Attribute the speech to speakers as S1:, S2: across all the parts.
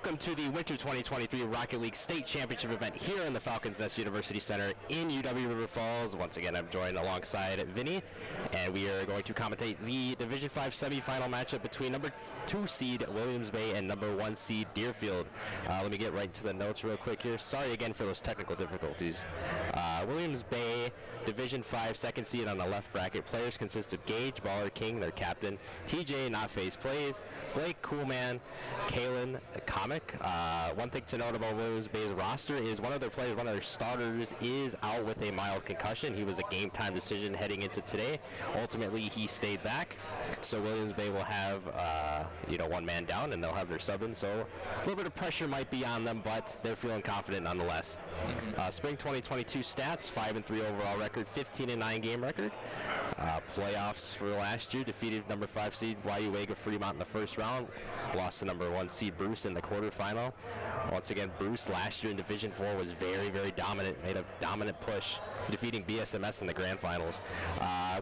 S1: Welcome to the Winter 2023 Rocket League State Championship event here in the Falcons Nest University Center in UW River Falls. Once again, I'm joined alongside Vinny, and we are going to commentate the Division 5 semifinal matchup between number 2 seed Williams Bay and number 1 seed Deerfield. Let me get right to the notes real quick here. Sorry again for those technical difficulties. Williams Bay, Division 5 second seed on the left bracket. Players consist of Gage, Baller King, their captain, TJ, not face plays, Blake, Coolman, Kalen, Comic. One thing to note about Williams Bay's roster is one of their players, one of their starters, is out with a mild concussion. He was a game time decision heading into today. Ultimately, he stayed back. So Williams Bay will have, one man down, and they'll have their sub in. So a little bit of pressure might be on them, but they're feeling confident nonetheless. Spring 2022 stats: 5-3 overall record, 15-9 game record. Playoffs for last year: defeated number 5 seed YUAGA Fremont in the first round. Lost to number 1 seed Bruce in the quarterfinal. Once again, Bruce last year in Division 4 was very, very dominant, made a dominant push, defeating BSMS in the grand finals.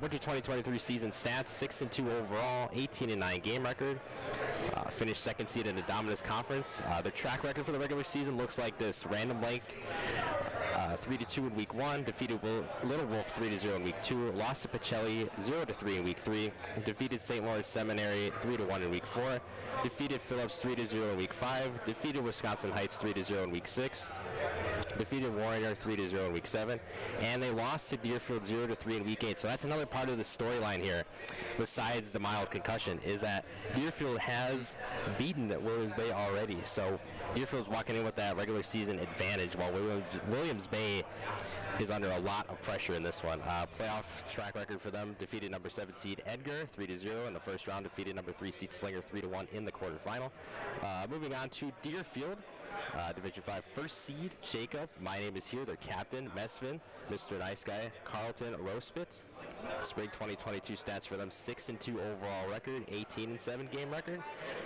S1: Winter 2023 season stats: 6-2 overall, 18-9 game record. Finished second seed in the Dominus Conference. Their track record for the regular season looks like this: Random Lake 3-2 in week 1, defeated Little Wolf 3-0 in week 2, lost to Pacelli 0-3 in week 3, defeated St. Lawrence Seminary 3-1 in week 4, defeated Phillips 3-0 in week 5, defeated Wisconsin Heights 3-0 in week 6, defeated Warrior 3-0 in week 7, and they lost to Deerfield 0-3 in week 8. So that's another part of the storyline here, besides the mild concussion, is that Deerfield has beaten Williams Bay already. So Deerfield's walking in with that regular season advantage, while Williams Bay is under a lot of pressure in this one. Playoff track record for them: defeated number 7 seed Edgar 3-0 in the first round, defeated number 3 seed Slinger 3-1 in the quarterfinal. Moving on to Deerfield, Division 5 first seed Jacob, my name is here, their captain Mesvin, Mr. Nice Guy, Carlton Rospitz. Spring 2022 stats for them: 6-2 overall record, 18-7 game record.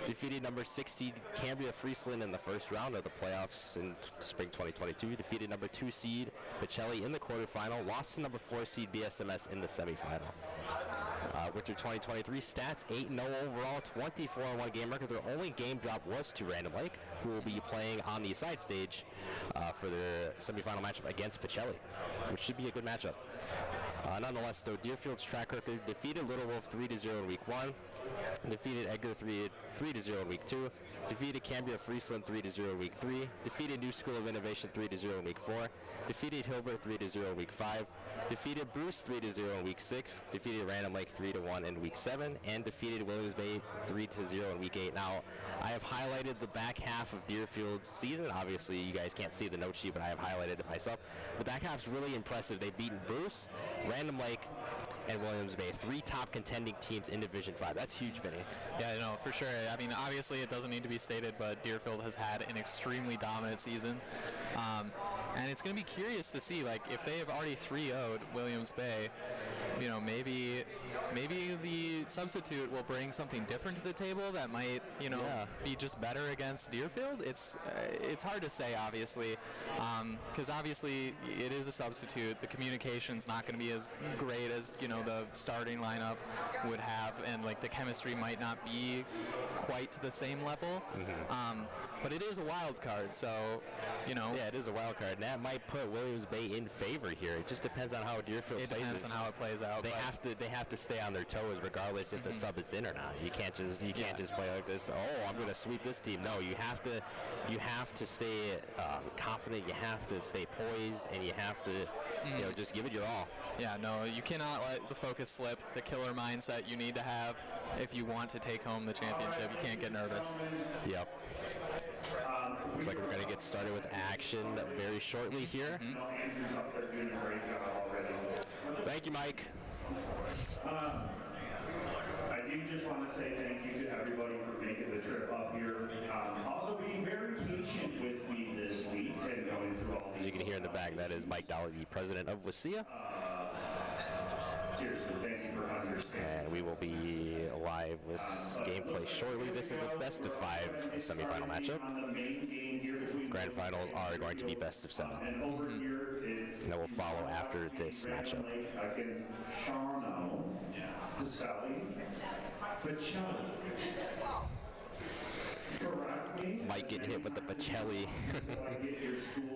S1: Defeated number 6 seed Cambria Friesland in the first round of the playoffs in spring 2022. Defeated number 2 seed Pacelli in the quarterfinal. Lost to number 4 seed BSMS in the semifinal. Winter 2023 stats: 8-0 overall, 24-1 game record. Their only game drop was to Random Lake, who will be playing on the side stage for their semifinal matchup against Pacelli, which should be a good matchup. Nonetheless, though, Deerfield's track record: defeated Little Wolf 3-0 in week 1, defeated Edgar 3-0 in week 2, defeated Cambria Friesland 3-0 in week 3, defeated New School of Innovation 3-0 in week 4, defeated Hilbert 3-0 in week 5, defeated Bruce 3-0 in week 6, defeated Random Lake 3-1 in week 7, and defeated Williams Bay 3-0 in week 8. Now, I have highlighted the back half of Deerfield's season. Obviously, you guys can't see the note sheet, but I have highlighted it myself. The back half's really impressive. They've beaten Bruce, Random Lake, and Williams Bay, 3 top contending teams in Division 5. That's huge, Vinny.
S2: Yeah, no, for sure. I mean, obviously it doesn't need to be stated, but Deerfield has had an extremely dominant season. And it's going to be curious to see, like, if they have already 3-0'd Williams Bay, maybe the substitute will bring something different to the table that might, be just better against Deerfield. It's hard to say, obviously, because obviously it is a substitute. The communication's not going to be as great as, the starting lineup would have, and, like, the chemistry might not be quite to the same level. But it is a wild card, so,
S1: Yeah, it is a wild card, and that might put Williams Bay in favor here. It just depends on how Deerfield plays.
S2: It depends on how it plays out.
S1: They have to stay on their toes regardless if the sub is in or not. You can't just play like this. Oh, I'm going to sweep this team. No, you have to stay confident. You have to stay poised, and you have to just give it your all.
S2: Yeah, no, you cannot let the focus slip. The killer mindset you need to have if you want to take home the championship. You can't get nervous.
S1: Yep. Looks like we're going to get started with action very shortly here. Thank you, Mike.
S3: I do just want to say thank you to everybody for making the trip up here. Also being very patient with me this week and going through all these.
S1: As you can hear in the back, that is Mike Dolly, the president of WASIA.
S3: Seriously, thank you for understanding.
S1: And we will be live with gameplay shortly. This is a best of 5 semifinal matchup. Grand finals are going to be best of 7. And that will follow after this matchup.
S3: Against Shawano, Pacelli, Pacelli. Correct.
S1: Mike getting hit with the Pacelli.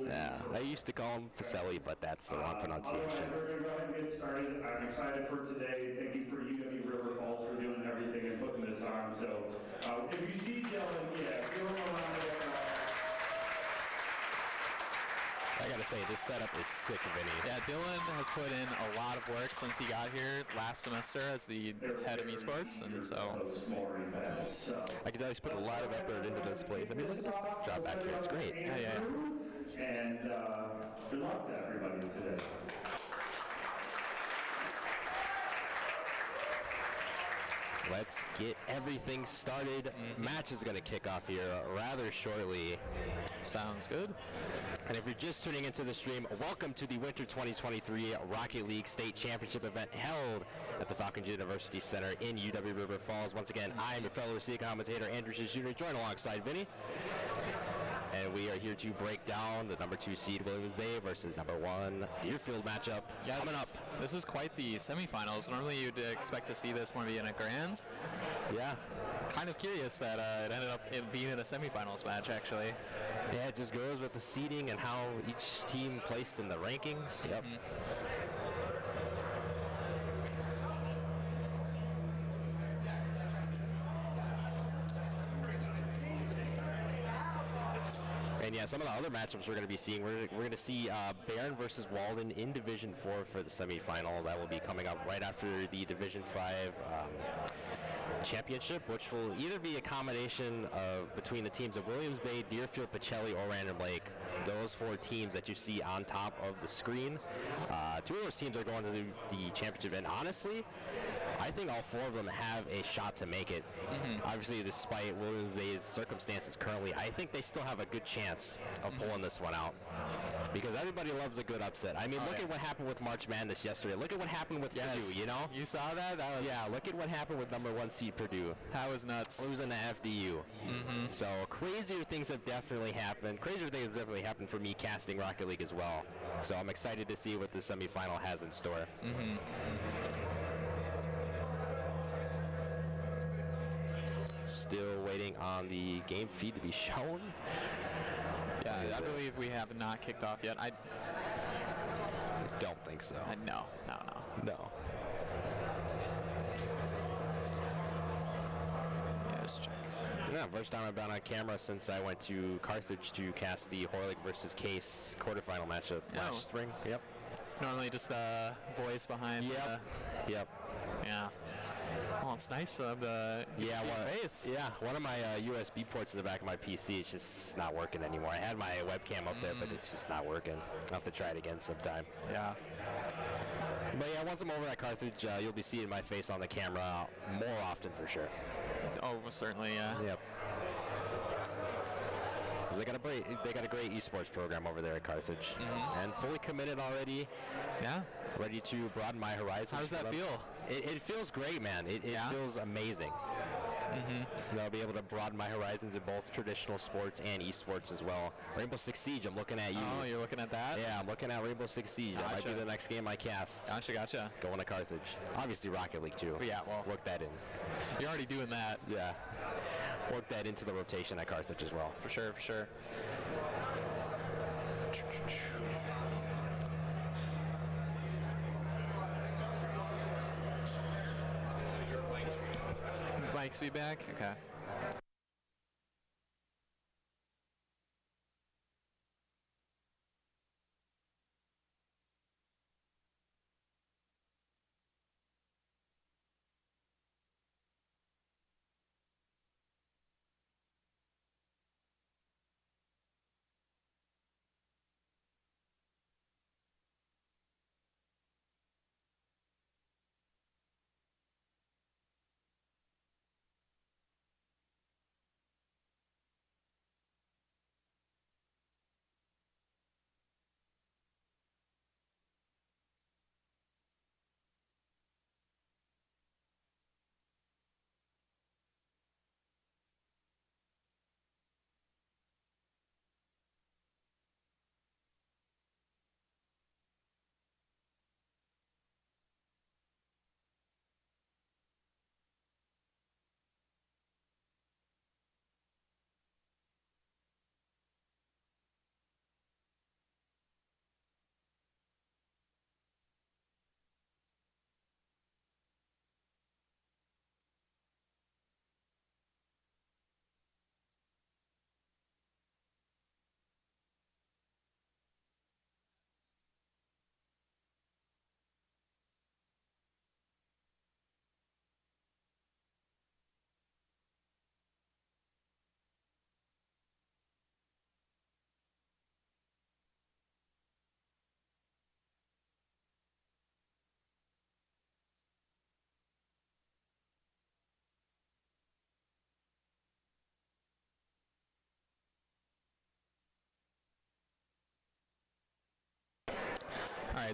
S1: Yeah, I used to call him Pacelli, but that's the wrong pronunciation.
S3: We're going to go ahead and get started. I'm excited for today. Thank you for UW River Falls for doing everything and putting this on. So if you see Dylan, give him a round of applause.
S1: I gotta say, this setup is sick, Vinny.
S2: Yeah, Dylan has put in a lot of work since he got here last semester as the head of esports, and so
S1: I can tell he's put a lot of effort into this place. I mean, look at this backdrop back here. It's great.
S2: yeah.
S3: And good luck to everybody today.
S1: Let's get everything started. Match is going to kick off here rather shortly.
S2: Sounds good.
S1: And if you're just tuning into the stream, welcome to the Winter 2023 Rocket League State Championship event held at the Falcons University Center in UW River Falls. Once again, I am your fellow Sea commentator, Andrew Jr., joined alongside Vinny. And we are here to break down the number 2 seed Williams Bay versus number 1 Deerfield matchup coming up.
S2: This is quite the semifinals. Normally you'd expect to see this more be in a grands.
S1: Yeah.
S2: Kind of curious that it ended up being in a semifinals match, actually.
S1: Yeah, it just goes with the seeding and how each team placed in the rankings. Yep. And yeah, some of the other matchups we're going to be seeing, we're going to see Barron versus Walden in Division 4 for the semifinal. That will be coming up right after the Division 5 championship, which will either be a combination of between the teams of Williams Bay, Deerfield, Pacelli, or Random Lake. Those 4 teams that you see on top of the screen. 2 of those teams are going to the championship, and honestly, I think all 4 of them have a shot to make it. Obviously, despite Williams Bay's circumstances currently, I think they still have a good chance of pulling this one out. Because everybody loves a good upset. I mean, look at what happened with March Madness yesterday. Look at what happened with Purdue, you know?
S2: You saw that? That was...
S1: Yeah, look at what happened with number 1 seed Purdue.
S2: That was nuts.
S1: Losing to FDU. So crazier things have definitely happened. Crazier things have definitely happened for me casting Rocket League as well. So I'm excited to see what the semifinal has in store. Still waiting on the game feed to be shown.
S2: Yeah, I believe we have not kicked off yet. I
S1: don't think so.
S2: No.
S1: No.
S2: Yeah, just check.
S1: Yeah, first time I've been on camera since I went to Carthage to cast the Horlick versus Case quarterfinal matchup last spring. Yep.
S2: Normally just the voice behind.
S1: Yep.
S2: Yeah. Well, it's nice for them to face.
S1: Yeah, one of my USB ports in the back of my PC is just not working anymore. I had my webcam up there, but it's just not working. I'll have to try it again sometime.
S2: Yeah.
S1: But yeah, once I'm over at Carthage, you'll be seeing my face on the camera more often for sure.
S2: Oh, certainly, yeah.
S1: Yep. They got a great esports program over there at Carthage, and fully committed already.
S2: Yeah.
S1: Ready to broaden my horizons.
S2: How does that feel?
S1: It feels great, man. It feels amazing. I'll be able to broaden my horizons in both traditional sports and esports as well. Rainbow Six Siege, I'm looking at you.
S2: Oh, you're looking at that?
S1: Yeah, I'm looking at Rainbow Six Siege. That might be the next game I cast.
S2: Gotcha.
S1: Going to Carthage. Obviously Rocket League too.
S2: Yeah, well.
S1: Work that in.
S2: You're already doing that.
S1: Yeah. Work that into the rotation at Carthage as well.
S2: For sure. Mike's be back? Okay.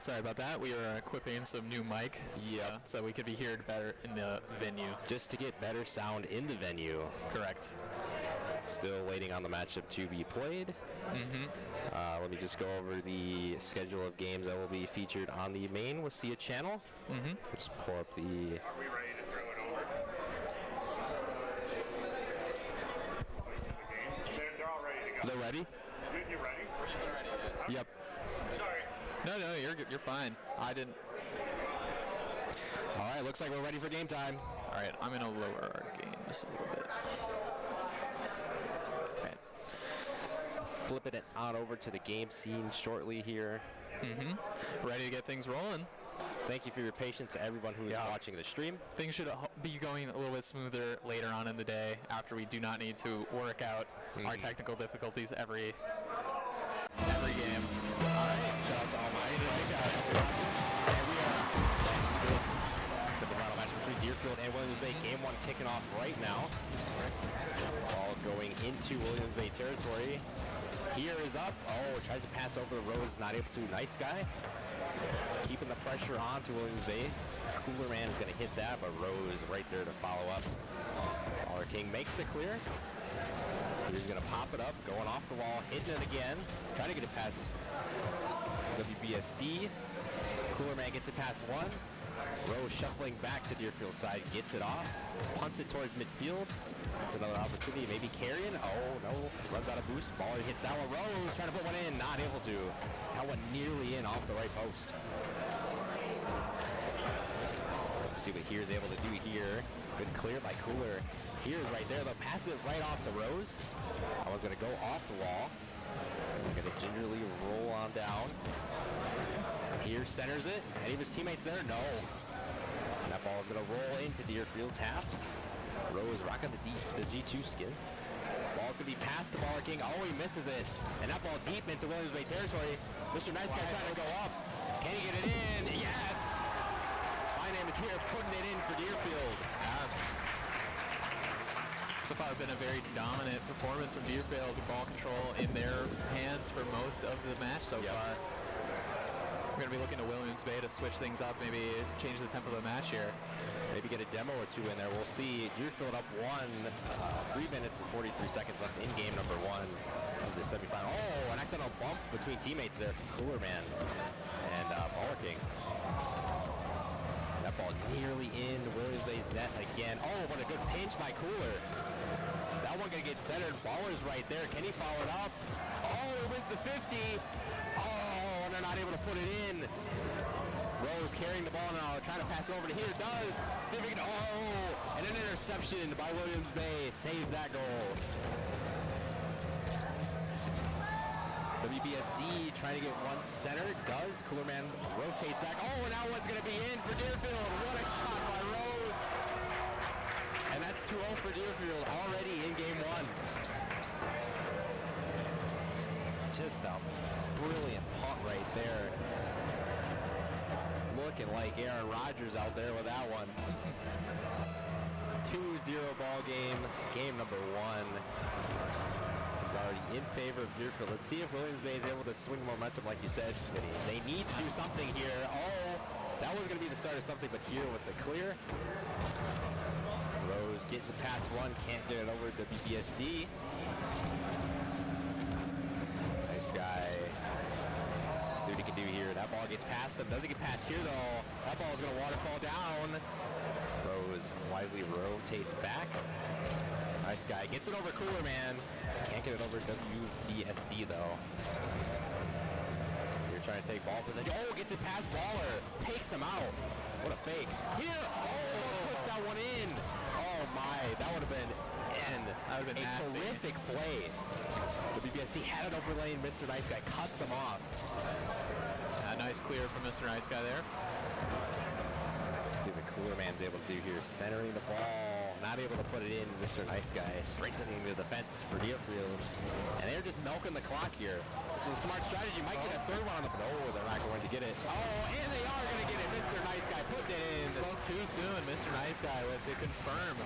S2: right, sorry about that. We were equipping some new mic so we could be heard better in the venue.
S1: Just to get better sound in the venue.
S2: Correct.
S1: Still waiting on the matchup to be played. Let me just go over the schedule of games that will be featured on the main Wasilla channel. Let's pull up the...
S3: Are we ready to throw it over? They're all ready to go.
S1: They're ready?
S3: You ready?
S1: Yep.
S3: Sorry.
S2: No, you're fine. I didn't.
S1: All right, looks like we're ready for game time.
S2: All right, I'm gonna lower our gain just a little bit. Okay.
S1: Flipping it on over to the game scene shortly here.
S2: Ready to get things rolling.
S1: Thank you for your patience to everyone who is watching the stream.
S2: Things should be going a little bit smoother later on in the day after we do not need to work out our technical difficulties every game.
S1: All right, shout out to all my guys. And we are set with the final match between Deerfield and Williams Bay. Game 1 kicking off right now. Ball going into Williams Bay territory. Here is up. Oh, tries to pass over the Rose, not able to. Nice guy. Keeping the pressure on to Williams Bay. Cooler Man is going to hit that, but Rose right there to follow up. Baller King makes the clear. He's going to pop it up, going off the wall, hitting it again. Trying to get it past WBSD. Cooler Man gets it past one. Rose shuffling back to Deerfield's side, gets it off, punts it towards midfield. That's another opportunity, maybe carrying. Oh no, runs out of boost. Baller hits that one. Rose trying to put one in, not able to. That one nearly in off the right post. Let's see what Here's able to do here. Good clear by Cooler. Here's right there, they'll pass it right off the Rose. That one's gonna go off the wall. Gonna gingerly roll on down. Here centers it. Any of his teammates there? No. And that ball is going to roll into Deerfield's half. Rose rocking the G2 skin. Ball's going to be past the Baller King. Oh, he misses it. And that ball deep into Williams Bay territory. Mr. Nice Guy trying to go up. Can he get it in? Yes! My name is here putting it in for Deerfield.
S2: So far, been a very dominant performance from Deerfield. Ball control in their hands for most of the match so far. We're going to be looking to Williams Bay to switch things up, maybe change the tempo of the match here.
S1: Maybe get a demo or two in there. We'll see. Deerfield up 3 minutes and 43 seconds left in game number 1 of the semifinal. Oh, an accidental bump between teammates there from Cooler Man and Baller King. That ball nearly in Williams Bay's net again. Oh, what a good pinch by Cooler. That one going to get centered. Baller's right there. Can he follow it up? Oh, wins the 50. Oh, and they're not able to put it in. Rose carrying the ball now, trying to pass it over to Here. Does. See if he can. Oh, and an interception by Williams Bay saves that goal. WBSD trying to get one center. Does. Cooler Man rotates back. Oh, and now one's going to be in for Deerfield. What a shot by Rose. And that's 2-0 for Deerfield already in game 1. Just a brilliant punt right there. Looking like Aaron Rodgers out there with that one. 2-0 ball game. Game number 1. This is already in favor of Deerfield. Let's see if Williams Bay is able to swing momentum like you said. They need to do something here. Oh, that was going to be the start of something, but here with the clear. Rose getting the pass one, can't get it over to WBSD. Nice guy. See what he can do here. That ball gets past him. Doesn't get past here though. That ball is going to waterfall down. Rose wisely rotates back. Nice guy. Gets it over Cooler Man. Can't get it over WBSD though. You're trying to take ball possession. Oh, gets it past Baller. Takes him out. What a fake. Here. Oh, puts that one in. Oh my. That would have been a
S2: nasty.
S1: terrific play. WBSD had it over lane. Mr. Nice Guy cuts him off.
S2: A nice clear from Mr. Nice Guy there.
S1: See what Cooler Man's able to do here. Centering the ball. Not able to put it in. Mr. Nice Guy strengthening the defense for Deerfield. And they're just milking the clock here. Which is a smart strategy. Might get a third one on the... No, they're not going to get it. Oh, and they are going to get it. Mr. Nice Guy putting it in.
S2: Spoke too soon. Mr. Nice Guy with the confirm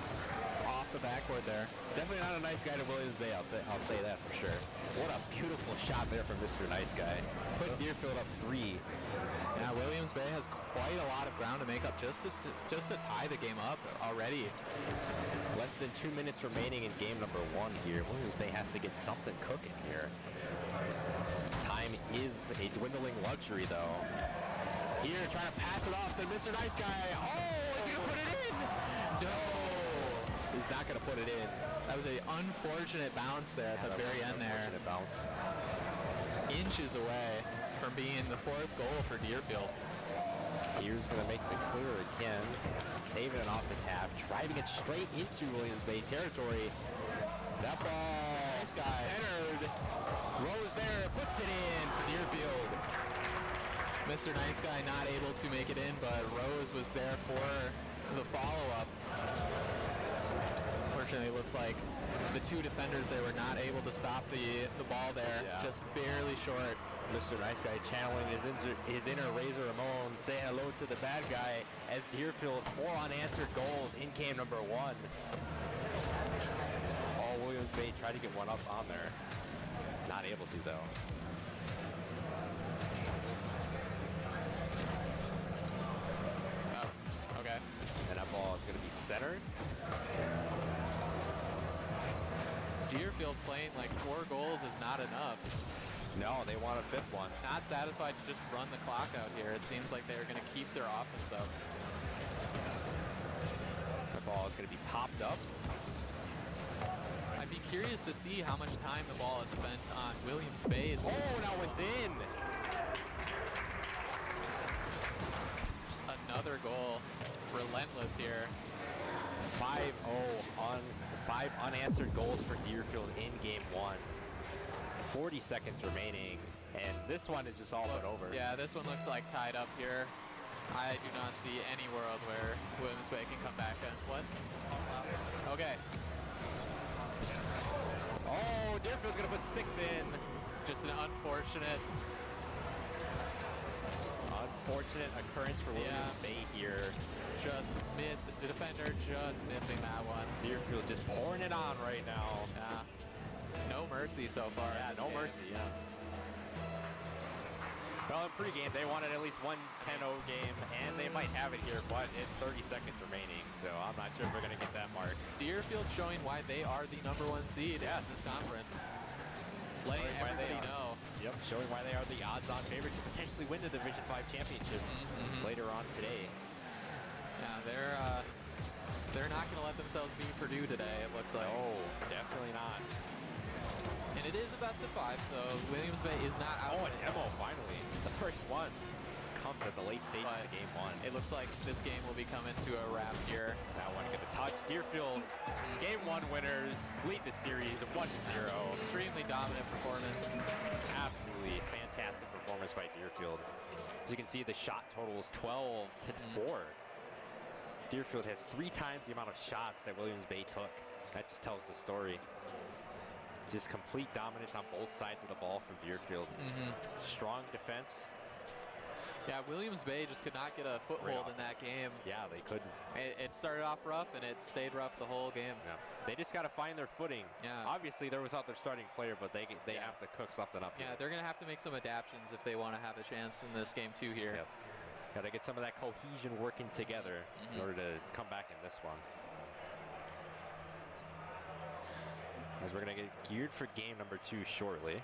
S2: off the backboard there.
S1: It's definitely not a nice guy to Williams Bay. I'll say that for sure. What a beautiful shot there from Mr. Nice Guy. Put Deerfield up 3.
S2: Yeah, Yeah, Williams Bay has quite a lot of ground to make up just to tie the game up already.
S1: Less than 2 minutes remaining in game number 1 here. Williams Bay has to get something cooking here. Time is a dwindling luxury, though. Here, trying to pass it off to Mr. Nice Guy. Oh, he's gonna put it in! No! He's not gonna put it in.
S2: That was an unfortunate bounce there at the very end there.
S1: Unfortunate bounce.
S2: Inches away from being the 4th goal for Deerfield.
S1: Here's going to make the clear again. Saving it off his half. Driving it straight into Williams Bay territory. That ball. Nice guy. Centered. Rose there. Puts it in for Deerfield.
S2: Mr. Nice Guy not able to make it in, but Rose was there for the follow-up. Unfortunately, it looks like the 2 defenders there were not able to stop the ball there.
S1: Yeah.
S2: Just barely short.
S1: Mr. Nice Guy channeling his inner Razor Ramon. Say hello to the bad guy as Deerfield 4 unanswered goals in game number 1. All Williams Bay tried to get one up on there. Not able to, though.
S2: Oh, okay.
S1: And that ball is going to be centered.
S2: Deerfield playing like 4 goals is not enough.
S1: No, they want a 5th one.
S2: Not satisfied to just run the clock out here. It seems like they're going to keep their offense up.
S1: The ball is going to be popped up.
S2: I'd be curious to see how much time the ball is spent on Williams Bay's.
S1: Oh, that one's in.
S2: Just another goal. Relentless here.
S1: 5-0 on 5 unanswered goals for Deerfield in game 1. 40 seconds remaining, and this one is just all but over.
S2: Yeah, this one looks like tied up here. I do not see any world where Williams Bay can come back. What? Okay.
S1: Oh, Deerfield's gonna put 6 in.
S2: Just an unfortunate
S1: occurrence for Williams Bay here.
S2: Just missed. The defender just missing that one.
S1: Deerfield just pouring it on right now.
S2: Yeah. No mercy so far.
S1: Yeah,
S2: in this
S1: no
S2: game.
S1: mercy, yeah. Well, in pregame, they wanted at least one 10-0 game, and they might have it here, but it's 30 seconds remaining, so I'm not sure if we're going to get that mark.
S2: Deerfield showing why they are the #1 seed in this conference. Letting everybody know.
S1: Yep, showing why they are the odds-on favorite to potentially win the Division 5 championship later on today.
S2: Yeah, they're not going to let themselves beat Purdue today, it looks like.
S1: Oh, definitely not.
S2: And it is a best of 5, so Williams Bay is not out.
S1: Oh, and Emo finally. The first one comes at the late stage of the game 1.
S2: It looks like this game will be coming to a wrap here.
S1: That one get the touch. Deerfield, game 1 winners, lead the series 1-0.
S2: Extremely dominant performance.
S1: Absolutely fantastic performance by Deerfield. As you can see, the shot total is 12-4. Deerfield has 3 times the amount of shots that Williams Bay took. That just tells the story. Just complete dominance on both sides of the ball from Deerfield. Strong defense.
S2: Yeah, Williams Bay just could not get a foothold in that game.
S1: Yeah, they couldn't.
S2: It started off rough, and it stayed rough the whole game.
S1: Yeah. They just got to find their footing.
S2: Yeah.
S1: Obviously, they're without their starting player, but they have to cook something up here.
S2: Yeah, they're going to have to make some adaptions if they want to have a chance in this game, too, here.
S1: Yep. Got to get some of that cohesion working together in order to come back in this one. As we're going to get geared for game number 2 shortly.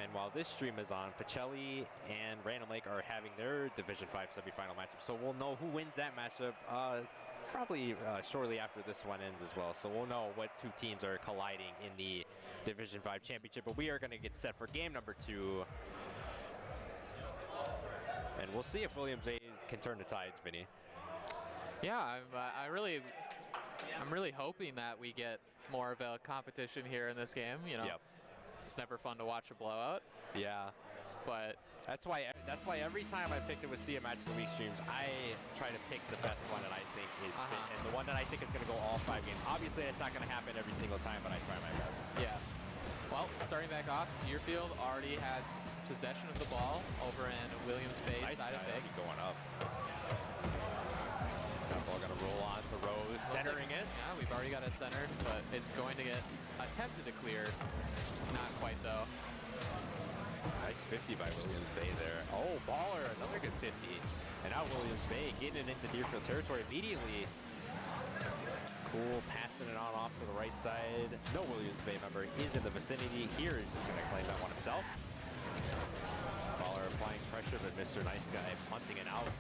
S1: And while this stream is on, Pacelli and Random Lake are having their Division 5 semifinal matchup. So we'll know who wins that matchup probably shortly after this one ends as well. So we'll know what 2 teams are colliding in the Division 5 championship. But we are going to get set for game number 2. And we'll see if Williams Bay can turn the tides, Vinny.
S2: Yeah, I'm really hoping that we get more of a competition here in this game. You know, it's never fun to watch a blowout.
S1: Yeah,
S2: but
S1: that's why every time I picked it with See a Match of the Week streams, I try to pick the best one that I think is fit, and the one that I think is going to go all 5 games. Obviously, it's not going to happen every single time, but I try my best.
S2: Yeah. Well, starting back off, Deerfield already has possession of the ball over in Williams Bay's side of things.
S1: Going up. That ball going to roll on to Rose.
S2: Looks
S1: centering
S2: like,
S1: it.
S2: Yeah, we've already got it centered, but it's going to get attempted to clear. Not quite, though.
S1: Nice 50 by Williams Bay there. Oh, Baller, another good 50. And now Williams Bay getting it into Deerfield territory immediately. Cool, passing it on off to the right side. No Williams Bay member is in the vicinity. Here is just going to claim that one himself. Baller applying pressure, but Mr. Nice Guy punting it out.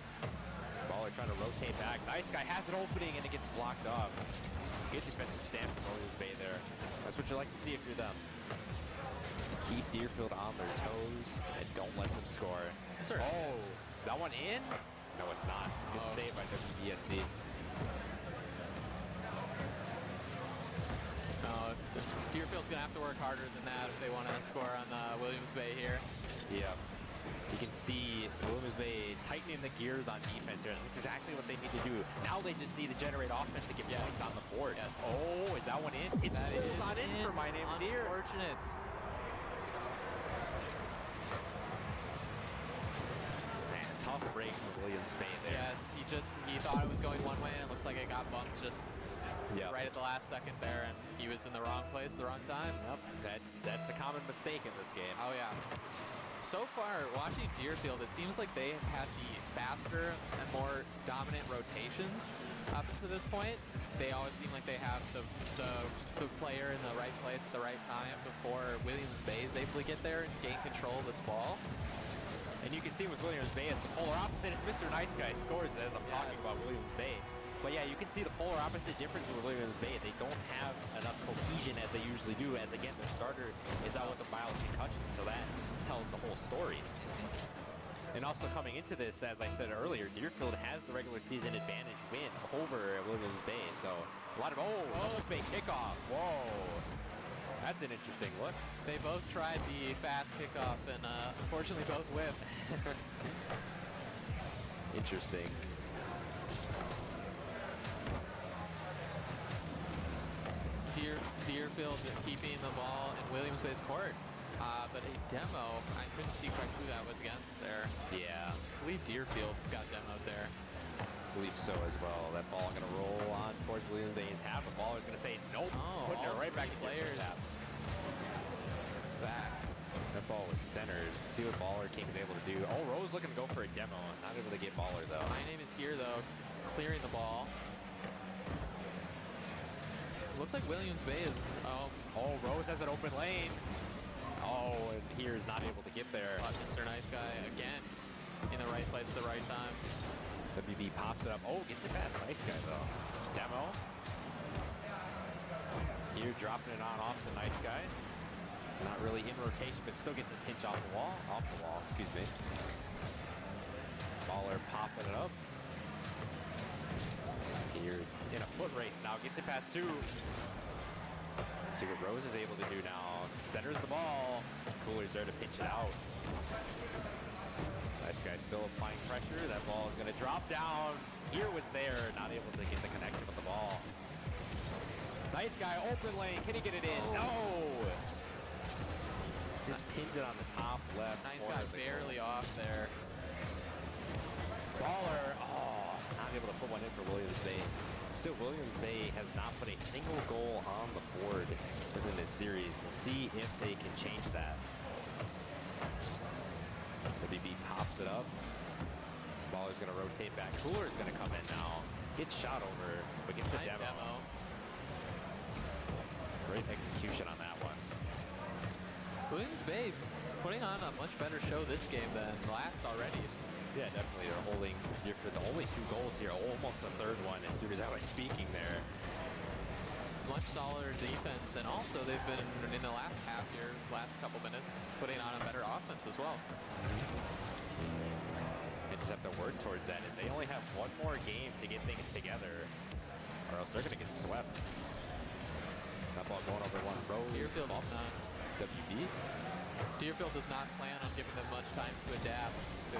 S1: Baller trying to rotate back. Nice Guy has an opening and it gets blocked off. Good defensive stand from Williams Bay there. That's what you like to see if you're them. Keep Deerfield on their toes and don't let them score.
S2: Yes, sir.
S1: Oh, is that one in? No, it's not. Good save by WBSD.
S2: Deerfield's going to have to work harder than that if they want to score on Williams Bay here.
S1: Yeah. You can see Williams Bay tightening the gears on defense here. That's exactly what they need to do. Now they just need to generate offense to get points on the board.
S2: Yes.
S1: Oh, is that one in? It's not in for My Name's Here.
S2: Unfortunate.
S1: Man, tough break for Williams Bay there.
S2: Yes, he thought it was going one way, and it looks like it got bumped just right at the last second there, and he was in the wrong place at the wrong time.
S1: Yep, that's a common mistake in this game.
S2: Oh, yeah. So far, watching Deerfield, it seems like they have had the faster and more dominant rotations up to this point. They always seem like they have the player in the right place at the right time before Williams Bay is able to get there and gain control of this ball.
S1: And you can see with Williams Bay, it's the polar opposite. It's Mr. Nice Guy scores as I'm talking about Williams Bay. But yeah, you can see the polar opposite difference with Williams Bay. They don't have enough cohesion as they usually do, as again, their starter is out with a mild concussion, so that tells the whole story. And also coming into this, as I said earlier, Deerfield has the regular season advantage win over Williams Bay. So a lot of, Williams Bay kickoff. Whoa. That's an interesting look.
S2: They both tried the fast kickoff and unfortunately both whiffed.
S1: Interesting.
S2: Deerfield keeping the ball in Williams Bay's court. But a demo, I couldn't see quite who that was against there.
S1: Yeah.
S2: I believe Deerfield got demoed there.
S1: I believe so as well. That ball going to roll on towards Williams Bay's half. The ball is going to say nope. Putting it right back to
S2: players back.
S1: That ball was centered. See what Baller King is able to do. Oh, Rose looking to go for a demo. Not able to get Baller though.
S2: My Name is Here though, clearing the ball. Looks like Williams Bay is.
S1: Oh, Rose has an open lane. Oh, and Here is not able to get there.
S2: Mr. Nice Guy again in the right place at the right time.
S1: WB pops it up. Oh, gets it past Nice Guy though. Demo. Here dropping it on off the Nice Guy. Not really in rotation, but still gets a pinch off the wall. Excuse me. Baller popping it up. Here in a foot race now, gets it past two. Let's see what Rose is able to do now. Centers the ball. Cooler's there to pinch it out. Nice Guy still applying pressure. That ball is going to drop down. Here was there, not able to get the connection with the ball. Nice Guy, open lane. Can he get it in? No! Just pins it on the top left.
S2: Nice Guy barely off there.
S1: Baller, not able to put one in for Williams Bay. Still, Williams Bay has not put a single goal on the board within this series. Let's see if they can change that. WB pops it up. Baller's going to rotate back. Cooler's going to come in now. Gets shot over, but gets a
S2: Nice demo.
S1: Great execution on that one.
S2: Williams Bay putting on a much better show this game than last already.
S1: Yeah, definitely. They're holding Deerfield to only 2 goals here. Almost a third one as soon as I was speaking there.
S2: Much solider defense, and also they've been in the last half here, last couple minutes, putting on a better offense as well.
S1: They just have to work towards that. Is they only have one more game to get things together, or else they're going to get swept. That ball going over one row.
S2: Deerfield does not.
S1: WB?
S2: Deerfield does not plan on giving them much time to adapt. So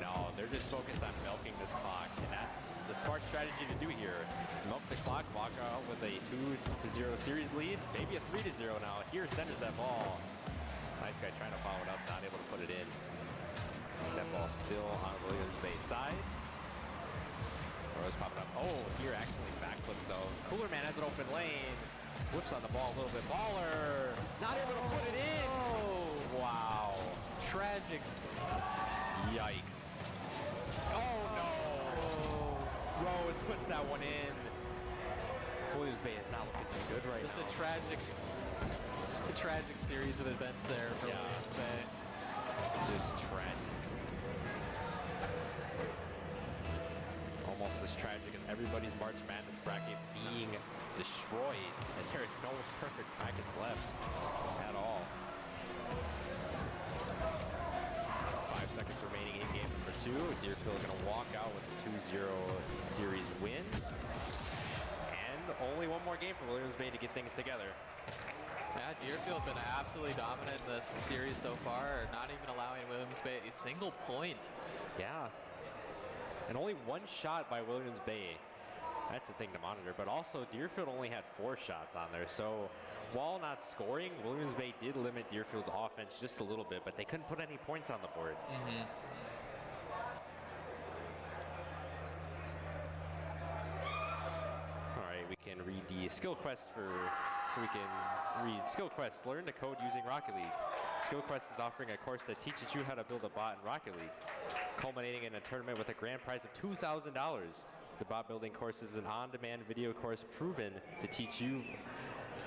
S1: no, they're just focused on milking this clock, and that's the smart strategy to do here. Milk the clock, walk out with a 2-0 series lead, maybe a 3-0 now. Here centers that ball. Nice Guy trying to follow it up, not able to put it in. That ball still on Williams Bay's side. Rose popping up. Oh, Here accidentally backflips Cooler Man has an open lane. Whips on the ball a little bit. Baller not able to put it in.
S2: Oh,
S1: Wow.
S2: tragic.
S1: Yikes. Oh no. Rose puts that one in. Williams Bay is not looking too good right
S2: Just
S1: now.
S2: a tragic series of events there for
S1: Yeah.
S2: Williams Bay.
S1: Just tragic. Almost as tragic as everybody's March Madness bracket being destroyed, as there is no perfect brackets left at all. 5 seconds remaining in game number 2. Deerfield going to walk out with a 2-0 series win. And only one more game for Williams Bay to get things together.
S2: Yeah, Deerfield been absolutely dominant in this series so far, not even allowing Williams Bay a single point.
S1: Yeah. And only one shot by Williams Bay. That's the thing to monitor. But also, Deerfield only had 4 shots on there. So while not scoring, Williams Bay did limit Deerfield's offense just a little bit, but they couldn't put any points on the board. All right, we can read the skill quest so we can read skill quest, learn to code using Rocket League. Skill Quest is offering a course that teaches you how to build a bot in Rocket League, culminating in a tournament with a grand prize of $2,000. The bot building course is an on-demand video course proven to teach you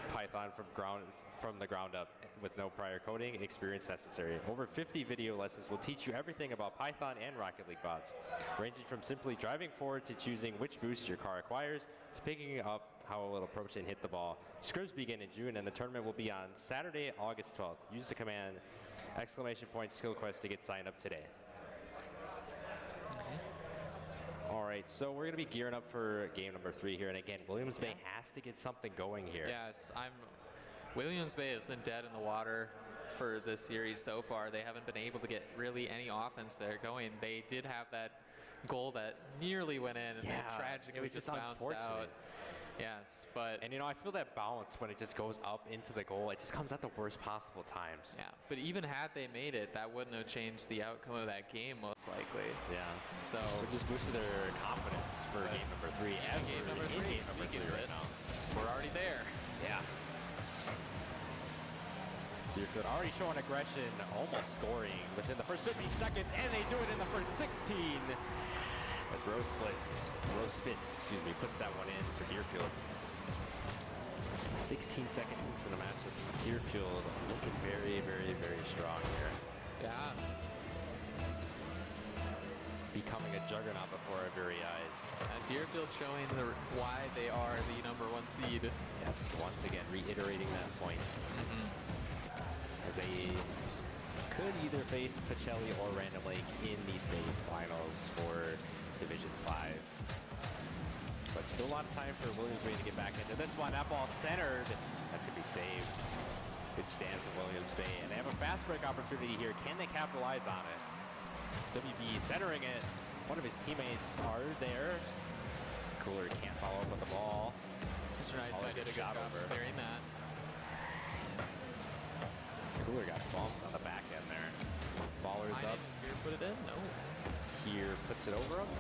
S1: Python from the ground up with no prior coding experience necessary. Over 50 video lessons will teach you everything about Python and Rocket League bots, ranging from simply driving forward to choosing which boost your car acquires, to picking up how it will approach and hit the ball. Scrims begin in June, and the tournament will be on Saturday, August 12th. Use the command !Skill Quest to get signed up today. All right, so we're going to be gearing up for game number 3 here. And again, Williams Bay has to get something going here.
S2: Yes, Williams Bay has been dead in the water for this series so far. They haven't been able to get really any offense there going. They did have that goal that nearly went in, and
S1: Yeah,
S2: then tragically
S1: it was
S2: just
S1: just
S2: bounced
S1: unfortunate.
S2: out. Yes, but
S1: And, you know, I feel that bounce when it just goes up into the goal. It just comes at the worst possible times.
S2: yeah, but even had they made it, that wouldn't have changed the outcome of that game most likely.
S1: Yeah.
S2: So
S1: It just boosted their confidence for
S2: Right.
S1: game number 3.
S2: Yeah,
S1: as
S2: game
S1: we're
S2: number
S1: in
S2: 3,
S1: game number
S2: speaking
S1: 3
S2: of
S1: right
S2: it.
S1: now.
S2: we're already there.
S1: Yeah. Deerfield already showing aggression, almost scoring within the first 15 seconds, and they do it in the first 16. As Rose Spitz, puts that one in for Deerfield. 16 seconds into the matchup. Deerfield looking very, very, very strong here.
S2: Yeah.
S1: Becoming a juggernaut before our very eyes.
S2: And Deerfield showing why they are the #1 seed.
S1: Yes, once again, reiterating that point. As they could either face Pacelli or Random Lake in the state finals for Division 5. But still a lot of time for Williams Bay to get back into this one. That ball centered. That's going to be saved. Good stand from Williams Bay. And they have a fast break opportunity here. Can they capitalize on it? WB centering it. One of his teammates are there. Cooler can't follow up with the ball.
S2: Mr. Nice
S1: Always
S2: Guy did a
S1: good
S2: good
S1: shot
S2: job
S1: over.
S2: of clearing that.
S1: Cooler got bumped on the back end there. Baller's
S2: My
S1: up.
S2: name is here. Put it in. No.
S1: Here puts it over him.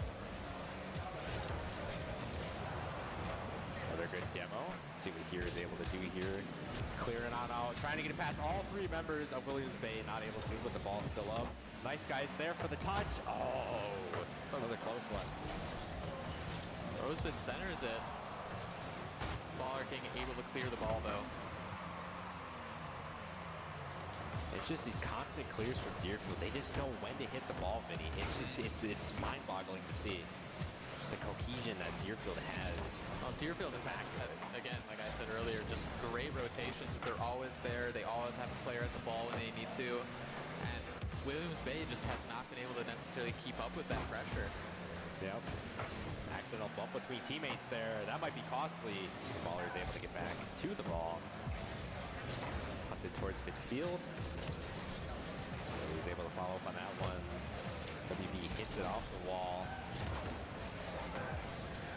S1: Another good demo. See what Here is able to do here. Clearing on out. Trying to get it past all 3 members of Williams Bay. Not able to, but the ball's still up. Nice guys there for the touch. Oh, another close one.
S2: Rosebud centers it. Baller King able to clear the ball though.
S1: It's just these constant clears from Deerfield. They just know when to hit the ball, Vinny. It's mind-boggling to see the cohesion that Deerfield has.
S2: Well, Deerfield has had, again, like I said earlier, just great rotations. They're always there. They always have a player at the ball when they need to. And Williams Bay just has not been able to necessarily keep up with that pressure.
S1: Yep. Accidental bump between teammates there. That might be costly. Baller is able to get back to the ball. Punted towards midfield. He was able to follow up on that one. WB hits it off the wall.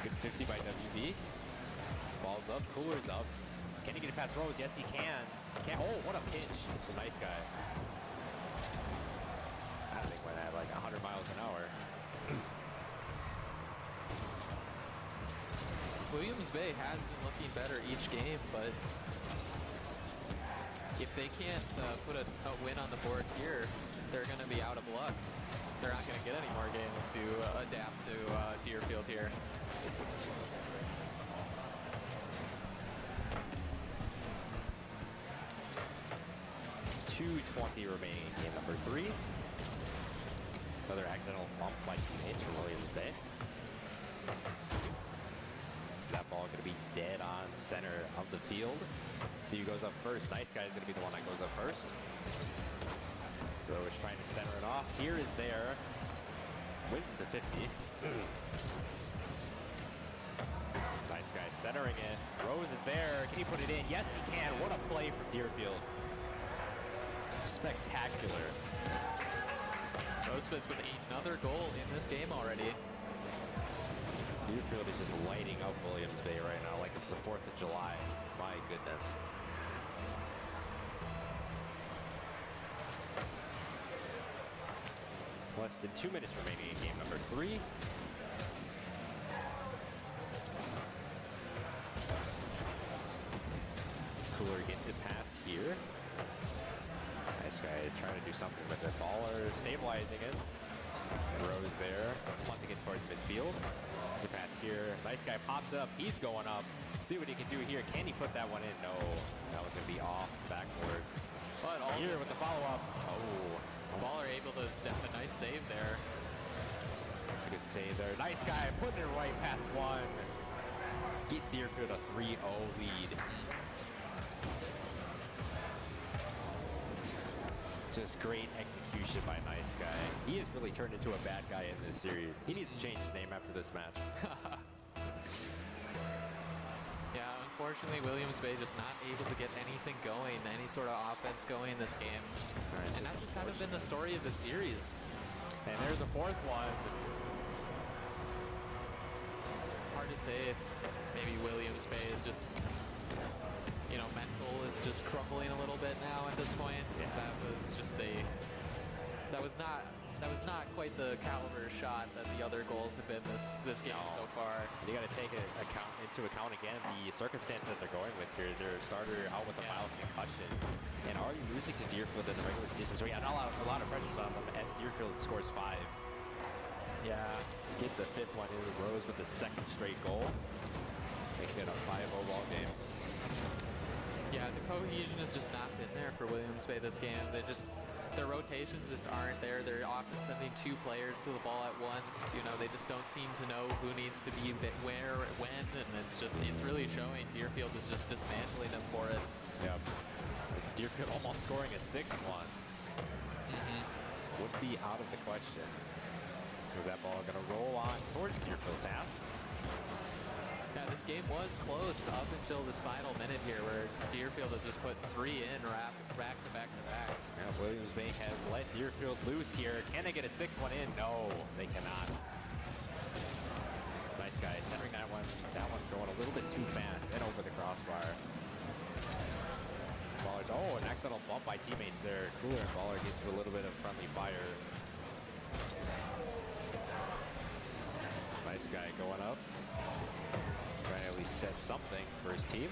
S1: Good 50 by WB. Ball's up, Cooler's up. Can he get it past Rose? Yes, he can. Oh, what a pitch. It's a nice guy. That thing went at like 100 miles an hour.
S2: Williams Bay has been looking better each game, but if they can't put a win on the board here, they're going to be out of luck. They're not going to get any more games to adapt to Deerfield here.
S1: 2:20 remaining in game number 3. Another accidental bump by teammates for Williams Bay. That ball going to be dead on center of the field. So he goes up first. Nice Guy is going to be the one that goes up first. Rose trying to center it off. Here is there. Wins to 50. Nice Guy centering it. Rose is there. Can he put it in? Yes, he can. What a play from Deerfield. Spectacular.
S2: Rosebud's with another goal in this game already.
S1: Deerfield is just lighting up Williams Bay right now like it's the 4th of July. My goodness. Less than 2 minutes remaining in game number 3. Cooler gets it past here. Nice Guy trying to do something with it. Baller stabilizing it. Rose there, punting it towards midfield. It's a pass here. Nice Guy pops up. He's going up. See what he can do here. Can he put that one in? No. That was going to be off backboard.
S2: But
S1: Here with the follow-up. Oh.
S2: Baller able to have a nice save there.
S1: That's a good save there. Nice Guy putting it right past one. Get Deerfield a 3-0 lead. Just great execution by Nice Guy. He has really turned into a bad guy in this series. He needs to change his name after this match.
S2: Yeah, unfortunately, Williams Bay just not able to get anything going, any sort of offense going in this game. And that's just kind of been the story of the series.
S1: And there's a 4th one.
S2: Hard to say if maybe Williams Bay is just, you know, mental is just crumbling a little bit now at this point.
S1: Yeah.
S2: That was just that was not quite the caliber shot that the other goals have been this game so far.
S1: You got to take into account again the circumstances that they're going with here. Their starter out with a mild concussion, and already losing to Deerfield in the regular season. So yeah, not a lot of pressures on them as Deerfield scores 5.
S2: Yeah,
S1: Gets a 5th one in. Rose with the 2nd straight goal, making it a 5-0 ball game.
S2: yeah, the cohesion has just not been there for Williams Bay this game. Their rotations just aren't there. They're often sending 2 players to the ball at once. You know, they just don't seem to know who needs to be where, when, and it's really showing. Deerfield is just dismantling them for it.
S1: Yep. Deerfield almost scoring a 6th one. Would be out of the question. Is that ball going to roll on towards Deerfield's half?
S2: Yeah, this game was close up until this final minute here where Deerfield has just put 3 in back to back to back.
S1: Yeah, Williams Bay has let Deerfield loose here. Can they get a 6th one in? No, they cannot. Nice Guy centering that one. That one going a little bit too fast and over the crossbar. Baller's, an accidental bump by teammates there. Cooler and Baller get to a little bit of friendly fire. Nice Guy going up. Trying to at least set something for his team.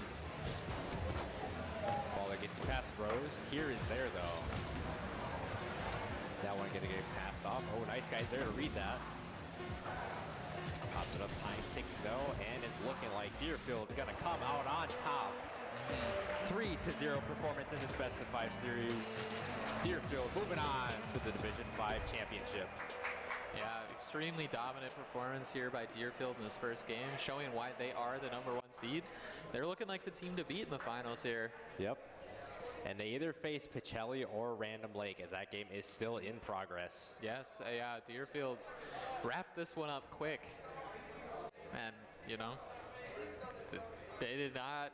S1: Baller gets it past Rose. Here is there, though. That one going to get passed off. Oh, Nice Guy's there to read that. Pops it up, time ticking, though, and it's looking like Deerfield's going to come out on top. 3-0 performance in this best-of-5 series. Deerfield moving on to the Division 5 championship.
S2: Yeah, extremely dominant performance here by Deerfield in this first game, showing why they are the #1 seed. They're looking like the team to beat in the finals here.
S1: Yep. And they either face Pacelli or Random Lake as that game is still in progress.
S2: Yes, yeah, Deerfield wrapped this one up quick. And, you know, they did not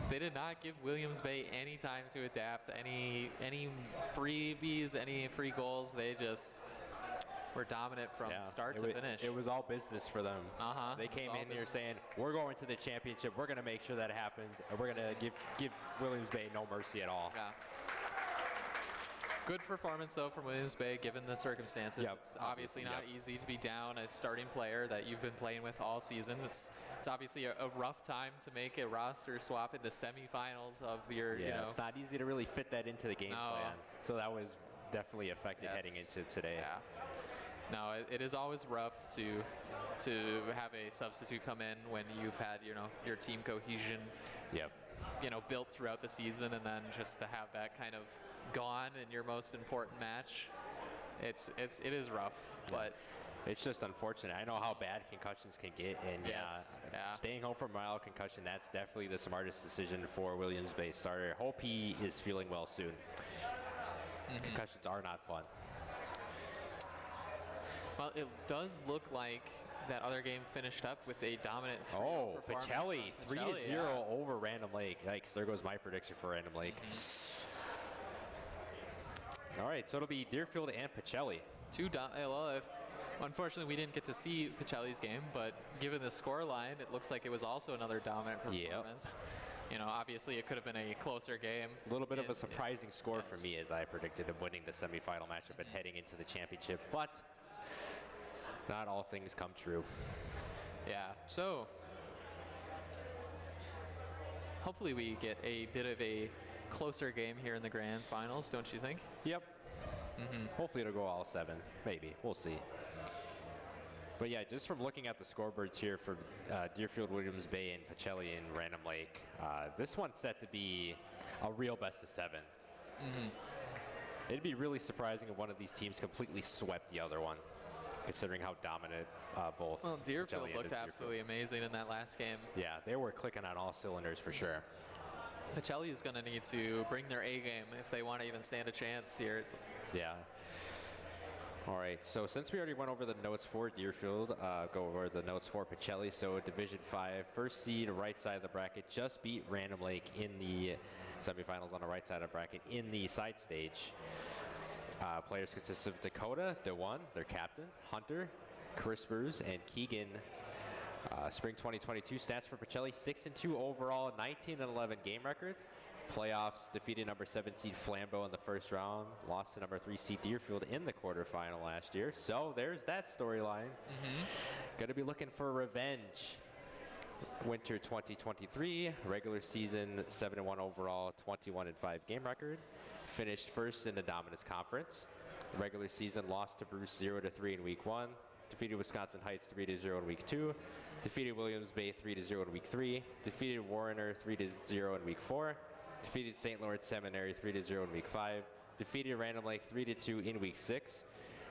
S2: they did not give Williams Bay any time to adapt, any freebies, any free goals. They just were dominant from start to finish.
S1: It was all business for them. They came in here saying, we're going to the championship. We're going to make sure that happens. And we're going to give Williams Bay no mercy at all.
S2: Yeah. Good performance, though, from Williams Bay, given the circumstances.
S1: Yep.
S2: It's obviously not easy to be down a starting player that you've been playing with all season. It's obviously a rough time to make a roster swap in the semifinals of your,
S1: it's not easy to really fit that into the game plan. So that was definitely affected heading into today.
S2: Yeah. No, it is always rough to have a substitute come in when you've had, your team cohesion, built throughout the season, and then just to have that kind of gone in your most important match, it is rough, but
S1: it's just unfortunate. I know how bad concussions can get, and staying home from a mild concussion, that's definitely the smartest decision for Williams Bay starter. Hope he is feeling well soon. Concussions are not fun.
S2: Well, it does look like that other game finished up with a dominant 3-0 performance.
S1: Pacelli, 3-0 over Random Lake. Yikes, there goes my prediction for Random Lake. All right, so it'll be Deerfield and Pacelli.
S2: Unfortunately, we didn't get to see Pacelli's game, but given the score line, it looks like it was also another dominant performance. Obviously, it could have been a closer game.
S1: A little bit of a surprising score for me, as I predicted him winning the semifinal matchup and heading into the championship, but not all things come true.
S2: Yeah, so hopefully we get a bit of a closer game here in the grand finals, don't you think?
S1: Yep. Hopefully it'll go all 7. Maybe. We'll see. But yeah, just from looking at the scoreboards here for Deerfield, Williams Bay, and Pacelli and Random Lake, this one's set to be a real best of 7. It'd be really surprising if one of these teams completely swept the other one, considering how dominant both.
S2: Well, Deerfield
S1: Pacelli
S2: looked absolutely amazing in that last game.
S1: Yeah, they were clicking on all cylinders for sure.
S2: Pacelli is going to need to bring their A game if they want to even stand a chance here.
S1: Yeah. All right, so since we already went over the notes for Deerfield, go over the notes for Pacelli. So Division 5, first seed, right side of the bracket, just beat Random Lake in the semifinals on the right side of the bracket in the side stage. Players consist of Dakota, DeJuan, their captain, Hunter, Crispers, and Keegan. Spring 2022 stats for Pacelli: 6-2 overall, 19-11 game record. Playoffs, defeated number 7 seed Flambeau in the first round, lost to number 3 seed Deerfield in the quarterfinal last year. So there's that storyline. Gonna be looking for revenge. Winter 2023, regular season 7-1 overall, 21-5 game record. Finished first in the Dominus Conference. Regular season lost to Bruce 0-3 in week 1. Defeated Wisconsin Heights 3-0 in week 2. Defeated Williams Bay 3-0 in week 3. Defeated Warrener 3-0 in week 4. Defeated St. Lawrence Seminary 3-0 in week 5. Defeated Random Lake 3-2 in week 6.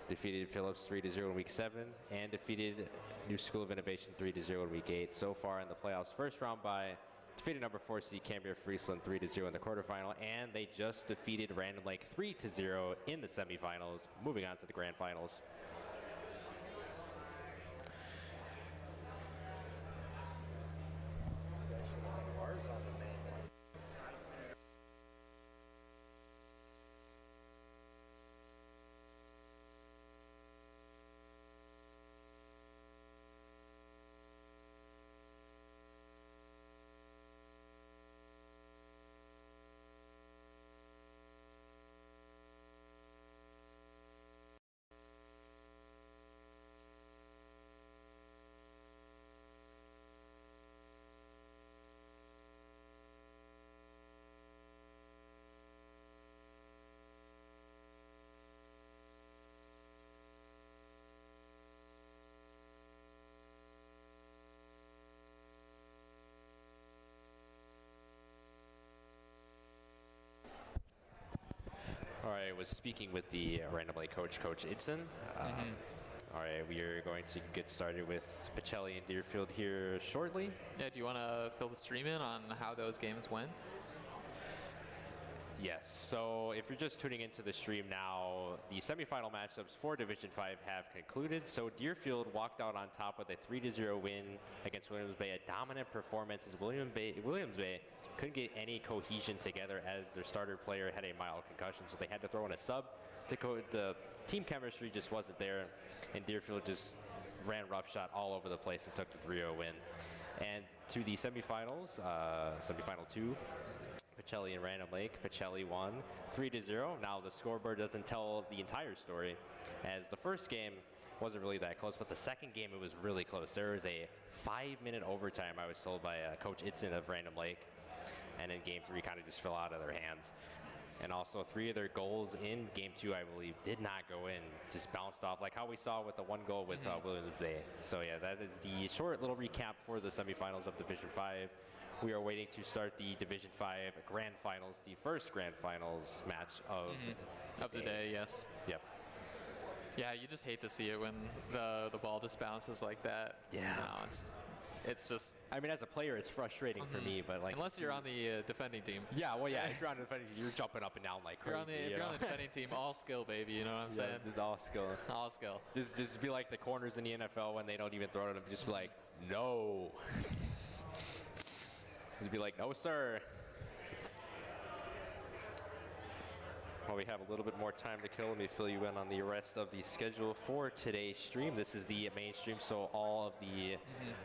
S1: Defeated Phillips 3-0 in week 7. And defeated New School of Innovation 3-0 in week 8. So far in the playoffs, first round by defeated number 4 seed Cambria Friesland 3-0 in the quarterfinal. And they just defeated Random Lake 3-0 in the semifinals, moving on to the grand finals. All right, I was speaking with the Random Lake coach, Coach Idson. All right, we are going to get started with Pacelli and Deerfield here shortly.
S2: Yeah, do you want to fill the stream in on how those games went?
S1: Yes, so if you're just tuning into the stream now, the semifinal matchups for Division 5 have concluded. So Deerfield walked out on top with a 3-0 win against Williams Bay, a dominant performance as Williams Bay couldn't get any cohesion together as their starter player had a mild concussion, so they had to throw in a sub. The team chemistry just wasn't there, and Deerfield just ran roughshod all over the place and took the 3-0 win. And to the semifinals, semifinal 2, Pacelli and Random Lake. Pacelli won 3-0. Now the scoreboard doesn't tell the entire story, as the first game wasn't really that close, but the second game it was really close. There was a 5-minute overtime, I was told by Coach Itzen of Random Lake, and then game 3 kind of just fell out of their hands. And also 3 of their goals in game 2, I believe, did not go in, just bounced off, like how we saw with the 1 goal with Williams Bay. So yeah, that is the short little recap for the semifinals of Division 5. We are waiting to start the Division 5 Grand Finals, the first Grand Finals match of
S2: the day. Yes.
S1: Yep.
S2: Yeah, you just hate to see it when the ball just bounces like that.
S1: Yeah.
S2: No, it's just.
S1: I mean, as a player, it's frustrating for me, but like.
S2: Unless you're on the defending team.
S1: Yeah, well, yeah. If you're on the defending team, you're jumping up and down like crazy.
S2: If you're on the defending team, all skill, baby. You know what I'm saying?
S1: Just all skill.
S2: All skill.
S1: Just be like the corners in the NFL when they don't even throw it at them. Just be like, no. Just be like, no, sir. While we have a little bit more time to kill, let me fill you in on the rest of the schedule for today's stream. This is the main stream, so all of the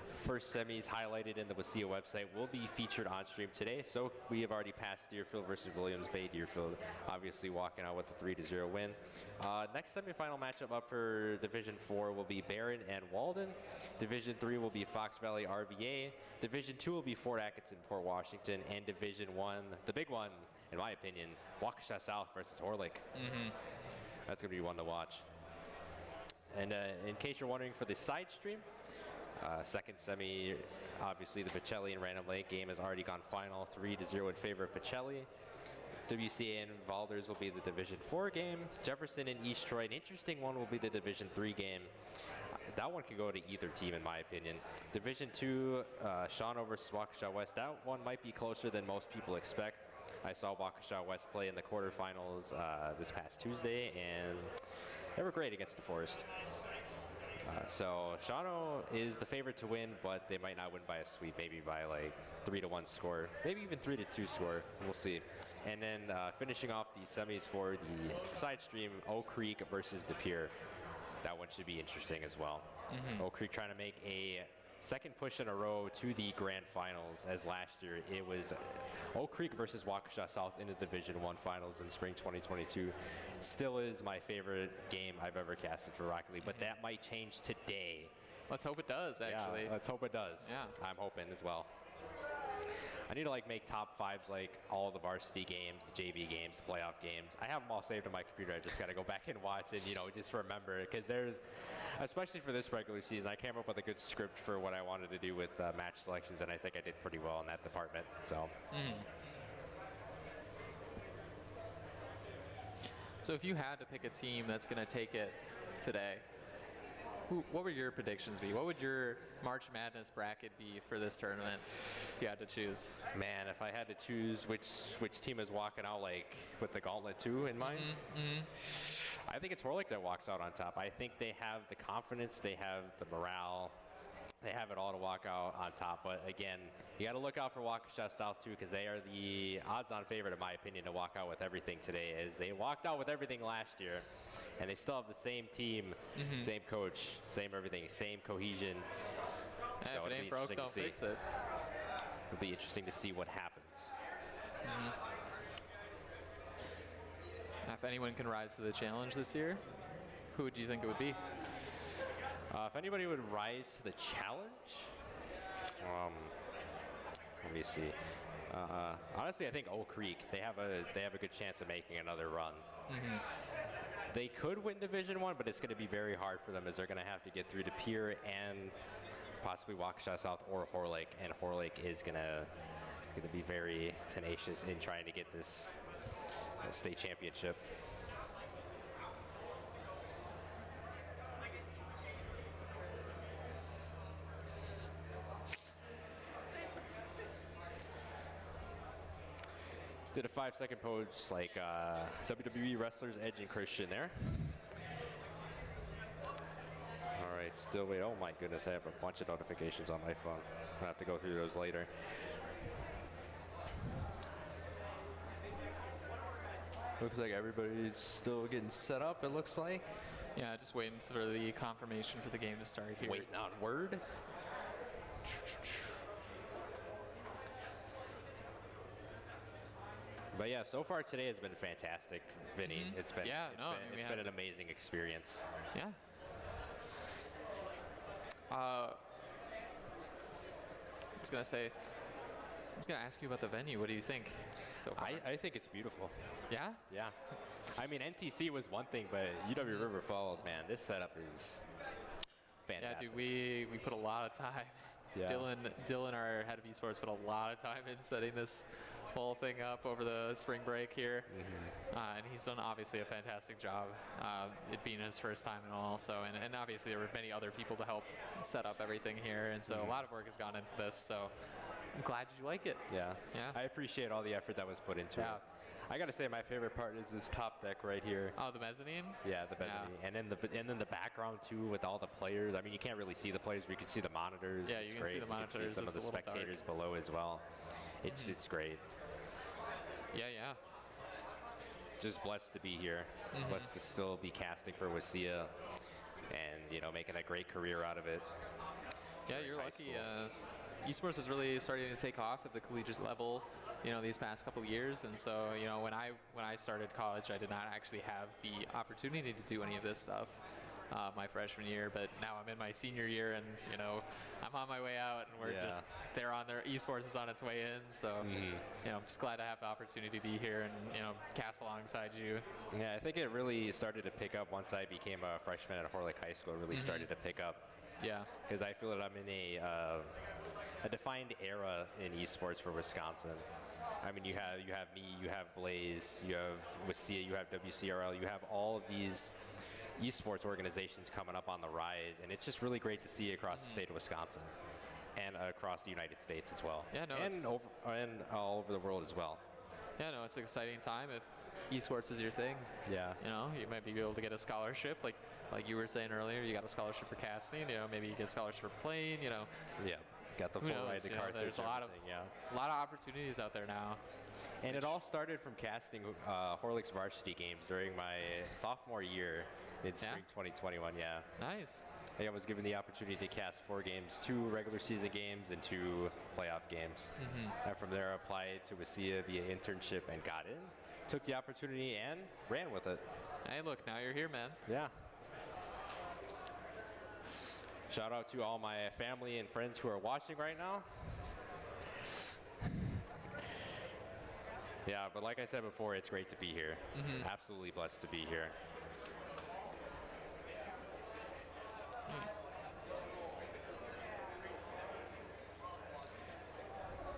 S1: first semis highlighted in the Wasilla website will be featured on stream today. So we have already passed Deerfield versus Williams Bay. Deerfield obviously walking out with a 3-0 win. Next semifinal matchup up for Division 4 will be Barron and Walden. Division 3 will be Fox Valley RVA. Division 2 will be Fort Atkinson, Port Washington, and Division 1, the big one, in my opinion, Waukesha South versus Horlick. That's going to be one to watch. And in case you're wondering for the side stream, second semi, obviously the Pacelli and Random Lake game has already gone final, 3-0 in favor of Pacelli. WCA and Valders will be the Division 4 game. Jefferson and East Troy, an interesting one, will be the Division 3 game. That one can go to either team, in my opinion. Division 2, Shawano versus Waukesha West. That one might be closer than most people expect. I saw Waukesha West play in the quarterfinals this past Tuesday, and they were great against the Forest. So Shawano is the favorite to win, but they might not win by a sweep, maybe by like 3-1 score, maybe even 3-2 score. We'll see. And then finishing off the semis for the side stream, Oak Creek versus De Pere. That one should be interesting as well. Oak Creek trying to make a second push in a row to the grand finals, as last year it was Oak Creek versus Waukesha South in the Division 1 finals in spring 2022. It still is my favorite game I've ever casted for Rocket League, but that might change today.
S2: Let's hope it does, actually.
S1: Yeah, let's hope it does.
S2: Yeah.
S1: I'm hoping as well. I need to like make top 5s, like all the varsity games, the JV games, playoff games. I have them all saved on my computer. I just got to go back and watch and, just remember, because there's, especially for this regular season, I came up with a good script for what I wanted to do with match selections, and I think I did pretty well in that department. So.
S2: So if you had to pick a team that's going to take it today, what would your predictions be? What would your March Madness bracket be for this tournament if you had to choose?
S1: Man, if I had to choose which team is walking out, like with the gauntlet 2 in mind, I think it's Horlick that walks out on top. I think they have the confidence, they have the morale, they have it all to walk out on top. But again, you got to look out for Waukesha South too, because they are the odds-on favorite, in my opinion, to walk out with everything today. As they walked out with everything last year, and they still have the same team, same coach, same everything, same cohesion.
S2: So if it ain't broke, don't fix it.
S1: It'll be interesting to see what happens.
S2: If anyone can rise to the challenge this year, who would you think it would be?
S1: If anybody would rise to the challenge, let me see. Honestly, I think Oak Creek. They have a good chance of making another run. They could win Division 1, but it's going to be very hard for them, as they're going to have to get through De Pere and possibly Waukesha South or Horlick, and Horlick is going to be very tenacious in trying to get this state championship. Did a 5-second pose like WWE wrestlers Edge and Christian there. All right, still wait. Oh my goodness, I have a bunch of notifications on my phone. I'll have to go through those later.
S4: Looks like everybody's still getting set up, it looks like.
S2: Yeah, just waiting for the confirmation for the game to start here.
S1: Waiting on word. But yeah, so far today has been fantastic, Vinny. It's been
S2: Yeah,
S1: it's
S2: no,
S1: been,
S2: I mean, we
S1: it's
S2: had-
S1: been an amazing experience.
S2: Yeah. I was gonna ask you about the venue. What do you think so far?
S1: I think it's beautiful.
S2: Yeah.
S1: Yeah. I mean, NTC was one thing, but UW River Falls, man, this setup is
S2: Yeah,
S1: fantastic.
S2: dude, we put a lot of time.
S1: Yeah.
S2: Dylan, our head of esports, put a lot of time in setting this whole thing up over the spring break here, and he's done obviously a fantastic job. It being his first time and all, so and obviously there were many other people to help set up everything here, and so a lot of work has gone into this. So I'm glad you like it.
S1: Yeah.
S2: Yeah.
S1: I appreciate all the effort that was put into
S2: Yeah.
S1: it. I got to say, my favorite part is this top deck right here.
S2: Oh, the mezzanine.
S1: Yeah, the mezzanine, and then the background too with all the players. I mean, you can't really see the players, but you can see the monitors.
S2: Yeah,
S1: It's
S2: you can see
S1: great.
S2: the
S1: You can see
S2: monitors.
S1: some of the
S2: It's a little dark.
S1: spectators below as well. It's great.
S2: Yeah.
S1: Just blessed to be here. Blessed to still be casting for Wasilla, and making a great career out of it.
S2: Yeah,
S1: during
S2: you're
S1: high
S2: lucky.
S1: school.
S2: Esports is really starting to take off at the collegiate level, these past couple of years. And so, when I started college, I did not actually have the opportunity to do any of this stuff my freshman year. But now I'm in my senior year, and I'm on my way out, and they're on their esports is on its way in. So, I'm just glad to have the opportunity to be here and cast alongside you.
S1: Yeah, I think it really started to pick up once I became a freshman at Horlick High School. It really started to pick up.
S2: Yeah.
S1: Because I feel that I'm in a defined era in esports for Wisconsin. I mean, you have me, you have Blaze, you have Wasilla, you have WCRL, you have all of these esports organizations coming up on the rise, and it's just really great to see across the state of Wisconsin and across the United States as well,
S2: Yeah, no,
S1: and
S2: it's-
S1: and all over the world as well.
S2: Yeah, no, it's an exciting time if esports is your thing.
S1: Yeah.
S2: You might be able to get a scholarship, like you were saying earlier. You got a scholarship for casting. Maybe you get a scholarship for playing.
S1: Yeah. Got the
S2: Who
S1: full ride
S2: knows,
S1: to
S2: you know,
S1: Carthage.
S2: there's a lot of-
S1: everything, yeah.
S2: a lot of opportunities out there now.
S1: And it all started from casting Horlick's varsity games during my sophomore year in spring 2021. Yeah.
S2: Nice.
S1: I was given the opportunity to cast 4 games, 2 regular season games and 2 playoff games. And from there, I applied to Wasilla via internship and got in. Took the opportunity and ran with it.
S2: Hey, look, now you're here, man.
S1: Yeah. Shout out to all my family and friends who are watching right now. Yeah, but like I said before, it's great to be here. Absolutely blessed to be here.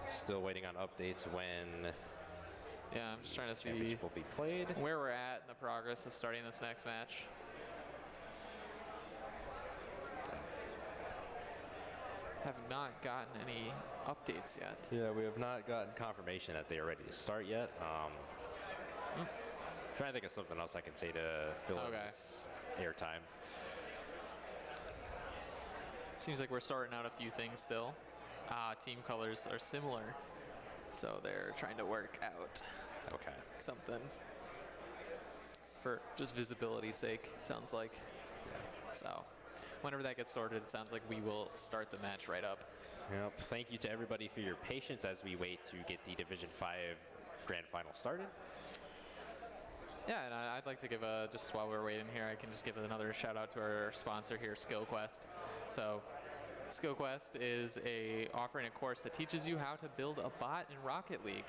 S1: Still waiting on updates when
S2: Yeah, I'm just trying to see
S1: championship will be played.
S2: where we're at in the progress of starting this next match. Have not gotten any updates yet.
S1: Yeah, we have not gotten confirmation that they are ready to start yet. Trying to think of something else I can say to fill in
S2: Okay.
S1: this airtime.
S2: Seems like we're sorting out a few things still. Team colors are similar, so they're trying to work out
S1: Okay.
S2: something for just visibility's sake, it sounds like. So whenever that gets sorted, it sounds like we will start the match right up.
S1: Yep. Thank you to everybody for your patience as we wait to get the Division 5 Grand Final started.
S2: Yeah, and I'd like to give just while we're waiting here, I can just give another shout out to our sponsor here, SkillQuest. So SkillQuest is offering a course that teaches you how to build a bot in Rocket League,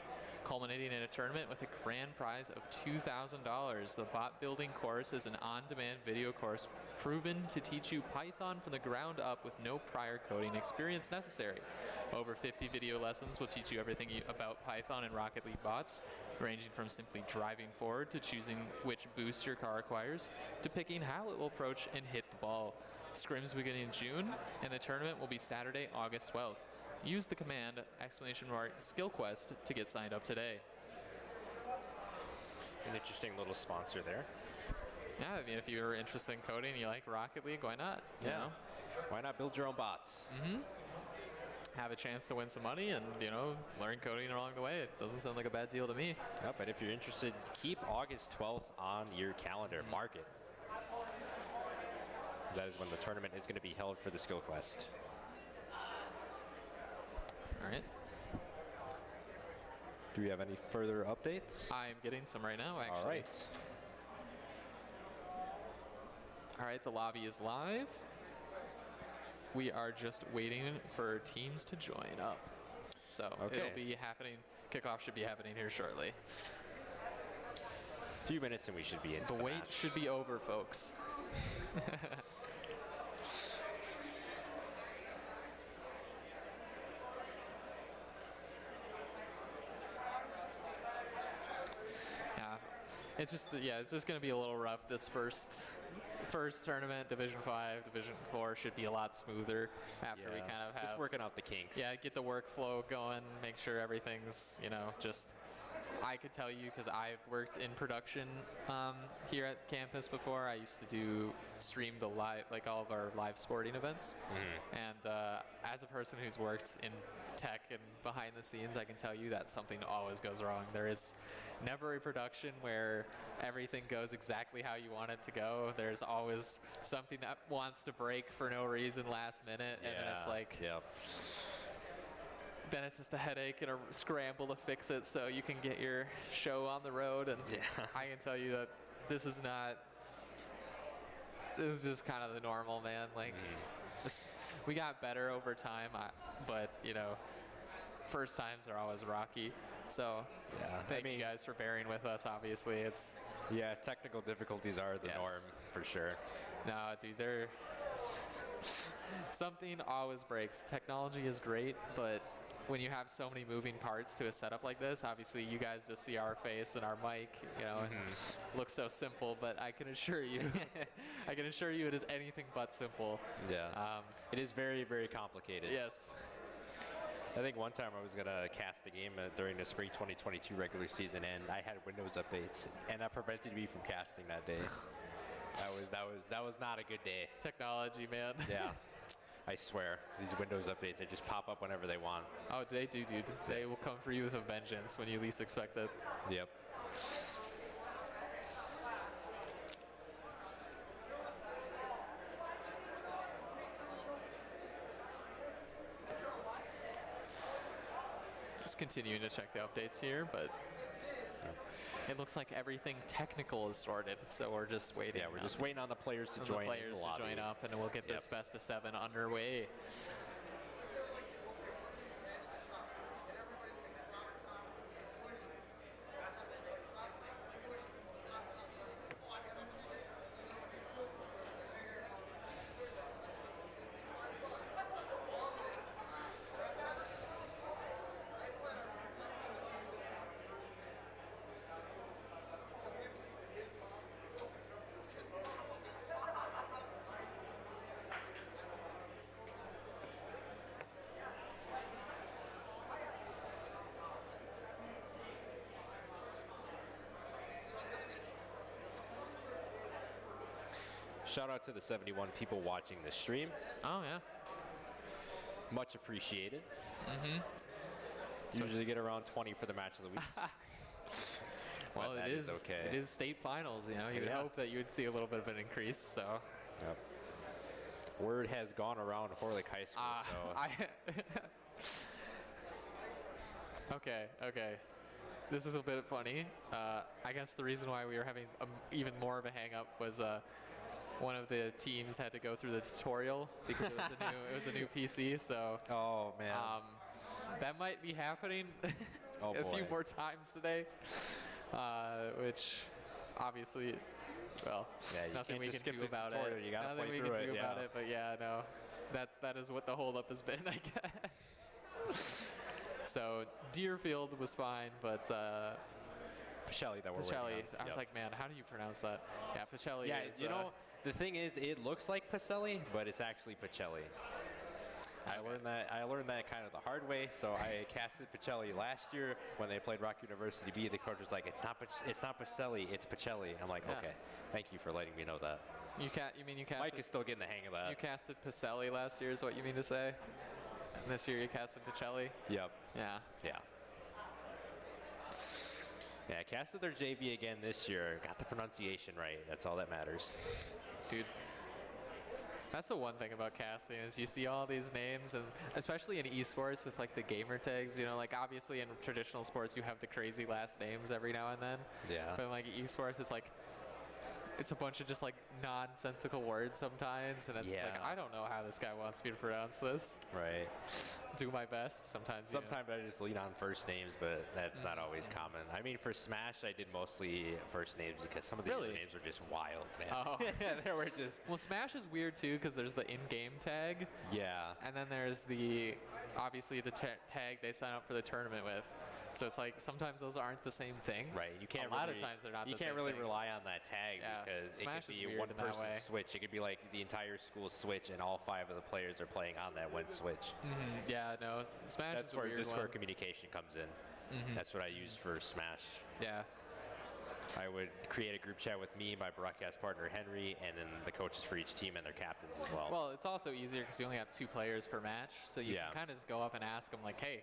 S2: culminating in a tournament with a grand prize of $2,000. The bot building course is an on-demand video course proven to teach you Python from the ground up with no prior coding experience necessary. Over 50 video lessons will teach you everything about Python and Rocket League bots, ranging from simply driving forward to choosing which boost your car acquires, to picking how it will approach and hit the ball. Scrims begin in June, and the tournament will be Saturday, August 12th. Use the command !SkillQuest to get signed up today.
S1: An interesting little sponsor there.
S2: Yeah, I mean, if you're interested in coding and you like Rocket League, why not? You know?
S1: Why not build your own bots?
S2: Have a chance to win some money and, learn coding along the way. It doesn't sound like a bad deal to me.
S1: Yep, but if you're interested, keep August 12th on your calendar. Mark it. That is when the tournament is going to be held for the SkillQuest.
S2: All right.
S1: Do we have any further updates?
S2: I'm getting some right now, actually.
S1: All right.
S2: All right, the lobby is live. We are just waiting for teams to join up. So
S1: Okay.
S2: it'll be happening. Kickoff should be happening here shortly.
S1: A few minutes and we should be into
S2: The
S1: the
S2: wait
S1: match.
S2: should be over, folks. Yeah, it's just gonna be a little rough this first tournament. Division 5, Division 4 should be a lot smoother after we
S1: Yeah.
S2: kind of have
S1: Just working out the kinks.
S2: yeah, get the workflow going, make sure everything's, just I could tell you because I've worked in production here at campus before. I used to stream the live, like all of our live sporting events. And as a person who's worked in tech and behind the scenes, I can tell you that something always goes wrong. There is never a production where everything goes exactly how you want it to go. There's always something that wants to break for no reason last minute, and then it's like,
S1: Yep.
S2: then it's just a headache and a scramble to fix it so you can get your show on the road. And
S1: Yeah.
S2: I can tell you that this is just kind of the normal, man. Like, we got better over time, but first times are always rocky. So
S1: Yeah.
S2: thank you guys for bearing with us. Obviously, it's
S1: Yeah, technical difficulties are the
S2: Yes.
S1: norm for sure.
S2: no, dude. Something always breaks. Technology is great, but when you have so many moving parts to a setup like this, obviously you guys just see our face and our mic, and it looks so simple, but I can assure you, it is anything but simple.
S1: Yeah. It is very, very complicated.
S2: Yes.
S1: I think one time I was gonna cast a game during the spring 2022 regular season, and I had Windows updates, and that prevented me from casting that day. That was not a good day.
S2: Technology, man.
S1: Yeah, I swear these Windows updates, they just pop up whenever they want.
S2: Oh, they do, dude. They will come for you with a vengeance when you least expect it.
S1: Yep.
S2: Just continuing to check the updates here, but it looks like everything technical is sorted, so we're just waiting.
S1: Yeah, we're just waiting on the players to
S2: on
S1: join
S2: the players
S1: the
S2: to
S1: lobby.
S2: join up, and we'll get this
S1: Yep.
S2: best of 7 underway.
S1: Shout out to the 71 people watching the stream.
S2: Oh, yeah.
S1: Much appreciated. Usually get around 20 for the match of the week.
S2: Well,
S1: that
S2: it is
S1: okay.
S2: It is state finals, You would
S1: Yeah.
S2: hope that you would see a little bit of an increase, so.
S1: Yep. Word has gone around Horlick High School, so
S2: Okay. This is a bit funny. I guess the reason why we were having even more of a hang-up was one of the teams had to go through the tutorial because it was a new PC. So
S1: oh man,
S2: that might be happening
S1: Oh,
S2: a few
S1: boy.
S2: more times today, which obviously, well,
S1: Yeah, you
S2: nothing
S1: can't
S2: we
S1: just
S2: can
S1: skip
S2: do
S1: the
S2: about
S1: tutorial.
S2: it.
S1: You gotta
S2: Nothing
S1: play
S2: we
S1: through
S2: can do
S1: it,
S2: about
S1: yeah.
S2: it. But yeah, no, that is what the holdup has been, I guess. So Deerfield was fine, but
S1: Pacelli that we're waiting
S2: Pacelli.
S1: on.
S2: I was
S1: Yep.
S2: like, man, how do you pronounce that? Yeah, Pacelli.
S1: Yeah,
S2: is,
S1: the thing is, it looks like Pacelli, but it's actually Pacelli. I learned that kind of the hard way. So I casted Pacelli last year when they played Rock University B. The coach was like, "It's not Pacelli, it's Pacelli." I'm like,
S2: Yeah.
S1: "Okay, thank you for letting me know that."
S2: You casted?
S1: Mike is still getting the hang of that.
S2: You casted Pacelli last year, is what you mean to say? And this year you casted Pacelli.
S1: Yep.
S2: Yeah.
S1: Yeah. Yeah, casted their JV again this year. Got the pronunciation right. That's all that matters.
S2: Dude, That's the one thing about casting is you see all these names, and especially in esports with like the gamer tags, you know, like obviously in traditional sports you have the crazy last names every now and then.
S1: Yeah.
S2: But in like esports, it's like it's a bunch of just like nonsensical words sometimes, and it's like
S1: Yeah.
S2: I don't know how this guy wants me to pronounce this.
S1: Right.
S2: Do my best sometimes. you know.
S1: Sometimes I just lean on first names, but that's not always common. I mean, for Smash, I did mostly first names because some of the
S2: Really?
S1: other names were just wild, man.
S2: Oh.
S1: They were just.
S2: Well, Smash is weird too because there's the in-game tag,
S1: Yeah.
S2: and then there's the obviously the tag they sign up for the tournament with. So it's like sometimes those aren't the same thing.
S1: Right. You can't.
S2: A lot of
S1: really-
S2: times they're not
S1: You
S2: the
S1: can't
S2: same
S1: really
S2: thing.
S1: rely on that tag
S2: Yeah.
S1: because
S2: Smash
S1: it could
S2: is
S1: be a
S2: weird in that way.
S1: one-person switch. It could be like the entire school switch, and all 5 of the players are playing on that one switch.
S2: Yeah, no, Smash
S1: That's
S2: is a
S1: where
S2: weird
S1: Discord
S2: one.
S1: communication comes in. That's what I use for Smash.
S2: Yeah.
S1: I would create a group chat with me, my broadcast partner Henry, and then the coaches for each team and their captains as well.
S2: Well, it's also easier because you only have 2 players per match, so you
S1: Yeah.
S2: can kind of just go up and ask them like, "Hey,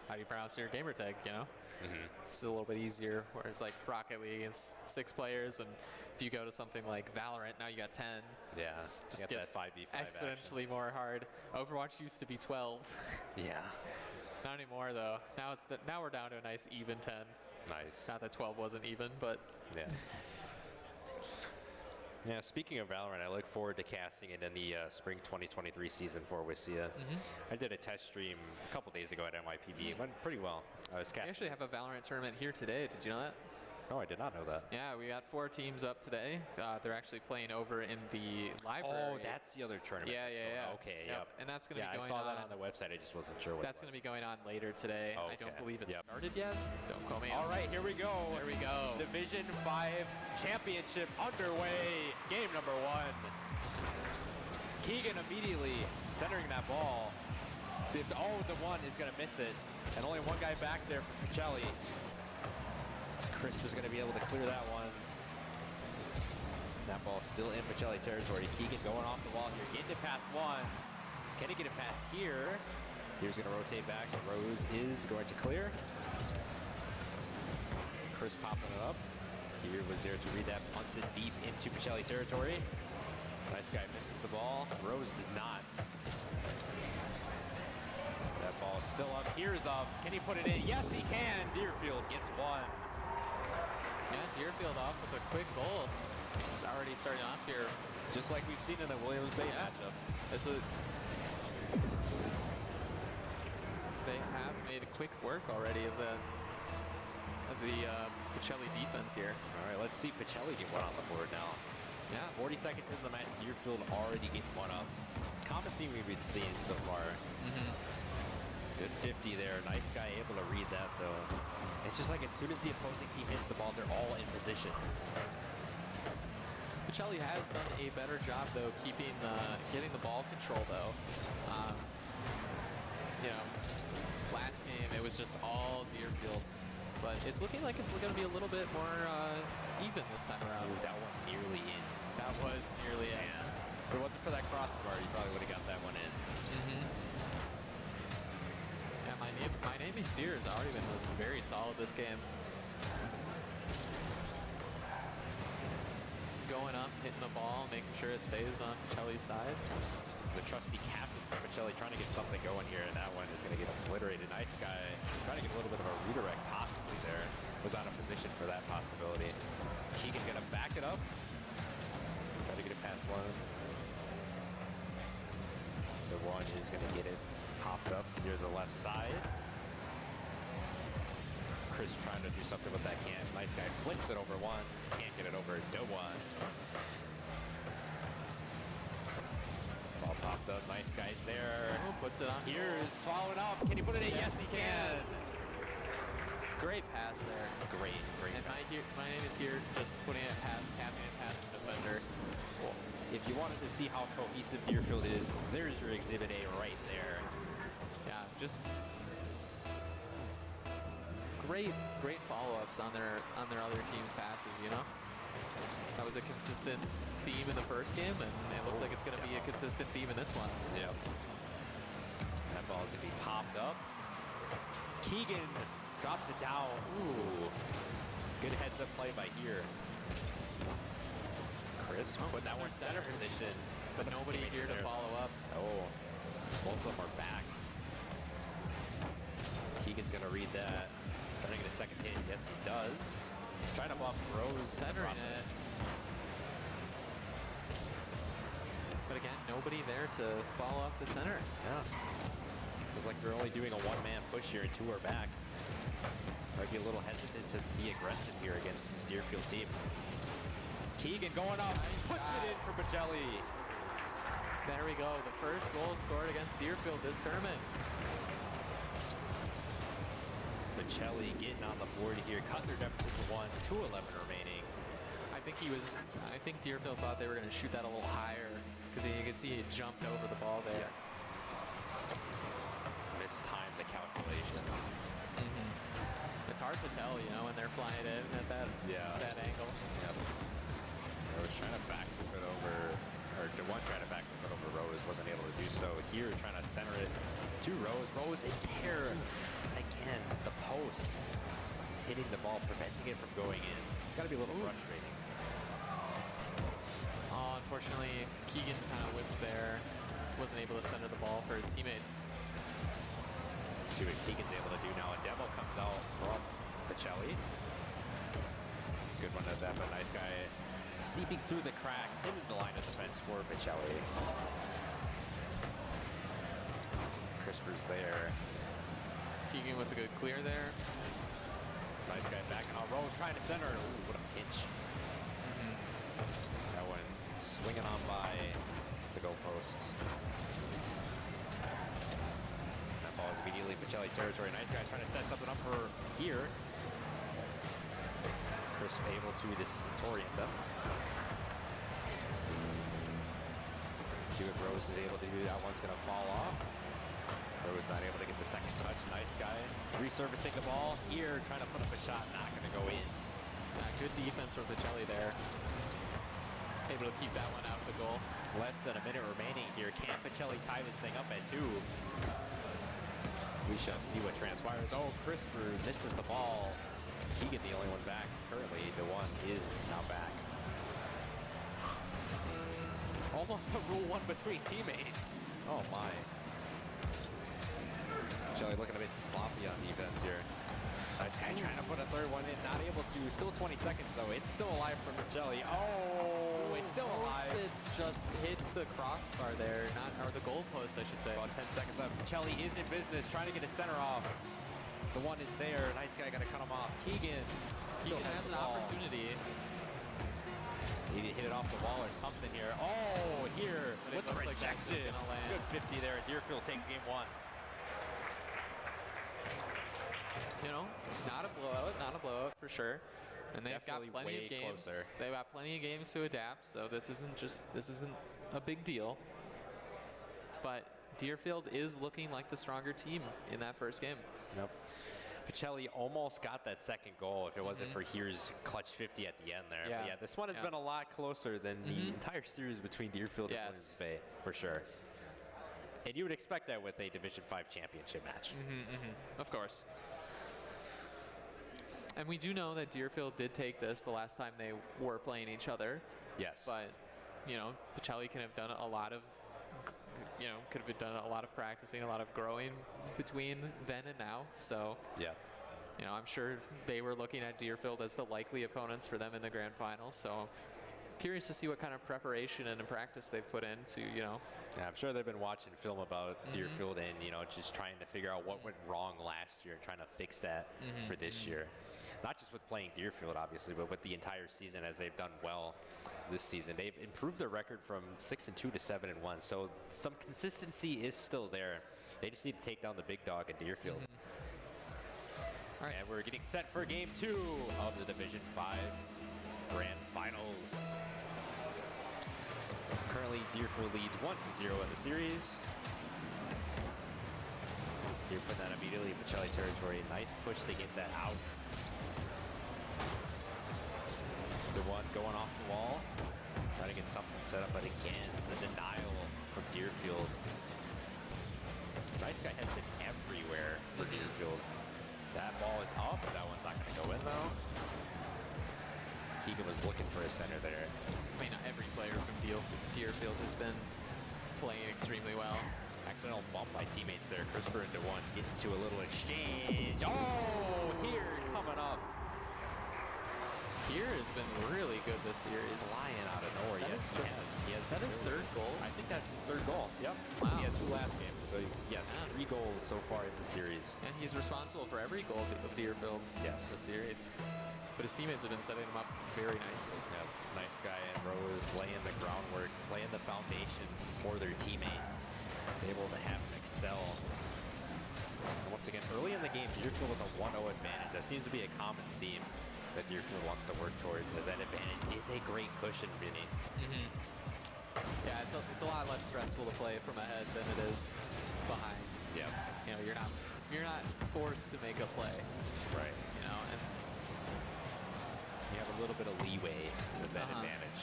S2: how do you pronounce your gamer tag?" You know,
S1: Mm-hmm.
S2: it's a little bit easier. Whereas like Rocket League, it's 6 players, and if you go to something like Valorant, now you got 10.
S1: yeah,
S2: It
S1: you
S2: just
S1: got that
S2: gets
S1: 5v5 action.
S2: exponentially more hard. Overwatch used to be 12.
S1: Yeah,
S2: Not anymore though. Now now we're down to a nice even 10.
S1: nice.
S2: Not that 12 wasn't even, but
S1: Yeah. Yeah, speaking of Valorant, I look forward to casting it in the spring 2023 season for Wissia. I did a test stream a couple days ago at NYPB. It went pretty well. I was
S2: we
S1: casting.
S2: actually have a Valorant tournament here today. Did you know that?
S1: Oh, I did not know that.
S2: Yeah, we got 4 teams up today. They're actually playing over in the library.
S1: Oh, that's the other tournament.
S2: Yeah,
S1: that's
S2: yeah,
S1: going
S2: yeah.
S1: on. Okay,
S2: Yep.
S1: yep.
S2: And that's going to
S1: Yeah,
S2: be
S1: I
S2: going
S1: saw
S2: on.
S1: that on the website. I just wasn't sure what
S2: That's
S1: it
S2: going
S1: was.
S2: to be going on later today.
S1: Oh,
S2: I don't
S1: okay.
S2: believe it's
S1: Yep.
S2: started yet. Don't call me.
S1: All
S2: out.
S1: right, here we go.
S2: There we go.
S1: Division 5 championship underway. Game number 1. Keegan immediately centering that ball. See if the one is going to miss it. And only one guy back there for Pacelli. Crisp is going to be able to clear that one. That ball still in Pacelli territory. Keegan going off the wall here. Getting it past one. Can he get it past here? Here's going to rotate back. Rose is going to clear. Chris popping it up. Here was there to read that, punts it deep into Pacelli territory. Nice guy misses the ball. Rose does not. That ball is still up. Here's up. Can he put it in? Yes, he can. Deerfield gets one.
S2: Yeah, Deerfield off with a quick goal. It's already starting off here.
S1: Just like we've seen in the Williams Bay
S2: Yeah.
S1: matchup.
S2: They have made a quick work already of the Pacelli defense here.
S1: All right, let's see Pacelli get one on the board now.
S2: Yeah.
S1: 40 seconds into the match, Deerfield already getting one up. Common theme we've been seeing so far. Good 50 there. Nice guy able to read that, though. It's just like as soon as the opposing team hits the ball, they're all in position.
S2: Pacelli has done a better job though keeping getting the ball control though. You know, last game it was just all Deerfield, but it's looking like it's going to be a little bit more even this time around.
S1: Ooh, that one nearly in.
S2: That was nearly it.
S1: If it wasn't for that crossbar, you probably would have got that one in.
S2: Yeah, my name is here has already been very solid this game. Going up, hitting the ball, making sure it stays on Pacelli's side.
S1: The trusty captain for Pacelli trying to get something going here, and that one is going to get obliterated. Nice guy. Trying to get a little bit of a redirect possibly there. Was on a position for that possibility. Keegan going to back it up. Try to get it past one. The one is going to get it popped up near the left side. Chris trying to do something with that can. Nice guy flicks it over one. Can't get it over no one. Ball popped up. Nice guys there.
S2: Oh, puts it on.
S1: Here's following up. Can he put it in? Yes, he can.
S2: Great pass there.
S1: Great.
S2: And my name is here, just putting it past, tapping it past the defender.
S1: Well, if you wanted to see how cohesive Deerfield is, there's your Exhibit A right there.
S2: Yeah, just great follow-ups on their other team's passes. You know, that was a consistent theme in the first game, and it looks like it's going to be a consistent theme in this one.
S1: Yep. That ball is going to be popped up. Keegan drops it down. Ooh. Good heads-up play by here. Chris put that one center position.
S2: but nobody
S1: teammates
S2: here
S1: are
S2: to
S1: there.
S2: follow up.
S1: Oh, both of them are back. Keegan's gonna read that. Trying to get a second hit. Yes, he does. Trying to buff Rose.
S2: Centering it. But again, nobody there to follow up the center.
S1: Yeah. Feels like we're only doing a one-man push here, and 2 are back. Might be a little hesitant to be aggressive here against this Deerfield team. Keegan going up, puts it in for Pacelli.
S2: There we go. The first goal scored against Deerfield this tournament.
S1: Pacelli getting on the board here, cut their deficit to 1, 2:11 remaining.
S2: I think Deerfield thought they were going to shoot that a little higher because you could see it jumped over the ball there.
S1: Mistimed the calculation.
S2: It's hard to tell, you know, when they're flying in at that angle.
S1: Yep. I was trying to back it over, or DeWan trying to back it over Rose, wasn't able to do so. Here, trying to center it to Rose. Rose is there. Again, the post. Just hitting the ball, preventing it from going in. It's got to be a little frustrating.
S2: Oh, unfortunately, Keegan kind of whipped there. Wasn't able to center the ball for his teammates.
S1: See what Keegan's able to do now. A demo comes out from Pacelli. Good one at that, but nice guy seeping through the cracks into the line of defense for Pacelli. Crisper's there.
S2: Keegan with a good clear there.
S1: Nice guy backing on Rose, trying to center. Ooh, what a pinch. That one swinging on by the goalposts. That ball is immediately Pacelli territory. Nice guy trying to set something up for here. Crisp able to disorient them. See what Rose is able to do. That one's going to fall off. Rose not able to get the second touch. Nice guy. Resurfacing the ball here, trying to put up a shot. Not going to go in.
S2: Good defense for Pacelli there. Able to keep that one out of the goal.
S1: Less than a minute remaining here. Can Pacelli tie this thing up at 2? We shall see what transpires. Oh, Crisper misses the ball. Keegan the only one back. Currently, the one is now back. Almost a rule 1 between teammates. Oh my. Pacelli looking a bit sloppy on defense here. Nice guy trying to put a third one in. Not able to. Still 20 seconds though. It's still alive for Pacelli. Oh, it's still alive.
S2: It just hits the crossbar there, or the goalpost, I should say.
S1: About 10 seconds left. Pacelli is in business, trying to get a center off. The one is there. Nice guy, got to cut him off. Keegan still
S2: Keegan has
S1: the
S2: an
S1: ball.
S2: opportunity.
S1: Need to hit it off the wall or something here. Oh, here
S2: But it
S1: with the
S2: looks like that's just
S1: rejection.
S2: gonna land.
S1: Good 50 there. Deerfield takes game 1.
S2: You know, not a blowout for sure. And they've
S1: Definitely
S2: got plenty
S1: way
S2: of games.
S1: closer.
S2: They've got plenty of games to adapt, so this isn't a big deal. But Deerfield is looking like the stronger team in that first game.
S1: Yep. Pacelli almost got that second goal if it wasn't for Here's clutch 50 at the end there.
S2: Yeah.
S1: But yeah, this one has been a lot closer than the entire series between Deerfield and Williams Bay, for sure. And you would expect that with a Division 5 championship match.
S2: Of course. And we do know that Deerfield did take this the last time they were playing each other.
S1: Yes.
S2: But, you know, Pacelli can have done a lot of, could have done a lot of practicing, a lot of growing between then and now. So,
S1: yeah.
S2: I'm sure they were looking at Deerfield as the likely opponents for them in the grand finals. So, curious to see what kind of preparation and practice they've put into,
S1: Yeah, I'm sure they've been watching film about Deerfield and, just trying to figure out what went wrong last year and trying to fix that for this year. Not just with playing Deerfield, obviously, but with the entire season as they've done well this season. They've improved their record from 6-2 to 7-1, so some consistency is still there. They just need to take down the big dog at Deerfield.
S2: All right.
S1: And we're getting set for game 2 of the Division 5 Grand Finals. Currently, Deerfield leads 1-0 in the series. You're putting that immediately in Pacelli territory. Nice push to get that out. The one going off the wall. Trying to get something set up, but again, the denial from Deerfield. Nice guy has been everywhere for Deerfield. That ball is up, but that one's not going to go in though. Keegan was looking for a center there.
S2: I mean, every player from Deerfield has been playing extremely well.
S1: Accidental bump by teammates there. Crisper into one. Get into a little exchange. Oh, here coming up.
S2: Here has been really good this series.
S1: Flying out of nowhere.
S2: Is that
S1: Yes, he has.
S2: Is that his third goal?
S1: I think that's his third goal. Yep.
S2: Wow.
S1: He had 2 last game. So, yes,
S2: Yeah.
S1: 3 goals so far in the series.
S2: And he's responsible for every goal of Deerfield's
S1: Yes.
S2: this series. But his teammates have been setting him up very nicely.
S1: Yeah, nice guy and Rose laying the groundwork, laying the foundation for their teammate. He's able to have him excel. And once again, early in the game, Deerfield with a 1-0 advantage. That seems to be a common theme that Deerfield wants to work towards, as that advantage is a great cushion, Vinny.
S2: Yeah, it's a lot less stressful to play from ahead than it is behind.
S1: Yeah,
S2: You know, you're not forced to make a play.
S1: right.
S2: You know, and
S1: You have a little bit of leeway with that
S2: Uh-huh.
S1: advantage.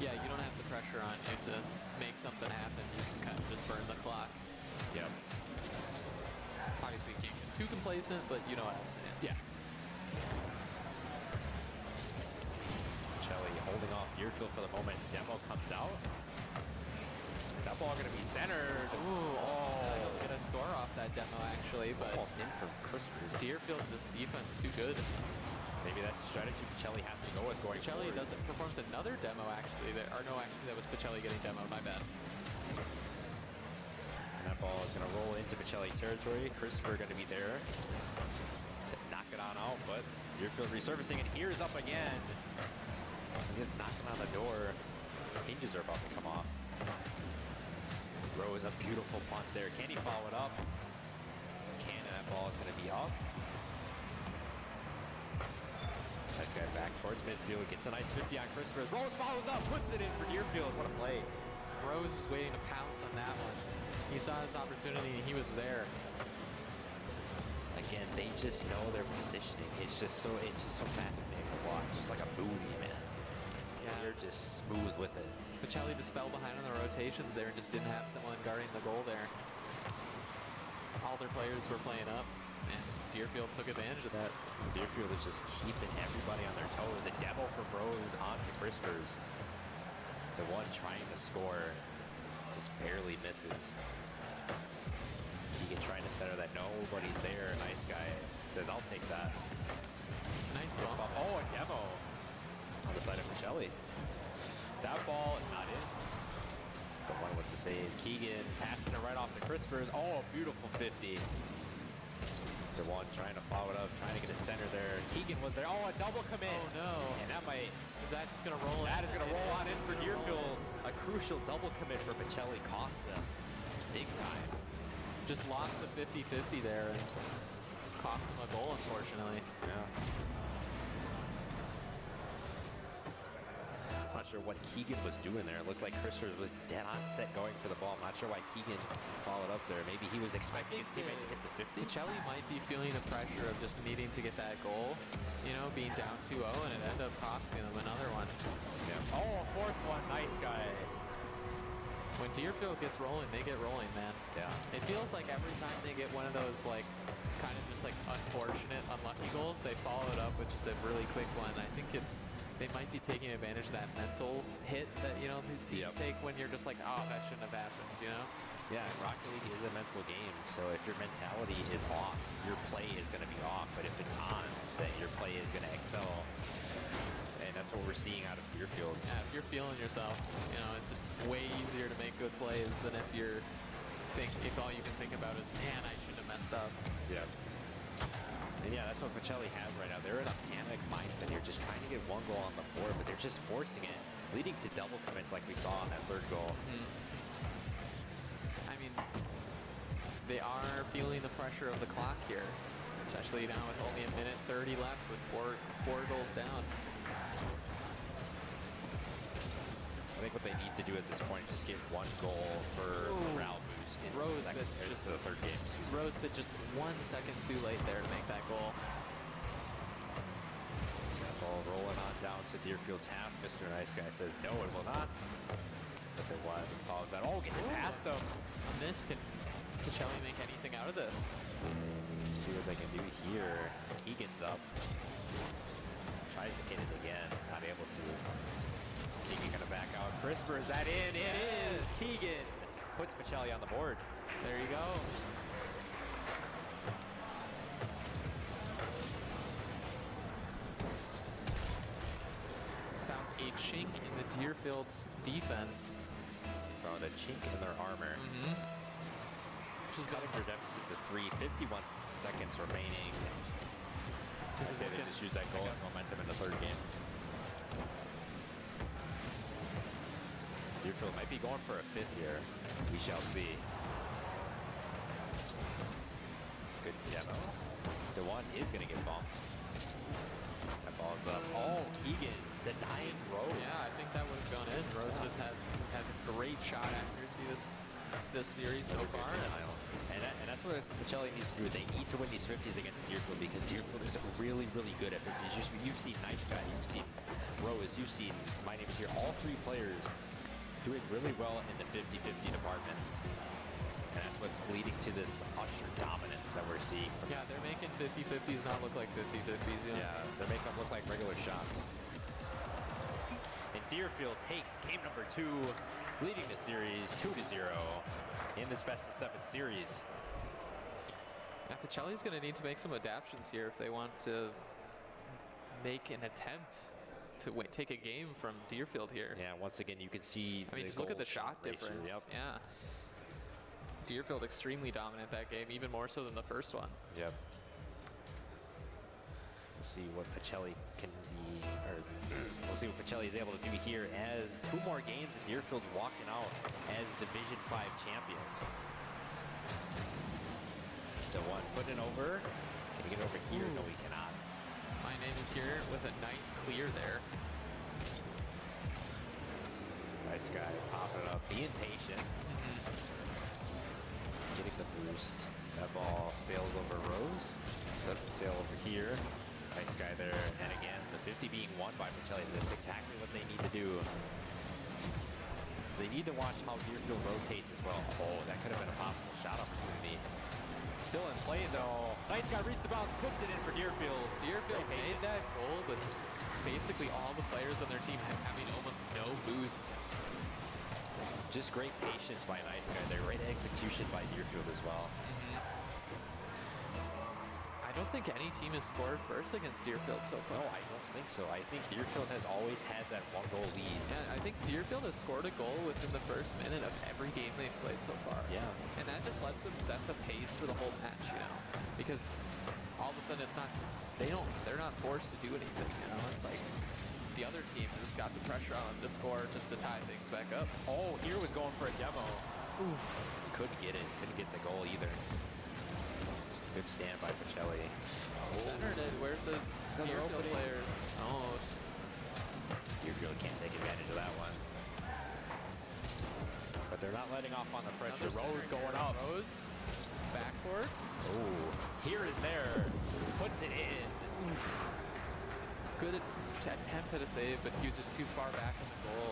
S2: yeah, you don't have the pressure on you to make something happen. You can kind of just burn the clock.
S1: Yep.
S2: Obviously, you can't get too complacent, but you know what I'm saying.
S1: Yeah. Chelly holding off Deerfield for the moment. Demo comes out. That ball going to be centered.
S2: Ooh, almost able to get a score off that demo actually, but
S1: Almost in from Crispers.
S2: Deerfield's just defense too good.
S1: Maybe that's the strategy Pacelli has to go with going
S2: Pacelli
S1: forward.
S2: performs another demo actually. Actually that was Pacelli getting demo. My bad.
S1: And that ball is going to roll into Pacelli territory. Crisper going to be there to knock it on out, but Deerfield resurfacing, and ears up again. Just knocking on the door. Hinges are about to come off. Rose, a beautiful punt there. Can he follow it up? Can, and that ball is going to be up. Nice guy back towards midfield. Gets a nice 50 on Crisper. Rose follows up, puts it in for Deerfield. What a play.
S2: Rose was waiting to pounce on that one. He saw his opportunity and he was there.
S1: Again, they just know their positioning. It's just so fascinating to watch. Just like a movie, man.
S2: Yeah.
S1: They're just smooth with it.
S2: Pacelli just fell behind on the rotations there and just didn't have someone guarding the goal there. All their players were playing up, and Deerfield took advantage of that.
S1: Deerfield is just keeping everybody on their toes. A demo from Rose onto Crispers. The one trying to score just barely misses. Keegan trying to center that nobody's there. Nice guy says, I'll take that.
S2: Nice bump.
S1: Oh, a demo on the side of Pacelli. That ball is not in. The one with the save. Keegan passing it right off to Crispers. Oh, a beautiful 50. The one trying to follow it up, trying to get a center there. Keegan was there. Oh, a double commit.
S2: Oh no.
S1: And that might,
S2: Is that just gonna roll in?
S1: that is going to roll on in for Deerfield. A crucial double commit for Pacelli cost them big time.
S2: Just lost the 50-50 there and cost them a goal, unfortunately.
S1: Yeah. Not sure what Keegan was doing there. It looked like Crispers was dead on set going for the ball. I'm not sure why Keegan followed up there. Maybe he was expecting his teammate to hit the 50.
S2: Pacelli might be feeling the pressure of just needing to get that goal, you know, being down 2-0, and it ended up costing them another one.
S1: Yeah. Oh, a fourth one. Nice guy.
S2: When Deerfield gets rolling, they get rolling, man.
S1: Yeah.
S2: It feels like every time they get one of those, like, kind of just like unfortunate, unlucky goals, they follow it up with just a really quick one. I think they might be taking advantage of that mental hit that, you know, the teams take when you're just like, oh, that shouldn't have happened, you know?
S1: Yeah, Rocket League is a mental game, so if your mentality is off, your play is going to be off. But if it's on, then your play is going to excel. And that's what we're seeing out of Deerfield.
S2: Yeah, if you're feeling yourself, you know, it's just way easier to make good plays than if if all you can think about is, man, I shouldn't have messed up.
S1: Yeah. And yeah, that's what Pacelli has right now. They're in a panic mindset here, just trying to get one goal on the board, but they're just forcing it, leading to double commits like we saw on that third goal.
S2: I mean, they are feeling the pressure of the clock here, especially now with only 1 minute 30 left with four goals down.
S1: I think what they need to do at this point is just get one goal for morale boost into
S2: Rose,
S1: the,
S2: it's just
S1: the third game.
S2: Rose bit just 1 second too late there to make that goal.
S1: That ball rolling on down to Deerfield's half. Mr. Nice Guy says no, it will not. But they want and follows that. Oh, gets it past them.
S2: On this, can Pacelli make anything out of this?
S1: See what they can do here. Keegan's up.
S5: Tries to hit it again. Not able to. Keegan gonna back out. Crisper, is that in? It is! Keegan puts Pacelli on the board.
S2: There you go. Found a chink in the Deerfield's defense.
S5: Found a chink in their armor.
S2: Just
S5: Cutting their deficit to 3. 51 seconds remaining.
S2: This is
S5: They
S2: looking-
S5: just use that goal and momentum in the third game. Deerfield might be going for a 5th here. We shall see. Good demo. DeJuan is going to get bumped. That ball's up. Oh, Keegan denying Rose.
S2: Yeah, I think that would have gone in. Rosevitz has had great shot accuracy this series so far.
S5: And that's what Pacelli needs to do. They need to win these 50s against Deerfield because Deerfield is really, really good at 50s. You've seen Nice Guy, you've seen Rose, you've seen My Name Is Here. All 3 players doing really well in the 50-50 department. And that's what's leading to this Usher dominance that we're seeing.
S2: Yeah, they're making 50-50s not look like 50-50s.
S5: Yeah, they're making them look like regular shots. And Deerfield takes game number 2, leading the series 2-0 in this best-of-7 series.
S2: Yeah, Pacelli's going to need to make some adaptations here if they want to make an attempt to take a game from Deerfield here.
S5: Yeah, once again, you can see.
S2: I mean, just look at the shot
S5: ratio.
S2: difference.
S5: Yep.
S2: Yeah. Deerfield extremely dominant that game, even more so than the first one.
S5: Yep. We'll see what Pacelli can be, or we'll see what Pacelli is able to do here as 2 more games and Deerfield's walking out as Division 5 champions. DeJuan putting it over. Can he get over here? No, he cannot.
S2: My Name Is Here with a nice clear there.
S5: Nice guy, popping it up, being patient. Getting the boost. That ball sails over Rose. Doesn't sail over here. Nice guy there. And again, the 50 being won by Pacelli. That's exactly what they need to do. They need to watch how Deerfield rotates as well. Oh, that could have been a possible shot opportunity. Still in play though. Nice guy reads the bounce, puts it in for Deerfield.
S2: Deerfield
S5: Great
S2: made
S5: patience.
S2: that goal, but basically all the players on their team having almost no boost.
S5: Just great patience by Nice Guy there. Great execution by Deerfield as well.
S2: I don't think any team has scored first against Deerfield so far.
S5: No, I don't think so. I think Deerfield has always had that 1-goal lead.
S2: Yeah, I think Deerfield has scored a goal within the first minute of every game they've played so far.
S5: Yeah.
S2: And that just lets them set the pace for the whole match, you know? Because all of a sudden it's not, they're not forced to do anything, you know? It's like the other team has got the pressure on them to score just to tie things back up.
S5: Oh, here was going for a demo. Oof. Couldn't get it. Couldn't get the goal either. Good stand by Pacelli.
S2: Centered it. Where's the Deerfield
S5: opening.
S2: player? Oh, just
S5: Deerfield can't take advantage of that one. But they're not letting off on the pressure.
S2: another
S5: Rose
S2: center
S5: going
S2: here.
S5: up.
S2: Rose, backboard.
S5: Oh, here is there. Puts it in.
S2: Good attempt at a save, but he was just too far back in the goal.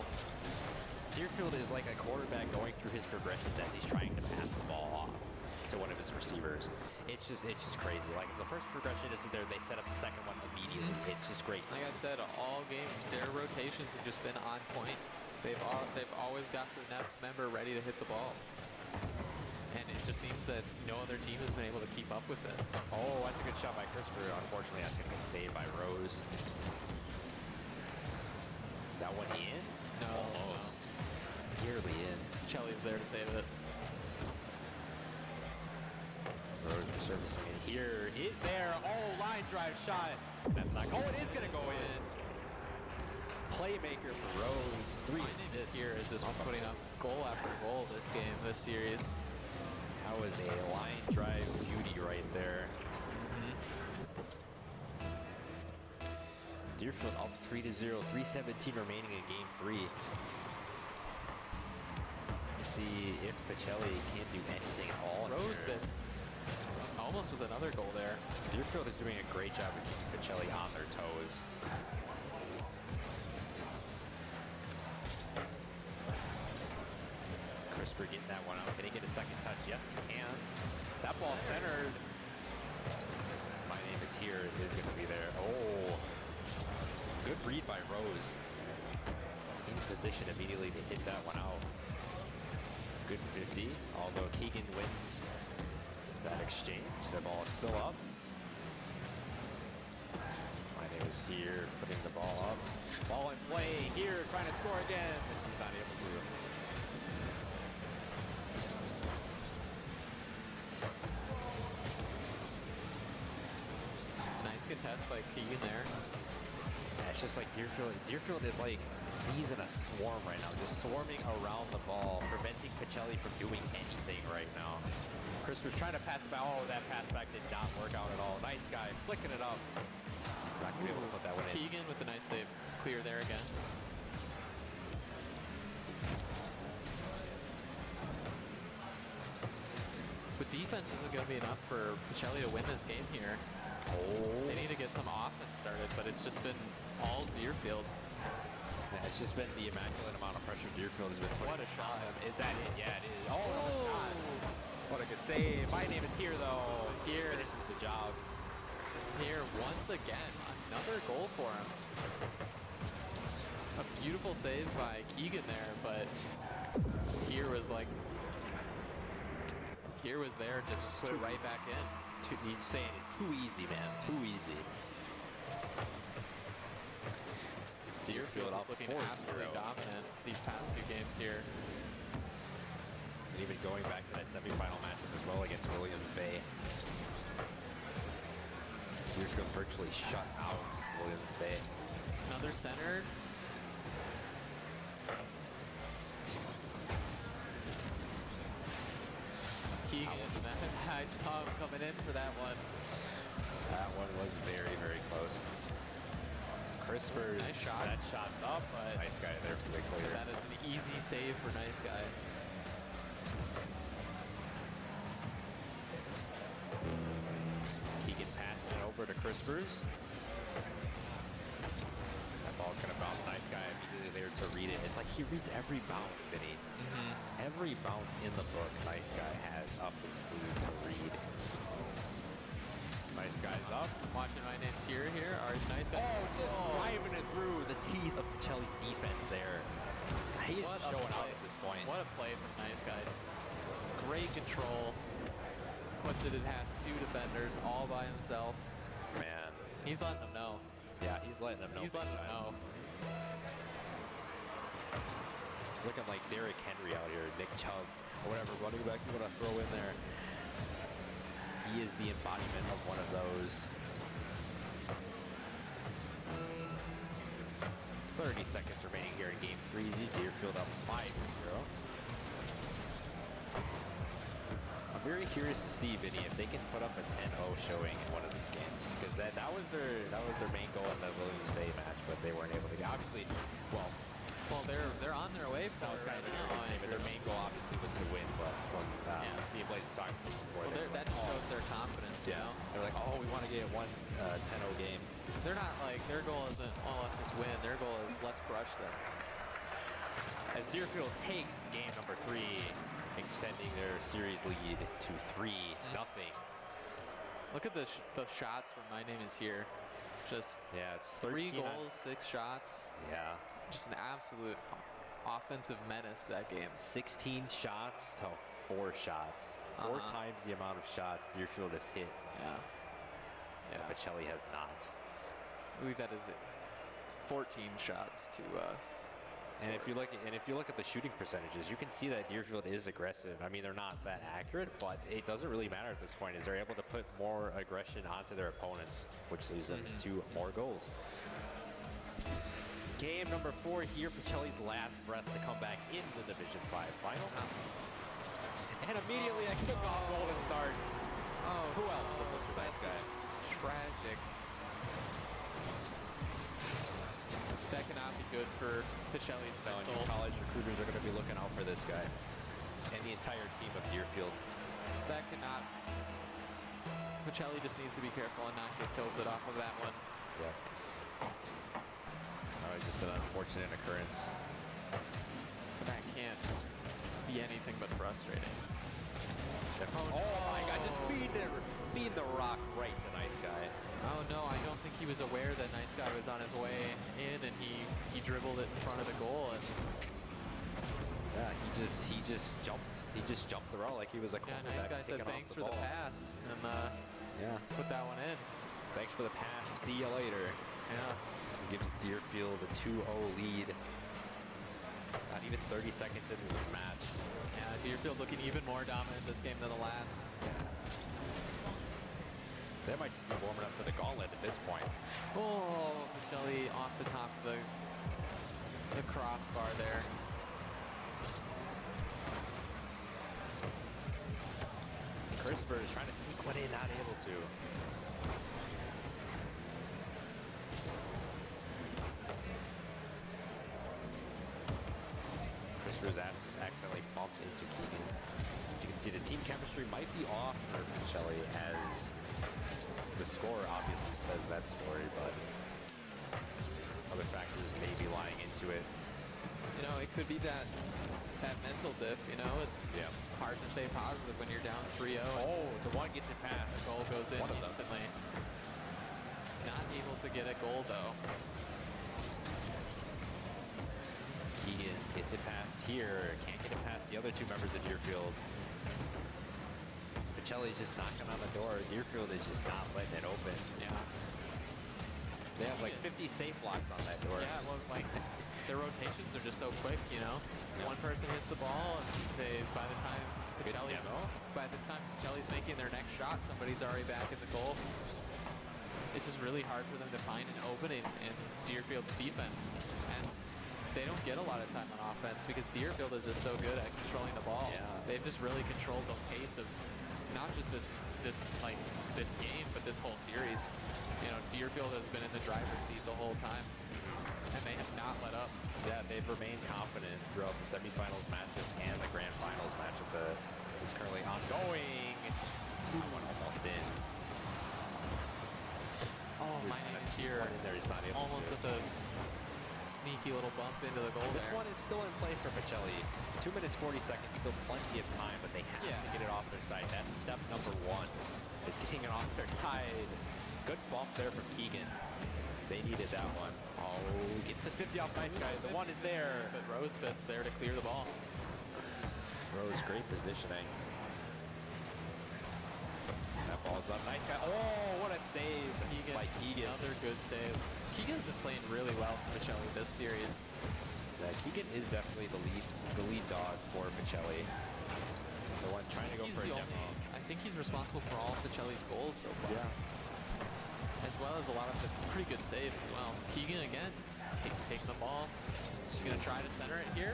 S5: Deerfield is like a quarterback going through his progressions as he's trying to pass the ball off to one of his receivers. It's just crazy. Like if the first progression isn't there, they set up the second one immediately. It's just great to
S2: Like I've said, all game, their rotations have just been on point. They've always got the next member ready to hit the ball. And it just seems that no other team has been able to keep up with it.
S5: Oh, that's a good shot by Crisper. Unfortunately, that's going to get saved by Rose. Is that one in?
S2: No.
S5: Almost. Nearly in.
S2: Chelly's there to save it.
S5: Rose surfacing it here. Is there? Oh, line drive shot. That's not. Oh, it is going to go in. Playmaker for Rose. 3
S2: My Name Is
S5: assists.
S2: Here is just putting up goal after goal this game, this series.
S5: That was a line drive beauty right there. Deerfield up 3-0, 3:17 remaining in game 3. See if Pacelli can't do anything at all.
S2: Rosevitz almost with another goal there.
S5: Deerfield is doing a great job of keeping Pacelli on their toes. Crisper getting that one out. Can he get a second touch? Yes, he can. That ball centered. My Name Is Here is going to be there. Oh. read by Rose. In position immediately to hit that one out. Good 50, although Keegan wins that exchange. The ball is still up. My name is here, putting the ball up. Ball in play here, trying to score again. He's not able to.
S2: Nice contest by Keegan there.
S5: Yeah, it's just like Deerfield. Deerfield is like, he's in a swarm right now, just swarming around the ball, preventing Pacelli from doing anything right now. Chris was trying to pass it back. Oh, that pass back did not work out at all. Nice guy, flicking it up. Not gonna be able to put that one in.
S2: Keegan with a nice save. Clear there again. But defense isn't going to be enough for Pacelli to win this game here.
S5: Oh.
S2: They need to get some offense started, but it's just been all Deerfield.
S5: Yeah, it's just been the immaculate amount of pressure Deerfield has been putting.
S2: What a shot.
S5: on him. Is that it? Yeah, it is. Oh, what a shot. What a good save. My name is here, though.
S2: Here.
S5: Finishes the job.
S2: Here, once again, another goal for him. A beautiful save by Keegan there, but here was like, here was there to just put it right back in.
S5: He's saying it's too easy, man. Too easy.
S2: Deerfield is looking
S5: 4-0.
S2: absolutely dominant these past two games here.
S5: And even going back to that semifinal matchup as well against Williams Bay. Deerfield virtually shut out Williams Bay.
S2: Another center. Keegan, I saw him coming in for that one.
S5: That one was very, very close. Crispers,
S2: Nice shot.
S5: that shot's up,
S2: But-
S5: nice guy there for the clear.
S2: That is an easy save for Nice Guy.
S5: Keegan passing it over to Crispers. That ball's gonna bounce. Nice guy immediately there to read it. It's like he reads every bounce, Vinny. Every bounce in the book, Nice Guy has up his sleeve to read. Nice Guy's up.
S2: Watching my name's here. Ours Nice Guy.
S5: Oh, just driving it through the teeth of Pacelli's defense there. He's
S2: What a
S5: showing out
S2: play.
S5: at this point.
S2: What a play from Nice Guy. Great control. Puts it past two defenders all by himself.
S5: Man.
S2: He's letting them know.
S5: Yeah, he's letting them know.
S2: He's
S5: big
S2: letting them
S5: time.
S2: know.
S5: He's looking like Derrick Henry out here, Nick Chubb, or whatever running back you want to throw in there. He is the embodiment of one of those. 30 seconds remaining here in Game 3. Deerfield up 5-0. I'm very curious to see, Vinny, if they can put up a 10-0 showing in one of these games, because that was their main goal in the Williams Bay match, but they weren't able to. Obviously, well,
S2: They're on their way for
S5: that was
S2: it
S5: kind of
S2: right
S5: the
S2: now,
S5: difference. But their
S2: Andrew.
S5: main goal obviously was to win, but from me and Blaze were talking before.
S2: Well, that just shows their confidence, you know?
S5: They're like, oh, we want to get one 10-0 game.
S2: They're not like, their goal isn't, oh, let's just win. Their goal is, let's crush them.
S5: As Deerfield takes game number 3, extending their series lead to 3-0.
S2: Look at the shots from My Name Is Here. Just
S5: Yeah, it's
S2: 3
S5: 13
S2: goals, 6 shots.
S5: Yeah,
S2: Just an absolute offensive menace that game.
S5: 16 shots to 4 shots. 4
S2: Uh-huh.
S5: times the amount of shots Deerfield has hit.
S2: Yeah. Yeah.
S5: Pacelli has not.
S2: I believe that is 14 shots to
S5: And if you look at the shooting percentages, you can see that Deerfield is aggressive. I mean, they're not that accurate, but it doesn't really matter at this point, as they're able to put more aggression onto their opponents, which leads them to more goals. Game number 4 here, Pacelli's last breath to come back in the Division 5 final. And immediately a kickoff goal to start.
S2: Oh,
S5: Who else but Mr. Nice Guy?
S2: This is tragic. That cannot be good for Pacelli's
S5: Telling you,
S2: mental.
S5: college recruiters are going to be looking out for this guy and the entire team of Deerfield.
S2: That cannot. Pacelli just needs to be careful and not get tilted off of that one.
S5: Yeah. It's just an unfortunate occurrence.
S2: That can't be anything but frustrating.
S5: Oh my God! Just feed the rock right to Nice Guy.
S2: Oh no, I don't think he was aware that Nice Guy was on his way in, and he dribbled it in front of the goal. And
S5: Yeah, he just jumped the route like he was a
S2: yeah,
S5: cornerback
S2: Nice Guy said
S5: picking off
S2: thanks for the
S5: ball.
S2: pass and
S5: Yeah,
S2: put that one in.
S5: thanks for the pass. See you later.
S2: Yeah.
S5: Gives Deerfield a 2-0 lead. Not even 30 seconds into this match.
S2: Yeah, Deerfield looking even more dominant this game than the last.
S5: They might just be warming up for the gauntlet at this point.
S2: Oh, Pacelli off the top of the crossbar there.
S5: Crisper is trying to sneak one in, not able to. Crisper's accidentally bumps into Keegan. As you can see, the team chemistry might be off for Pacelli, as the score obviously says that story, but other factors may be lying into it.
S2: You know, it could be that mental diff, you know? It's
S5: Yeah.
S2: hard to stay positive when you're down 3-0.
S5: Oh, the one gets it past.
S2: The goal goes in
S5: One of them.
S2: instantly. Not able to get a goal, though.
S5: Keegan gets it past here. Can't get it past the other two members of Deerfield. Pacelli's just knocking on the door. Deerfield is just not letting it open.
S2: Yeah.
S5: They have like 50 safe blocks on that door.
S2: Yeah, well, like, their rotations are just so quick, you know? One person hits the ball, and by the time Pacelli's making their next shot, somebody's already back at the goal. It's just really hard for them to find an opening in Deerfield's defense. And they don't get a lot of time on offense because Deerfield is just so good at controlling the ball.
S5: Yeah.
S2: They've just really controlled the pace of not just this game, but this whole series. You know, Deerfield has been in the driver's seat the whole time, and they have not let up.
S5: Yeah, they've remained confident throughout the semifinals matchup and the grand finals matchup that is currently ongoing. One almost in.
S2: Oh, my name is here.
S5: One in there, he's not able
S2: Almost
S5: to.
S2: with a sneaky little bump into the goal
S5: This
S2: there.
S5: one is still in play for Pacelli. 2 minutes, 40 seconds, still plenty of time, but they have to get it off their side. That's step number one, is getting it off their side. Good bump there from Keegan. They needed that one. Oh, gets a 50 off Nice Guy. The one is there.
S2: But Rose Spitz there to clear the ball.
S5: Rose, great positioning. That ball's up. Nice Guy. Oh, what a save by Keegan.
S2: Another good save. Keegan's been playing really well for Pacelli this series.
S5: Yeah, Keegan is definitely the lead dog for Pacelli. The one trying to go
S2: He's
S5: for a
S2: the
S5: demo.
S2: only, I think he's responsible for all of Pacelli's goals so far.
S5: Yeah.
S2: As well as a lot of the pretty good saves as well. Keegan again, taking the ball. He's going to try to center it here.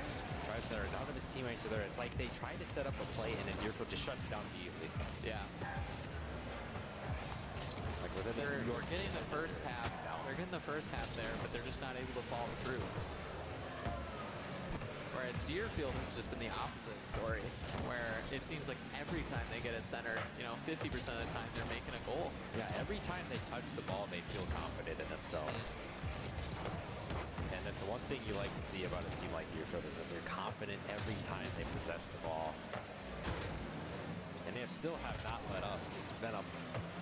S5: Tries to center. None of his teammates are there. It's like they try to set up a play and then Deerfield just shuts it down immediately.
S2: Yeah.
S5: Like within
S2: They're
S5: the New York
S2: getting the
S5: defense,
S2: first half. They're getting the first half there, but they're just not able to follow through. Whereas Deerfield has just been the opposite story, where it seems like every time they get it centered, you know, 50% of the time they're making a goal.
S5: Yeah, every time they touch the ball, they feel confident in themselves. And that's one thing you like to see about a team like Deerfield is that they're confident every time they possess the ball. And they still have not let up. It's been a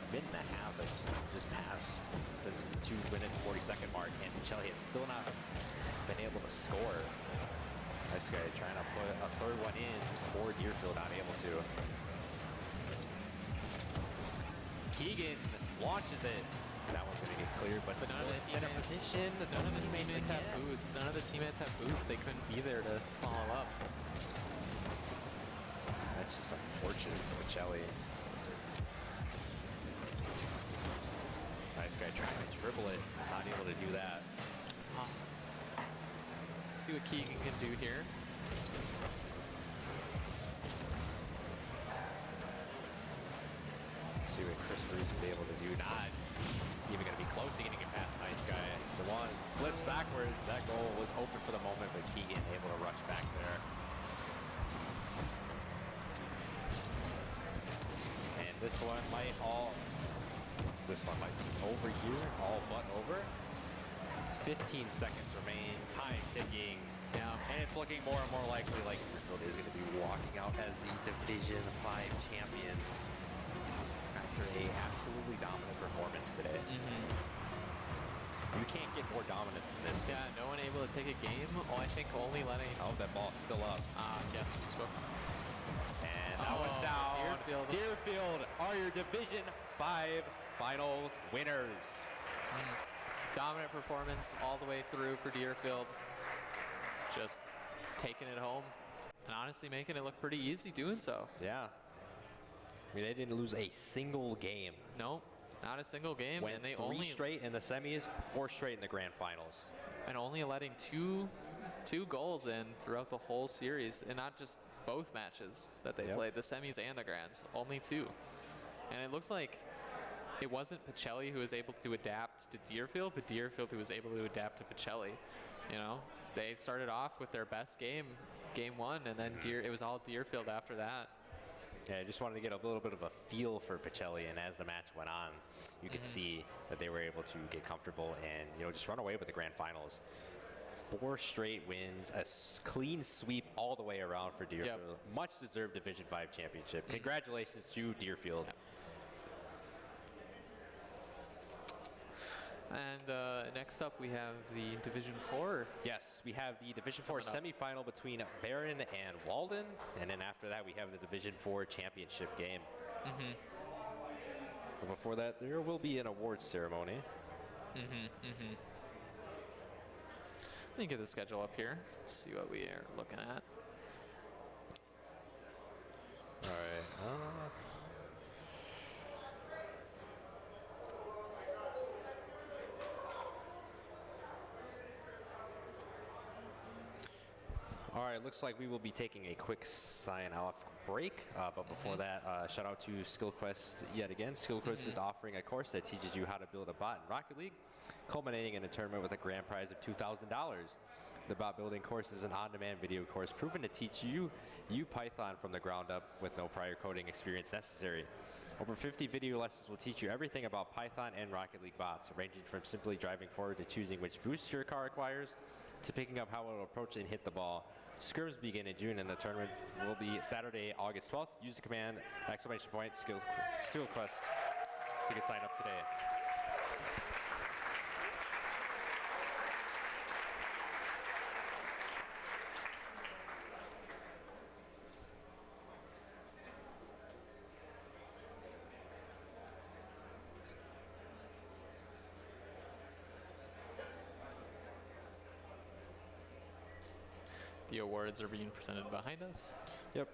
S5: minute and a half that's just passed since the 2-minute 40-second mark, and Pacelli has still not been able to score. Nice Guy trying to put a third one in for Deerfield, not able to. Keegan launches it. That one's going to get cleared, but
S2: But none of
S5: still
S2: the
S5: in center
S2: teammates-
S5: position.
S2: None of his teammates have boosts. None of his teammates have boosts. They couldn't be there to follow up.
S5: That's just unfortunate for Pacelli. Nice Guy trying to dribble it, not able to do that.
S2: See what Keegan can do here.
S5: See what Chris Bruce is able to do. Not even going to be close to getting it past Nice Guy. The one flips backwards. That goal was open for the moment, but Keegan able to rush back there. And this one might be over here, all but over. 15 seconds remain, time ticking.
S2: Yeah.
S5: And it's looking more and more likely like Deerfield is going to be walking out as the Division 5 champions after a absolutely dominant performance today. can't get more dominant than this.
S2: Yeah, no one able to take a game. Oh, I think only letting.
S5: Oh, that ball's still up.
S2: Yes, we spoke.
S5: And that one's down.
S2: Deerfield.
S5: Deerfield are your Division 5 finals winners.
S2: Dominant performance all the way through for Deerfield. Just taking it home and honestly making it look pretty easy doing so.
S5: Yeah. I mean, they didn't lose a single game.
S2: No, not a single game.
S5: Went
S2: and they
S5: 3
S2: only
S5: straight in the semis, 4 straight in the grand finals.
S2: and only letting two goals in throughout the whole series, and not just both matches that they played, the semis and the grands, only 2. And it looks like it wasn't Pacelli who was able to adapt to Deerfield, but Deerfield who was able to adapt to Pacelli. You know, they started off with their best game 1, and then it was all Deerfield after that.
S5: Yeah, I just wanted to get a little bit of a feel for Pacelli, and as the match went on, you could see that they were able to get comfortable and, you know, just run away with the grand finals. 4 straight wins, a clean sweep all the way around for Deerfield. Much deserved Division 5 championship. Congratulations to Deerfield.
S2: And next up, we have the Division 4.
S5: Yes, we have the Division 4 semifinal between Barron and Walden, and then after that we have the Division 4 championship game. But before that, there will be an awards ceremony.
S2: Let me get the schedule up here, see what we are looking at.
S5: All right. All right, looks like we will be taking a quick sign-off break. But before that, shout out to SkillQuest yet again. SkillQuest is offering a course that teaches you how to build a bot in Rocket League, culminating in a tournament with a grand prize of $2,000. The bot building course is an on-demand video course proven to teach you Python from the ground up with no prior coding experience necessary. Over 50 video lessons will teach you everything about Python and Rocket League bots, ranging from simply driving forward to choosing which boost your car acquires, to picking up how it will approach and hit the ball. Scrims begin in June, and the tournament will be Saturday, August 12th. Use the command !SkillQuest to get signed up today.
S2: The awards are being presented behind us.
S5: Yep.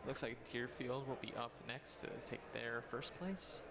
S2: Looks like Deerfield will be up next to take their first place.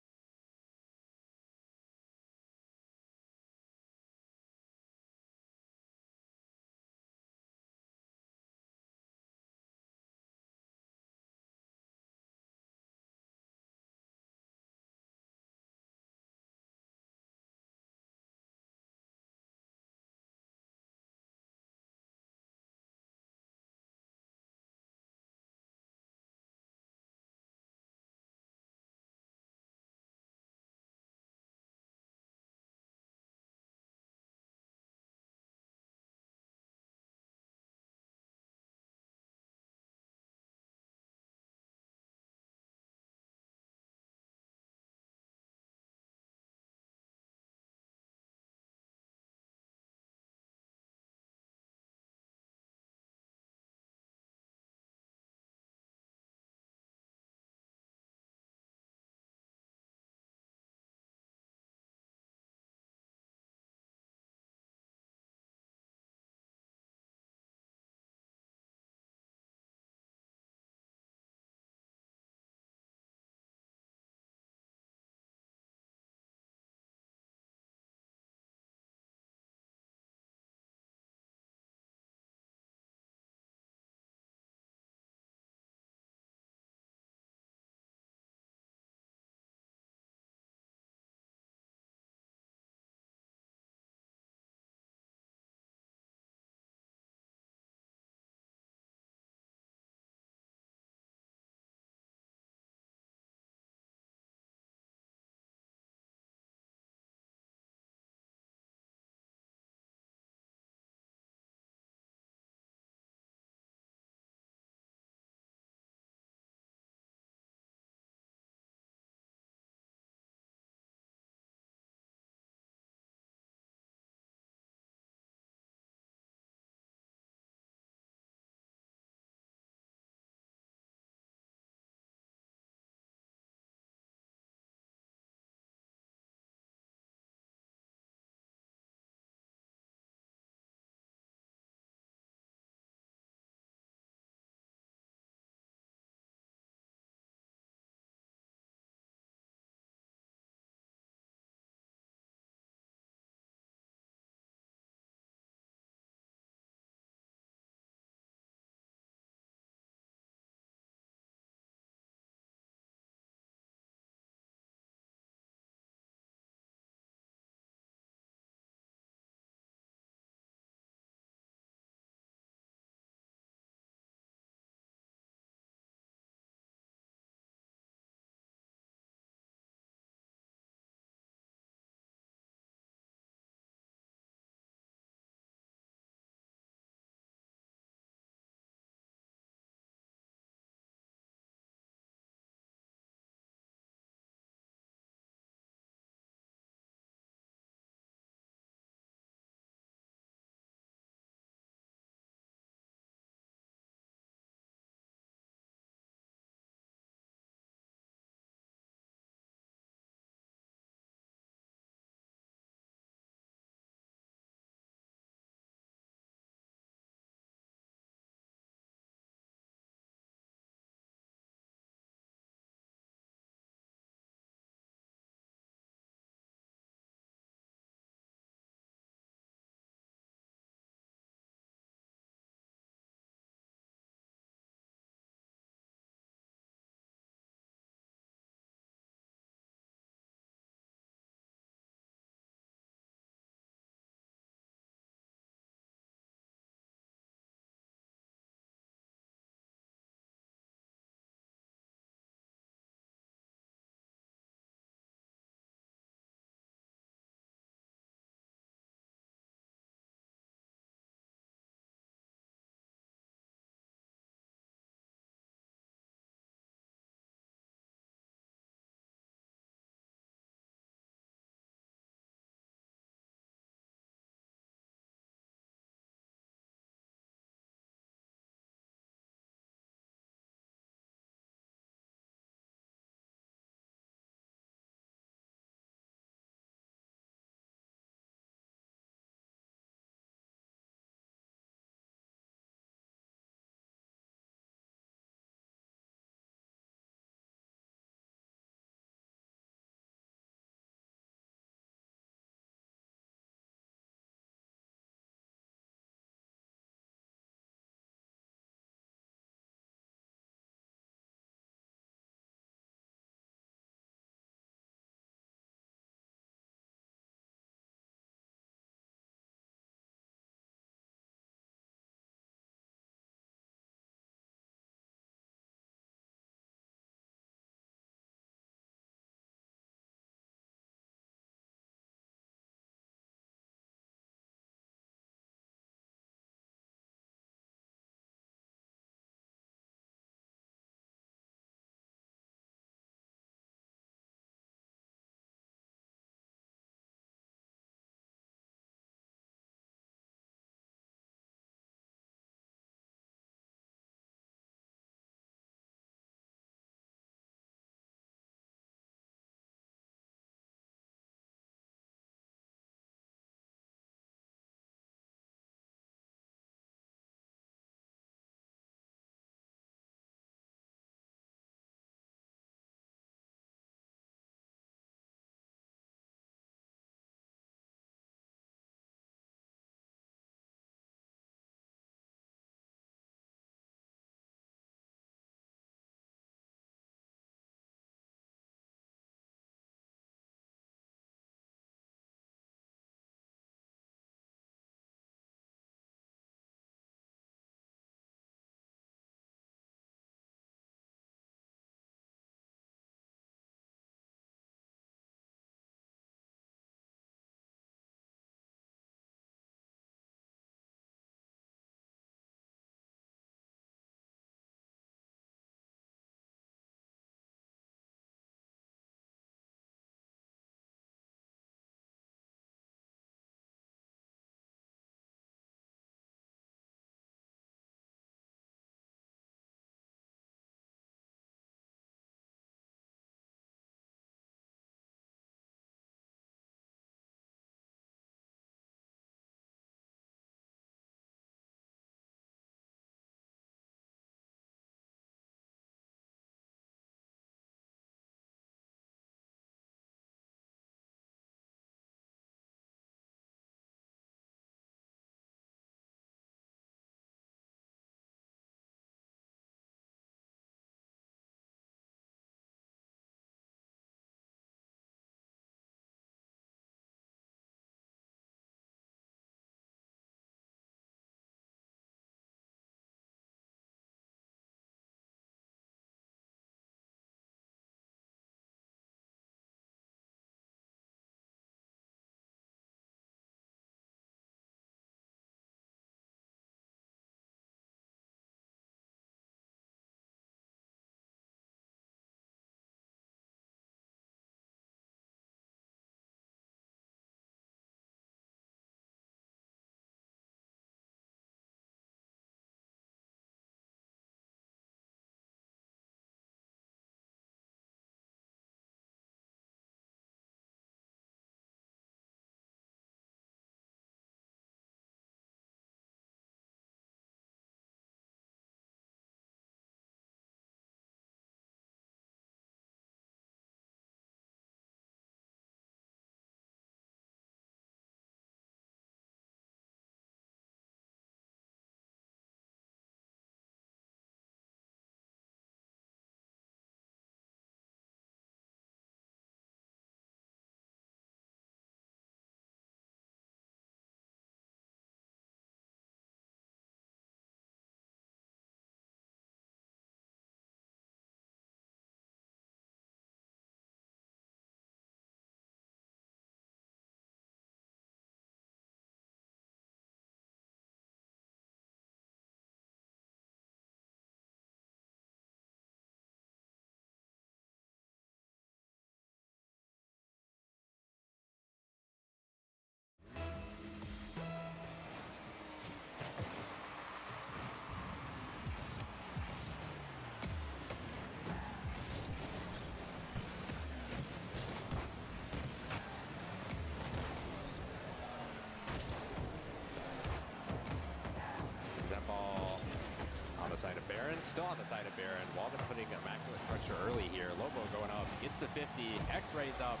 S5: the side of Baron, still on the side of Baron. Walden putting immaculate pressure early here. Lobo going up, gets the 50. X-Ray's up.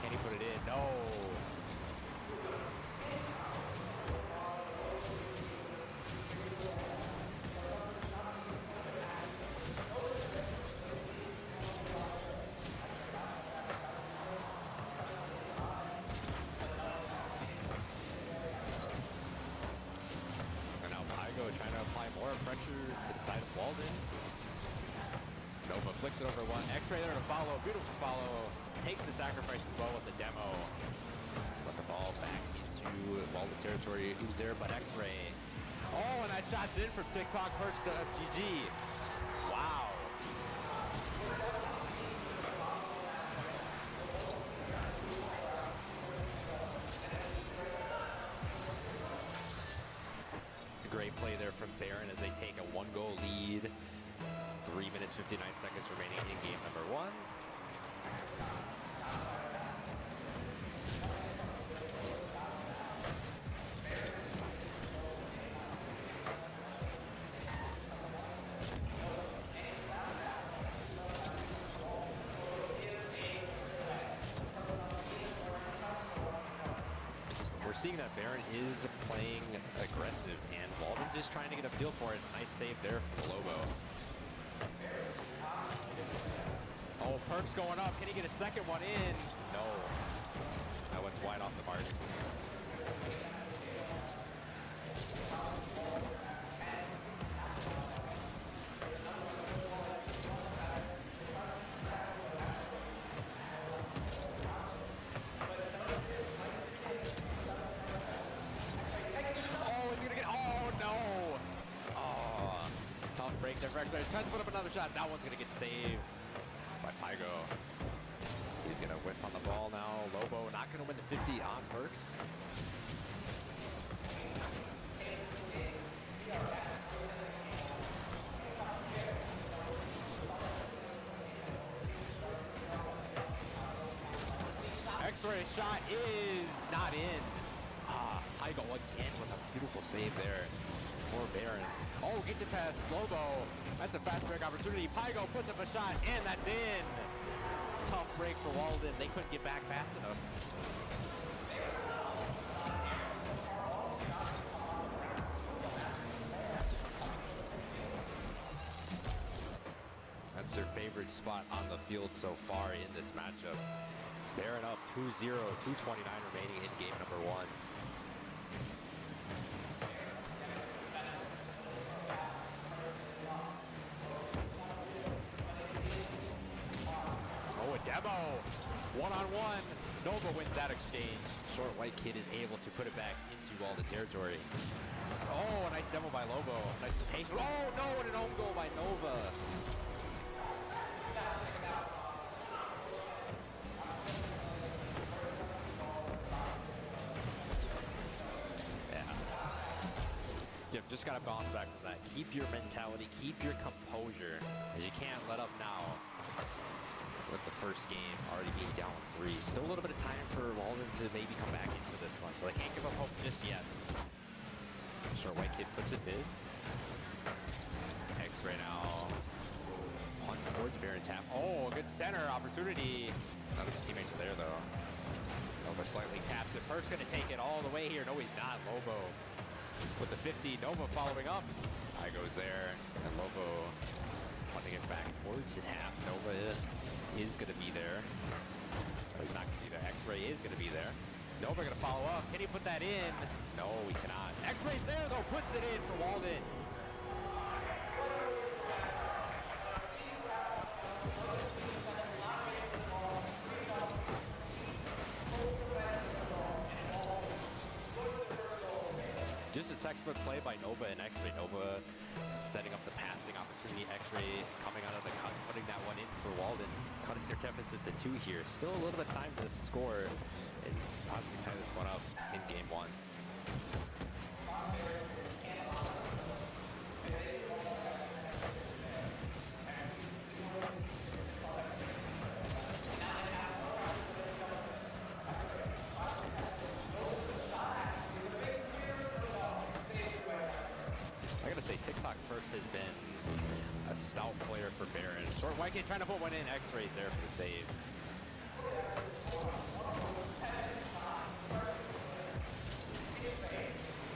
S5: Can he put it in? No. And now Pygo trying to apply more pressure to the side of Walden. Nova flicks it over one. X-Ray there to follow. Beautiful follow. Takes the sacrifice as well with the demo. Put the ball back into Walden territory. Who's there but X-Ray? Oh, and that shot's in from TikTok Perks to GG. Wow. Great play there from Baron as they take a 1-goal lead. 3 minutes, 59 seconds remaining in game number 1. We're seeing that Baron is playing aggressive, and Walden just trying to get a feel for it. Nice save there from Lobo. Oh, Perks going up. Can he get a second one in? No. That one's wide off the mark. Oh, is he gonna get? Oh no! Oh, tough break there for X-Ray. Tries to put up another shot. That one's gonna get saved by Pygo. He's gonna whip on the ball now. Lobo not gonna win the 50 on Perks. X-Ray shot is not in. Pygo again with a beautiful save there for Baron. Oh, gets it past Lobo. That's a fast break opportunity. Pygo puts up a shot, and that's in. Tough break for Walden. They couldn't get back fast enough. That's their favorite spot on the field so far in this matchup. Baron up 2-0, 2:29 remaining in game number 1. Oh, a demo. One-on-one. Nova wins that exchange. Short white kid is able to put it back into Walden territory. Oh, a nice demo by Lobo. Nice rotation. Oh, no, and an own goal by Nova. Yeah, just got to bounce back from that. Keep your mentality, keep your composure, as you can't let up now with the first game already being down 3. Still a little bit of time for Walden to maybe come back into this one, so they can't give up hope just yet. Short white kid puts it mid. X-Ray now. Punt towards Baron's half. Oh, good center opportunity. None of his teammates are there, though. Nova slightly taps it. Perk's going to take it all the way here. No, he's not. Lobo with the 50. Nova following up. I goes there. And Lobo punting it back towards his half. Nova is going to be there. No, he's not going to be there. X-Ray is going to be there. Nova going to follow up. Can he put that in? No, he cannot. X-Ray's there, though. Puts it in for Walden. Just a textbook play by Nova and X-Ray. Nova setting up the passing opportunity. X-Ray coming out of the cut, putting that one in for Walden. Cutting their deficit to 2 here. Still a little bit of time to score and possibly tie this one up in game 1. TikTok Perks has been a stout player for Baron. Short white kid trying to put one in. X-Rays there for the save.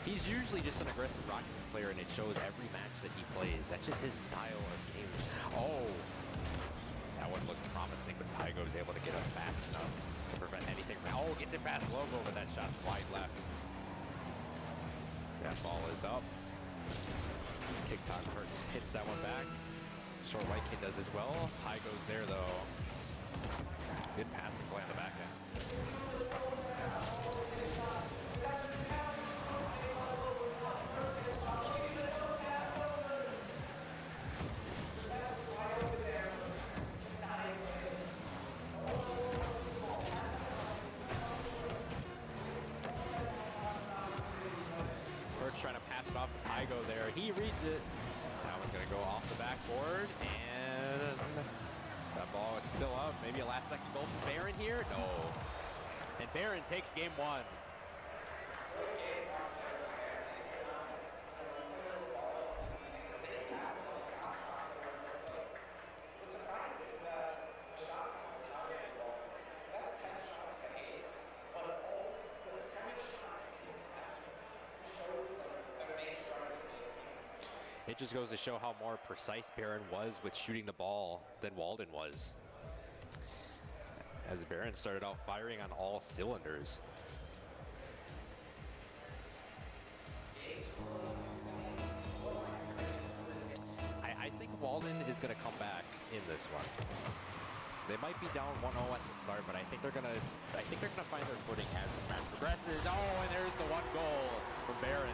S5: He's usually just an aggressive Rocket League player, and it shows every match that he plays. That's just his style of game. Oh, that one looked promising, but Pygo is able to get up fast enough to prevent anything. Oh, gets it past Logo, but that shot's wide left. That ball is up. TikTok Perks hits that one back. Short white kid does as well. Pygo's there though. Good passing play on the back end. Trying to pass it off to Pygo there. He reads it. That one's going to go off the backboard, and that ball is still up. Maybe a last second goal from Baron here? No. And Baron takes game one. It just goes to show how more precise Baron was with shooting the ball than Walden was. As Baron started out firing on all cylinders. I think Walden is going to come back in this one. They might be down 1-0 at the start, but I think they're gonna find their footing as this match progresses. Oh, and there's the one goal from Baron.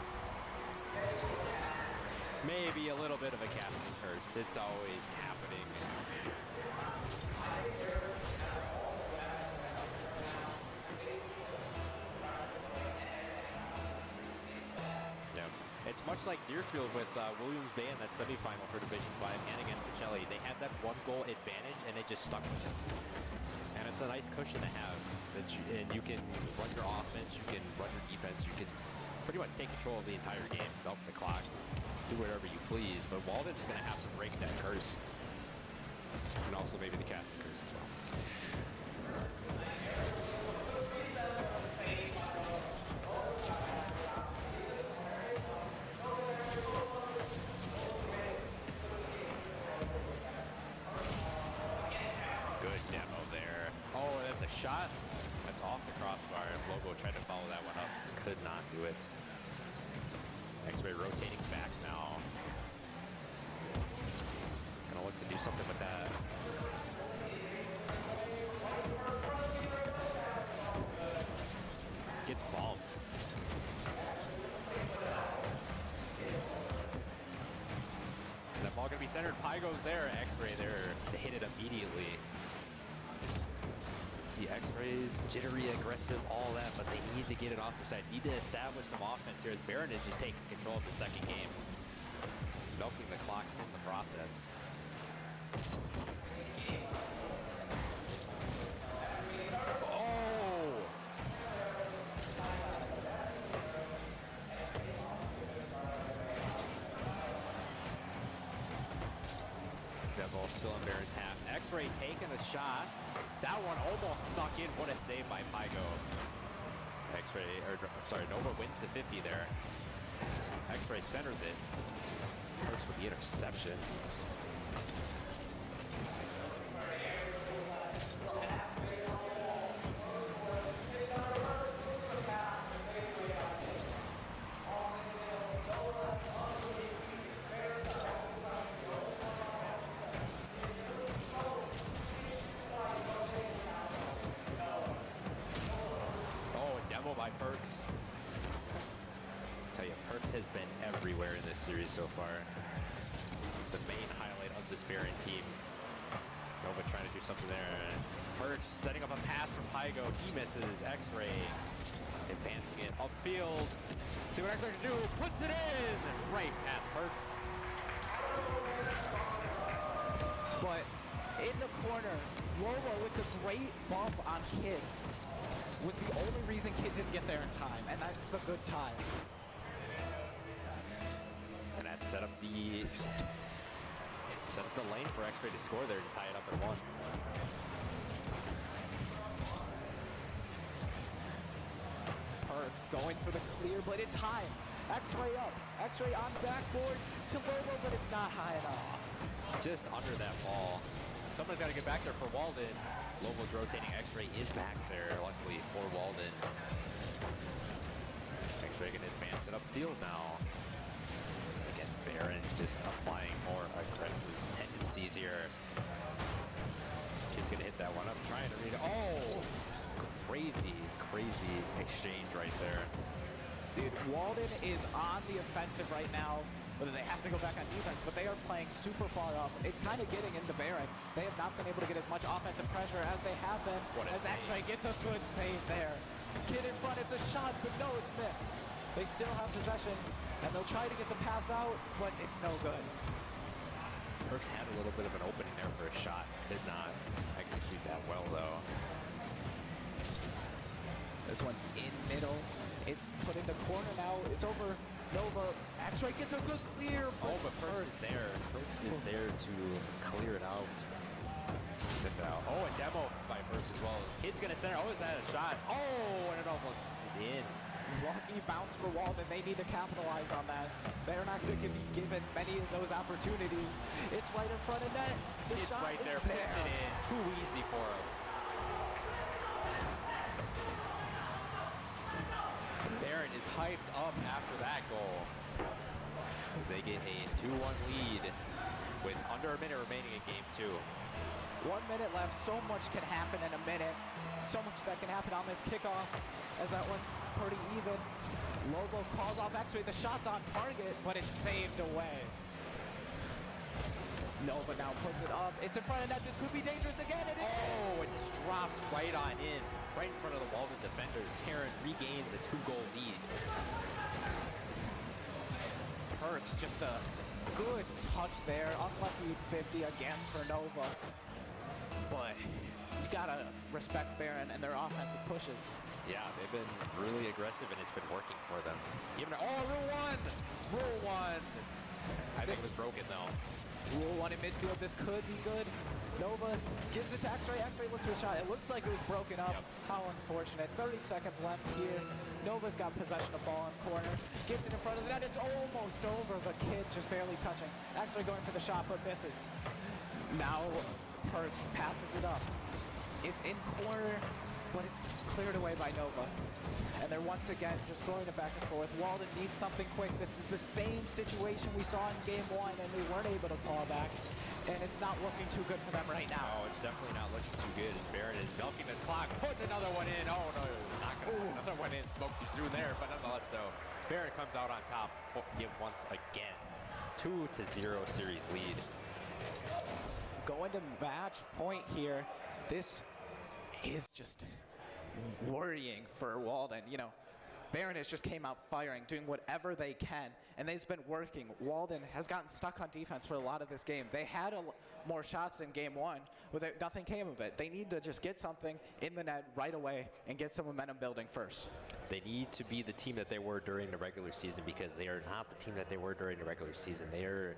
S5: Maybe a little bit of a casting curse. It's always happening. Yeah. It's much like Deerfield with Williams Bay in that semifinal for Division 5 and against Pacelli. They had that one goal advantage and they just stuck with it. And it's a nice cushion to have. And you can run your offense, you can run your defense, you can pretty much take control of the entire game, milk the clock, do whatever you please, but Walden's going to have to break that curse. And also maybe the casting curse as well. Good demo there. Oh, that's a shot. That's off the crossbar. Logo tried to follow that one up. Could not do it. X-Ray rotating back now. Gonna look to do something with that. Gets bumped. And that ball gonna be centered. Pygo's there. X-Ray there to hit it immediately. See X-Rays, jittery, aggressive, all that, but they need to get it off their side. Need to establish some offense here as Baron is just taking control of the second game. Milking the clock in the process. Oh! That ball's still in Baron's half. X-Ray taking a shot. That one almost snuck in. What a save by Pygo. X-Ray, or sorry, Nova wins the 50 there. X-Ray centers it. First with the interception. By Perks. I'll tell you, Perks has been everywhere in this series so far. The main highlight of this Baron team. Nova trying to do something there. Perks setting up a pass from Pygo. He misses. X-Ray advancing it upfield. See what X-Ray can do. Puts it in. Right past Perks.
S6: But in the corner, Lobo with the great bump on Kid was the only reason Kid didn't get there in time, and that's the good time.
S5: And that's set up the lane for X-Ray to score there to tie it up at 1.
S6: Perks going for the clear, but it's high. X-Ray up. X-Ray on backboard to Lobo, but it's not high enough.
S5: Just under that ball. Someone's got to get back there for Walden. Lobo's rotating. X-Ray is back there, luckily for Walden. X-Ray can advance it upfield now. Again, Baron just applying more aggressive tendencies here. Kid's gonna hit that one up, trying to read it. Oh! Crazy exchange right there.
S6: Dude, Walden is on the offensive right now. Whether they have to go back on defense, but they are playing super far up. It's kind of getting into Baron. They have not been able to get as much offensive pressure as they have been. As X-Ray gets a good save there. Kid in front, it's a shot, but no, it's missed. They still have possession, and they'll try to get the pass out, but it's no good.
S5: Perks had a little bit of an opening there for a shot. Did not execute that well, though.
S6: This one's in middle. It's put in the corner now. It's over Nova. X-Ray gets a good clear.
S5: But Perks is there. Perks is there to clear it out. Sniff it out. Oh, a demo by Perks as well. Kid's gonna center. Oh, is that a shot? Oh, and it almost is in.
S6: Lucky bounce for Walden. They need to capitalize on that. They're not going to be given many of those opportunities. It's right in front of net. The
S5: It's
S6: shot
S5: right
S6: is
S5: there. Puts it in. Too easy for him. Baron is hyped up after that goal as they get a 2-1 lead with under a minute remaining in game 2.
S6: 1 minute left. So much can happen in a minute. So much that can happen on this kickoff as that one's pretty even. Lobo calls off X-Ray. The shot's on target, but it's saved away. Nova now puts it up. It's in front of net. This could be dangerous again. It is.
S5: Oh, it just drops right on in, right in front of the Walden defender. Karen regains a 2-goal lead.
S6: Perks, just a good touch there. Unlucky 50 again for Nova. But you gotta respect Baron and their offensive pushes.
S5: Yeah, they've been really aggressive, and it's been working for them. Even Rule 1! Rule 1! I think it was broken, though.
S6: Rule 1 in midfield. This could be good. Nova gives it to X-Ray. X-Ray looks for a shot. It looks like it was broken up.
S5: Yep.
S6: How unfortunate. 30 seconds left here. Nova's got possession of ball in corner. Gets it in front of the net. It's almost over, but Kid just barely touching. X-Ray going for the shot, but misses. Now Perks passes it up. It's in corner, but it's cleared away by Nova. And they're once again just throwing it back and forth. Walden needs something quick. This is the same situation we saw in game 1, and they weren't able to claw back. And it's not looking too good for them right now.
S5: Oh, it's definitely not looking too good as Baron is milking this clock, putting another one in. Oh, no, not going to put another one in. Smoke you through there, but nonetheless, though, Baron comes out on top once again. 2-0 series lead.
S6: Going to match point here. This is just worrying for Walden. You know, Baron has just came out firing, doing whatever they can, and they've been working. Walden has gotten stuck on defense for a lot of this game. They had more shots in game 1, but nothing came of it. They need to just get something in the net right away and get some momentum building first.
S5: They need to be the team that they were during the regular season, because they are not the team that they were during the regular season. They are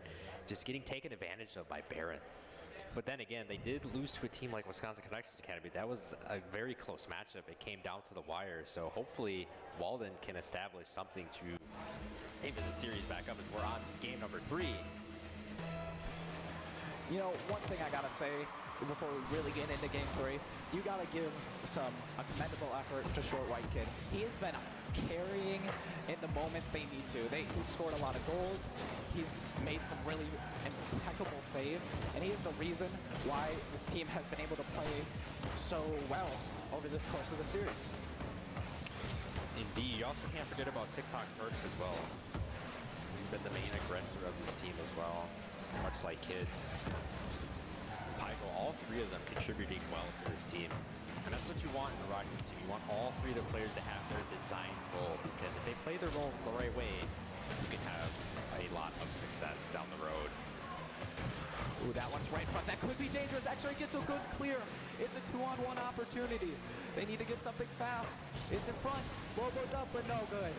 S5: just getting taken advantage of by Baron. But then again, they did lose to a team like Wisconsin Connections Academy. That was a very close matchup. It came down to the wire. So hopefully Walden can establish something to aim the series back up as we're on to game number 3.
S6: You know, one thing I gotta say before we really get into game 3, you gotta give a commendable effort to Short White Kid. He has been carrying in the moments they need to. He scored a lot of goals. He's made some really impeccable saves, and he is the reason why this team has been able to play so well over this course of the series.
S5: Indeed. You also can't forget about TikTok Perks as well. He's been the main aggressor of this team as well, much like Kid. Pyko, all 3 of them contributing well to this team. And that's what you want in a Rocket team. You want all 3 of the players to have their design role, because if they play their role the right way, you can have a lot of success down the road.
S6: Ooh, that one's right in front. That could be dangerous. X-Ray gets a good clear. It's a 2-on-1 opportunity. They need to get something fast. It's in front. Lobo's up, but no good.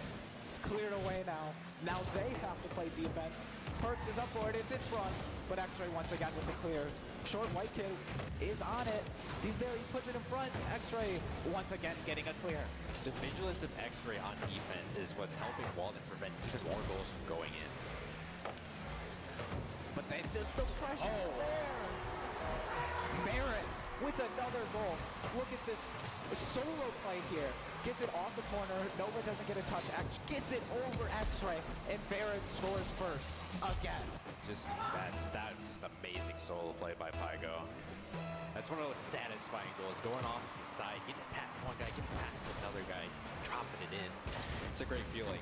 S6: It's cleared away now. Now they have to play defense. Perks is up for it. It's in front. But X-Ray once again with the clear. Short white kid is on it. He's there. He puts it in front. X-Ray once again getting a clear.
S5: The vigilance of X-Ray on defense is what's helping Walden prevent even more goals from going in.
S6: But they just the pressure is there. Barrett with another goal. Look at this solo play here. Gets it off the corner. Nova doesn't get a touch. Gets it over X-Ray, and Barrett scores first again.
S5: Just that just amazing solo play by Pygo. That's one of those satisfying goals. Going off to the side, getting it past one guy, getting it past another guy, just dropping it in. It's a great feeling.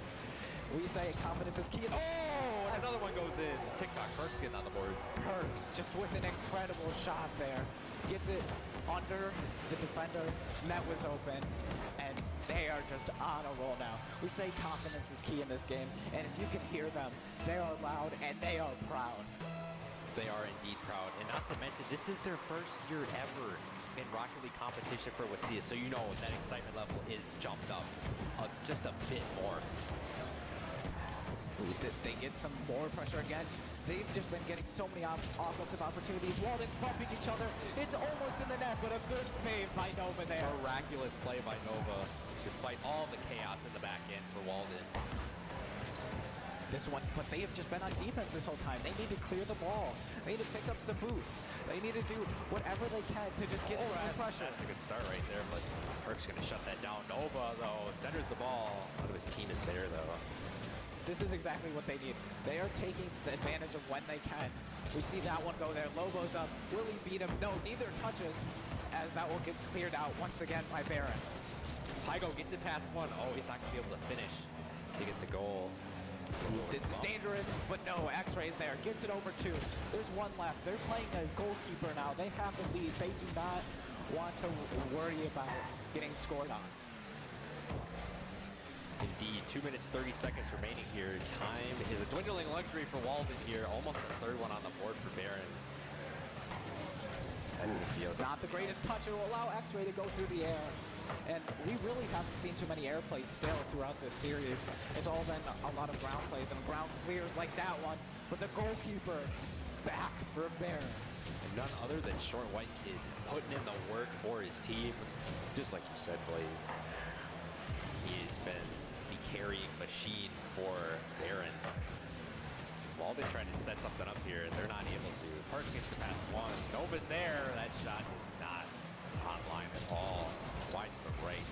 S6: We say confidence is key.
S5: Oh, and another one goes in. TikTok Perks getting on the board.
S6: Perks just with an incredible shot there. Gets it under the defender. Net was open, and they are just on a roll now. We say confidence is key in this game, and if you can hear them, they are loud and they are proud.
S5: They are indeed proud. And not to mention, this is their first year ever in Rocket League competition for Wasilla, so you know that excitement level is jumped up just a bit more.
S6: They get some more pressure again. They've just been getting so many offensive opportunities. Walden's bumping each other. It's almost in the net, but a good save by Nova there.
S5: Miraculous play by Nova, despite all the chaos in the back end for Walden.
S6: This one, but they have just been on defense this whole time. They need to clear the ball. They need to pick up some boost. They need to do whatever they can to just get some pressure.
S5: That's a good start right there, but Perk's going to shut that down. Nova, though, centers the ball. None of his team is there, though.
S6: This is exactly what they need. They are taking the advantage of when they can. We see that one go there. Lobo's up. Will he beat him? No, neither touches, as that will get cleared out once again by Baron.
S5: Pygo gets it past one. Oh, he's not going to be able to finish to get the goal.
S6: This is dangerous, but no, X-Ray is there. Gets it over two. There's one left. They're playing a goalkeeper now. They have the lead. They do not want to worry about getting scored on.
S5: Indeed, 2 minutes, 30 seconds remaining here. Time is a dwindling luxury for Walden here. Almost a third one on the board for Baron.
S6: Not the greatest touch. It will allow X-Ray to go through the air. And we really haven't seen too many air plays still throughout this series. It's all been a lot of ground plays and ground clears like that one. But the goalkeeper back for Baron.
S5: And none other than Short White Kid putting in the work for his team. Just like you said, Blaze. He has been the carrying machine for Baron. Walden trying to set something up here, and they're not able to. Perks gets to pass one. Nova's there. That shot is not online at all. Wide to the right.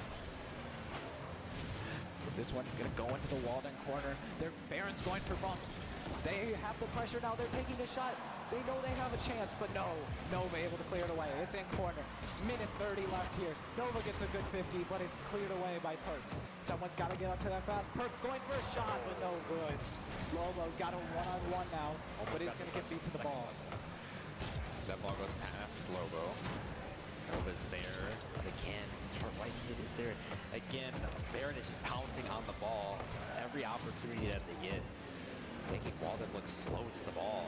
S6: This one's going to go into the Walden corner. Baron's going for bumps. They have the pressure now. They're taking a shot. They know they have a chance, but no. Nova able to clear it away. It's in corner. Minute 30 left here. Nova gets a good 50, but it's cleared away by Perks. Someone's got to get up to that fast. Perks going for a shot, but no good. Lobo got a one-on-one now, but he's going to get beat to the ball.
S5: That ball goes past Lobo. Nova's there. Again, Short White Kid is there. Again, Baron is just pouncing on the ball. Every opportunity that they get, making Walden look slow to the ball.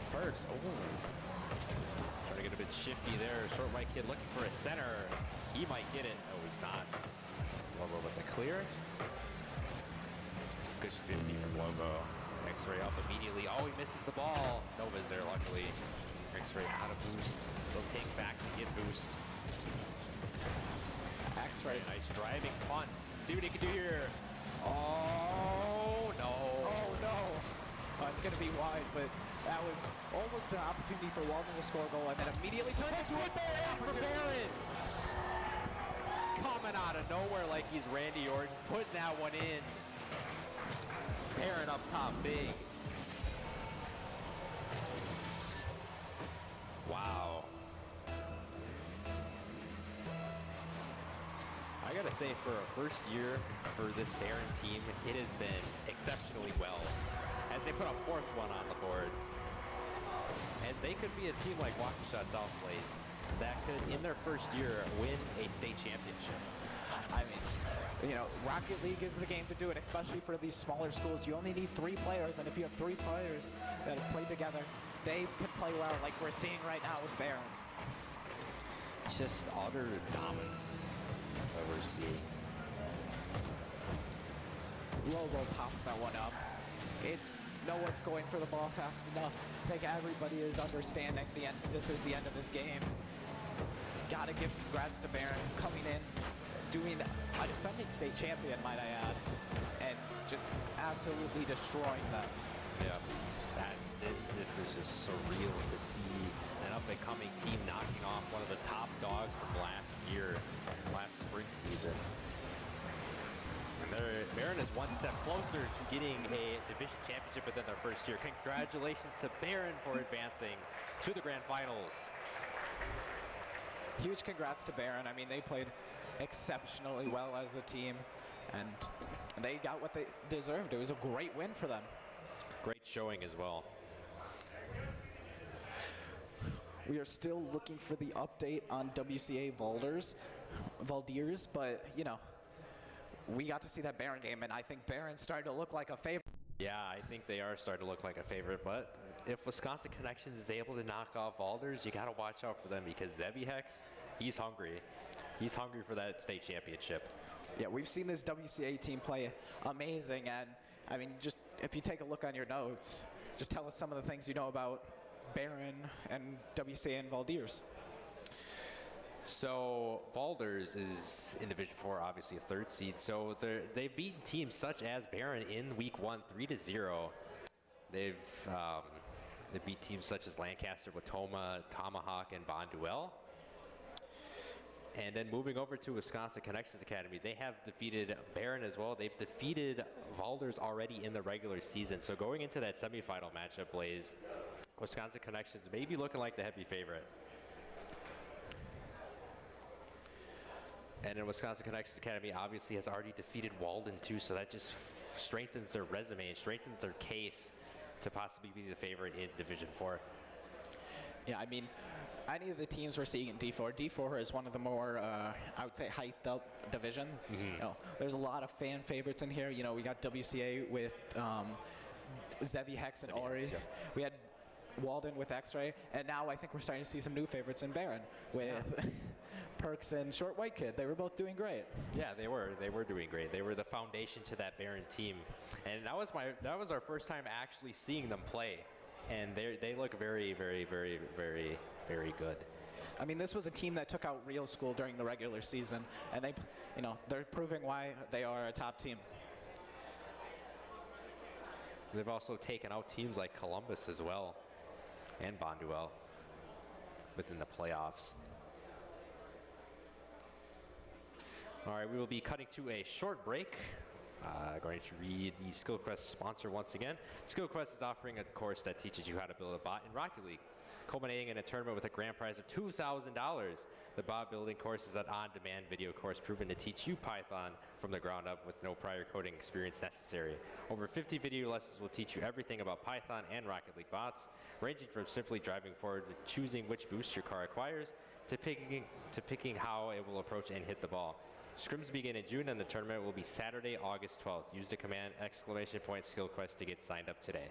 S5: Perks, trying to get a bit shifty there. Short White Kid looking for a center. He might get it. No, he's not. Lobo with the clear. Good 50 from Lobo. X-Ray up immediately. Oh, he misses the ball. Nova's there, luckily. X-Ray out of boost. They'll take back to get boost.
S6: X-Ray.
S5: Nice driving punt. See what he can do here. Oh, no.
S6: Oh, no. It's going to be wide, but that was almost an opportunity for Walden to score a goal, and then immediately turned into a
S5: For Baron. Coming out of nowhere like he's Randy Orton, putting that one in. Baron up top big. Wow. I gotta say, for a first year for this Baron team, it has been exceptionally well. As they put a fourth one on the board. And they could be a team like Waukesha South Blaze that could, in their first year, win a state championship.
S6: I mean, you know, Rocket League is the game to do it, especially for these smaller schools. You only need 3 players, and if you have 3 players that have played together, they can play well, like we're seeing right now with Baron.
S5: Just utter dominance that we're seeing.
S6: Lobo pops that one up. no one's going for the ball fast enough. I think everybody is understanding this is the end of this game. Gotta give congrats to Baron coming in, doing a defending state champion, might I add, and just absolutely destroying them.
S5: Yeah, this is just surreal to see an up-and-coming team knocking off one of the top dogs from last year, last spring season. And Baron is one step closer to getting a division championship within their first year. Congratulations to Baron for advancing to the grand finals.
S6: Huge congrats to Baron. I mean, they played exceptionally well as a team, and they got what they deserved. It was a great win for them.
S5: Great showing as well.
S6: We are still looking for the update on WCA Valdiers, but, you know, we got to see that Baron game, and I think Baron's starting to look like a favorite.
S5: Yeah, I think they are starting to look like a favorite, but if Wisconsin Connections is able to knock off Valders, you got to watch out for them because Zevi Hex, he's hungry. He's hungry for that state championship.
S6: Yeah, we've seen this WCA team play amazing, and I mean, just if you take a look on your notes, just tell us some of the things you know about Baron and WCA and Valdiers.
S5: So Valders is in Division 4, obviously a third seed. So they've beaten teams such as Baron in Week 1, 3-0. They've they beat teams such as Lancaster, Watoma, Tomahawk, and Bonduel. And then moving over to Wisconsin Connections Academy, they have defeated Baron as well. They've defeated Valders already in the regular season. So going into that semifinal matchup, Blaze, Wisconsin Connections may be looking like the heavy favorite. And then Wisconsin Connections Academy obviously has already defeated Walden too, so that just strengthens their resume and strengthens their case to possibly be the favorite in Division 4.
S6: Yeah, I mean, any of the teams we're seeing in D4, D4 is one of the more, I would say, hyped up divisions. You know, there's a lot of fan favorites in here. You know, we got WCA with Zevi Hex and Ori.
S5: Hex, yeah.
S6: We had Walden with X-Ray, and now I think we're starting to see some new favorites in Baron with Perks and Short White Kid. They were both doing great.
S5: Yeah, they were doing great. They were the foundation to that Baron team, and that was our first time actually seeing them play, and they look very, very, very, very, very good.
S6: I mean, this was a team that took out Real School during the regular season, and they, you know, they're proving why they are a top team.
S5: They've also taken out teams like Columbus as well, and Bonduel within the playoffs. All right, we will be cutting to a short break. Going to read the SkillQuest sponsor once again. SkillQuest is offering a course that teaches you how to build a bot in Rocket League, culminating in a tournament with a grand prize of $2,000. The bot building course is an on-demand video course proven to teach you Python from the ground up with no prior coding experience necessary. Over 50 video lessons will teach you everything about Python and Rocket League bots, ranging from simply driving forward to choosing which boost your car acquires, to picking how it will approach and hit the ball. Scrims begin in June, and the tournament will be Saturday, August 12th. Use the command !SkillQuest to get signed up today.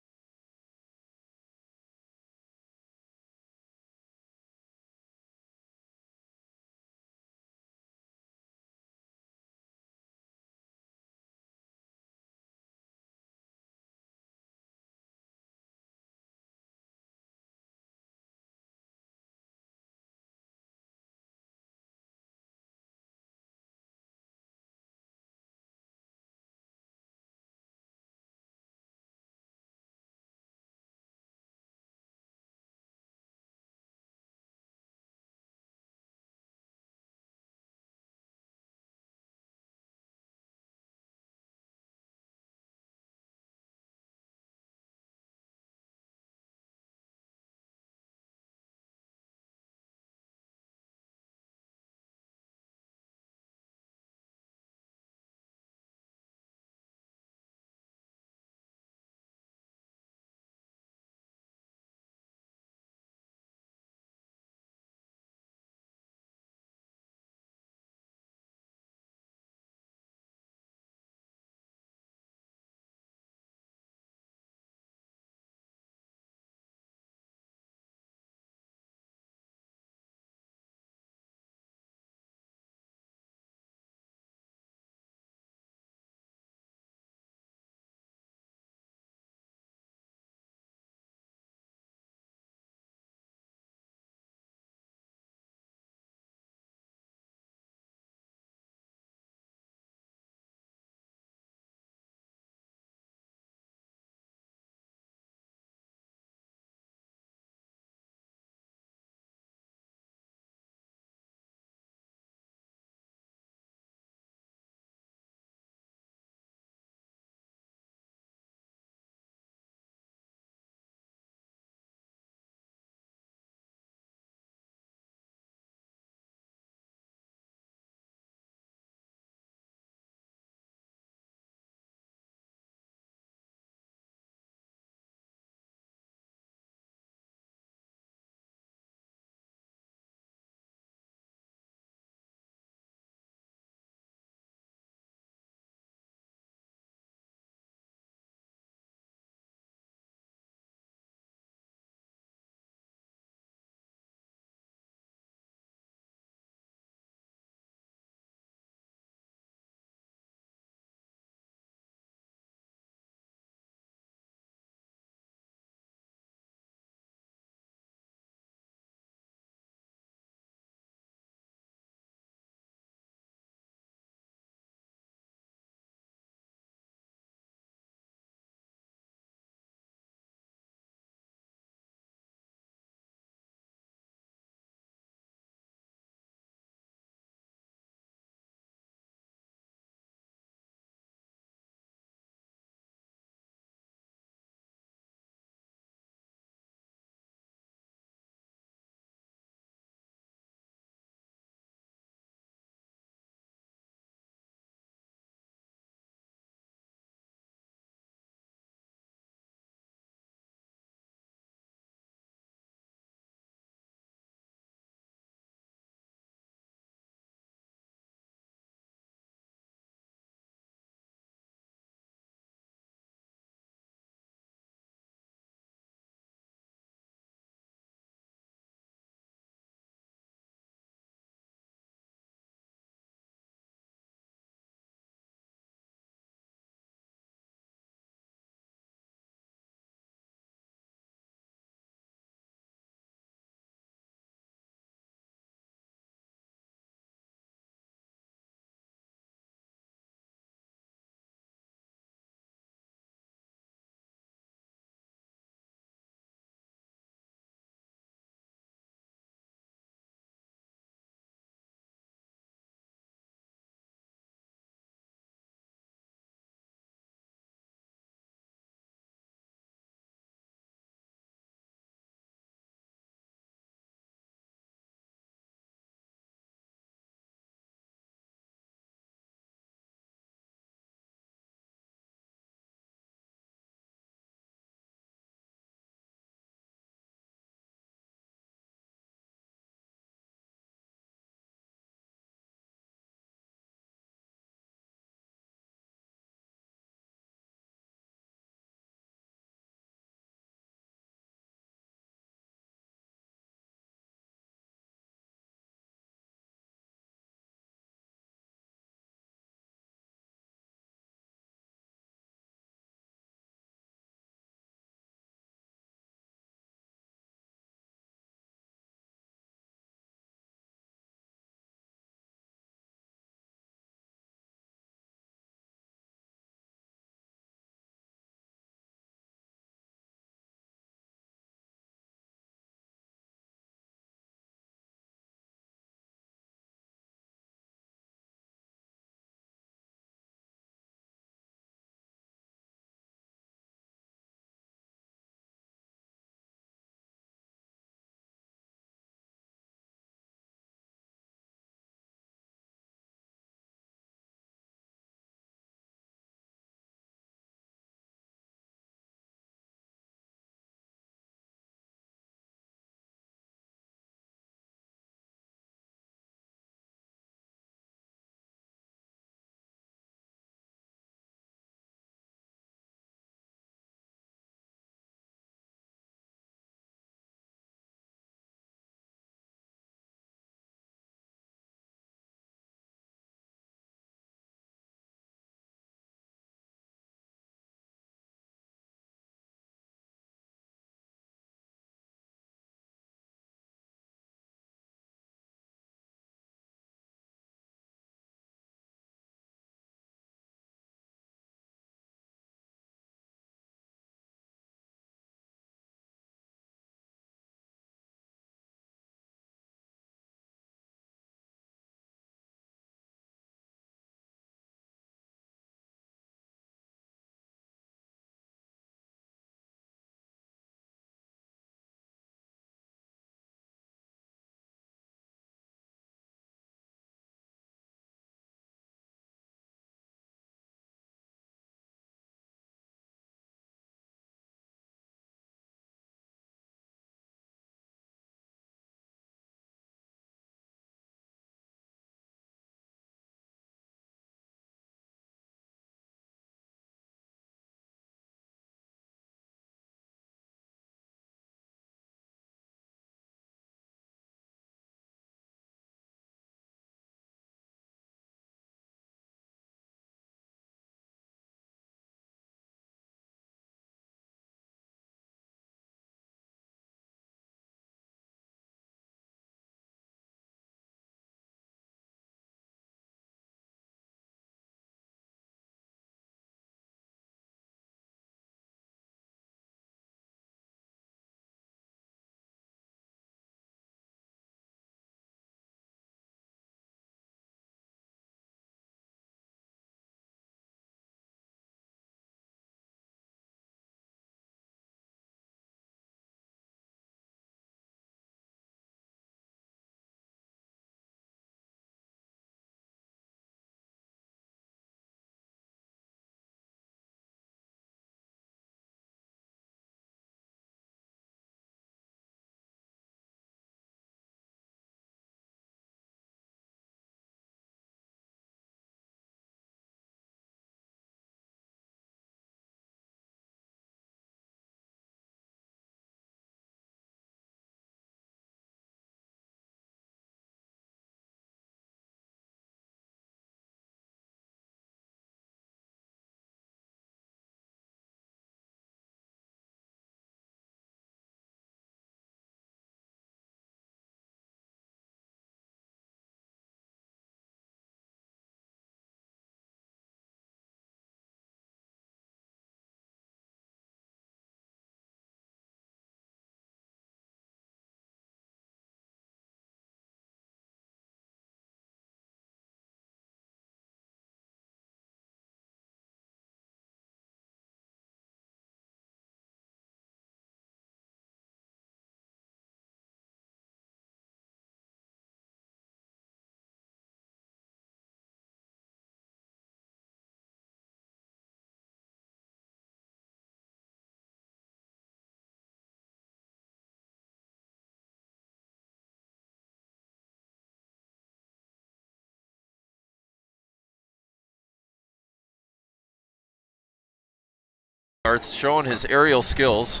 S7: Arts showing his aerial skills,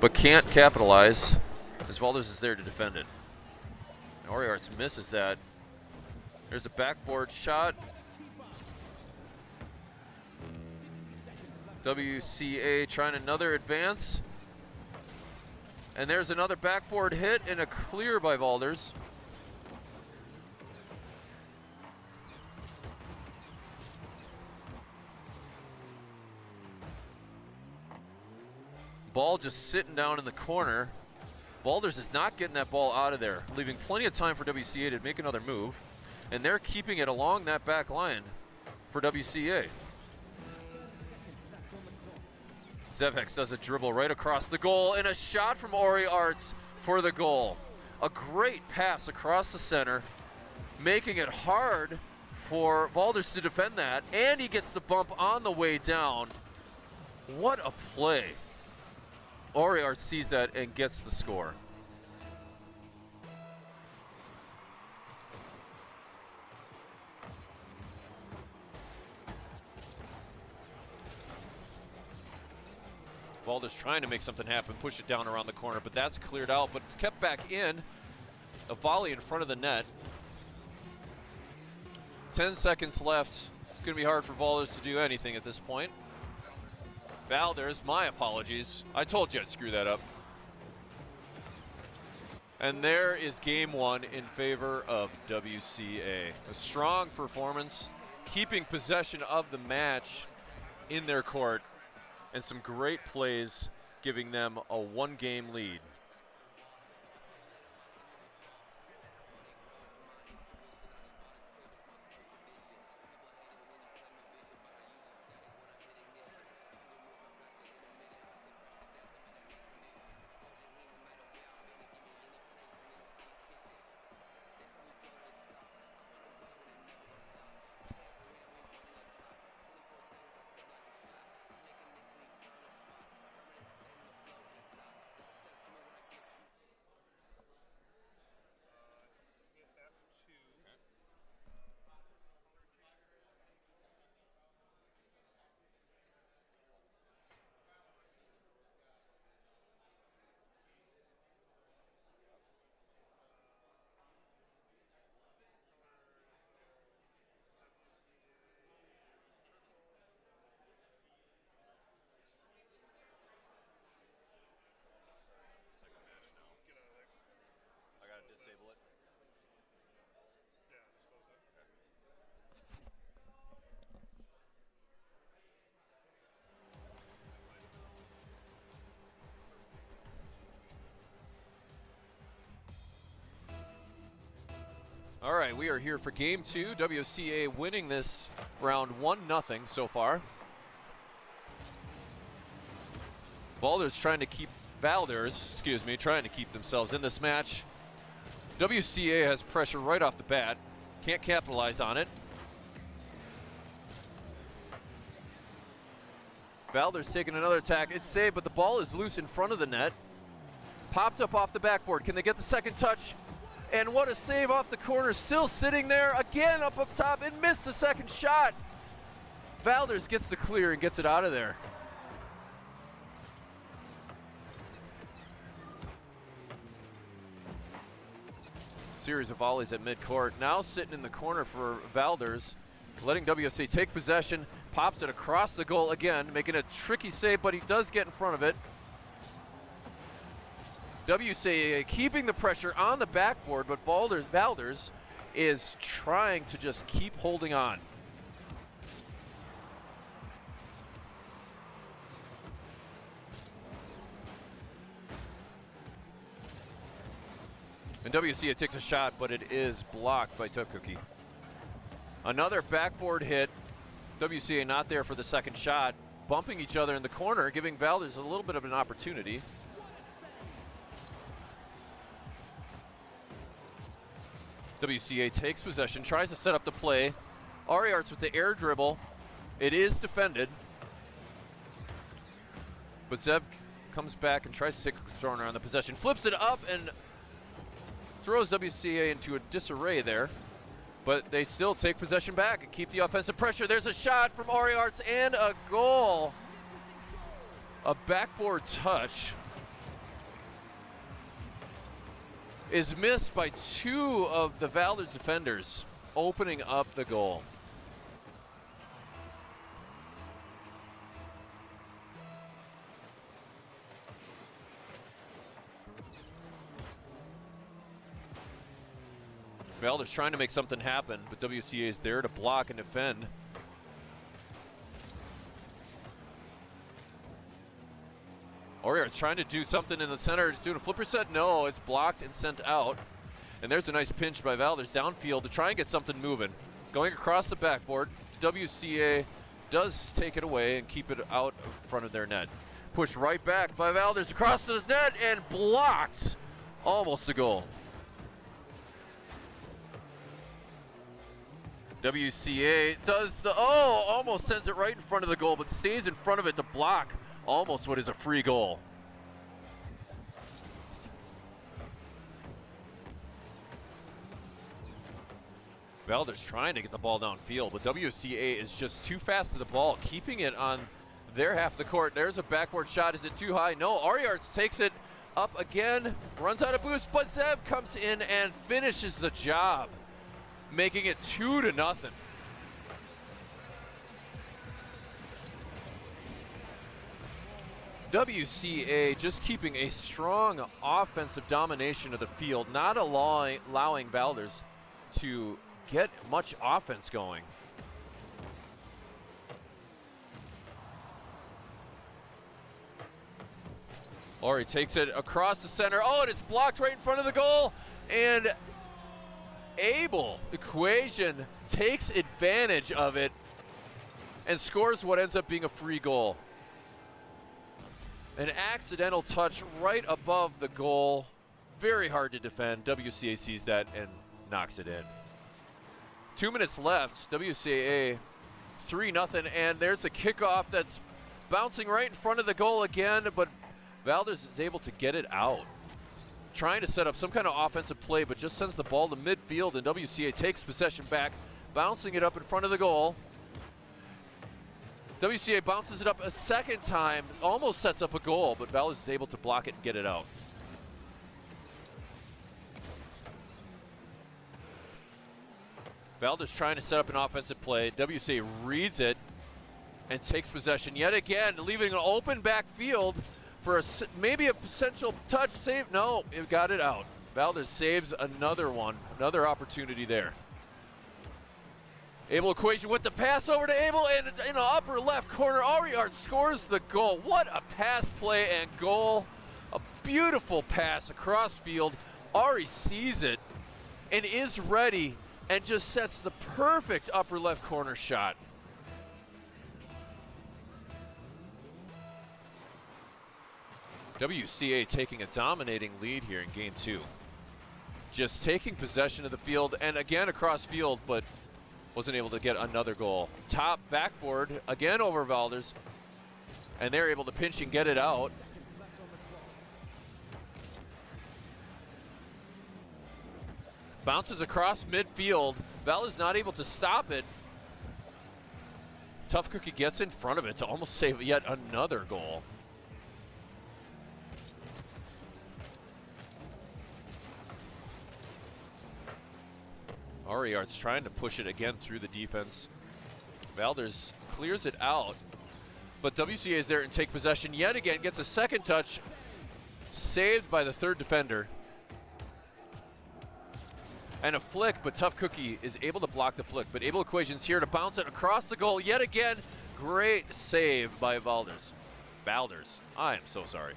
S7: but can't capitalize as Valdez is there to defend it. Oriarts misses that. There's a backboard shot. WCA trying another advance. And there's another backboard hit and a clear by Valdez. Ball just sitting down in the corner. Balders is not getting that ball out of there, leaving plenty of time for WCA to make another move. And they're keeping it along that back line for WCA. Zevhex does a dribble right across the goal and a shot from Oriarts for the goal. A great pass across the center, making it hard for Valdez to defend that, and he gets the bump on the way down. What a play. Oriarts sees that and gets the score. Valdez trying to make something happen, push it down around the corner, but that's cleared out, but it's kept back in. A volley in front of the net. 10 seconds left. It's going to be hard for Valdez to do anything at this point. Valdez, my apologies. I told you I'd screw that up. And there is game one in favor of WCA. A strong performance, keeping possession of the match in their court, and some great plays giving them a one-game lead. Disable it. All right, we are here for game two. WCA winning this round 1-0 so far. Valdez trying to keep themselves in this match. WCA has pressure right off the bat. Can't capitalize on it. Valdez taking another attack. It's saved, but the ball is loose in front of the net. Popped up off the backboard. Can they get the second touch? And what a save off the corner. Still sitting there again up top and missed the second shot. Valdez gets the clear and gets it out of there. Series of volleys at midcourt. Now sitting in the corner for Valdez, letting WCA take possession, pops it across the goal again, making a tricky save, but he does get in front of it. WCA keeping the pressure on the backboard, but Valdez is trying to just keep holding on. And WCA takes a shot, but it is blocked by Tough Cookie. Another backboard hit. WCA not there for the second shot. Bumping each other in the corner, giving Valdez a little bit of an opportunity. WCA takes possession, tries to set up the play. Oriarts with the air dribble. It is defended. But Zev comes back and tries to take a corner on the possession. Flips it up and throws WCA into a disarray there, but they still take possession back and keep the offensive pressure. There's a shot from Oriarts and a goal A backboard touch is missed by two of the Valdez defenders, opening up the goal. Valdez trying to make something happen, but WCA is there to block and defend. Oriar's trying to do something in the center, doing a flipper set. No, it's blocked and sent out. And there's a nice pinch by Valdez downfield to try and get something moving. Going across the backboard, WCA does take it away and keep it out in front of their net. Pushed right back by Valdez across the net and blocked. Almost a goal. WCA does the, almost sends it right in front of the goal, but stays in front of it to block almost what is a free goal. Valdez trying to get the ball downfield, but WCA is just too fast to the ball, keeping it on their half of the court. There's a backboard shot. Is it too high? No, Ariarts takes it up again, runs out of boost, but Zev comes in and finishes the job, making it 2-0. WCA just keeping a strong offensive domination of the field, not allowing Valdez to get much offense going. Ori takes it across the center. Oh, and it's blocked right in front of the goal. And Abel Equation takes advantage of it and scores what ends up being a free goal. An accidental touch right above the goal. Very hard to defend. WCA sees that and knocks it in. 2 minutes left. WCA 3-0, and there's a kickoff that's bouncing right in front of the goal again, but Valdez is able to get it out. Trying to set up some kind of offensive play, but just sends the ball to midfield, and WCA takes possession back, bouncing it up in front of the goal. WCA bounces it up a second time, almost sets up a goal, but Valdez is able to block it and get it out. Valdez trying to set up an offensive play. WCA reads it and takes possession yet again, leaving an open backfield for maybe a potential touch save. No, it got it out. Valdez saves another one, another opportunity there. Abel Equation with the pass over to Abel, and in the upper left corner, Ariart scores the goal. What a pass play and goal. A beautiful pass across field. Ari sees it and is ready and just sets the perfect upper left corner shot. WCA taking a dominating lead here in game 2. Just taking possession of the field and again across field, but wasn't able to get another goal. Top backboard again over Valdez, and they're able to pinch and get it out. Bounces across midfield. Valdez not able to stop it. Tough Cookie gets in front of it to almost save yet another goal. Ariart's trying to push it again through the defense. Valdez clears it out, but WCA is there and take possession yet again, gets a second touch, saved by the third defender. And a flick, but Tough Cookie is able to block the flick, but Abel Equation's here to bounce it across the goal yet again. Great save by Valdez. I am so sorry.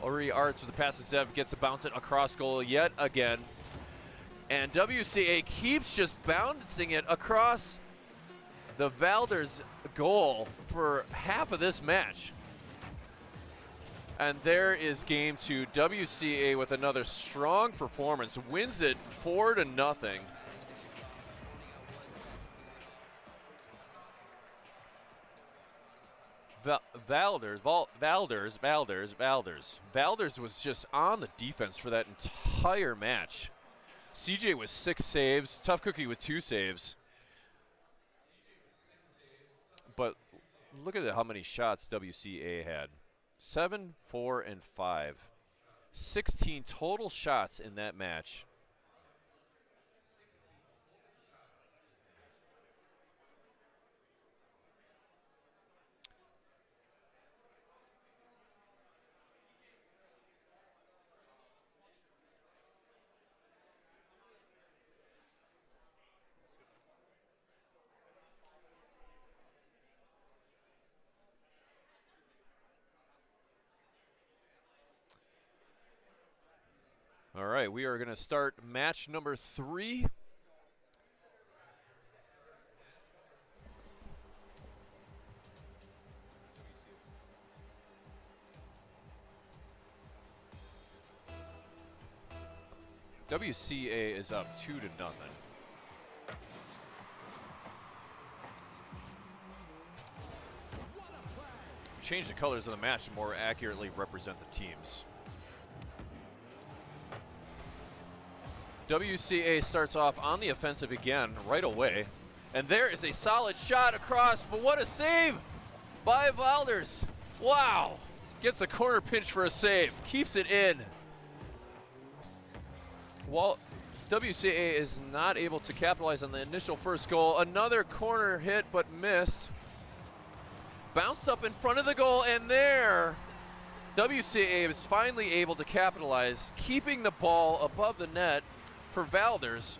S7: Ariarts with the pass to Zev, gets to bounce it across goal yet again. And WCA keeps just bouncing it across the Valdez goal for half of this match. And there is game 2. WCA with another strong performance, wins it 4-0. Valdez was just on the defense for that entire match. CJ with 6 saves, Tough Cookie with 2 saves. But look at how many shots WCA had. 7, 4, and 5. 16 total shots in that match. All right, we are going to start match number 3. WCA is up 2-0. Change the colors of the match to more accurately represent the teams. WCA starts off on the offensive again right away. And there is a solid shot across, but what a save by Valders. Wow. Gets a corner pinch for a save. Keeps it in. Well, WCA is not able to capitalize on the initial first goal. Another corner hit, but missed. Bounced up in front of the goal, and there, WCA is finally able to capitalize, keeping the ball above the net for Valders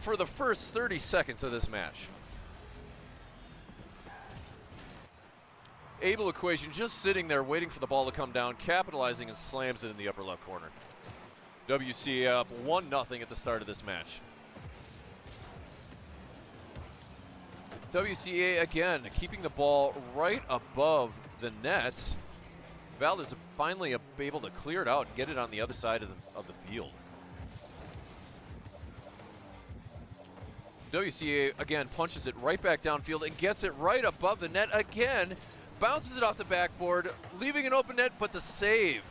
S7: for the first 30 seconds of this match. Able Equation just sitting there waiting for the ball to come down, capitalizing, and slams it in the upper left corner. WCA up 1-0 at the start of this match. WCA again keeping the ball right above the net. Valders finally able to clear it out and get it on the other side of the field. WCA again punches it right back downfield and gets it right above the net again. Bounces it off the backboard, leaving an open net, but the save.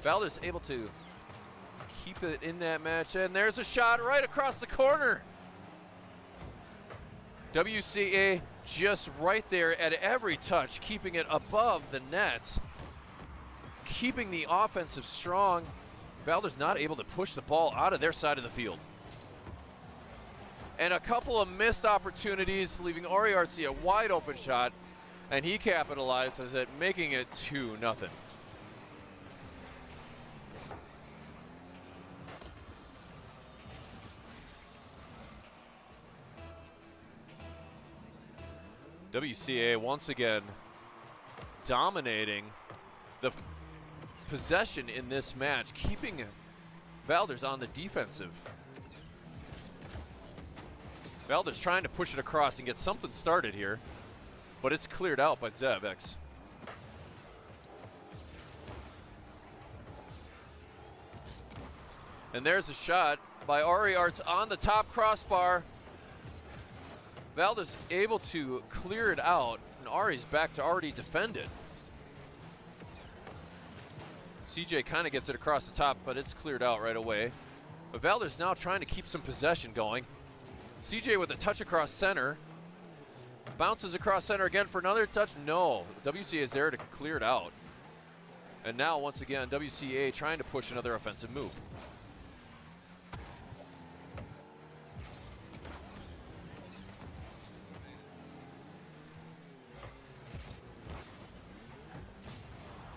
S7: Valders able to keep it in that match, and there's a shot right across the corner. WCA just right there at every touch, keeping it above the net, keeping the offensive strong. Valders not able to push the ball out of their side of the field. And a couple of missed opportunities, leaving Oriartsi a wide open shot, and he capitalizes it, making it 2-0. WCA once again dominating the possession in this match, keeping Valders on the defensive. Valders trying to push it across and get something started here, but it's cleared out by Zevex. And there's a shot by Oriarts on the top crossbar. Valders able to clear it out, and Ari's back to already defend it. CJ kind of gets it across the top, but it's cleared out right away. But Valders now trying to keep some possession going. CJ with a touch across center. Bounces across center again for another touch. No, WCA is there to clear it out. And now once again, WCA trying to push another offensive move.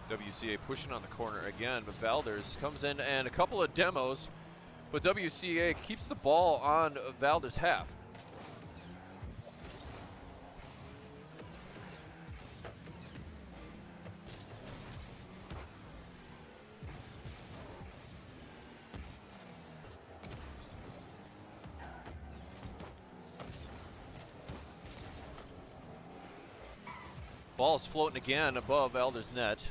S7: WCA pushing on the corner again, but Valders comes in and a couple of demos, but WCA keeps the ball on Valders' half. Ball's floating again above Valders' net.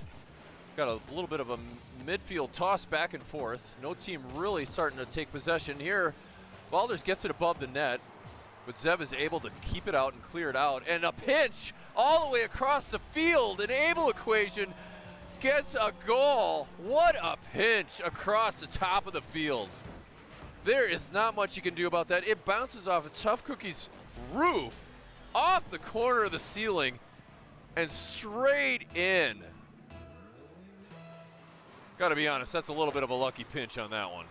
S7: Got a little bit of a midfield toss back and forth. No team really starting to take possession here. Valders gets it above the net, but Zev is able to keep it out and clear it out. And a pinch all the way across the field. An Able Equation gets a goal. What a pinch across the top of the field. There is not much you can do about that. It bounces off of Tough Cookie's roof, off the corner of the ceiling, and straight in. Gotta be honest, that's a little bit of a lucky pinch on that one.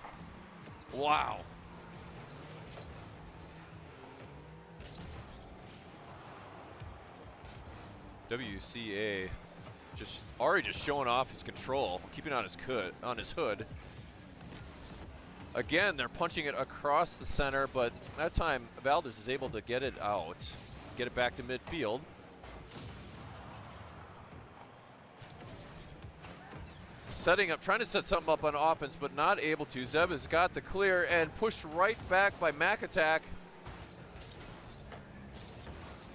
S7: Wow. WCA Ari just showing off his control, keeping on his hood. Again, they're punching it across the center, but that time Valdez is able to get it out, get it back to midfield. Setting up, trying to set something up on offense, but not able to. Zeb has got the clear and pushed right back by Mac Attack.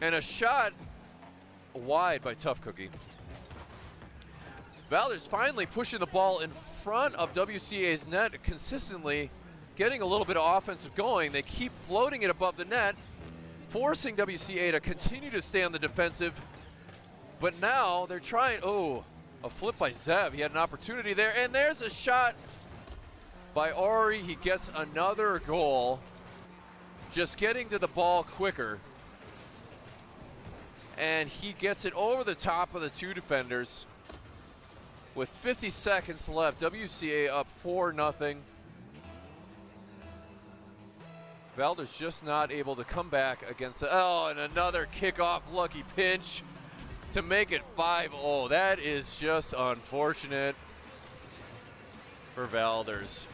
S7: And a shot wide by Tough Cookie. Valdez finally pushing the ball in front of WCA's net consistently, getting a little bit of offensive going. They keep floating it above the net, forcing WCA to continue to stay on the defensive. But now they're trying, a flip by Zev. He had an opportunity there, and there's a shot by Ari. He gets another goal, just getting to the ball quicker. And he gets it over the top of the two defenders. With 50 seconds left, WCA up 4-0. Valdez just not able to come back against and another kickoff lucky pinch to make it 5-0. That is just unfortunate for Valdez.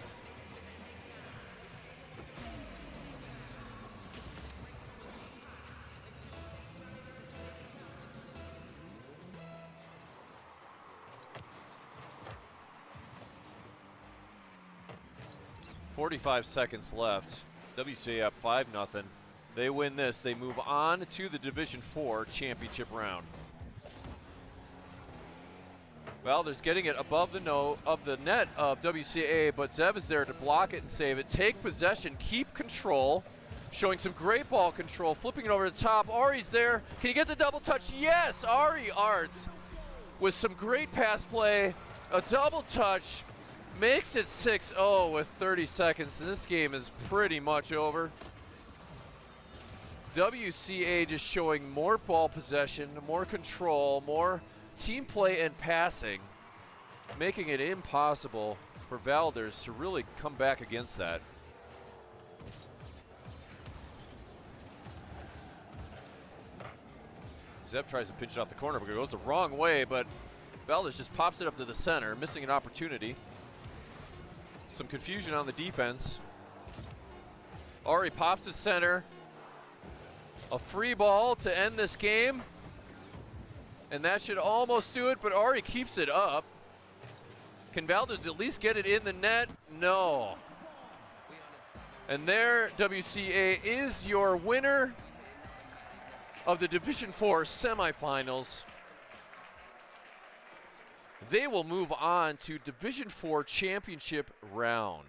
S7: .45 seconds left. WCA up 5-0. They win this. They move on to the Division 4 championship round. Valdez getting it above the net of WCA, but Zev is there to block it and save it. Take possession, keep control, showing some great ball control, flipping it over the top. Ari's there. Can he get the double touch? Yes, Ari Arts with some great pass play, a double touch, makes it 6-0 with 30 seconds, and this game is pretty much over. WCA just showing more ball possession, more control, more team play and passing, making it impossible for Valdez to really come back against that. Zeb tries to pinch it off the corner, but it goes the wrong way, but Valdez just pops it up to the center, missing an opportunity. Some confusion on the defense. Ari pops to center. A free ball to end this game. And that should almost do it, but Ari keeps it up. Can Valdez at least get it in the net? No. And there, WCA is your winner of the Division 4 semifinals. They will move on to Division 4 championship round.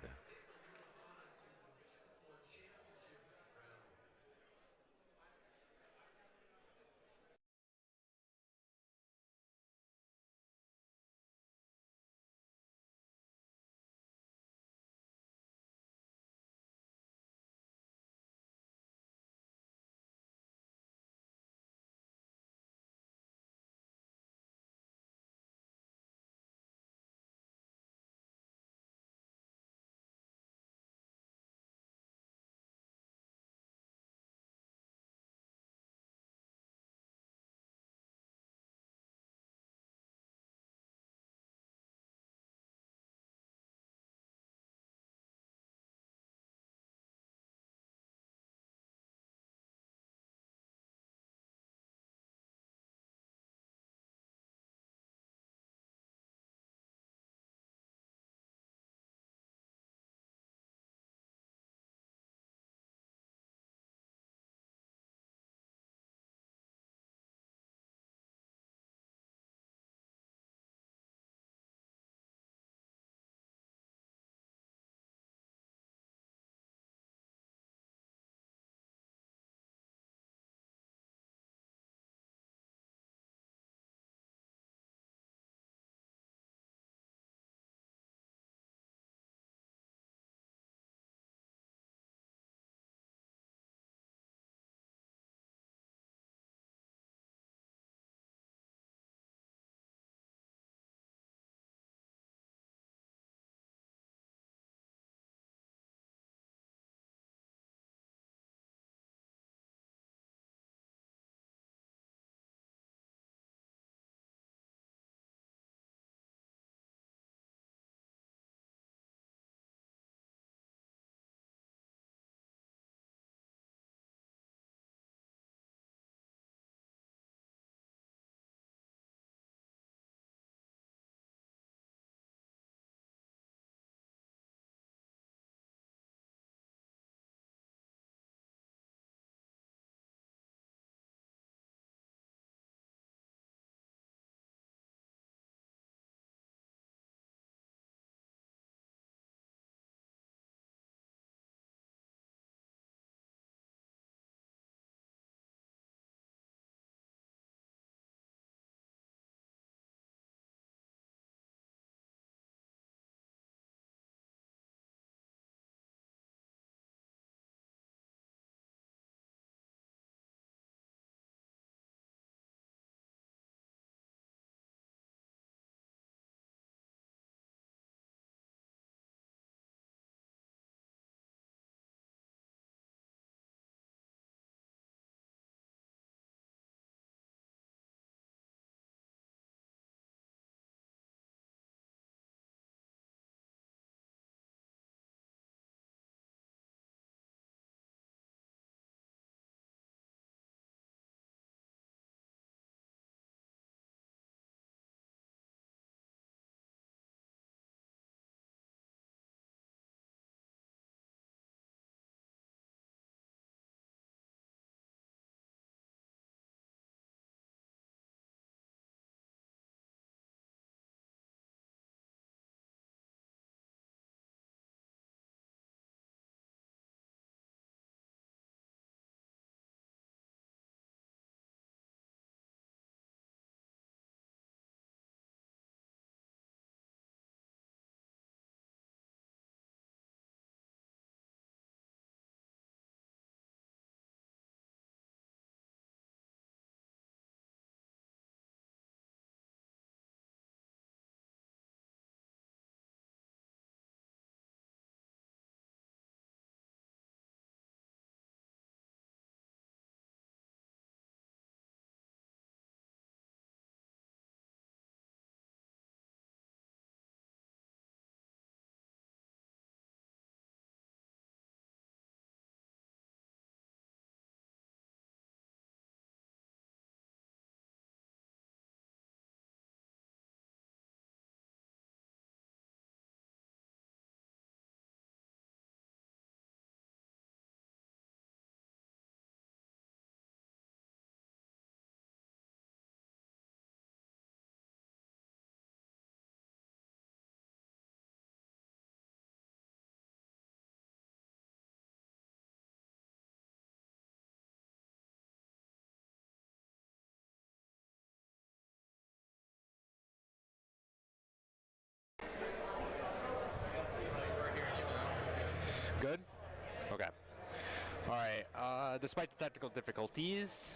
S1: All right. Despite the technical difficulties,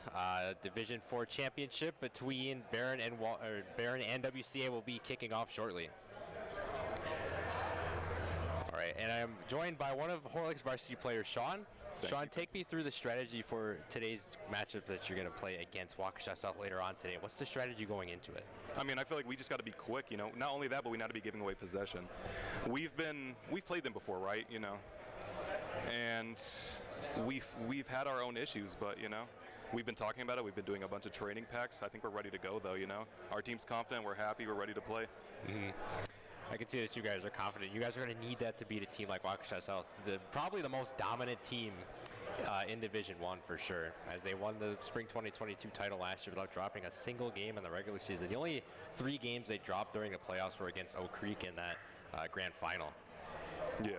S1: Division 4 championship between Barron and WCA will be kicking off shortly. All right, and I'm joined by one of Horlick's varsity players, Sean. Sean, take me through the strategy for today's matchup that you're going to play against Waukesha South later on today. What's the strategy going into it?
S8: I mean, I feel like we just got to be quick, you know. Not only that, but we not to be giving away possession. We've played them before, right? You know, and we've had our own issues, but you know, we've been talking about it. We've been doing a bunch of training packs. I think we're ready to go, though. You know, our team's confident. We're happy. We're ready to play.
S1: Mm-hmm. I can see that you guys are confident. You guys are going to need that to beat a team like Waukesha South, probably the most dominant team in Division 1 for sure, as they won the Spring 2022 title last year without dropping a single game in the regular season. The only 3 games they dropped during the playoffs were against Oak Creek in that grand final.
S8: Yeah.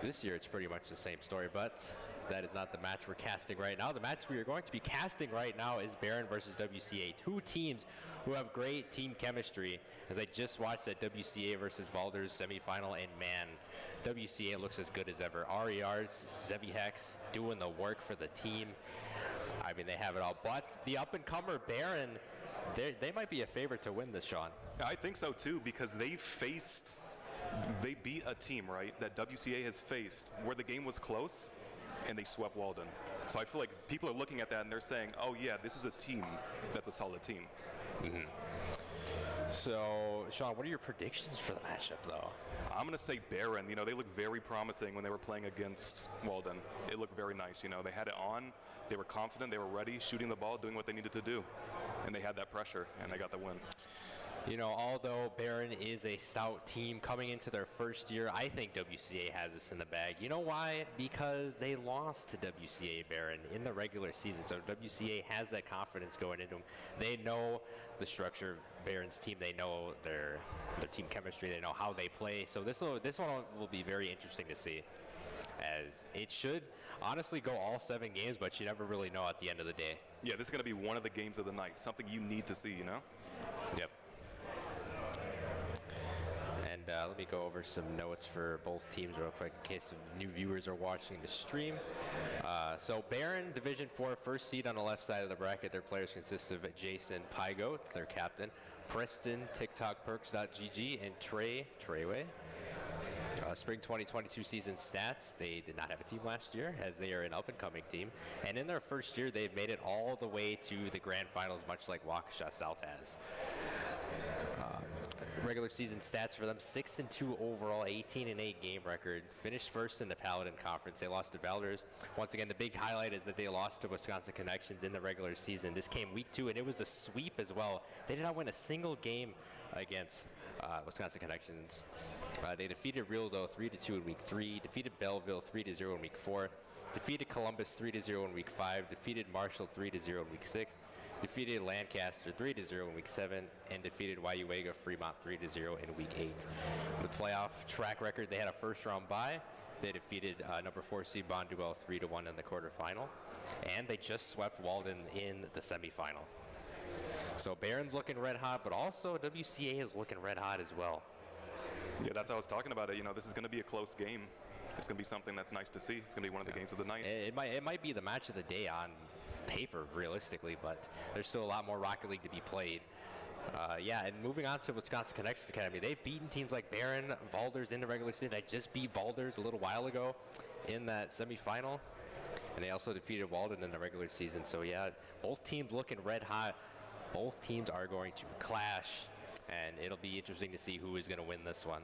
S1: This year it's pretty much the same story, but that is not the match we're casting right now. The match we are going to be casting right now is Barron versus WCA, 2 teams who have great team chemistry, as I just watched that WCA versus Valders semifinal, and man, WCA looks as good as ever. Ari Arts, Zevi Hex doing the work for the team. I mean, they have it all, but the up-and-comer Barron, they might be a favorite to win this, Sean.
S8: I think so too, because they beat a team, right, that WCA has faced where the game was close and they swept Walden. So I feel like people are looking at that and they're saying, oh yeah, this is a team that's a solid team.
S1: Mm-hmm. So, Sean, what are your predictions for the matchup, though?
S8: I'm going to say Barron. You know, they looked very promising when they were playing against Walden. It looked very nice. You know, they had it on. They were confident. They were ready, shooting the ball, doing what they needed to do. And they had that pressure, and they got the win.
S1: You know, although Barron is a stout team coming into their first year, I think WCA has this in the bag. You know why? Because they lost to WCA Barron in the regular season. So WCA has that confidence going into them. They know the structure of Barron's team. They know their team chemistry. They know how they play. So this one will be very interesting to see, as it should honestly go all 7 games, but you never really know at the end of the day.
S8: Yeah, this is going to be one of the games of the night, something you need to see, you know?
S1: Yep. And let me go over some notes for both teams real quick in case new viewers are watching the stream. So Barron, Division 4, first seed on the left side of the bracket. Their players consist of Jason Pygoat, their captain, Preston, TikTokPerks.gg, and Treyway. Spring 2022 season stats, they did not have a team last year, as they are an up-and-coming team. And in their first year, they've made it all the way to the grand finals, much like Waukesha South has. Regular season stats for them: 6-2 overall, 18-8 game record. Finished first in the Paladin Conference. They lost to Valders. Once again, the big highlight is that they lost to Wisconsin Connections in the regular season. This came week 2, and it was a sweep as well. They did not win a single game against Wisconsin Connections. They defeated Rildo 3-2 in week 3. Defeated Belleville 3-0 in week 4. Defeated Columbus 3-0 in week 5. Defeated Marshall 3-0 in week 6. Defeated Lancaster 3-0 in week 7, and defeated Wayuega Fremont 3-0 in week 8. The playoff track record, they had a first-round bye. They defeated number 4 seed Bonduel 3-1 in the quarterfinal, and they just swept Walden in the semifinal. So Barron's looking red hot, but also WCA is looking red hot as well.
S8: Yeah, that's how I was talking about it. You know, this is going to be a close game. It's going to be something that's nice to see. It's going to be one of the games of the night.
S1: It might be the match of the day on paper, realistically, but there's still a lot more Rocket League to be played. Yeah, and moving on to Wisconsin Connections Academy, they've beaten teams like Barron, Valders in the regular season. They just beat Valders a little while ago in that semifinal, and they also defeated Walden in the regular season. So yeah, both teams looking red hot. Both teams are going to clash, and it'll be interesting to see who is going to win this one.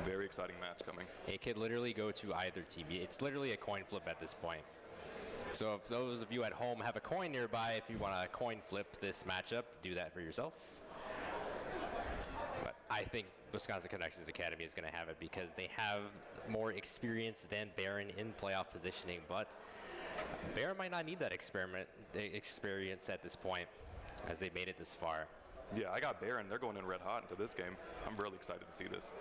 S8: Very exciting match coming.
S1: It could literally go to either team. It's literally a coin flip at this point. So if those of you at home have a coin nearby, if you want to coin flip this matchup, do that for yourself. But I think Wisconsin Connections Academy is going to have it because they have more experience than Barron in playoff positioning. But Barron might not need that experience at this point, as they made it this far.
S8: Yeah, I got Barron. They're going in red hot into this game. I'm really excited to see this.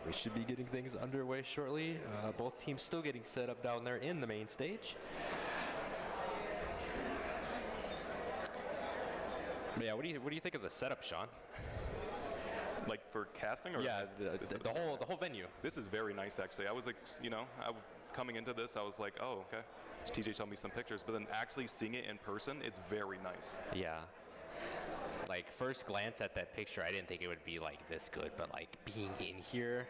S4: We should be getting things underway shortly. Both teams still getting set up down there in the main stage.
S1: But yeah, what do you think of the setup, Sean?
S8: Like for casting, or
S4: Yeah, the whole venue.
S8: This is very nice, actually. I was like, coming into this, I was like, oh, okay. TJ showed me some pictures, but then actually seeing it in person, it's very nice.
S1: Yeah. Like first glance at that picture, I didn't think it would be like this good, but like being in here,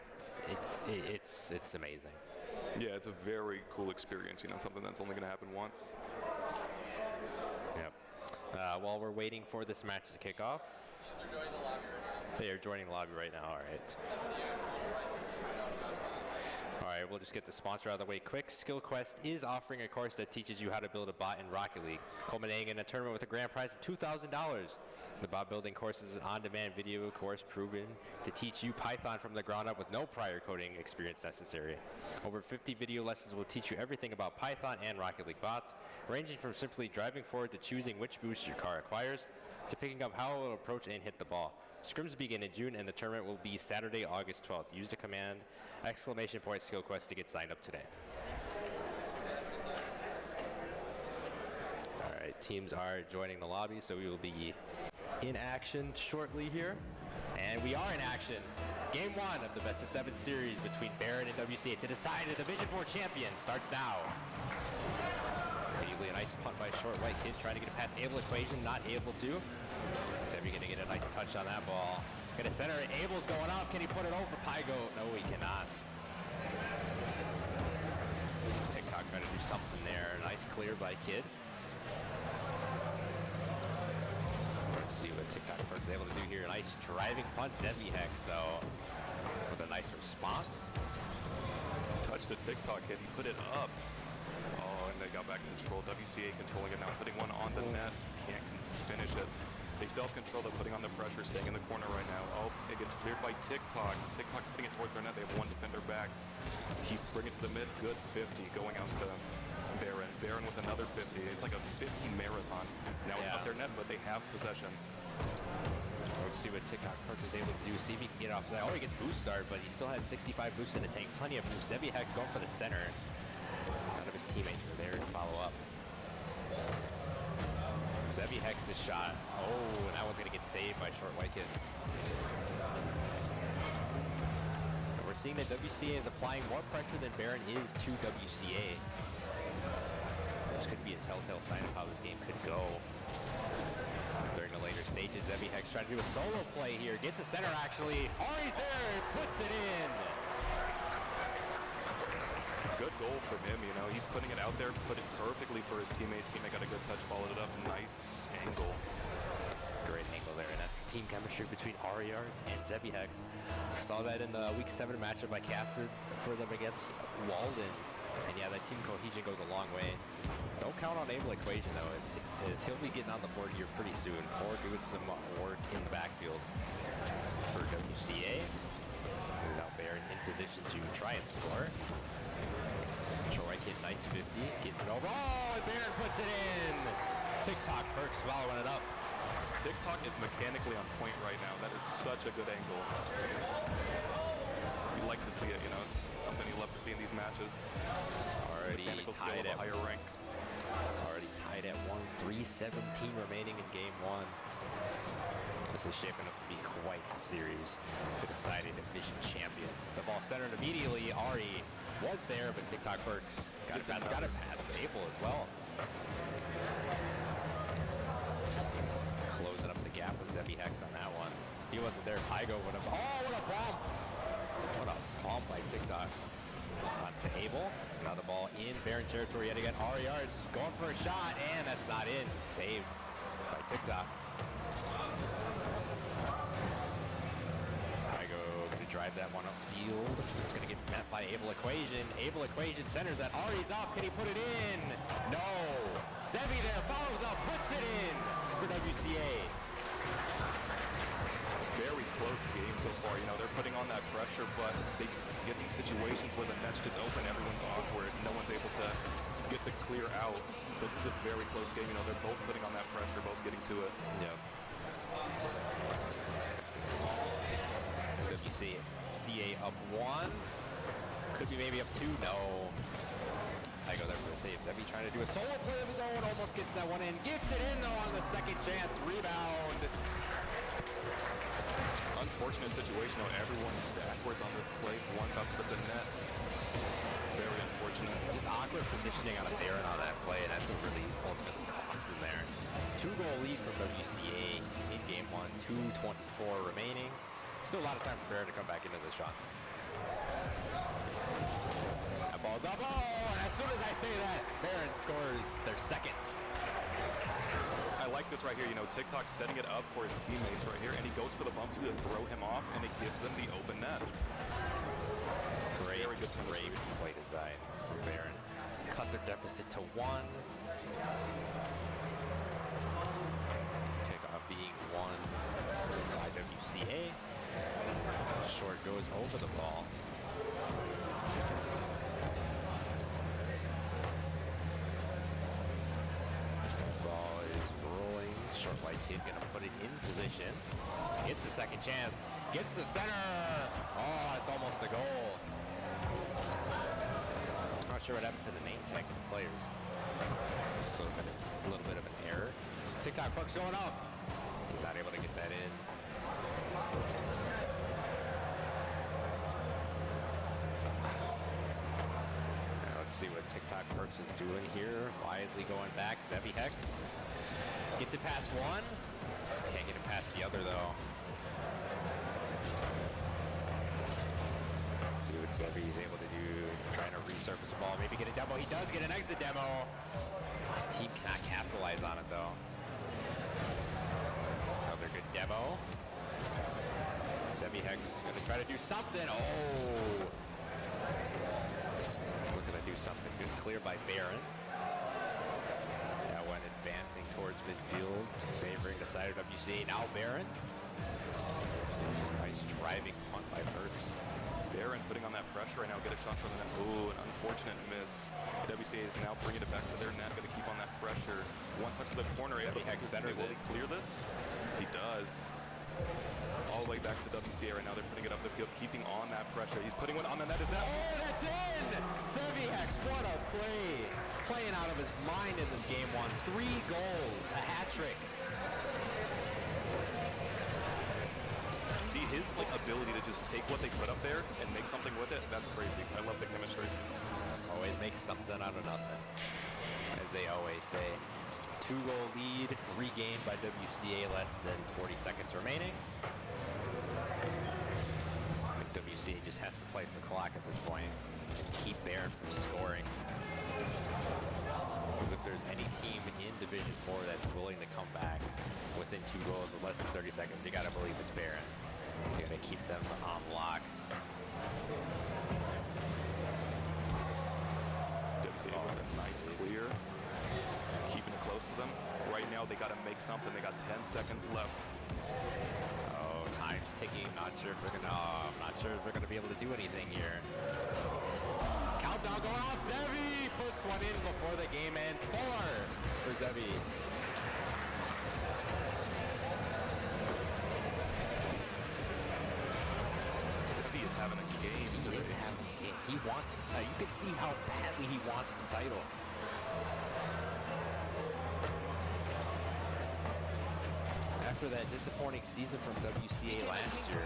S1: it's amazing.
S8: Yeah, it's a very cool experience. Something that's only going to happen once.
S1: Yep. While we're waiting for this match to kick off, they are joining the lobby right now. All right. All right, we'll just get the sponsor out of the way quick. SkillQuest is offering a course that teaches you how to build a bot in Rocket League, culminating in a tournament with a grand prize of $2,000. The bot building course is an on-demand video course proven to teach you Python from the ground up with no prior coding experience necessary. Over 50 video lessons will teach you everything about Python and Rocket League bots, ranging from simply driving forward to choosing which boost your car acquires, to picking up how it will approach and hit the ball. Scrims begin in June, and the tournament will be Saturday, August 12th. Use the command !SkillQuest to get signed up today. All right, teams are joining the lobby, so we will be
S4: In action shortly here.
S1: And we are in action. Game 1 of the best of 7 series between Baron and WCA to decide a Division 4 champion starts now. Immediately a nice punt by Short White Kid trying to get it past Able Equation, not able to. Xavier gonna get a nice touch on that ball. Gonna center it, Abel's going up. Can he put it over Pygo? No, he cannot. TikTok trying to do something there. Nice clear by Kid. Let's see what TikTok Perk's able to do here. Nice driving punt. Zevi Hex, though, with a nice response.
S8: Touched a TikTok hit. He put it up. Oh, and they got back in control. WCA controlling it now, putting one on the net. Can't finish it. They still have control. They're putting on the pressure, staying in the corner right now. Oh, it gets cleared by TikTok. TikTok putting it towards their net. They have one defender back. He's bringing it to the mid. Good 50 going out to Baron. Baron with another 50. It's like a 50 marathon. Now it's up their net, but they have possession.
S1: Let's see what TikTok Perk is able to do. See if he can get it off. Oh, he gets boost start, but he still has 65 boosts in the tank. Plenty of boosts. Zevi Hex going for the center. None of his teammates were there to follow up. Zevi Hex's shot. Oh, and that one's going to get saved by Short White Kid. We're seeing that WCA is applying more pressure than Baron is to WCA. This could be a telltale sign of how this game could go. During the later stages, Zevi Hex trying to do a solo play here. Gets a center, actually. Ari's there, puts it in.
S8: Good goal from him, He's putting it out there, put it perfectly for his teammates. Teammate got a good touch, followed it up. Nice angle.
S1: Great angle there, and that's the team chemistry between Ari Arts and Zevi Hex. I saw that in the Week 7 matchup I casted for them against Walden. And yeah, that team cohesion goes a long way. Don't count on Able Equation, though, as he'll be getting on the board here pretty soon, or doing some work in the backfield for WCA. Is now Baron in position to try and score. Short Right Kid, nice 50, getting it over. Oh, and Baron puts it in! TikTok Perk swallowing it up.
S8: TikTok is mechanically on point right now. That is such a good angle. You like to see it, It's something you love to see in these matches.
S1: Already tied at
S8: higher rank.
S1: Already tied at 1-3-17 remaining in Game 1. This is shaping up to be quite the series to decide a division champion. The ball centered immediately. Ari was there, but TikTok Perks got it past Able as well. Closing up the gap with Zevi Hex on that one. He wasn't there. Pygo would have. Oh, what a bump! What a bump by TikTok. On to Able. Now the ball in Baron territory yet again. Ari Arts going for a shot, and that's not in. Saved by TikTok. Pygo going to drive that one upfield. It's going to get met by Able Equation. Able Equation centers that. Ari's up. Can he put it in? No. Zevi there follows up, puts it in for WCA.
S8: Very close game so far. They're putting on that pressure, but they get these situations where the net's just open, everyone's awkward, no one's able to get the clear out. So this is a very close game. They're both putting on that pressure, both getting to it.
S1: Yeah. WCA up 1. Could be maybe up 2. No. I go there for the save. Zevi trying to do a solo play of his own. Almost gets that one in. Gets it in, though, on the second chance. Rebound.
S8: unfortunate situation. Everyone's backwards on this play. One up to the net. Very unfortunate.
S1: Just awkward positioning on a Baron on that play, and that's what really ultimately cost him there. 2-goal lead from WCA in game 1, 2:24 remaining. Still a lot of time for Baron to come back into this shot. That ball's up. Oh, and as soon as I say that, Baron scores their second.
S8: I like this right here. TikTok setting it up for his teammates right here, and he goes for the bump to throw him off, and it gives them the open net.
S1: Very good play design from Baron. Cut their deficit to 1. Kickoff being won by WCA. Short goes over the ball. Ball is rolling. Short white kid gonna put it in position. Gets a second chance. Gets the center. Oh, it's almost a goal. Not sure what happened to the name tag of the players. So a little bit of an error. TikTok puck's going up. He's not able to get that in. Now let's see what TikTok Perks is doing here. Wisely going back. Zevi Hex gets it past one. Can't get it past the other though. See what Zevi's able to do. Trying to resurface the ball, maybe get a demo. He does get an exit demo. His team cannot capitalize on it though. Another good demo. Zevi Hex is going to try to do something. Oh! Looking to do something. Good clear by Baron. That one advancing towards midfield, favoring the side of WCA. Now Baron. Nice driving punt by Perks.
S8: Baron putting on that pressure right now, get a shot from the net. Ooh, an unfortunate miss. WCA is now bringing it back to their net, going to keep on that pressure. One touch to the corner, able to
S1: centers
S8: will he clear this? He does. All the way back to WCA right now, they're putting it up the field, keeping on that pressure. He's putting one on the net, is that?
S1: Oh, that's in! Zevi Hex, what a play. Playing out of his mind in this game 1. 3 goals, a hat trick.
S8: See his ability to just take what they put up there and make something with it. That's crazy. I love the chemistry.
S1: Always make something out of nothing, as they always say. 2-goal lead regained by WCA, less than 40 seconds remaining. I think WCA just has to play for clock at this point and keep Baron from scoring. Because if there's any team in Division 4 that's willing to come back within 2 goals with less than 30 seconds, you gotta believe it's Baron. You gotta keep them on lock.
S8: WCA with a nice clear, keeping it close to them. Right now, they gotta make something. They got 10 seconds left.
S1: Oh, time's ticking. Not sure if we're gonna. I'm not sure if we're gonna be able to do anything here. Countdown going off. Zevi puts one in before the game ends. 4 for Zevi.
S8: Zevi is having a game.
S1: He is having a game. He wants his title. You can see how badly he wants his title. After that disappointing season from WCA last year,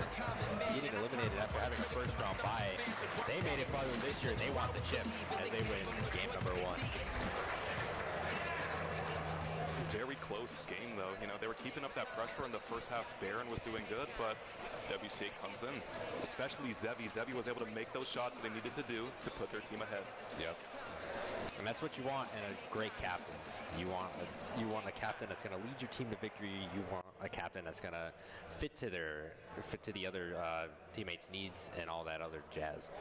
S1: getting eliminated after having a first-round bye, they made it farther this year, and they want the chip as they win game number 1.
S8: Very close game, though. They were keeping up that pressure in the first half. Baron was doing good, but WCA comes in. Especially Zevi. Zevi was able to make those shots that they needed to do to put their team ahead.
S1: Yep. And that's what you want in a great captain. You want a captain that's going to lead your team to victory. You want a captain that's going to fit to the other teammates' needs and all that other jazz.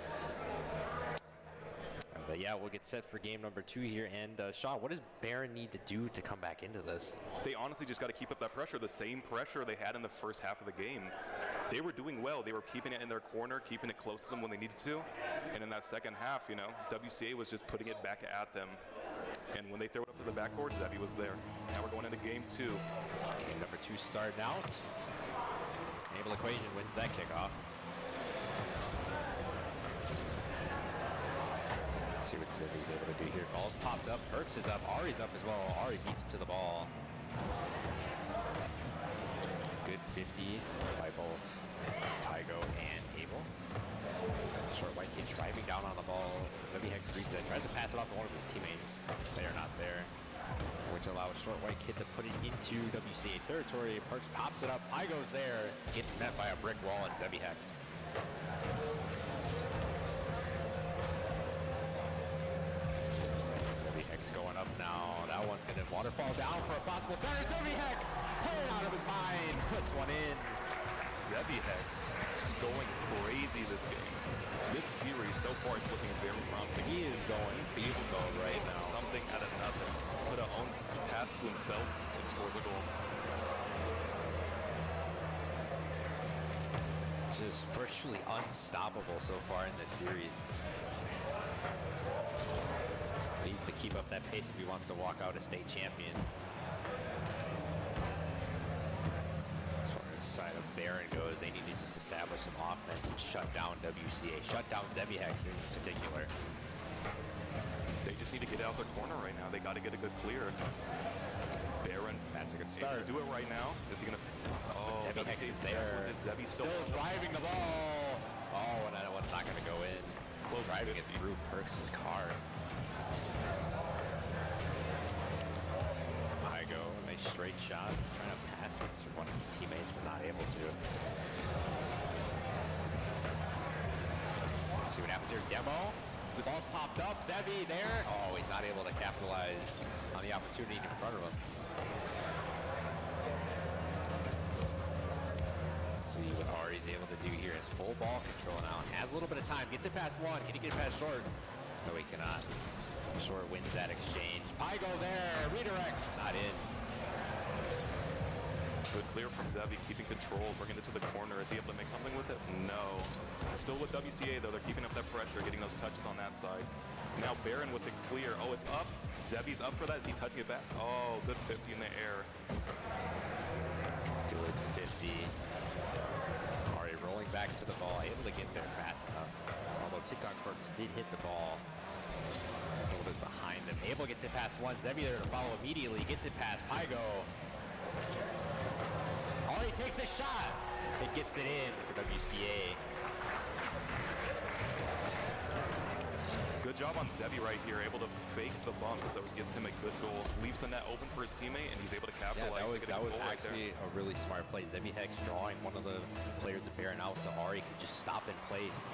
S1: But yeah, we'll get set for game number 2 here. And Sean, what does Baron need to do to come back into this?
S8: They honestly just got to keep up that pressure, the same pressure they had in the first half of the game. They were doing well. They were keeping it in their corner, keeping it close to them when they needed to. And in that second half, WCA was just putting it back at them. And when they throw it up to the backboard, Zevi was there. Now we're going into game 2.
S1: Game number 2 starting out. Able Equation wins that kickoff. See what Zevi's able to do here. Ball's popped up. Perks is up. Ari's up as well. Ari beats him to the ball. Good
S5: 50 by both Pygo and Abel. Short white kid driving down on the ball. Zebihex reads it, tries to pass it off to one of his teammates. They are not there, which allows short white kid to put it into WCA territory. Perks pops it up. Pygo's there, gets met by a brick wall and Zebihex. Zebihex going up now. That one's gonna waterfall down for a possible center. Zebihex playing out of his mind, puts one in.
S8: Zebihex just going crazy this game. This series so far, it's looking very promising.
S5: He is going beast mode right now.
S8: Something out of nothing. Put a own pass to himself and scores a goal.
S5: Just virtually unstoppable so far in this series. Needs to keep up that pace if he wants to walk out a state champion. As far as side of Baron goes, they need to just establish some offense and shut down WCA, shut down Zebihex in particular.
S8: They just need to get out their corner right now. They got to get a good clear. Baron,
S5: That's a good
S8: able
S5: start.
S8: to do it right now. Is he gonna? Oh,
S5: Zebihex
S8: WCA
S5: is there.
S8: Zebi
S5: Still driving the ball. Oh, and that one's not going to go in.
S8: Close to
S5: Driving it
S8: 50.
S5: through Perks' car. Pygo, a nice straight shot. Trying to pass it to one of his teammates, but not able to. Let's see what happens here. Demo. The ball's popped up. Zebi there. Oh, he's not able to capitalize on the opportunity in front of him. See what Ari's able to do here. Has full ball control now. Has a little bit of time. Gets it past one. Can he get it past Short? No, he cannot. Short wins that exchange. Pygo there. Redirect. Not in.
S8: Good clear from Zebi, keeping control, bringing it to the corner. Is he able to make something with it? No. Still with WCA though, they're keeping up that pressure, getting those touches on that side. Now Baron with the clear. Oh, it's up. Zebi's up for that. Is he touching it back? Oh, good 50 in the air.
S5: Good 50. Ari rolling back to the ball. Able to get there fast enough. Although TikTok Perks did hit the ball a little bit behind him. Abel gets it past one. Zebi there to follow immediately. Gets it past Pygo. Ari takes a shot. It gets it in for WCA.
S8: Good job on Zebi right here, able to fake the bump so it gets him a good goal. Leaves the net open for his teammate, and he's able to
S5: Yeah,
S8: capitalize. to get a
S5: that was
S8: goal right there.
S5: actually a really smart play. Zebihex drawing one of the players of Baron out, so Ari could just stop in place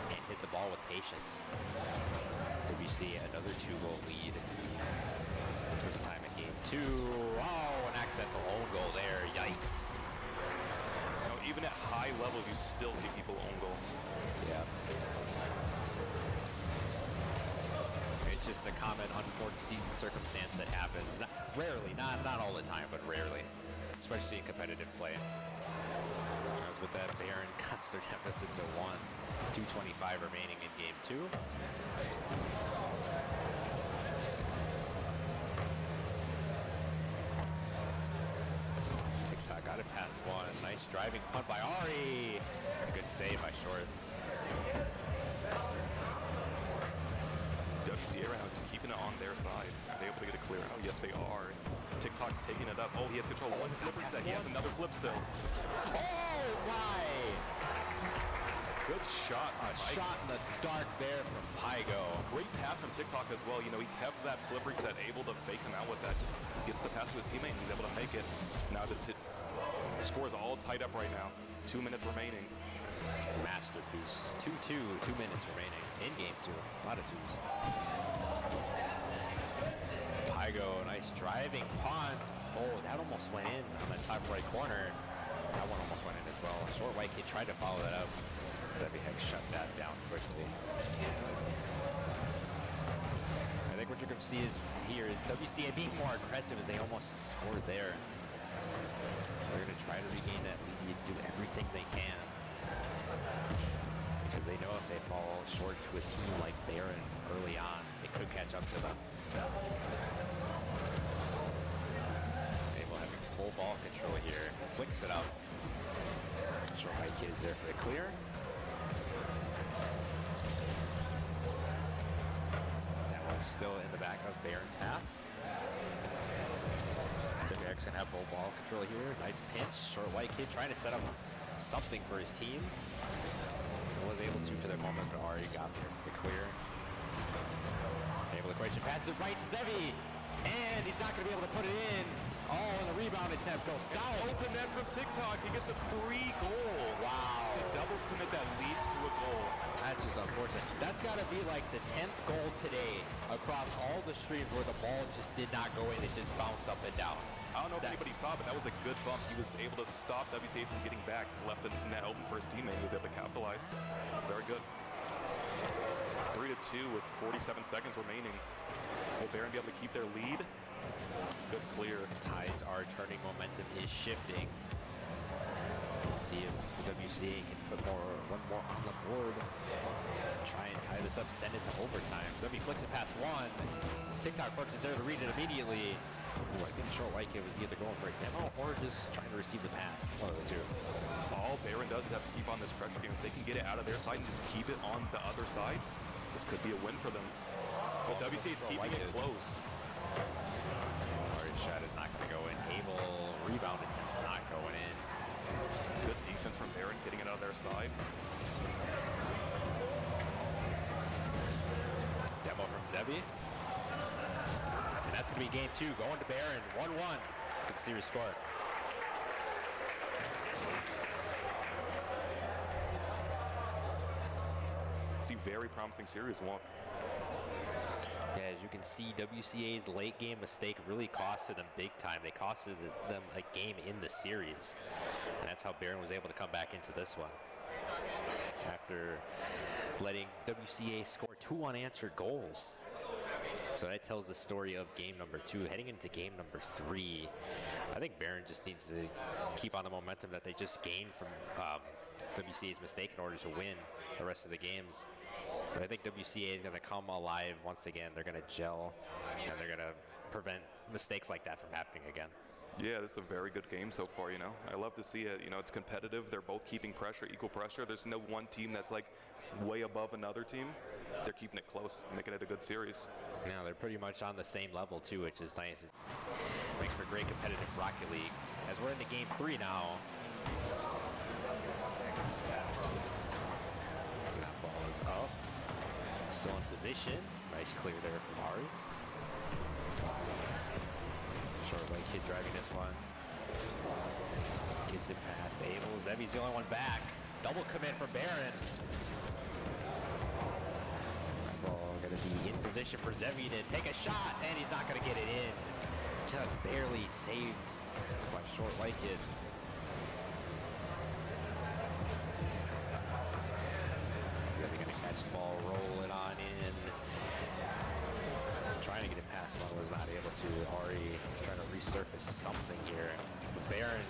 S5: and hit the ball with patience. WC another 2-goal lead. This time in game 2. Oh, an accidental own goal there. Yikes.
S8: You know, even at high levels, you still see people own goal.
S5: Yeah. It's just a common unforeseen circumstance that happens. Rarely, not all the time, but rarely. Especially in competitive play. As with that, Baron cuts their deficit to 1. 2:25 remaining in game 2. TikTok got it past 1. Nice driving punt by Ari. Good save by Short.
S8: WCA right now just keeping it on their side. Are they able to get a clear out? Yes, they are. TikTok's taking it up. Oh, he has control. One flip reset. He has another flip still.
S5: Oh my!
S8: Good shot.
S5: A shot in the dark there from Pygo.
S8: Great pass from TikTok as well. You know, he kept that flip reset, able to fake him out with that. He gets the pass to his teammate, and he's able to make it. Now the score is all tied up right now. 2 minutes remaining.
S5: Masterpiece. 2-2, 2 minutes remaining in game 2. A lot of twos. Pygo, nice driving punt. Oh, that almost went in on the top right corner. That one almost went in as well. A short white kid tried to follow that up. Zebihex shut that down quickly. I think what you're going to see here is WCA being more aggressive as they almost scored there. They're going to try to regain that lead, do everything they can. Because they know if they fall short to a team like Baron early on, it could catch up to them. Abel having full ball control here. Flicks it up. Short white kid is there for the clear. That one's still in the back of Baron's half. Xavier Erickson have full ball control here. Nice pinch. Short white kid trying to set up something for his team. Was able to for the moment, but Ari got there for the clear. Able to equation pass it right to Zevi, and he's not going to be able to put it in. Oh, and the rebound attempt goes south.
S8: Open net from TikTok. He gets a free goal.
S5: Wow.
S8: The double commit that leads to a goal.
S5: That's just unfortunate. That's got to be like the 10th goal today across all the streams where the ball just did not go in. It just bounced up and down.
S8: I don't know if anybody saw, but that was a good bump. He was able to stop WCA from getting back, left the net open for his teammate. He was able to capitalize. Very good. 3-2 with 47 seconds remaining. Will Barron be able to keep their lead? Good clear.
S5: Tides are turning, momentum is shifting. Let's see if the WCA can put one more on the board. Try and tie this up, send it to overtime. Zevi flicks it past one. TikTok Parks is there to read it immediately. Ooh, I think short white kid was either going for a demo or just trying to receive the pass. One of the two.
S8: All Barron does is have to keep on this pressure game. If they can get it out of their side and just keep it on the other side, this could be a win for them. But WCA is keeping it close.
S5: Shot is not going to go in. Able rebound attempt not going in.
S8: Good defense from Barron, getting it out of their side.
S5: Demo from Zevi. And that's going to be game 2. Going to Barron. 1-1. Good series score.
S8: See, very promising series one.
S5: Yeah, as you can see, WCA's late game mistake really costed them big time. They costed them a game in the series. And that's how Barron was able to come back into this one. After letting WCA score 2 unanswered goals. So that tells the story of game number 2. Heading into game number 3, I think Barron just needs to keep on the momentum that they just gained from WCA's mistake in order to win the rest of the games. But I think WCA is going to come alive once again. They're going to gel, and they're going to prevent mistakes like that from happening again.
S8: Yeah, this is a very good game so far, you know. I love to see it. You know, it's competitive. They're both keeping pressure, equal pressure. There's no one team that's like way above another team. They're keeping it close, making it a good series.
S5: Yeah, they're pretty much on the same level too, which is nice. It makes for great competitive Rocket League. As we're into game 3 now. That ball is up. Still in position. Nice clear there from Ari. Short white kid driving this one. Gets it past Abel. Zevi's the only one back. Double commit for Barron. That ball going to be in position for Zevi to take a shot, and he's not going to get it in. Just barely saved by short white kid. Zevi going to catch the ball, roll it on in. Trying to get it past one, was not able to. Ari trying to resurface something here. Barron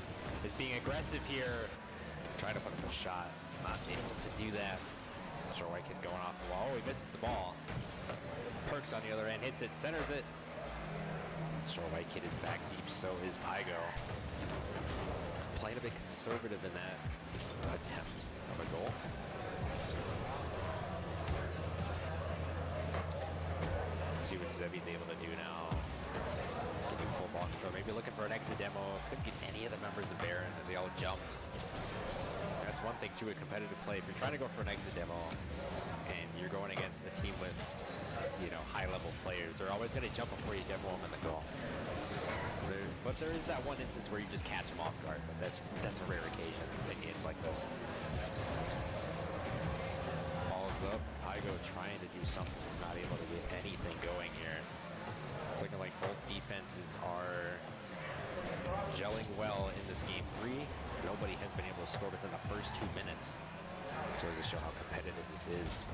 S5: is being aggressive here. Trying to put up a shot, not able to do that. Short white kid going off the wall. Oh, he misses the ball. Perks on the other end, hits it, centers it. Short white kid is back deep, so is Pygo. Played a bit conservative in that attempt of a goal. See what Zevi's able to do now. Getting full ball control, maybe looking for an exit demo. Couldn't get any of the members of Barron as they all jumped. That's one thing too, a competitive play. If you're trying to go for an exit demo and you're going against a team with, you know, high-level players, they're always going to jump before you demo them in the goal. But there is that one instance where you just catch them off guard, but that's a rare occasion in games like this. Ball's up. Pygo trying to do something. He's not able to get anything going here. It's looking like both defenses are gelling well in this game 3. Nobody has been able to score within the first 2 minutes. So it just show how competitive this is.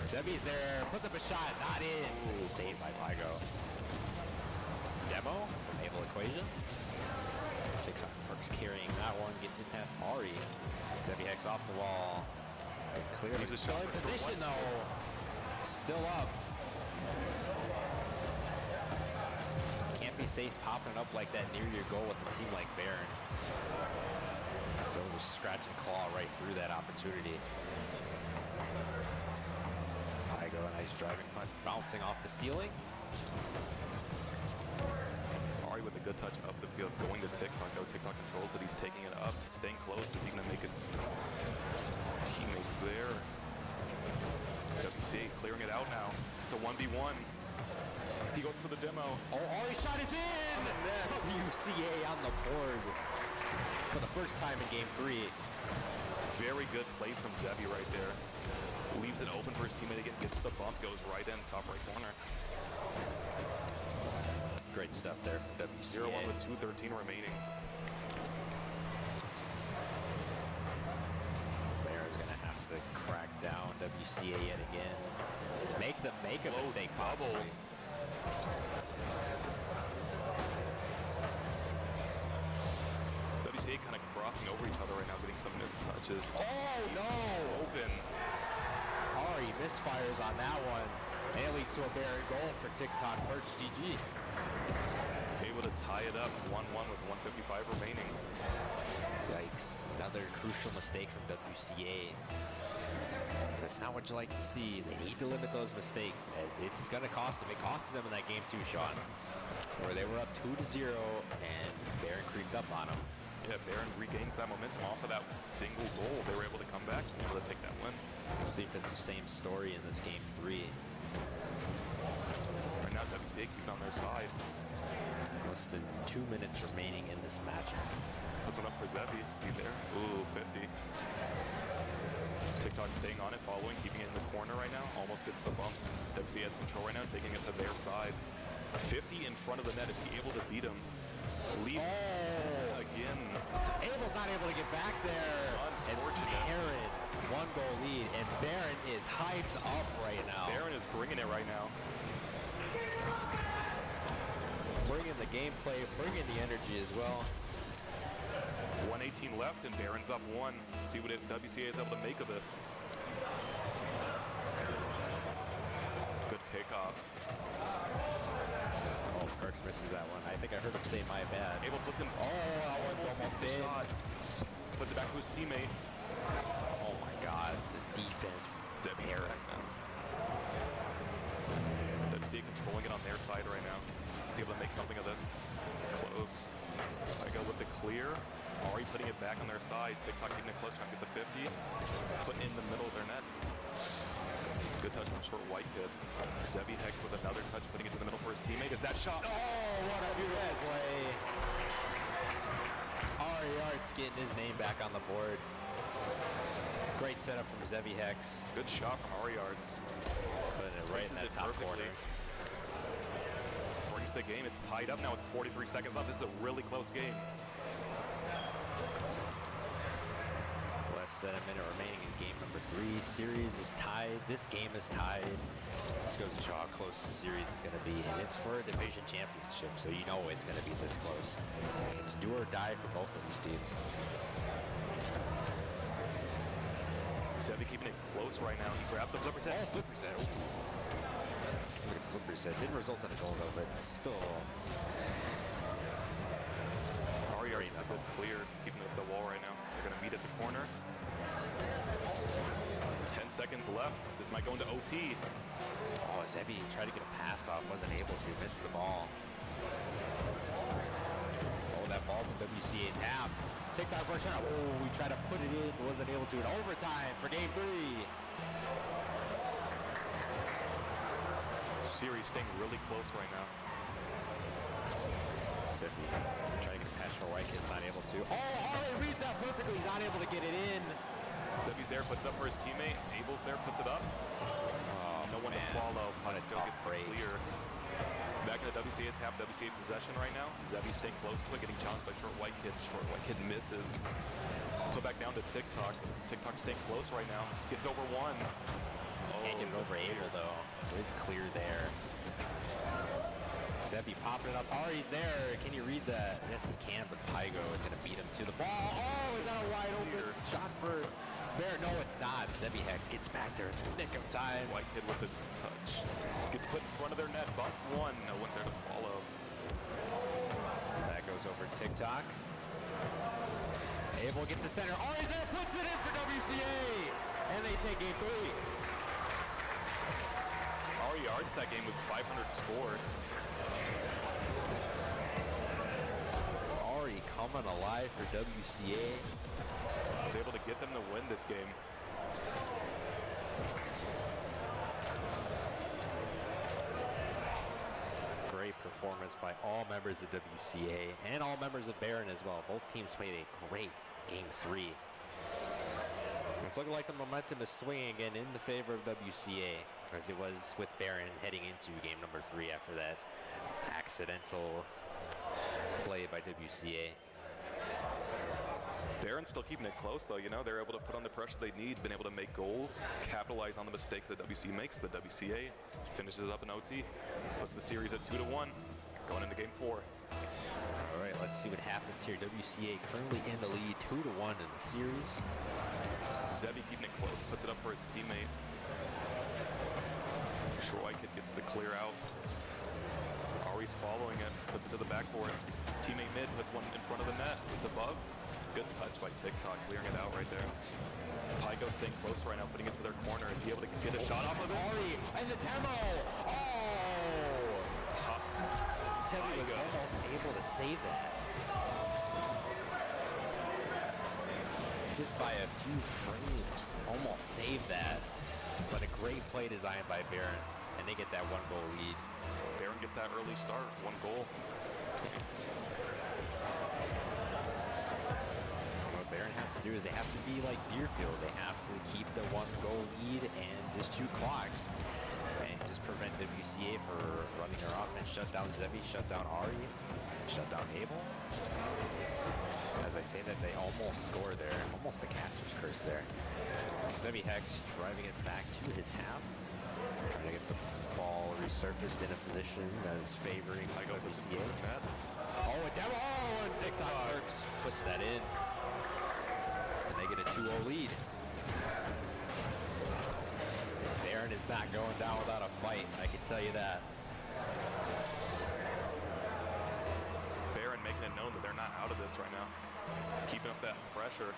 S5: Zevi's there, puts up a shot, not in. Saved by Pygo. Demo from Able Equation. TikTok Perks carrying that one, gets it past Ari. Zevi Hex off the wall. Clear. Still in position though. Still up. Can't be safe popping it up like that near your goal with a team like Barron. So just scratch and claw right through that opportunity. Pygo, a nice driving punch, bouncing off the ceiling.
S8: Good touch up the field, going to TikTok. No, TikTok controls it. He's taking it up, staying close. Is he going to make it? Teammates there. WCA clearing it out now. It's a 1v1. He goes for the demo.
S1: Oh, Ari's shot is in! WCA on the board for the first time in game 3.
S8: Very good play from Zebi right there. Leaves it open for his teammate again, gets the bump, goes right in, top right corner.
S5: Great stuff there from WCA.
S8: 0-1 with 2:13 remaining.
S5: Baron's gonna have to crack down WCA yet again. Make them make a
S8: Close
S5: mistake
S8: double.
S5: possibly.
S8: WCA kind of crossing over each other right now, getting some missed touches.
S1: Oh, no!
S8: Open.
S1: Ari misfires on that one. And it leads to a Baron goal for TikTok Merch GG.
S8: Able to tie it up 1-1 with 1:55 remaining.
S5: Yikes. Another crucial mistake from WCA. That's not what you like to see. They need to limit those mistakes, as it's going to cost them. It costed them in that game too, Sean, where they were up 2-0 and Baron creeped up on them.
S8: Yeah, Baron regains that momentum off of that single goal. They were able to come back and able to take that win.
S5: We'll see if it's the same story in this game 3.
S8: Right now, WCA keeping on their side.
S5: Less than 2 minutes remaining in this match.
S8: Puts one up for Zebi. Is he there? Ooh, 50. TikTok staying on it, following, keeping it in the corner right now. Almost gets the bump. WCA has control right now, taking it to their side. 50 in front of the net. Is he able to beat him? Lead again.
S1: Abel's not able to get back there. And Baron, 1 goal lead, and Baron is hyped up right now.
S8: Baron is bringing it right now.
S1: Bringing the gameplay, bringing the energy as well.
S8: 1:18 left, and Baron's up 1. See what WCA is able to make of this. Good kickoff.
S5: Oh, Perks misses that one. I think I heard him say my bad.
S8: Abel puts in.
S1: Oh, that one's almost
S8: the
S1: in.
S8: shot. Puts it back to his teammate.
S5: Oh my god, this defense.
S8: Zebi's back now. WCA controlling it on their side right now. Is he able to make something of this? Close. I go with the clear. Ari putting it back on their side. TikTok getting it close, trying to get the 50. Putting it in the middle of their net. Good touch from short white kid. Zebi Hex with another touch, putting it to the middle for his teammate. Is that shot?
S1: Oh, what a good play. Ari Arts getting his name back on the board. Great setup from Zebi Hex.
S8: Good shot from Ari Arts.
S5: Putting it right in that top corner.
S8: Brings the game. It's tied up now with 43 seconds left. This is a really close game.
S5: Less than a minute remaining in game number 3. Series is tied. This game is tied. This goes to show how close the series is going to be. And it's for a division championship, so you know it's going to be this close. It's do or die for both of these teams.
S8: Zebi keeping it close right now. He grabs the flipper set.
S5: Oh, flipper set. Flipper set. Didn't result in a goal, though, but still.
S8: Ari Arts a good clear, keeping it at the wall right now. They're going to meet at the corner. 10 seconds left. This might go into OT.
S5: Oh, Zebi tried to get a pass off, wasn't able to, missed the ball. Oh, that ball's in WCA's half. TikTok first shot. Oh, we tried to put it in, wasn't able to. In overtime for game 3.
S8: Series staying really close right now.
S5: Zebi trying to get a pass for White, it's not able to.
S1: Oh, Ari reads that perfectly. He's not able to get it in.
S8: Zebi's there, puts it up for his teammate. Abel's there, puts it up. No one to follow.
S5: What a
S8: Joe
S5: tough
S8: gets the
S5: break.
S8: clear. Back in the WCA's half, WCA possession right now. Zebi staying close to it, getting challenged by Short White Kid. Short White Kid misses. Put back down to TikTok. TikTok staying close right now. Gets over 1.
S5: Can't get it over Abel, though. Good clear there. Zebi popping it up. Ari's there. Can you read that? Yes, he can, but Pygo is going to beat him to the ball. Oh, is that a wide open shot for Bear? No, it's not. Zebi Hex gets back there in the nick of time.
S8: White Kid with the touch. Gets put in front of their net. Bumps 1. No one's there to follow.
S5: That goes over TikTok.
S1: Abel gets to center. Ari's there, puts it in for WCA. And they take game 3.
S8: Ari Arts that game with 500 scored.
S5: coming alive for WCA.
S8: Was able to get them to win this game.
S5: Great performance by all members of WCA and all members of Barron as well. Both teams played a great Game 3. It's looking like the momentum is swinging again in the favor of WCA, as it was with Barron heading into game number 3 after that accidental play by WCA.
S8: Barron's still keeping it close, though. You know, they're able to put on the pressure they need, been able to make goals, capitalize on the mistakes that WCA makes. The WCA finishes it up in OT, puts the series at 2-1, going into game 4.
S5: All right, let's see what happens here. WCA currently in the lead, 2-1 in the series.
S8: Zebi keeping it close, puts it up for his teammate. Whitekid gets the clear out. Ari's following it, puts it to the backboard. Teammate mid puts one in front of the net. It's above. Good touch by TikTok, clearing it out right there. Pygo staying close right now, putting it to their corner. Is he able to get a shot off of it?
S5: Ari and the demo. Oh! Zebi was almost able to save that. Just by a few frames, almost saved that. But a great play design by Barron, and they get that 1-goal lead.
S8: Barron gets that early start, 1 goal.
S5: What Barron has to do is they have to be like Deerfield. They have to keep the 1-goal lead and just chew clock. And just prevent WCA for running their offense. Shut down Zebi, shut down Ari, shut down Abel. As I say that, they almost score there. Almost a caster's curse there. Zebi Hex driving it back to his half. Trying to get the ball resurfaced in a position that is favoring WCA. Oh, a demo! Oh, and TikTok Works puts that in. And they get a 2-0 lead. Barron is not going down without a fight, I can tell you that.
S8: Barron making it known that they're not out of this right now. Keeping up that pressure.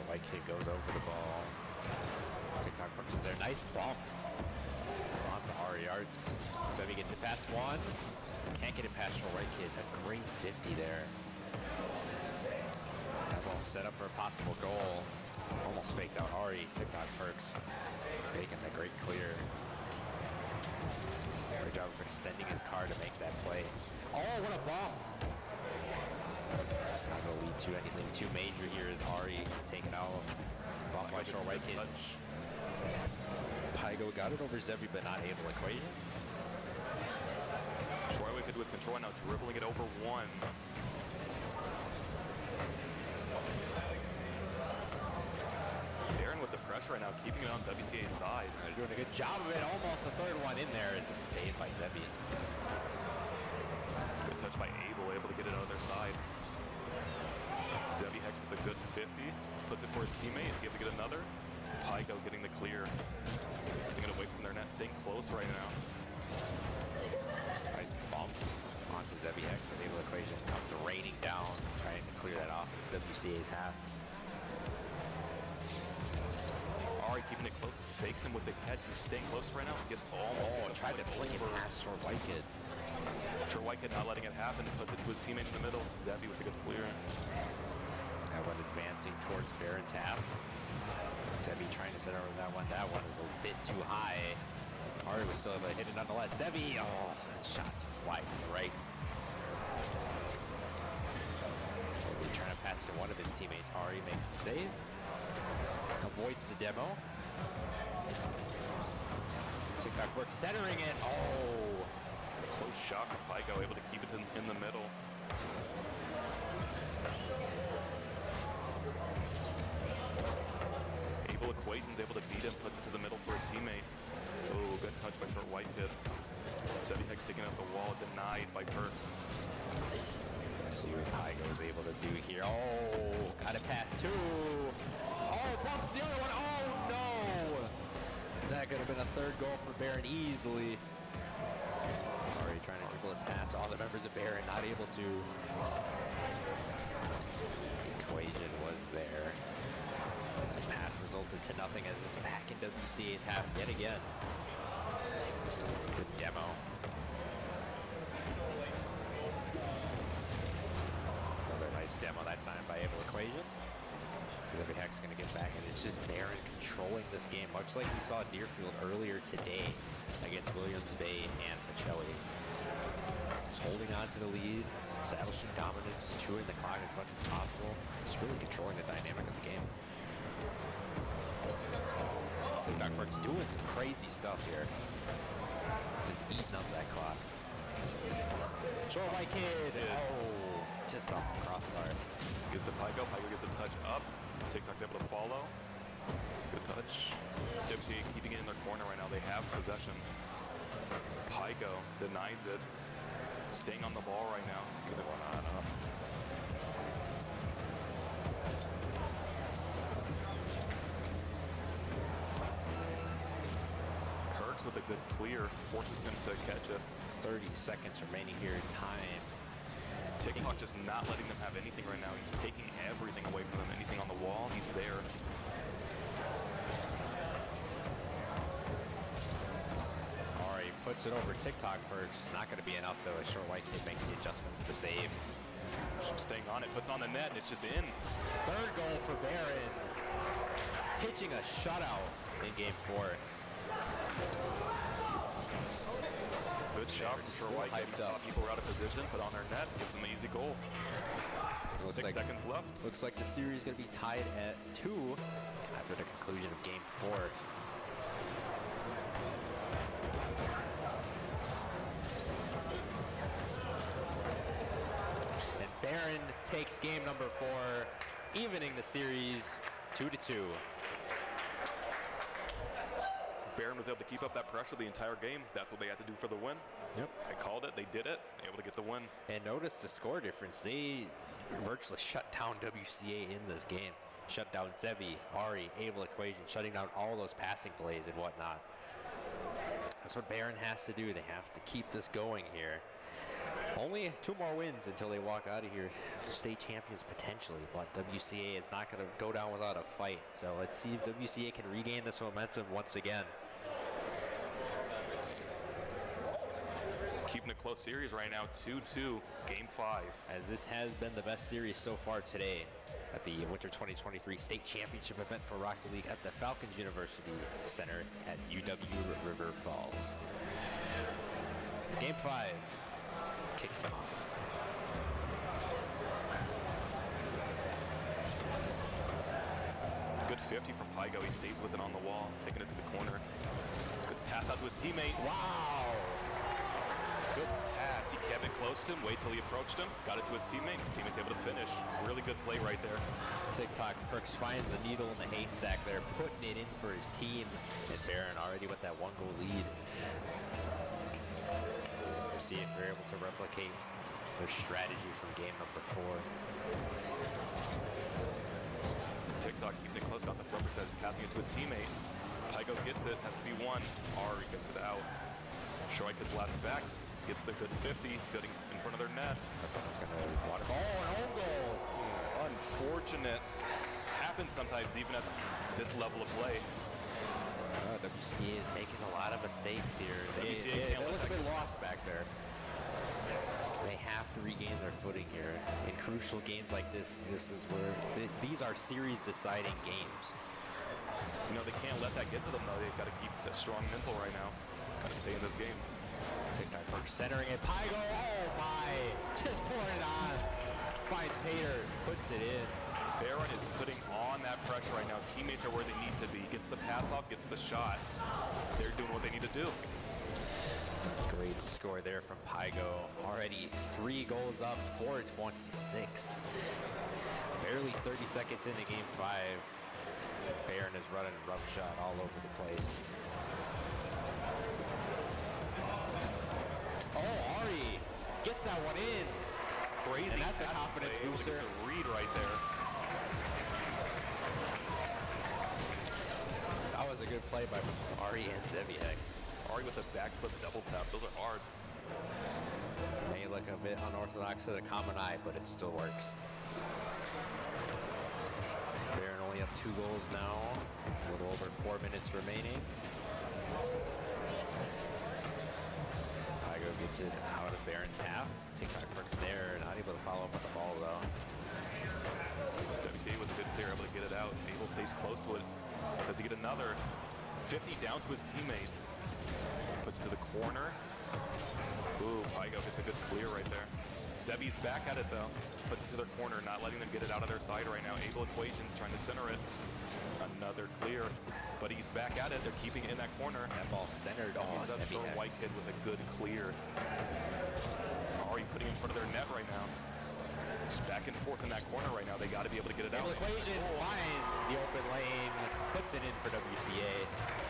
S5: Whitekid goes over the ball. TikTok punches there. Nice bump onto Ari Arts. Zebi gets it past one. Can't get it past Whitekid. A great 50 there. That ball set up for a possible goal. Almost faked out Ari. TikTok Perks making the great clear. Great job of extending his car to make that play. Oh, what a bump! It's not going to lead to anything too major here as Ari taken out. Bump by Whitekid. Pygo got it over Zebi, but not able to equation.
S8: Whitekid with control now, dribbling it over 1. Barron with the pressure right now, keeping it on WCA's side.
S5: They're doing a good job of it. Almost the 3rd one in there as it's saved by Zebi.
S8: Good touch by Abel, able to get it out of their side. Zebi Hex with a good 50, puts it for his teammates. He able to get another. Pygo getting the clear. Getting it away from their net, staying close right now.
S5: Nice bump onto Zebi Hex, but able equation comes raining down, trying to clear that off of WCA's half.
S8: Ari keeping it close, fakes him with the catch. He's staying close right now. Gets almost.
S5: Tried to flick it past Whitekid.
S8: Whitekid not letting it happen. Puts it to his teammate in the middle. Zebi with a good clear.
S5: That one advancing towards Barron's half. Zebi trying to set over that one. That one is a bit too high. Ari was still able to hit it nonetheless. Zebi, oh, that shot just wide to the right. Zebi trying to pass to one of his teammates. Ari makes the save. Avoids the demo. TikTok Works centering it. Oh.
S8: Close shot from Pygo, able to keep it in the middle. Abel Equation's able to beat him, puts it to the middle for his teammate. Oh, good touch by Whitekid. Zebi Hex taking out the wall, denied by Perks.
S5: See what Pygo is able to do here. Oh, got it past 2. Oh, bumps the other one. Oh, no. That could have been a 3rd goal for Barron easily. Ari trying to dribble it past all the members of Barron, not able to. Equation was there. The pass resulted to nothing as it's back in WCA's half yet again. Good demo. Nice demo that time by Able Equation. Zevi Hex going to get back, and it's just Baron controlling this game, much like we saw Deerfield earlier today against Williams Bay and Pacelli. Just holding on to the lead, establishing dominance, chewing the clock as much as possible, just really controlling the dynamic of the game. So Duckwork's doing some crazy stuff here. Just eating up that clock. Short white kid. Oh, just off the crossbar.
S8: Gives to Pygo. Pygo gets a touch up. TikTok's able to follow. Good touch. WCA keeping it in their corner right now. They have possession. Pygo denies it. Staying on the ball right now. Gonna run on up. Perks with a good clear forces him to catch it.
S5: 30 seconds remaining here in time.
S8: TikTok just not letting them have anything right now. He's taking everything away from them. Anything on the wall, he's there.
S5: Ari puts it over TikTok first. Not going to be enough though. A short white kid makes the adjustment for the save.
S8: Staying on it, puts on the net, and it's just in.
S5: Third goal for Baron. Pitching a shutout in game 4.
S8: Good shot from Short White. He saw people were out of position, put on their net, gives them an easy goal. 6 seconds left.
S5: Looks like the series is going to be tied at 2 after the conclusion of game 4. And Baron takes game number 4, evening the series 2-2.
S8: Baron was able to keep up that pressure the entire game. That's what they had to do for the win.
S5: Yep.
S8: They called it, they did it, able to get the win.
S5: And notice the score difference. They virtually shut down WCA in this game. Shut down Zevi, Ari, Able Equation, shutting down all those passing plays and whatnot. That's what Baron has to do. They have to keep this going here. Only 2 more wins until they walk out of here state champions potentially, but WCA is not going to go down without a fight. So let's see if WCA can regain this momentum once again.
S8: Keeping a close series right now, 2-2, game 5.
S5: As this has been the best series so far today at the Winter 2023 State Championship event for Rocket League at the Falcons University Center at UW River Falls. Game 5, kicking off.
S8: Good 50 from Pygo. He stays with it on the wall, taking it to the corner. Good pass out to his teammate.
S5: Wow!
S8: Good pass. He kept it close to him. Wait till he approached him. Got it to his teammate. His teammate's able to finish. Really good play right there.
S5: TikTok Perks finds the needle in the haystack there, putting it in for his team. And Baron already with that 1-goal lead. See if they're able to replicate their strategy from game number 4.
S8: TikTok keeping it close. Got the front says passing it to his teammate. Pygo gets it. Has to be 1. Ari gets it out. Shoei gets last back. Gets the good 50, getting in front of their net.
S5: It's going to water. Oh, an own goal.
S8: Unfortunate. Happens sometimes even at this level of play.
S5: WCA is making a lot of mistakes here. They look a bit lost back there. They have to regain their footing here. In crucial games like this is where these are series-deciding games.
S8: You know, they can't let that get to them, though. They've got to keep a strong mental right now. Got to stay in this game.
S5: TikTok Perks centering it. Pygo, oh my! Just pouring it on. Finds Pater, puts it in.
S8: Baron is putting on that pressure right now. Teammates are where they need to be. Gets the pass off, gets the shot. They're doing what they need to do.
S5: Great score there from Pygo. Already 3 goals up, 4-26. Barely 30 seconds into game 5. Baron is running roughshod all over the place. Oh, Ari gets that one in.
S8: Crazy.
S5: And that's a confidence booster.
S8: Read right there.
S5: That was a good play by Ari and Zevi Hex.
S8: Ari with a backflip double tap. Those are hard.
S5: May look a bit unorthodox to the common eye, but it still works. Baron only have 2 goals now. A little over 4 minutes remaining. Pygo gets it out of Baron's half. TikTok Perks there, not able to follow up with the ball though.
S8: WCA with a good clear, able to get it out. Abel stays close to it. Does he get another? 50 down to his teammate. Puts it to the corner. Ooh, Pygo gets a good clear right there. Zebi's back at it though. Puts it to their corner, not letting them get it out of their side right now. Abel Equations trying to center it. Another clear, but he's back at it. They're keeping it in that corner.
S5: That ball centered. Oh,
S8: He's up for Whitehead with a good clear. Already putting in front of their net right now. Just back and forth in that corner right now. They got to be able to get it out.
S5: Abel Equation finds the open lane, puts it in for WCA.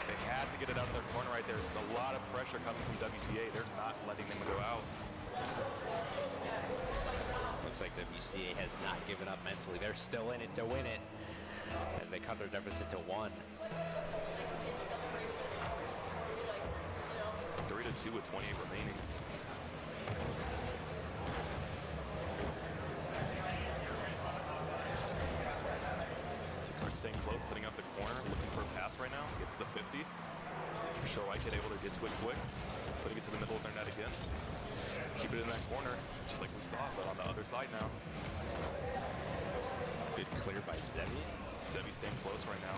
S8: They had to get it out of their corner right there. There's a lot of pressure coming from WCA. They're not letting them go out.
S5: Looks like WCA has not given up mentally. They're still in it to win it as they cut their deficit to 1.
S8: 3-2 with 28 remaining. Staying close, putting up the corner, looking for a pass right now. Gets the 50. Sure, Whitehead able to get to it quick, putting it to the middle of their net again. Keep it in that corner, just like we saw, but on the other side now.
S5: Good clear by Zebi.
S8: Zebi staying close right now.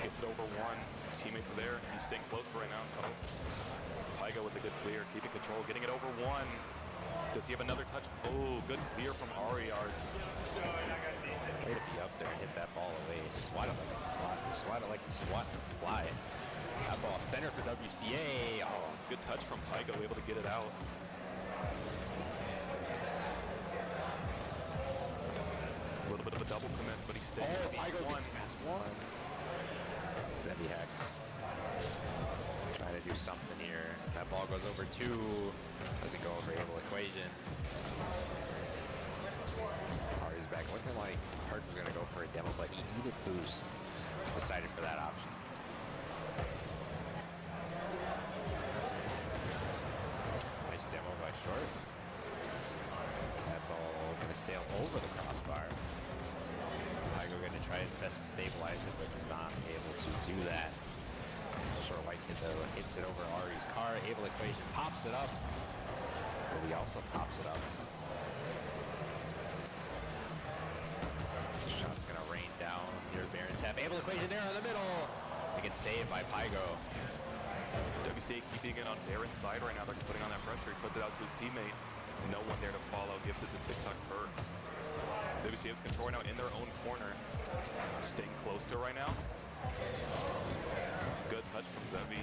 S8: Gets it over 1. Teammates are there. He's staying close right now. Oh. Pygo with a good clear, keeping control, getting it over 1. Does he have another touch? Oh, good clear from Ari Arts.
S5: Way to be up there and hit that ball away. Swat it like a fly. Swat it like you swat a fly. That ball center for WCA. Oh,
S8: good touch from Pygo, able to get it out. A little bit of a double commit, but he's staying.
S5: Oh, Pygo gets past 1. Zebi Hex trying to do something here. That ball goes over 2. Doesn't go over Abel Equation. Ari's back. Looking like Hart was going to go for a demo, but he needed boost. Decided for that option. Nice demo by Short. That ball going to sail over the crossbar. Pygo going to try his best to stabilize it, but is not able to do that. Short Whitehead though hits it over Ari's car. Abel Equation pops it up. So he also pops it up. The shot's going to rain down near Baron's half. Abel Equation there in the middle. It gets saved by Pygo.
S8: WCA keeping it on Baron's side right now. They're putting on that pressure. He puts it out to his teammate. No one there to follow. Gives it to TikTok Perks. WCA with control right now in their own corner. Staying close to it right now. Good touch from Zebi.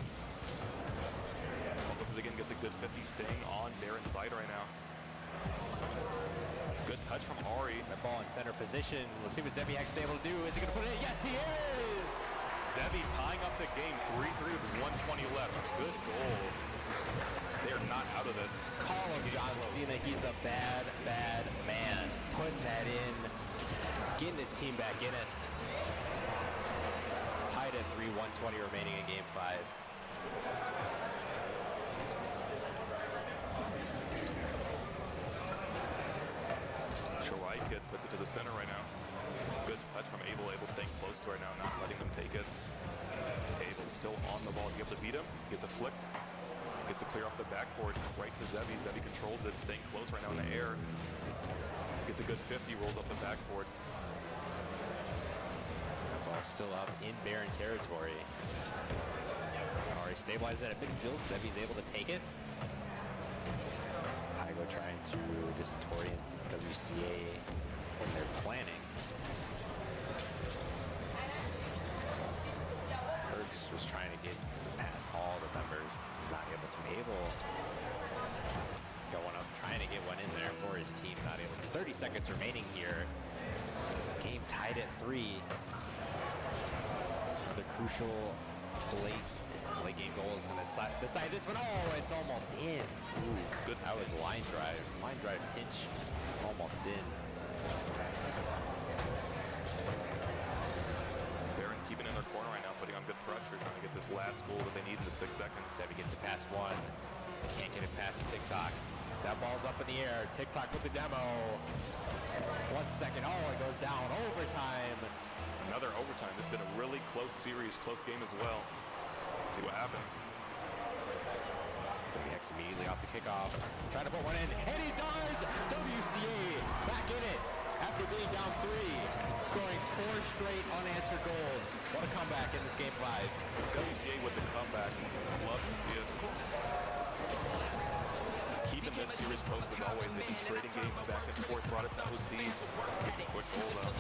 S8: Almost again gets a good 50 staying on Baron's side right now. Good touch from Ari.
S5: That ball in center position. Let's see what Zebi Hex is able to do. Is he going to put it in? Yes, he is!
S8: Zebi tying up the game 3-3 with 120 left. Good goal. They are not out of this.
S5: Call him John Cena. He's a bad, bad man. Putting that in. Getting his team back in it. Tied at 3, 120 remaining in game 5.
S8: Whitehead puts it to the center right now. Good touch from Abel. Abel staying close to her now, not letting them take it. Abel still on the ball. Is he able to beat him? Gets a flick. Gets a clear off the backboard. Right to Zebi. Zebi controls it. Staying close right now in the air. Gets a good 50. Rolls up the backboard.
S5: That ball's still up in Baron territory. Already stabilized it at midfield. Zebi's able to take it. Pygo trying to disorient WCA when they're planning. Perks was trying to get past all the members. Was not able to. Abel going up, trying to get one in there for his team. Not able to. 30 seconds remaining here. Game tied at 3. Another crucial late game goal is going to decide this one. Oh, it's almost in. Ooh, good. That was line drive. Line drive pinch. Almost in.
S8: Baron keeping in their corner right now, putting on good pressure, trying to get this last goal that they need in the 6 seconds.
S5: Zebi gets it past 1. Can't get it past TikTok. That ball's up in the air. TikTok with the demo. 1 second. Oh, it goes down. Overtime.
S8: Another overtime. This has been a really close series, close game as well. See what happens.
S5: Zebi Hex immediately off the kickoff. Trying to put one in, and he does! WCA back in it
S1: after being down 3, scoring 4 straight unanswered goals. What a comeback in this game 5.
S8: WCA with the comeback. Love to see it. Keeping this series close as always. They keep trading games back and forth. Brought it to OT. Gets a quick goal though.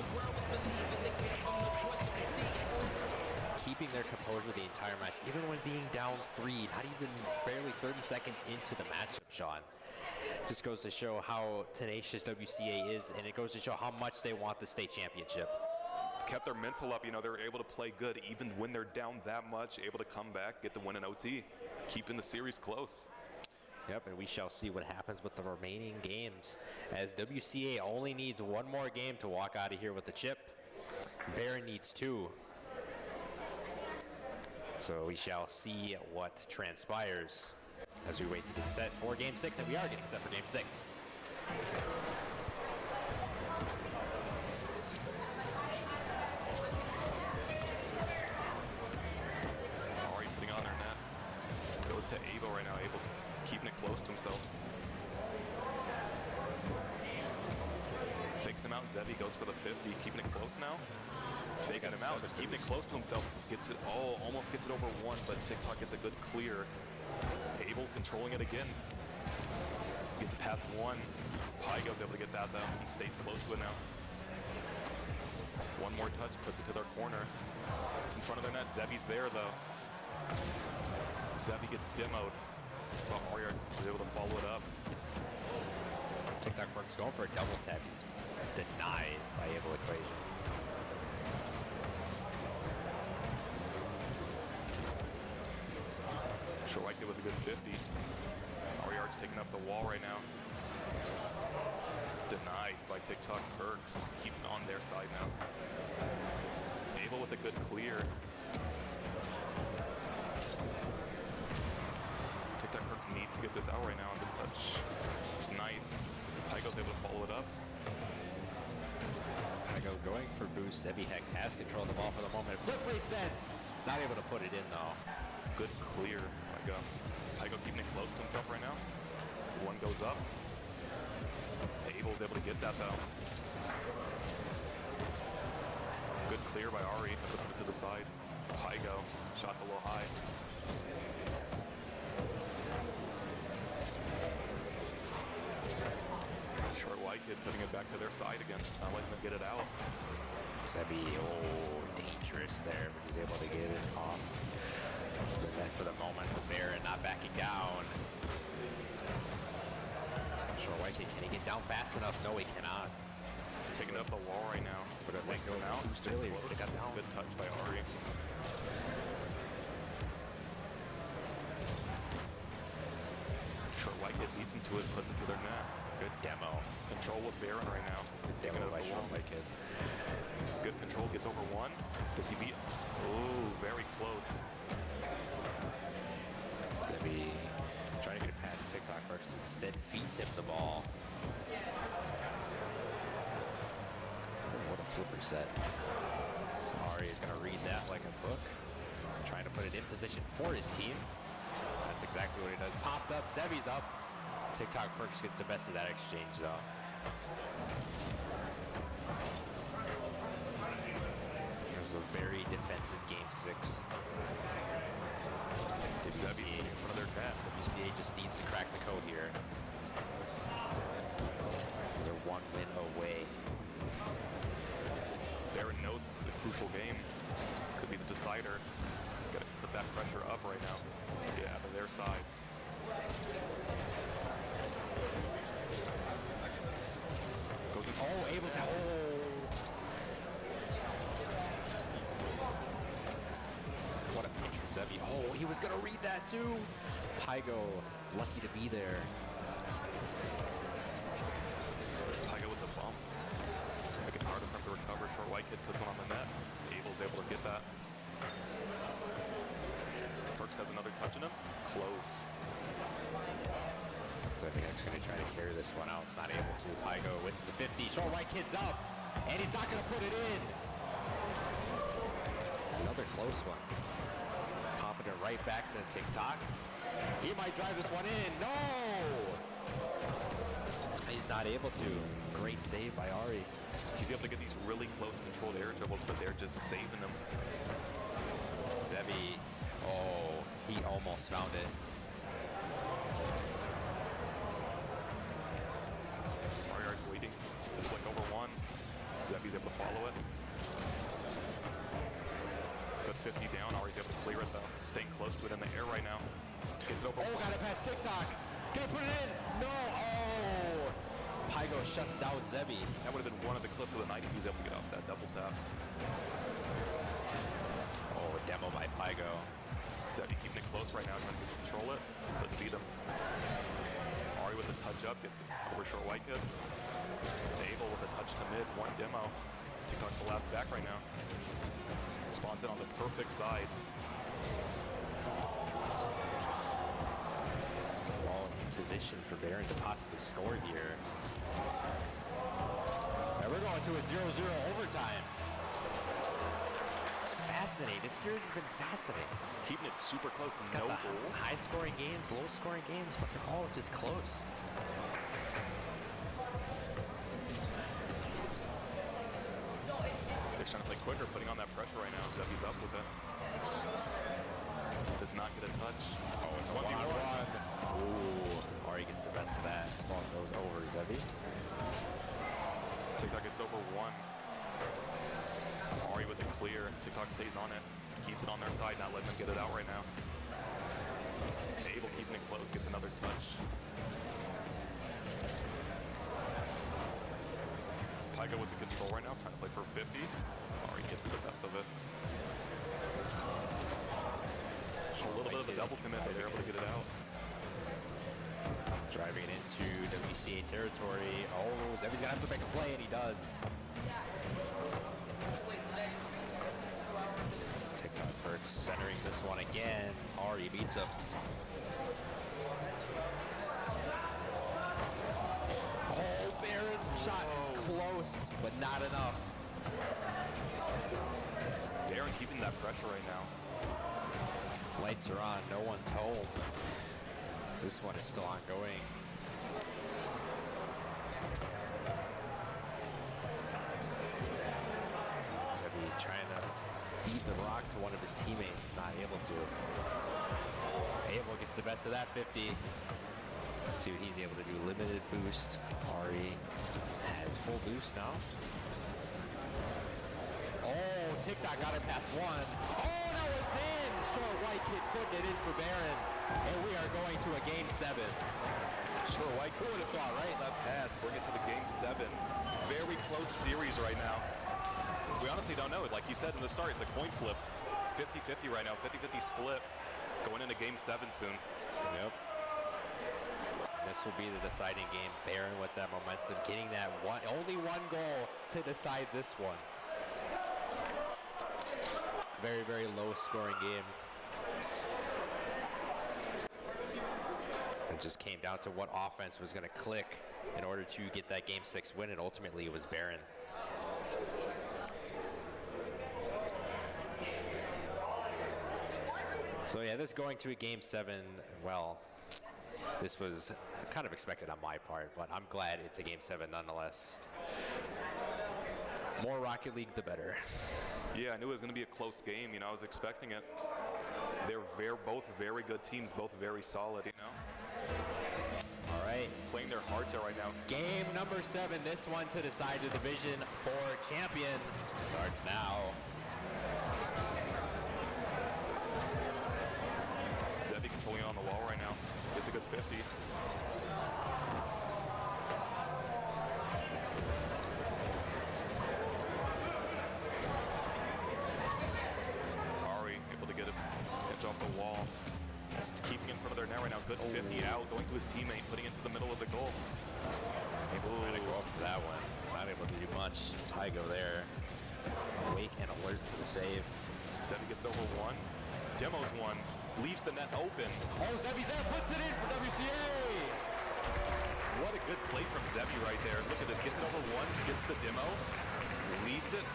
S5: Keeping their composure the entire match, even when being down 3, not even barely 30 seconds into the matchup, Sean. Just goes to show how tenacious WCA is, and it goes to show how much they want the state championship.
S8: Kept their mental up, you know, they were able to play good even when they're down that much, able to come back, get the win in OT, keeping the series close.
S5: Yep, and we shall see what happens with the remaining games, as WCA only needs 1 more game to walk out of here with the chip. Barron needs 2. So we shall see what transpires as we wait to get set for Game 6, and we are getting set for Game 6.
S8: Already putting on their net. Goes to Abel right now, Abel keeping it close to himself. Fakes him out, Zevi goes for the 50, keeping it close now. Faking him out, just keeping it close to himself. Gets it, almost gets it over 1, but TikTok gets a good clear. Abel controlling it again. Gets it past 1. Pygo's able to get that though. He stays close to it now. 1 more touch, puts it to their corner. It's in front of their net. Zevi's there though. Zevi gets demoed. But Moriarty was able to follow it up.
S5: TikTok Works going for a double tap. He's denied by Able Equation.
S8: Shortwhite with a good 50. Moriarty's taking up the wall right now. Denied by TikTok Perks. Keeps it on their side now. Abel with a good clear. TikTok Perks needs to get this out right now on this touch. It's nice. Pygo's able to follow it up.
S5: Pygo going for boost. Zevi Hex has control of the ball for the moment. Flip resets. Not able to put it in though.
S8: Good clear. Pygo. Pygo keeping it close to himself right now. 1 goes up. Abel's able to get that though. Good clear by Ari. Puts it to the side. Pygo. Shot's a little high. Short white kid putting it back to their side again. Not letting them get it out.
S5: Zevi, dangerous there, but he's able to get it off the net for the moment. Barron not backing down. Short white kid, can he get down fast enough? No, he cannot.
S8: Taking up the wall right now.
S5: But it
S8: Makes them out.
S5: Earlier, they got down.
S8: Good touch by Ari. Short white kid beats him to it, puts it to their net.
S5: Good demo.
S8: Control with Barron right now.
S5: Good demo by Short White Kid.
S8: Good control, gets over 1. Does he beat? Ooh, very close.
S5: Zevi trying to get it past TikTok first, instead feeds him the ball. What a flipper set. Ari is going to read that like a book. Trying to put it in position for his team. That's exactly what he does. Popped up, Zevi's up. TikTok Perks gets the best of that exchange though. This is a very defensive Game 6. WCA in front of their net. WCA just needs to crack the code here. They're 1 win away.
S8: Barron knows this is a crucial game. This could be the decider. Got to put that pressure up right now. Get out of their side. Goes in.
S5: Oh, Abel's out. What a pinch from Zevi. Oh, he was going to read that too. Pygo, lucky to be there.
S8: Pygo with the bump. Making it harder for him to recover. Short white kid puts one on the net. Abel's able to get that. Perks has another touch in him. Close.
S5: So I think I'm just going to try to carry this one out. It's not able to. Pygo wins the 50. Short white kid's up. And he's not going to put it in. Another close one. Popping it right back to TikTok. He might drive this one in. No! He's not able to. Great save by Ari.
S8: He's able to get these really close controlled air dribbles, but they're just saving them.
S5: Zebby, oh, he almost found it.
S8: Ariar's waiting to flick over one. Zebby's able to follow it. Good 50 down. Ari's able to clear it though. Staying close to it in the air right now. Gets it over.
S1: Oh, got it past TikTok. Gonna put it in. No. Oh.
S5: Pygo shuts down Zebby.
S8: That would have been one of the clips of the night if he was able to get off that double tap.
S5: Oh, demo by Pygo.
S8: Zebby keeping it close right now, trying to control it. Couldn't beat him. Ari with the touch up, gets it over short white kid. Abel with a touch to mid, one demo. TikTok's the last back right now. Spawns in on the perfect side.
S5: Ball in position for Baron to possibly score here.
S1: And we're going to a 0-0 overtime.
S5: Fascinating. This series has been fascinating.
S8: Keeping it super close and
S5: It's got
S8: no
S5: the
S8: goals.
S5: high-scoring games, low-scoring games, but they're all just close.
S8: They're trying to play quicker, putting on that pressure right now. Zebby's up with it. Does not get a touch. Oh, it's 1v1.
S5: Ooh, Ari gets the best of that. Ball goes over Zebby.
S8: TikTok gets over one. Ari with a clear. TikTok stays on it. Keeps it on their side, not letting them get it out right now. Abel keeping it close, gets another touch. Pygo with the control right now, trying to play for 50. Ari gets the best of it. A little bit of a double commit, but they're able to get it out.
S5: Driving it into WCA territory. Oh, Zebby's gonna have to make a play, and he does. TikTok Perks centering this one again. Ari beats him.
S1: Oh, Baron's shot is close, but not enough.
S8: Baron keeping that pressure right now.
S5: Lights are on. No one's home. This one is still ongoing. Zebby trying to feed the rock to one of his teammates, not able to. Abel gets the best of that 50. Let's see what he's able to do. Limited boost. Ari has full boost now.
S1: Oh, TikTok got it past one. Oh, no, it's in. Short white kid putting it in for Baron. And we are going to a game 7.
S8: Sure, White, who would have thought, right? That pass, bring it to the game 7. Very close series right now. We honestly don't know. Like you said in the start, it's a coin flip. 50-50 right now, 50-50 split. Going into game 7 soon.
S5: Yep. This will be the deciding game. Baron with that momentum, getting that one, only one goal to decide this one. Very, very low scoring game. It just came down to what offense was going to click in order to get that game 6 win, and ultimately it was Baron. So yeah, this going to a game 7, well, this was kind of expected on my part, but I'm glad it's a game 7 nonetheless. More Rocket League, the better.
S8: Yeah, I knew it was going to be a close game. You know, I was expecting it. They're both very good teams, both very solid, you know.
S1: All right.
S8: Playing their hearts out right now.
S1: Game number 7, this one to decide the Division 4 champion, starts now.
S8: Zebby controlling on the wall right now. It's a good 50. Ari able to get it off the wall. Just keeping in front of their net right now. Good 50 out, going to his teammate, putting it to the middle of the goal.
S5: Able to try to go up for that one. Not able to do much. Pygo there. Awake and alert for the save.
S8: Zebby gets over one. Demos one. Leaves the net open.
S1: Oh, Zebby's there, puts it in for WCA.
S8: What a good play from Zebby right there. Look at this. Gets it over one. Gets the demo. Leads it.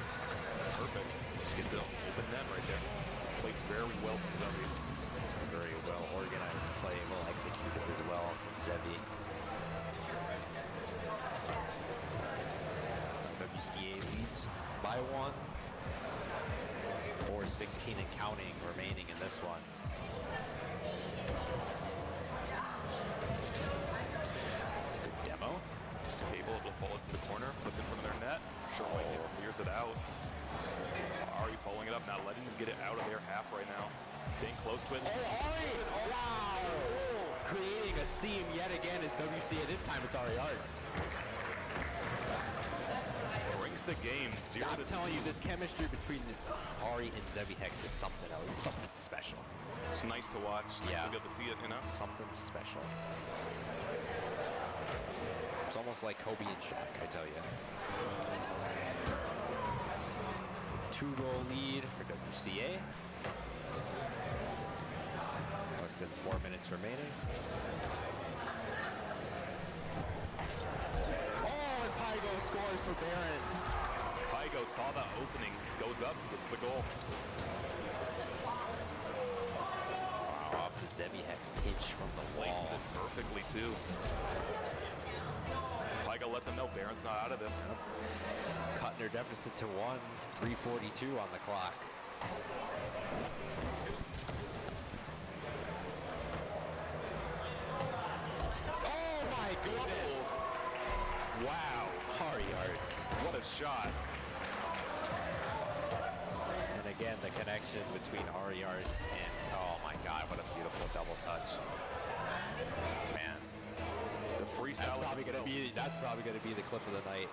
S8: Perfect. Just gets it open net right there. Played very well from Zebby.
S5: Very well organized play, well executed as well from Zebby. It's not WCA by one. 4:16 and counting remaining in this one. Good demo.
S8: Able to fall into the corner, puts it in front of their net. Short white kid clears it out. Ari following it up, not letting them get it out of their half right now. Staying close with it.
S1: Ari! Wow! Creating a seam yet again is WCA. This time it's Ari Arts.
S8: Brings the game 0
S1: I'm
S8: to
S1: telling you, this chemistry between
S5: Ari and Zevi Hex is something else, something special.
S8: It's nice to watch. Nice
S5: Yeah.
S8: to be able to see it, you know?
S5: Something special. It's almost like Kobe and Shaq, I tell you. 2-goal lead for WCA. Less than 4 minutes remaining.
S1: oh, and Pygo scores for Barron.
S8: Pygo saw the opening, goes up, gets the goal.
S5: Wow, off the Zevi Hex pitch from the
S8: Places
S5: wall.
S8: it perfectly too. Pygo lets him know Barron's not out of this.
S5: Cutting their deficit to 1, 3:42 on the clock.
S1: Oh my goodness!
S8: Wow,
S5: Ari Arts.
S8: what a shot.
S5: And again, the connection between Ari Arts and, oh my God, what a beautiful double touch. Man,
S8: The freestyle.
S5: that's probably gonna be the clip of the night.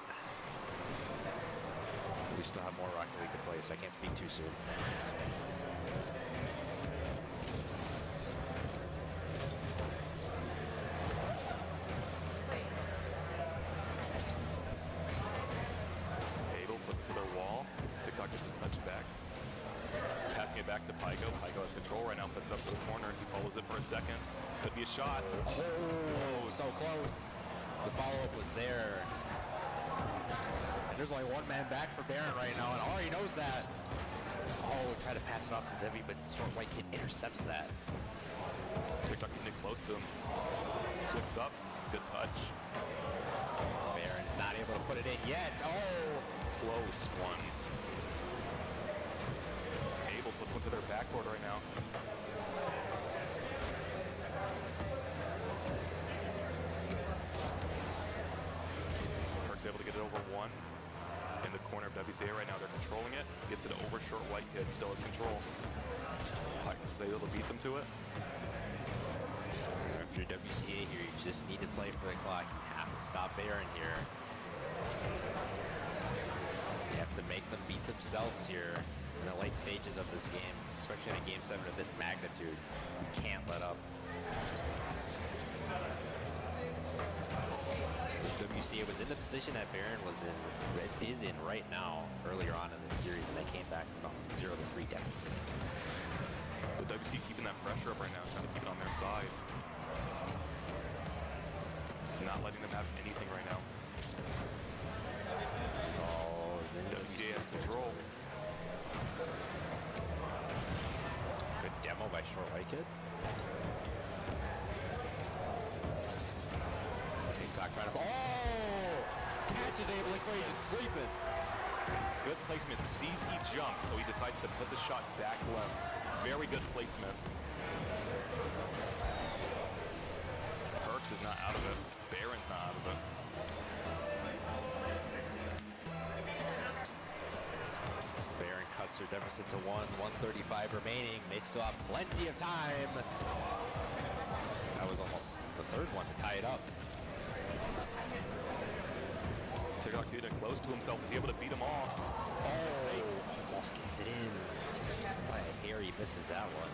S5: We still have more Rocket League to play, so I can't speak too soon.
S8: Abel puts it to their wall. TikTok gets a touch back. Passing it back to Pygo. Pygo has control right now, puts it up to the corner. He follows it for a second. Could be a shot.
S1: Oh, so close. The follow-up was there. And there's only one man back for Barron right now, and Ari knows that.
S5: Oh, try to pass it off to Zevi, but Short White Kid intercepts that.
S8: TikTok getting close to him. Flips up. Good touch.
S1: Barron is not able to put it in yet. Oh,
S8: Close one. Abel puts one to their backboard right now. Perk's able to get it over one. In the corner of WCA right now, they're controlling it. Gets it over Short White Kid, still has control. Pygo's able to beat them to it.
S5: If you're WCA here, you just need to play for the clock. You have to stop Barron here. You have to make them beat themselves here in the late stages of this game, especially in a Game 7 of this magnitude. You can't let up. WCA was in the position that Barron is in right now, earlier on in this series, and they came back from a 0-3 deficit.
S8: The WC keeping that pressure up right now, trying to keep it on their side. Not letting them have anything right now.
S5: Ball is in
S8: WCA has control.
S5: Good demo by Short White Kid. TikTok trying to. Oh! Catches Abel Equation sleeping.
S8: Good placement. CC jumps, so he decides to put the shot back left. Very good placement. Perks is not out of it. Barron's not out of it.
S5: Barron cuts their deficit to 1:35 remaining. They still have plenty of time. That was almost the third one to tie it up.
S8: TikTok getting close to himself. Is he able to beat him off?
S5: Oh, almost gets it in. By a hair, he misses that one.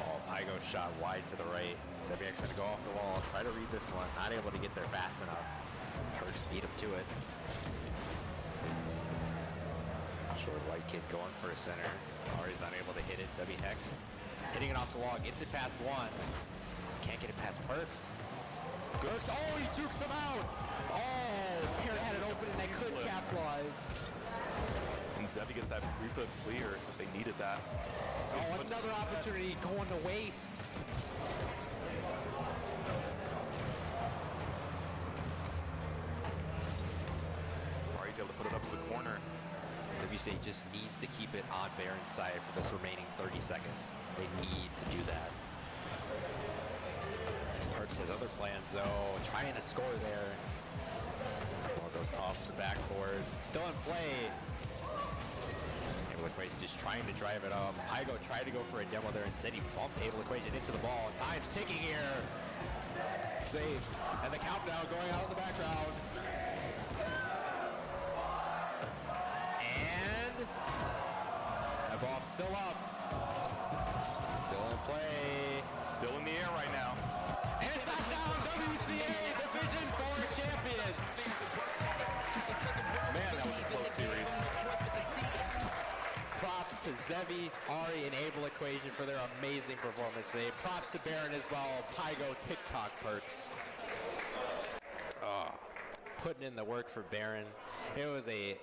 S5: Oh, Pygo shot wide to the right. Zeviak's gonna go off the wall. Try to read this one. Not able to get there fast enough. Perks beat him to it. Short White Kid going for a center. Ari's unable to hit it. Zevi Hex hitting it off the wall. Gets it past one. Can't get it past Perks.
S1: Perks, oh, he jukes him out. Oh, Barron had it open and they couldn't capitalize.
S8: And Zevi gets that free-foot clear. They needed that.
S1: Oh, another opportunity going to waste.
S8: able to put it up to the corner.
S5: WCA just needs to keep it on Barron's side for this remaining 30 seconds. They need to do that. Parks has other plans though, trying to score there. Ball goes off the backboard, still in play. Able Equation just trying to drive it up. Pygo tried to go for a demo there, instead he bumped Able Equation into the ball. Time's ticking here. Save. And the countdown going out in the background. And the ball's still up. Still in play.
S8: Still in the air right now.
S5: And it's not down. WCA Division 4 champions.
S8: Man, that was a close series.
S5: Props to Zevi, Ari, and Able Equation for their amazing performance today. Props to Barron as well. Pygo TikTok perks. Putting in the work for Barron. It was a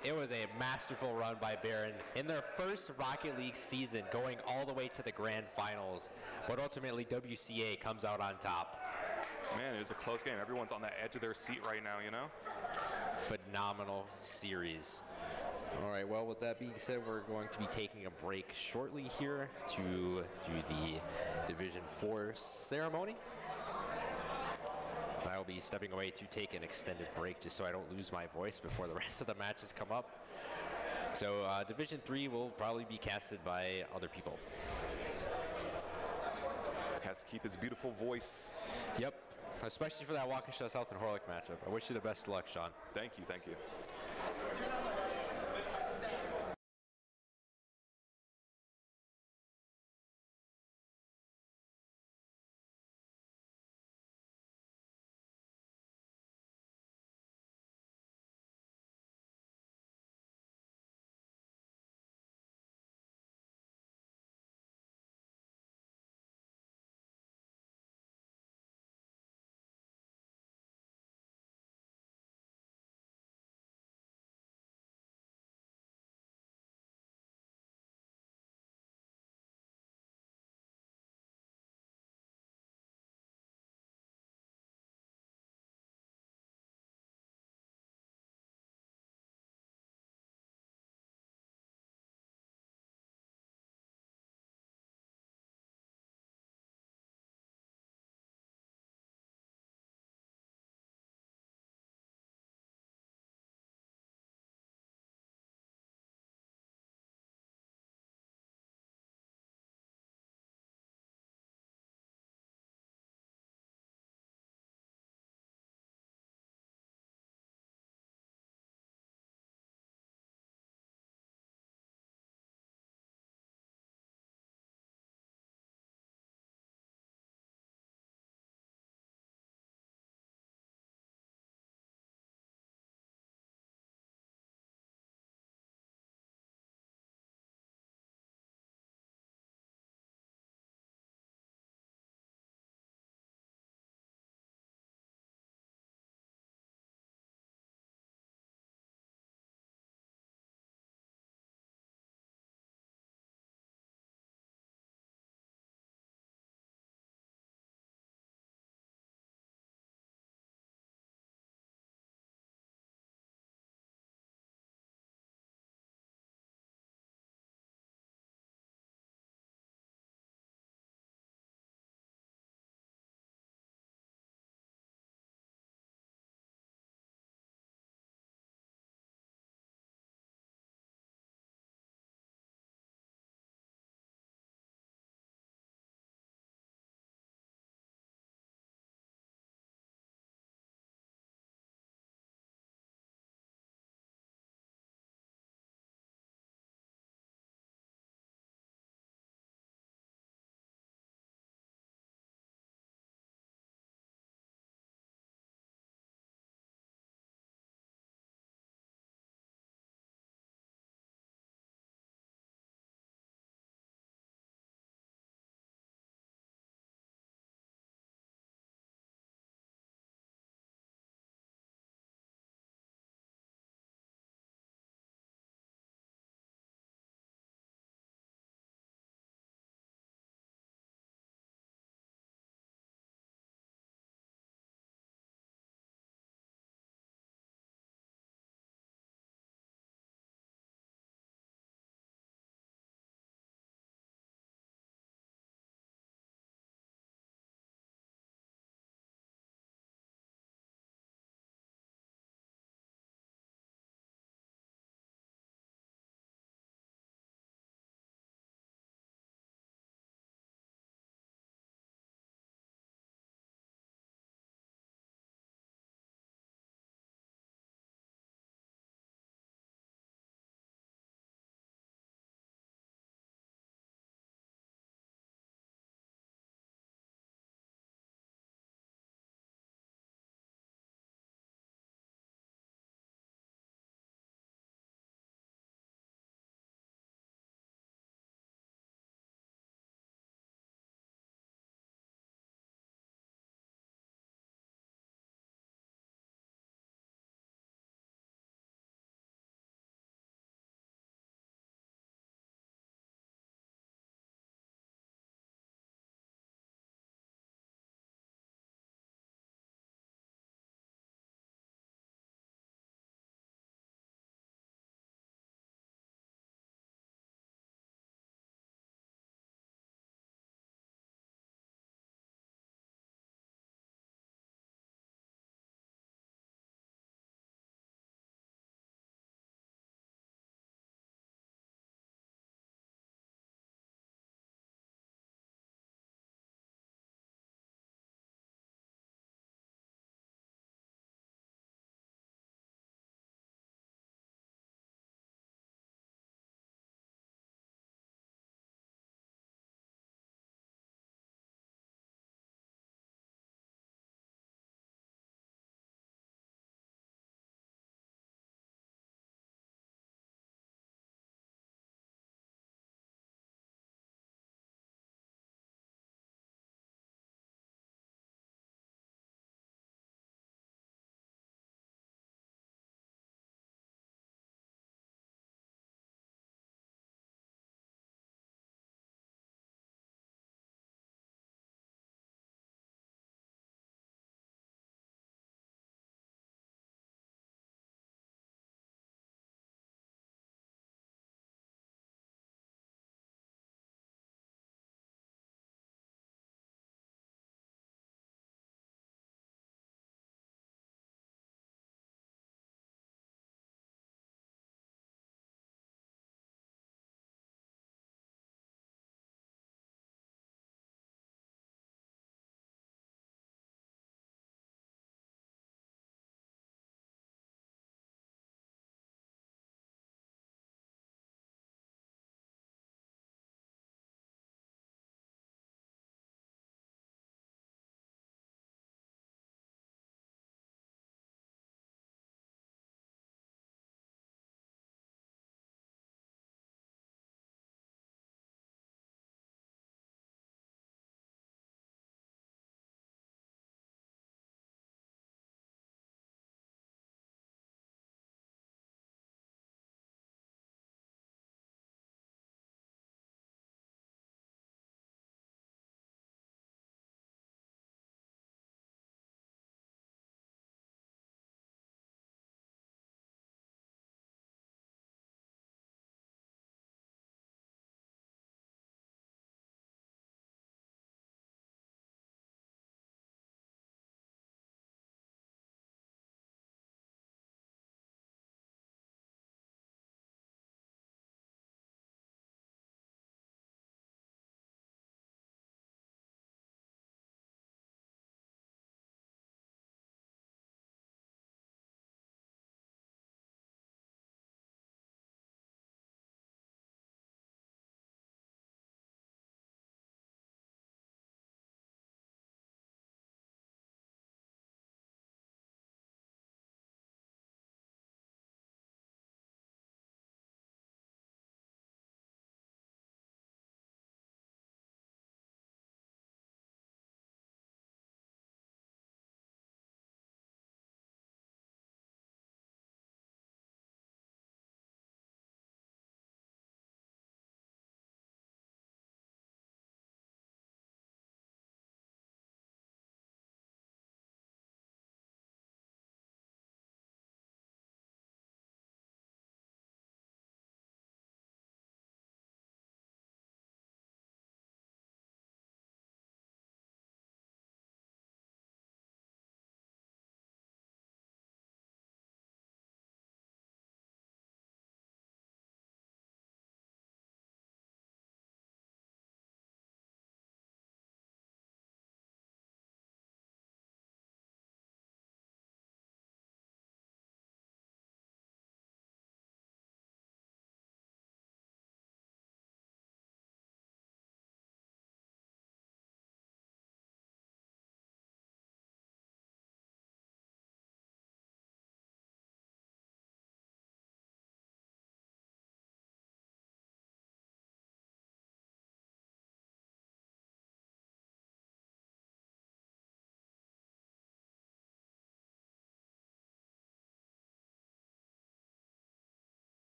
S5: masterful run by Barron in their first Rocket League season, going all the way to the grand finals. But ultimately, WCA comes out on top.
S8: Man, it was a close game. Everyone's on the edge of their seat right now, you know?
S5: Phenomenal series. All right, well, with that being said, we're going to be taking a break shortly here to do the Division 4 ceremony. I will be stepping away to take an extended break just so I don't lose my voice before the rest of the matches come up. So Division 3 will probably be casted by other people.
S8: Has to keep his beautiful voice.
S5: Yep, especially for that Waukesha South and Horlick matchup. I wish you the best of luck, Sean.
S8: Thank you, thank you.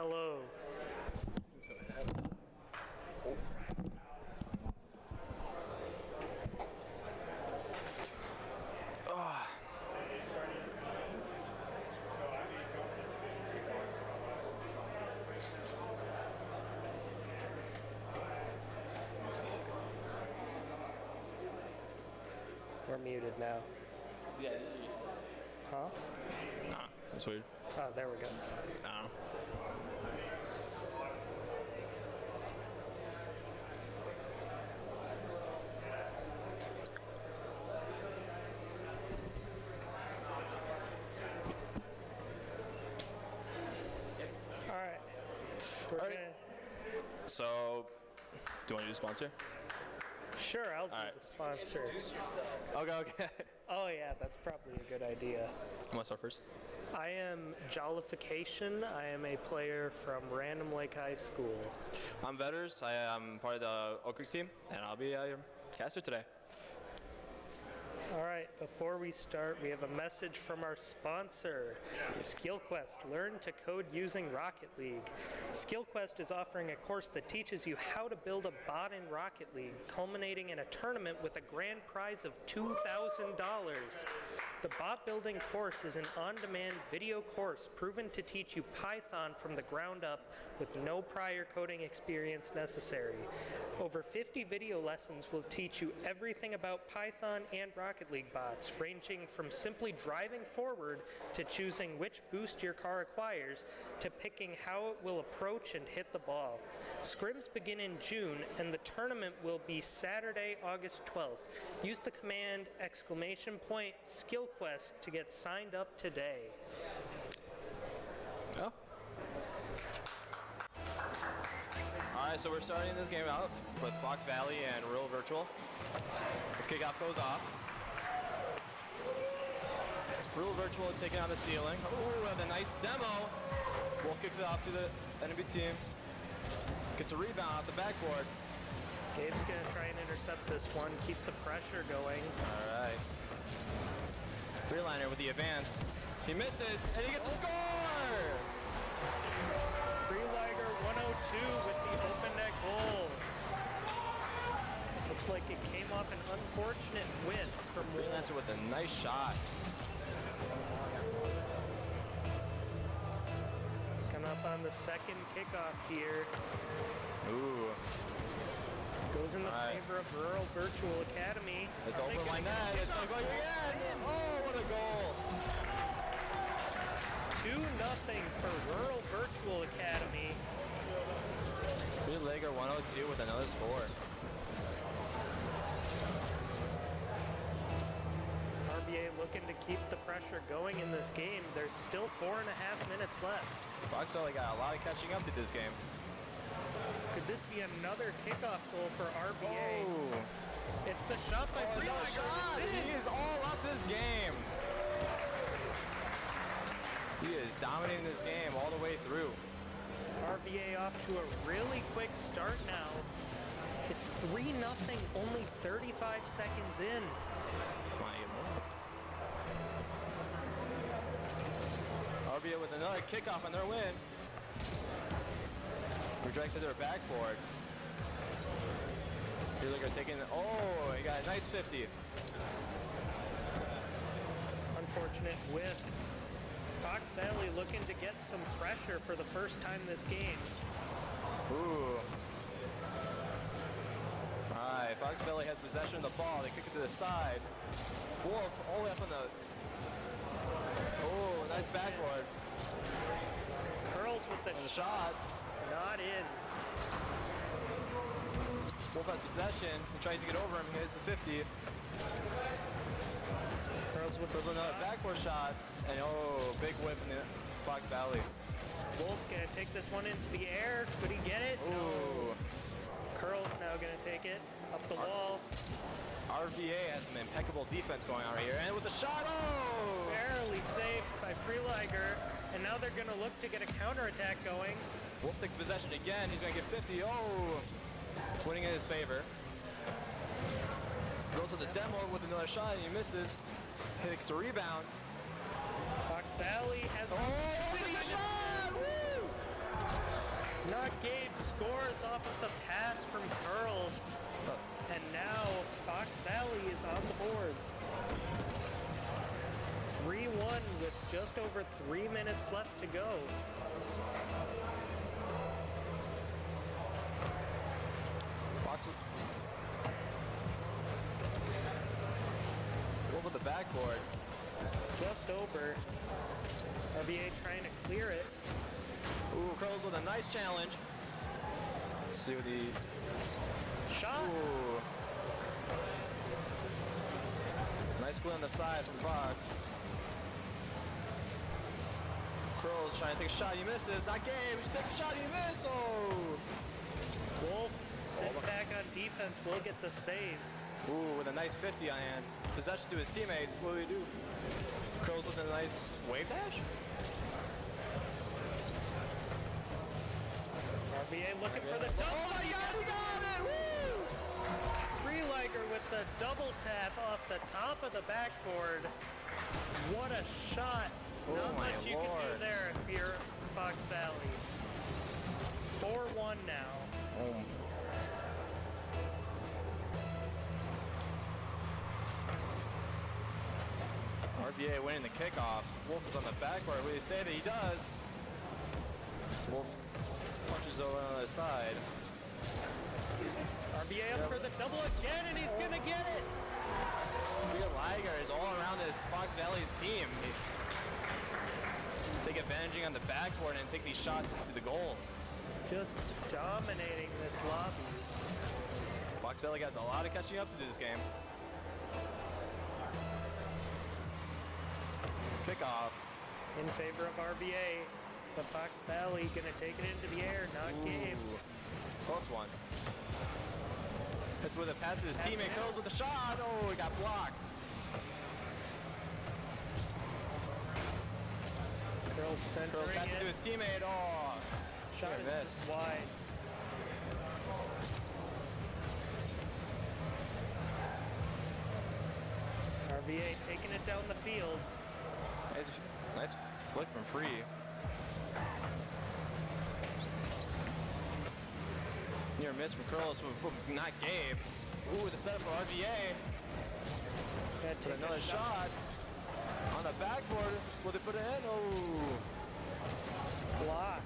S9: Hello. We're muted now.
S10: Yeah.
S9: Huh?
S10: Nah, that's weird.
S9: Oh, there we go.
S10: I don't know.
S9: All right. We're
S10: All right.
S9: gonna-
S10: So, do you want to do sponsor?
S9: Sure, I'll do
S10: right.
S9: the sponsor.
S10: Okay.
S9: Oh yeah, that's probably a good idea.
S10: You want to start first?
S9: I am Jollification. I am a player from Random Lake High School.
S10: I'm Vetters. I am part of the Oak Creek team, and I'll be your caster today.
S9: All right, before we start, we have a message from our sponsor, SkillQuest. Learn to code using Rocket League. SkillQuest is offering a course that teaches you how to build a bot in Rocket League, culminating in a tournament with a grand prize of $2,000. The bot building course is an on-demand video course proven to teach you Python from the ground up with no prior coding experience necessary. Over 50 video lessons will teach you everything about Python and Rocket League bots, ranging from simply driving forward to choosing which boost your car acquires to picking how it will approach and hit the ball. Scrims begin in June and the tournament will be Saturday, August 12th. Use the command !SkillQuest to get signed up today.
S10: Oh. Alright, so we're starting this game out with Fox Valley and Rural Virtual. As kickoff goes off. Rural Virtual taking on the ceiling. Ooh, and a nice demo. Wolf kicks it off to the enemy team. Gets a rebound off the backboard.
S9: Gabe's going to try and intercept this one, keep the pressure going.
S10: Alright. Three-liner with the advance. He misses, and he gets a score!
S9: Freeliger 102 with the open net goal. Looks like it came off an unfortunate whiff from
S10: Freelancer with a nice shot.
S9: Coming up on the second kickoff here.
S10: Ooh.
S9: Goes in the favor of Rural Virtual Academy.
S10: It's over like that. It's going again. Oh, what a goal.
S9: 2-0 for Rural Virtual Academy.
S10: Freeliger 102 with another score.
S9: RBA looking to keep the pressure going in this game. There's still 4.5 minutes left.
S10: Fox Valley got a lot of catching up to this game.
S9: Could this be another kickoff goal for RBA?
S10: Oh.
S9: It's the shot by
S10: No
S9: Freeliger.
S10: shot. He is all up this game. He is dominating this game all the way through.
S9: RBA off to a really quick start now. It's 3-0, only 35 seconds in.
S10: Come on, RBA with another kickoff on their win. Redirected their backboard. Freeliger taking, oh, he got a nice 50.
S9: Unfortunate whiff. Fox Valley looking to get some pressure for the first time this game.
S10: Ooh. Alright, Fox Valley has possession of the ball. They kick it to the side. Wolf all the way up on the... Oh, nice backboard.
S9: Curls with the
S10: shot.
S9: Not in.
S10: Wolf has possession. He tries to get over him. He hits the 50.
S9: Curls with
S10: another backboard shot. And oh, big whip in the Fox Valley.
S9: Wolf gonna take this one into the air. Could he get it?
S10: Ooh.
S9: No. Curls now gonna take it up the wall.
S10: RVA has some impeccable defense going on right here. And with the shot, oh!
S9: Barely saved by Freeliger. And now they're gonna look to get a counterattack going.
S10: Wolf takes possession again. He's gonna get 50. Oh! Winning in his favor. Goes with the demo with another shot and he misses. Takes the rebound.
S9: Fox Valley has
S10: the shot! Woo!
S9: Not Gabe scores off of the pass from Curls. And now Fox Valley is on the board. 3-1 with just over 3 minutes left to go.
S10: Fox over the backboard.
S9: Just over. RBA trying to clear it.
S10: Ooh, Curls with a nice challenge. Let's see what the
S9: Shot.
S10: Ooh. Nice play on the side from Fox. Curls trying to take a shot, he misses. Not Gabe, he takes a shot, he misses. Oh!
S9: Wolf sitting back on defense will get the save.
S10: Ooh, with a nice 50 on hand. Possession to his teammates. What do we do? Curls with a nice wave dash.
S9: RBA looking for the double.
S10: Oh my God, he got it! Woo!
S9: Freeliger with the double tap off the top of the backboard. What a shot.
S10: Oh
S9: Not
S10: my
S9: much you can
S10: Lord.
S9: do there if you're Fox Valley. 4-1 now.
S10: Oh. RBA winning the kickoff. Wolf is on the backboard. What do you say that he does? Wolf punches over on the side.
S9: RBA up for the double again, and he's gonna get it.
S10: Freeliger is all around this Fox Valley's team. Take advantage on the backboard and take these shots into the goal.
S9: Just dominating this lobby.
S10: Fox Valley has a lot of catching up to do this game. Kickoff.
S9: In favor of RBA. But Fox Valley gonna take it into the air, not Gabe.
S10: Close one. Hits with a pass to his teammate. Curls with a shot. Oh, he got blocked.
S9: Curls centering
S10: Pass it to
S9: it.
S10: his teammate. Oh,
S9: Shot
S10: near
S9: is
S10: miss.
S9: wide. RBA taking it down the field.
S10: Nice flick from Free. Near miss from Curls, not Gabe. Ooh, the setup for RBA.
S9: Gotta
S10: Put
S9: take
S10: another
S9: that
S10: shot. On the backboard. Will they put it in? Oh.
S9: Block.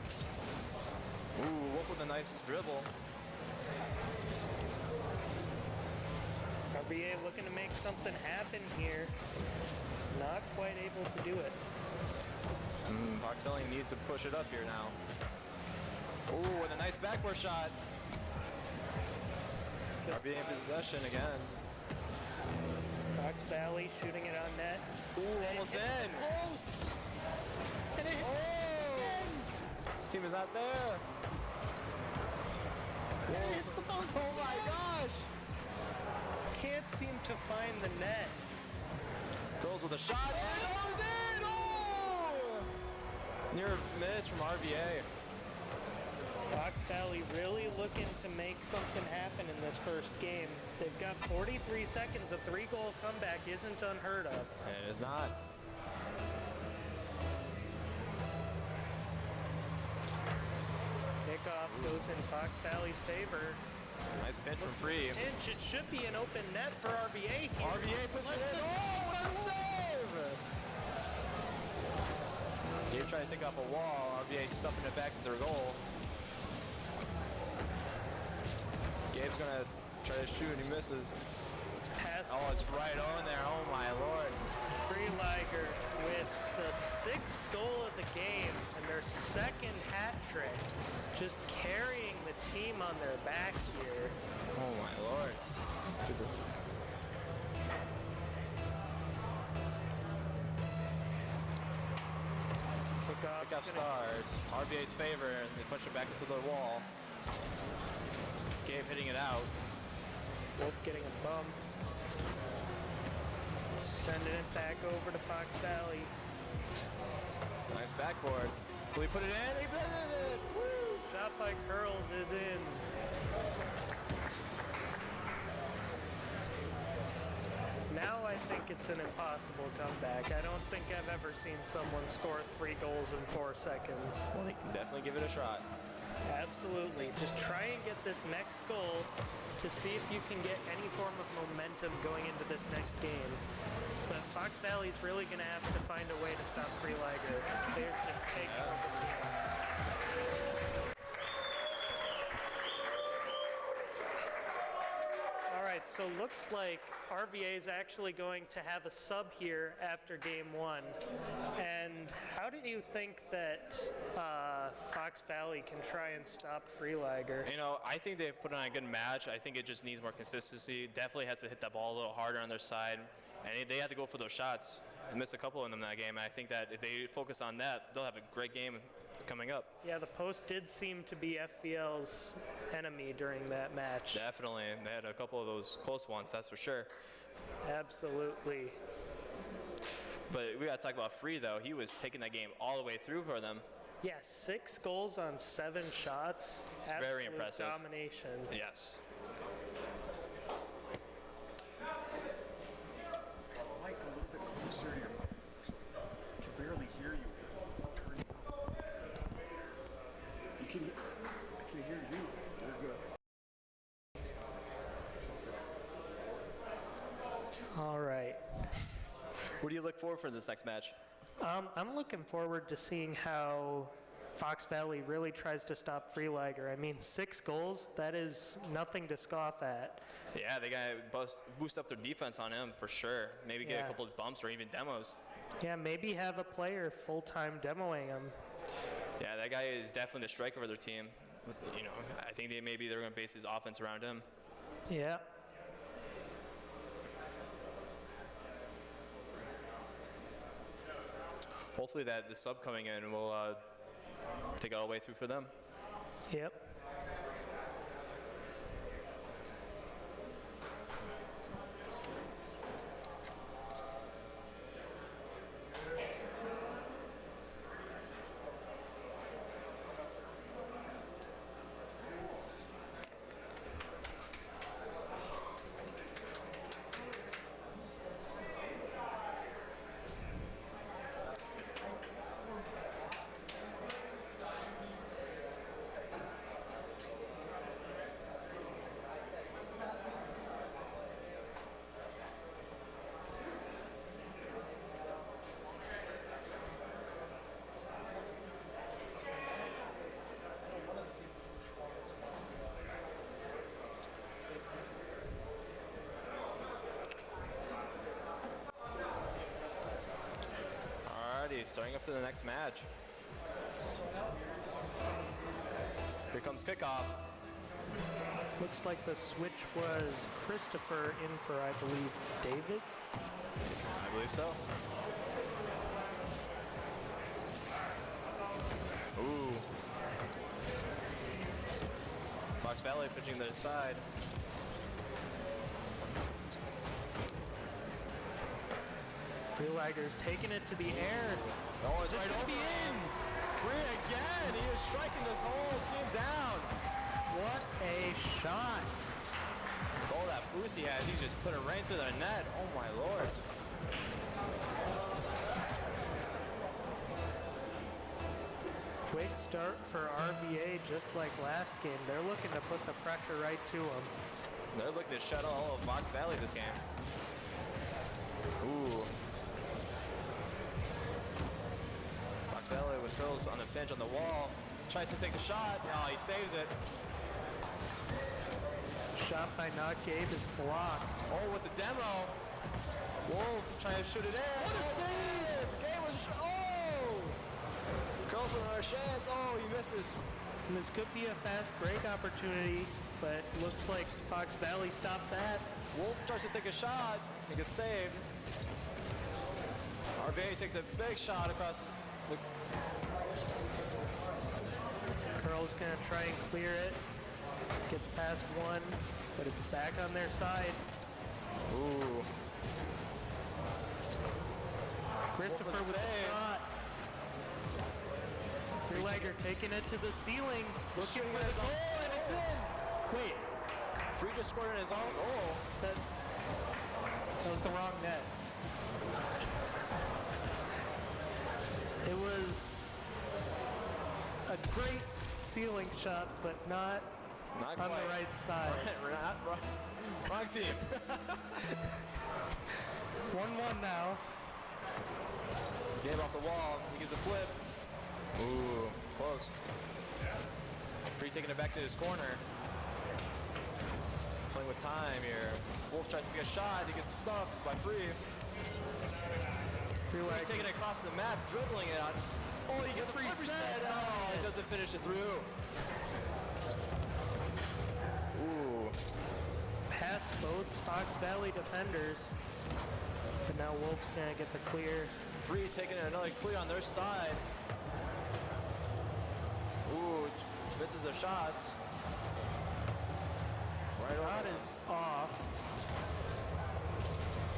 S10: Ooh, Wolf with a nice dribble.
S9: RBA looking to make something happen here. Not quite able to do it.
S10: Fox Valley needs to push it up here now. Ooh, with a nice backboard shot. RBA in possession again.
S9: Fox Valley shooting it on net.
S10: Ooh, almost in.
S9: Post. And it
S10: This team is not there.
S9: hits the post.
S10: Oh my gosh.
S9: Can't seem to find the net.
S10: Goes with a shot and it goes in. Oh! Near miss from RBA.
S9: Fox Valley really looking to make something happen in this first game. They've got 43 seconds. A 3-goal comeback isn't unheard of.
S10: And it is not.
S9: Kickoff goes in Fox Valley's favor.
S10: Nice pinch from Free.
S9: Pinch, it should be an open net for RBA here.
S10: RBA puts it in. Oh, what a save! Gabe trying to take off a wall. RBA stuffing it back into their goal. Gabe's gonna try to shoot and he misses.
S9: Pass.
S10: Oh, it's right on there. Oh my lord.
S9: Freeliger with the 6th goal of the game and their 2nd hat trick. Just carrying the team on their back here.
S10: Oh my lord. Kickoff stars. RBA's favor and they push it back into the wall. Gabe hitting it out.
S9: Wolf getting a bump. Sending it back over to Fox Valley.
S10: Nice backboard. Will he put it in? He put it in! Woo!
S9: Shot by Curls is in. Now I think it's an impossible comeback. I don't think I've ever seen someone score 3 goals in 4 seconds.
S10: Well, they can definitely give it a shot.
S9: Absolutely. Just try and get this next goal to see if you can get any form of momentum going into this next game. But Fox Valley's really going to have to find a way to stop Freelager. They're just taking over the game. All right, so looks like RVA is actually going to have a sub here after game one. And how do you think that Fox Valley can try and stop Freelager?
S10: You know, I think they put on a good match. I think it just needs more consistency. Definitely has to hit the ball a little harder on their side. And they have to go for those shots. They missed a couple of them in that game. And I think that if they focus on that, they'll have a great game coming up.
S9: Yeah, the post did seem to be FVL's enemy during that match.
S10: Definitely. They had a couple of those close ones, that's for sure.
S9: Absolutely.
S10: But we got to talk about Free, though. He was taking that game all the way through for them.
S9: Yeah, 6 goals on 7 shots.
S10: It's very impressive.
S9: Domination.
S10: Yes.
S11: Like a little bit closer to your mic. I can barely hear you. Turn it up. I can hear you. You're good.
S9: All right.
S10: What do you look forward for this next match?
S9: I'm looking forward to seeing how Fox Valley really tries to stop Freelager. I mean, 6 goals, that is nothing to scoff at.
S10: Yeah, they got to boost up their defense on him for sure. Maybe get a couple of bumps or even demos.
S9: Yeah, maybe have a player full-time demoing him.
S10: Yeah, that guy is definitely the striker of their team. You know, I think they're going to base his offense around him.
S9: Yeah.
S10: Hopefully that the sub coming in will take it all the way through for them.
S9: Yep.
S10: Starting up to the next match. Here comes kickoff.
S9: Looks like the switch was Christopher in for, I believe, David?
S10: I believe so. Ooh. Fox Valley pitching their side.
S9: Freelager's taking it to the air.
S10: Oh, it's right over in. Free again. He is striking this whole team down.
S9: What a shot.
S10: With all that boost he has, he's just put it right to the net. Oh my lord.
S9: Quick start for RVA, just like last game. They're looking to put the pressure right to them.
S10: They're looking to shut all of Fox Valley this game. Ooh. Fox Valley with Phil's on the bench on the wall. Tries to take a shot. Oh, he saves it.
S9: Shot by Not Gabe is blocked.
S10: Oh, with the demo. Wolf trying to shoot it in. What a save! Gabe was. Oh! Curls with another chance. Oh, he misses.
S9: And this could be a fast break opportunity, but looks like Fox Valley stopped that.
S10: Wolf tries to take a shot. He gets saved. RVA takes a big shot across the...
S9: Curl's gonna try and clear it. Gets past one, but it's back on their side.
S10: Ooh.
S9: Christopher with the shot. Freelager taking it to the ceiling. Looking for the goal, and it's in. Wait.
S10: Free just scored in his own goal.
S9: That was the wrong net. It was a a great ceiling shot, but not
S10: Not
S9: on
S10: quite.
S9: the right side.
S10: Wrong team.
S9: 1-1 now.
S10: Gabe off the wall. He gets a flip. Ooh, close. Free taking it back to his corner. Playing with time here. Wolf tries to take a shot. He gets stuffed by Free. Free taking it across the map, dribbling it out. Oh, he gets a free set. Oh, he doesn't finish it through. Ooh.
S9: Past both Fox Valley defenders. But now Wolf's going to get the clear.
S10: Free taking another clear on their side. Ooh, misses their shots. Right
S9: Shot is off.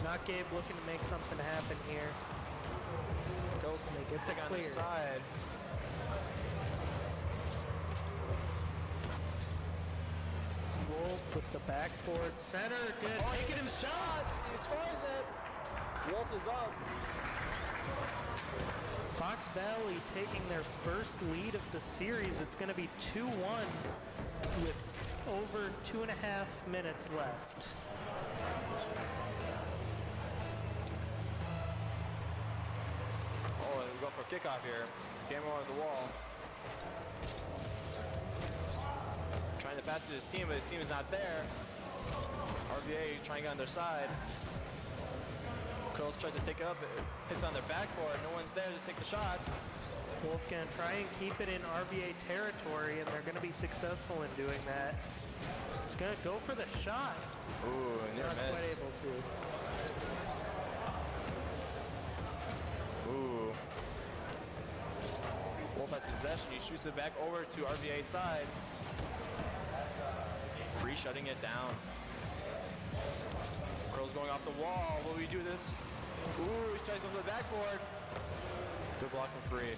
S9: Not Gabe looking to make something happen here.
S10: Goes
S9: They get the
S10: on
S9: clear.
S10: their side.
S9: Wolf with the backboard center. Good.
S10: Oh,
S9: Taking him
S10: shot. He scores it. Wolf is up.
S9: Fox Valley taking their first lead of the series. It's going to be 2-1 with over 2.5 minutes left.
S10: Oh, and we go for a kickoff here. Game over the wall. Trying to pass to his team, but his team is not there. RVA trying to get on their side. Curls tries to take it up, hits on their backboard. No one's there to take the shot.
S9: Wolf going to try and keep it in RVA territory, and they're going to be successful in doing that. He's going to go for the shot.
S10: Ooh, near
S9: Not
S10: miss.
S9: quite able to.
S10: Ooh. Wolf has possession. He shoots it back over to RVA's side. Free shutting it down. Curls going off the wall. Will we do this? Ooh, he's trying to go for the backboard. Good block from Free.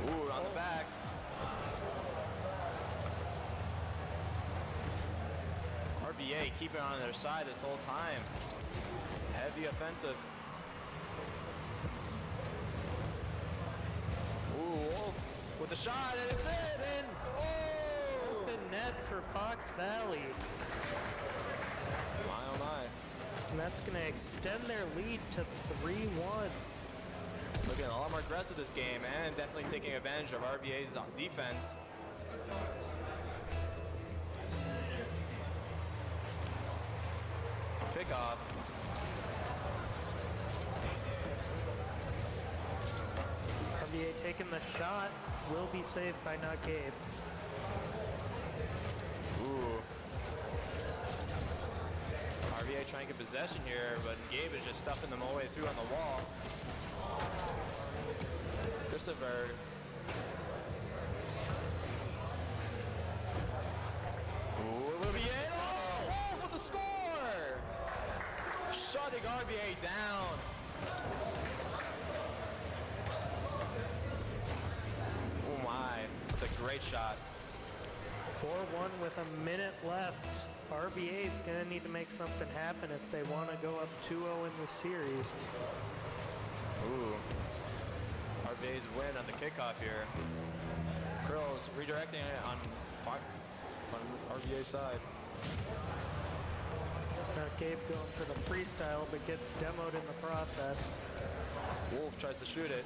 S10: Ooh, on the back. RVA keeping it on their side this whole time. Heavy offensive. Ooh, Wolf with the shot, and it's in! Oh!
S9: Open net for Fox Valley.
S10: My oh my.
S9: And that's going to extend their lead to 3-1.
S10: Looking a lot more aggressive this game, and definitely taking advantage of RVA's defense. Pickoff.
S9: RVA taking the shot. Will be saved by not Gabe.
S10: Ooh. RVA trying to get possession here, but Gabe is just stuffing them all the way through on the wall. Christopher. Ooh, it will be in. Oh, Wolf with the score! Shutting RVA down. Oh my, that's a great shot.
S9: 4-1 with a minute left. RVA is going to need to make something happen if they want to go up 2-0 in the series.
S10: Ooh. RVA's win on the kickoff here. Curls redirecting it on RVA's side.
S9: Now Gabe going for the freestyle, but gets demoed in the process.
S10: Wolf tries to shoot it.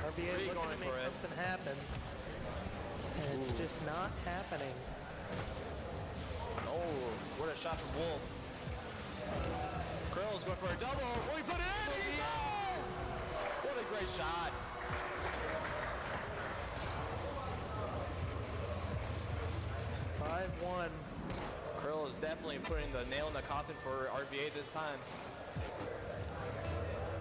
S9: RVA looking
S10: going
S9: to make
S10: for it.
S9: something happen. And it's just not happening.
S10: Oh, what a shot from Wolf. Curls going for a double. Will he put it in? He does! What a great shot.
S9: Five-1.
S10: Curl is definitely putting the nail in the coffin for RVA this time.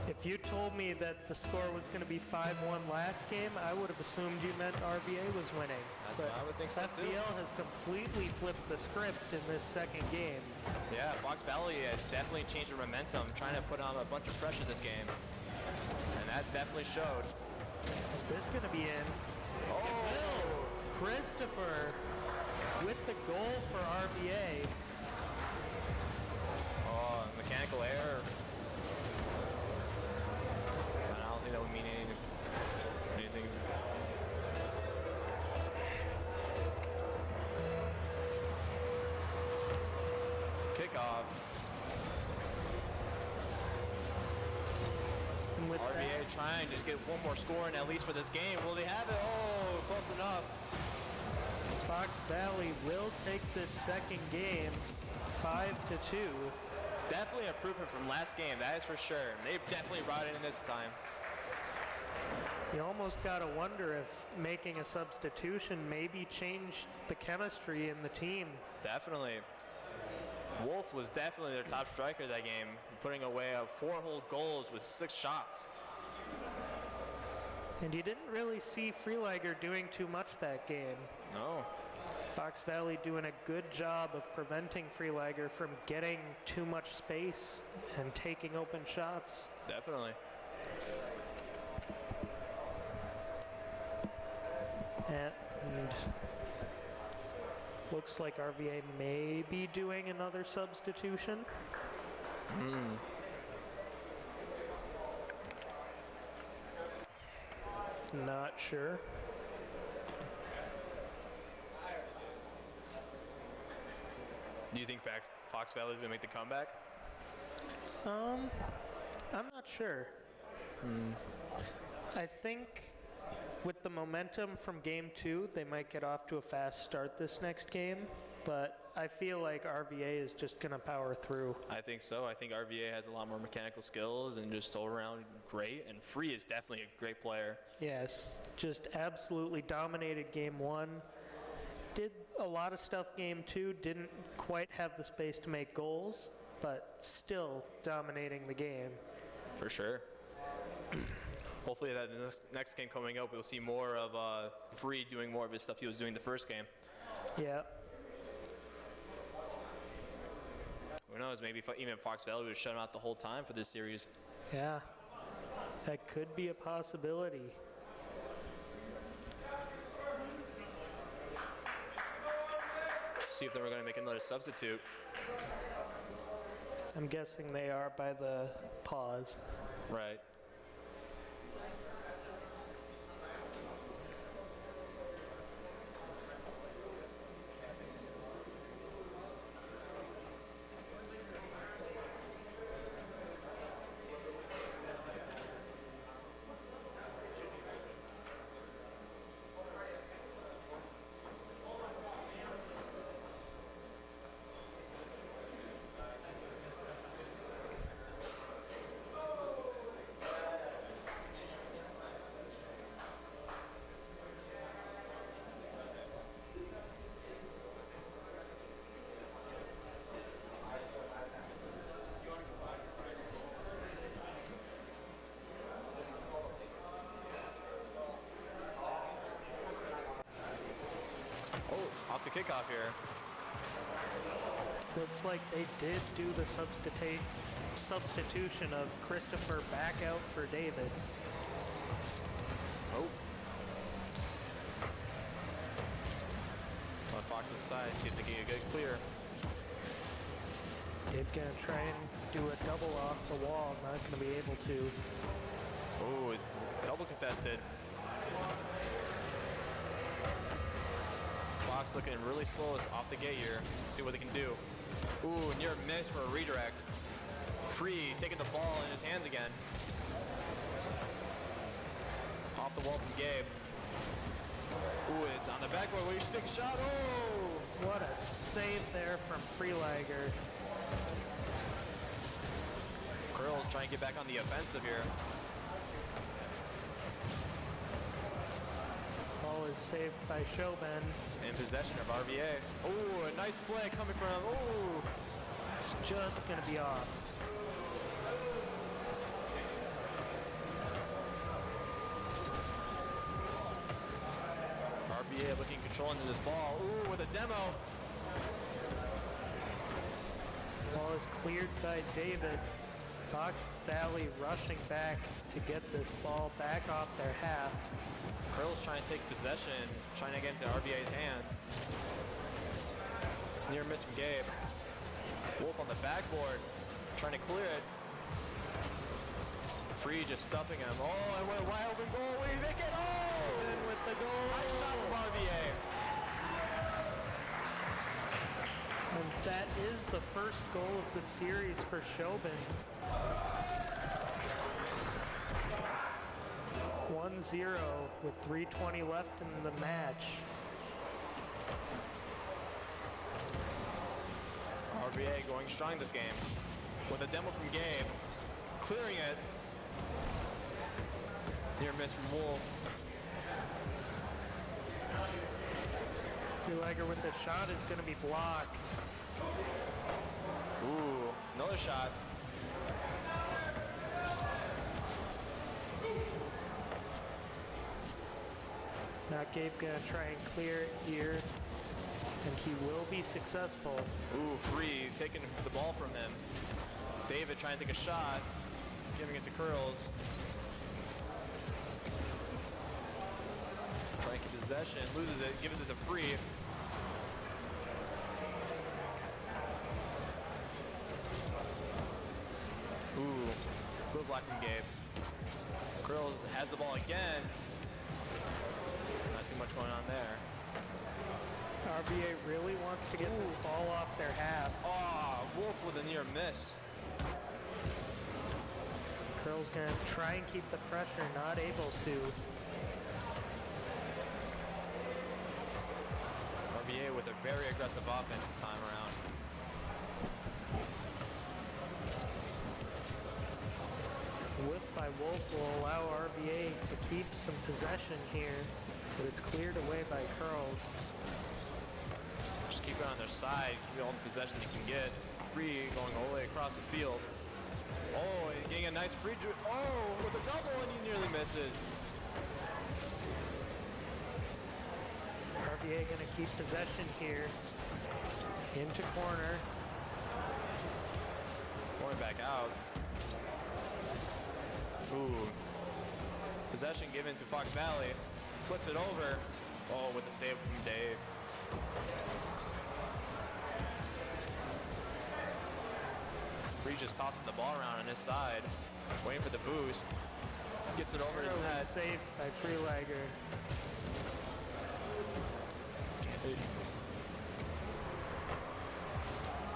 S9: If you told me that the score was going to be 5-1 last game, I would have assumed you meant RVA was winning.
S10: That's what I would think so too.
S9: FBL has completely flipped the script in this second game.
S10: Yeah, Fox Valley has definitely changed their momentum, trying to put on a bunch of pressure this game. And that definitely showed.
S9: Is this going to be in?
S10: Oh!
S9: Christopher with the goal for RVA.
S10: Oh, mechanical error. I don't think that would mean anything. Kickoff.
S9: And with
S10: RVA trying to just get one more score in at least for this game. Will they have it? Oh, close enough.
S9: Fox Valley will take this second game 5-2.
S10: Definitely an improvement from last game, that is for sure. They definitely brought it in this time.
S9: You almost gotta wonder if making a substitution maybe changed the chemistry in the team.
S10: Definitely. Wolf was definitely their top striker that game, putting away 4 whole goals with 6 shots.
S9: And you didn't really see Freelager doing too much that game.
S10: No.
S9: Fox Valley doing a good job of preventing Freelager from getting too much space and taking open shots.
S10: Definitely.
S9: And looks like RVA may be doing another substitution. Not sure.
S10: Do you think Fox Valley is going to make the comeback?
S9: I'm not sure. I think with the momentum from game 2, they might get off to a fast start this next game, but I feel like RVA is just going to power through.
S10: I think so. I think RVA has a lot more mechanical skills and just all around great, and Free is definitely a great player.
S9: Yes, just absolutely dominated game 1. Did a lot of stuff game 2, didn't quite have the space to make goals, but still dominating the game.
S10: For sure. Hopefully that in this next game coming up, we'll see more of Free doing more of his stuff he was doing the first game.
S9: Yeah.
S10: Who knows, maybe even Fox Valley would shut him out the whole time for this series.
S9: Yeah, that could be a possibility.
S10: See if they were going to make another substitute.
S9: I'm guessing they are by the pause.
S10: Right. Off to kickoff here.
S9: Looks like they did do the substitution of Christopher back out for David.
S10: Oh. On Fox's side, see if they can get clear.
S9: Did gonna try and do a double off the wall, not gonna be able to.
S10: Oh, double contested. Fox looking really slow off the gate here. Let's see what they can do. Ooh, near miss for a redirect. Free, taking the ball in his hands again. Off the wall from Gabe. Ooh, it's on the backboard. Where you should take a shot. Oh!
S9: What a save there from Freelager.
S10: Curls trying to get back on the offensive here.
S9: Ball is saved by Showben.
S10: In possession of RVA. Oh, a nice flag coming from. Oh,
S9: it's just gonna be off.
S10: RVA looking controlling this ball. Ooh, with a demo.
S9: Ball is cleared by David. Fox Valley rushing back to get this ball back off their half.
S10: Curls trying to take possession, trying to get into RVA's hands. Near miss from Gabe. Wolf on the backboard, trying to clear it. Free just stuffing him. Oh, and we're wide open goal. We make it. Oh! And with the goal. Nice shot from RVA.
S9: And that is the first goal of the series for Shobin. 1-0 with 3:20 left in the match.
S10: RVA going strong this game. With a demo from Gabe. Clearing it. Near miss from Wolf.
S9: Freelager with the shot is going to be blocked.
S10: Ooh, another shot.
S9: Now Gabe gonna try and clear it here, and he will be successful.
S10: Ooh, Free taking the ball from him. David trying to take a shot, giving it to Curls. Trying to keep possession, loses it, gives it to Free. Ooh, good block from Gabe. Curls has the ball again. Not too much going on there.
S9: RVA really wants to get the ball off their half.
S10: Oh, Wolf with a near miss.
S9: Curl's gonna try and keep the pressure, not able to.
S10: RVA with a very aggressive offense this time around.
S9: Whiff by Wolf will allow RVA to keep some possession here, but it's cleared away by Curls.
S10: Just keep it on their side, keep all the possession they can get. Free going all the way across the field. Oh, and getting a nice free with a double, and he nearly misses.
S9: RVA gonna keep possession here. Into corner.
S10: Going back out. Ooh. Possession given to Fox Valley. Flicks it over. Oh, with a save from Dave. Free just tossing the ball around on his side. Waiting for the boost. Gets it over his head.
S9: Saved by Freelager.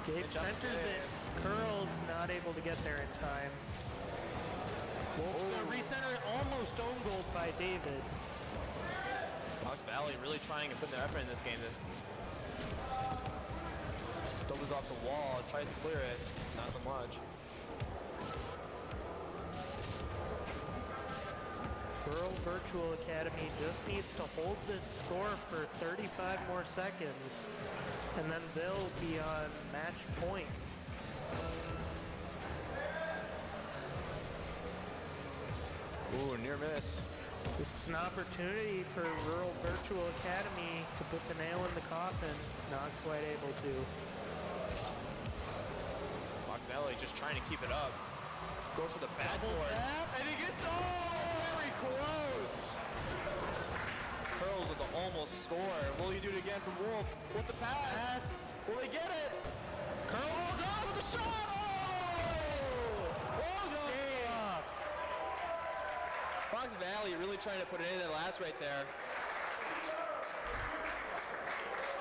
S9: Gabe centers it. Curls not able to get there in time. Wolf's gonna recenter it, almost own goal by David.
S10: Fox Valley really trying to put their effort in this game. Doubles off the wall, tries to clear it, not so much.
S9: Rural Virtual Academy just needs to hold this score for 35 more seconds, and then they'll be on match point.
S10: Ooh, near miss.
S9: This is an opportunity for Rural Virtual Academy to put the nail in the coffin. Not quite able to.
S10: Fox Valley just trying to keep it up. Goes for the backboard. And he gets, very close. Curls with the almost score. Will he do it again from Wolf with the pass? Will they get it? Curls out with the shot. Oh! Close game. Fox Valley really trying to put it in that last right there.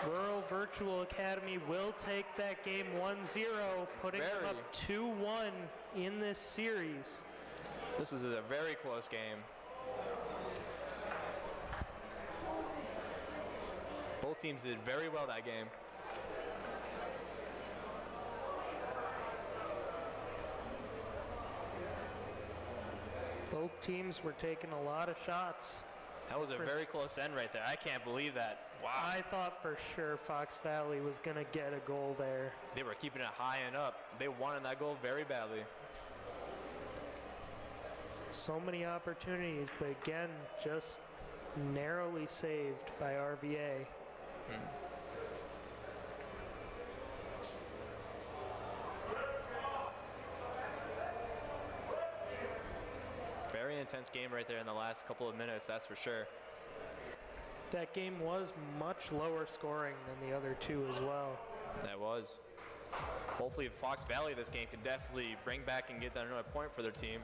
S9: Rural Virtual Academy will take that game 1-0, putting them up 2-1 in this series.
S10: This was a very close game. Both teams did very well that game.
S9: Both teams were taking a lot of shots.
S10: That was a very close end right there. I can't believe that. Wow.
S9: I thought for sure Fox Valley was going to get a goal there.
S10: They were keeping it high and up. They wanted that goal very badly.
S9: So many opportunities, but again, just narrowly saved by RVA.
S10: Very intense game right there in the last couple of minutes, that's for sure.
S9: That game was much lower scoring than the other two as well.
S10: That was. Hopefully Fox Valley this game can definitely bring back and get that another point for their team.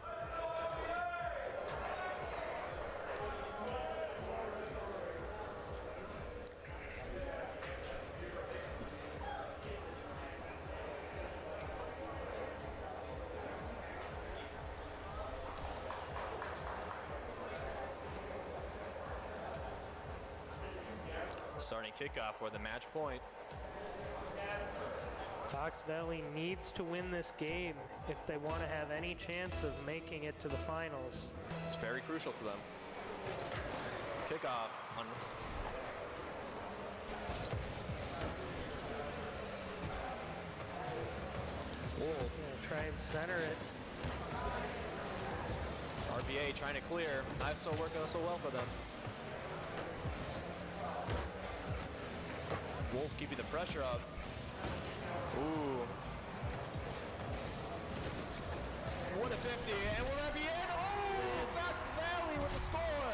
S10: Starting kickoff for the match point.
S9: Fox Valley needs to win this game if they want to have any chance of making it to the finals.
S10: It's very crucial for them. Kickoff on.
S9: Wolf gonna try and center it.
S10: RVA trying to clear. Not so working so well for them. Wolf keeping the pressure up. Ooh. What a 50, and will that be it? Oh, Fox Valley with the score.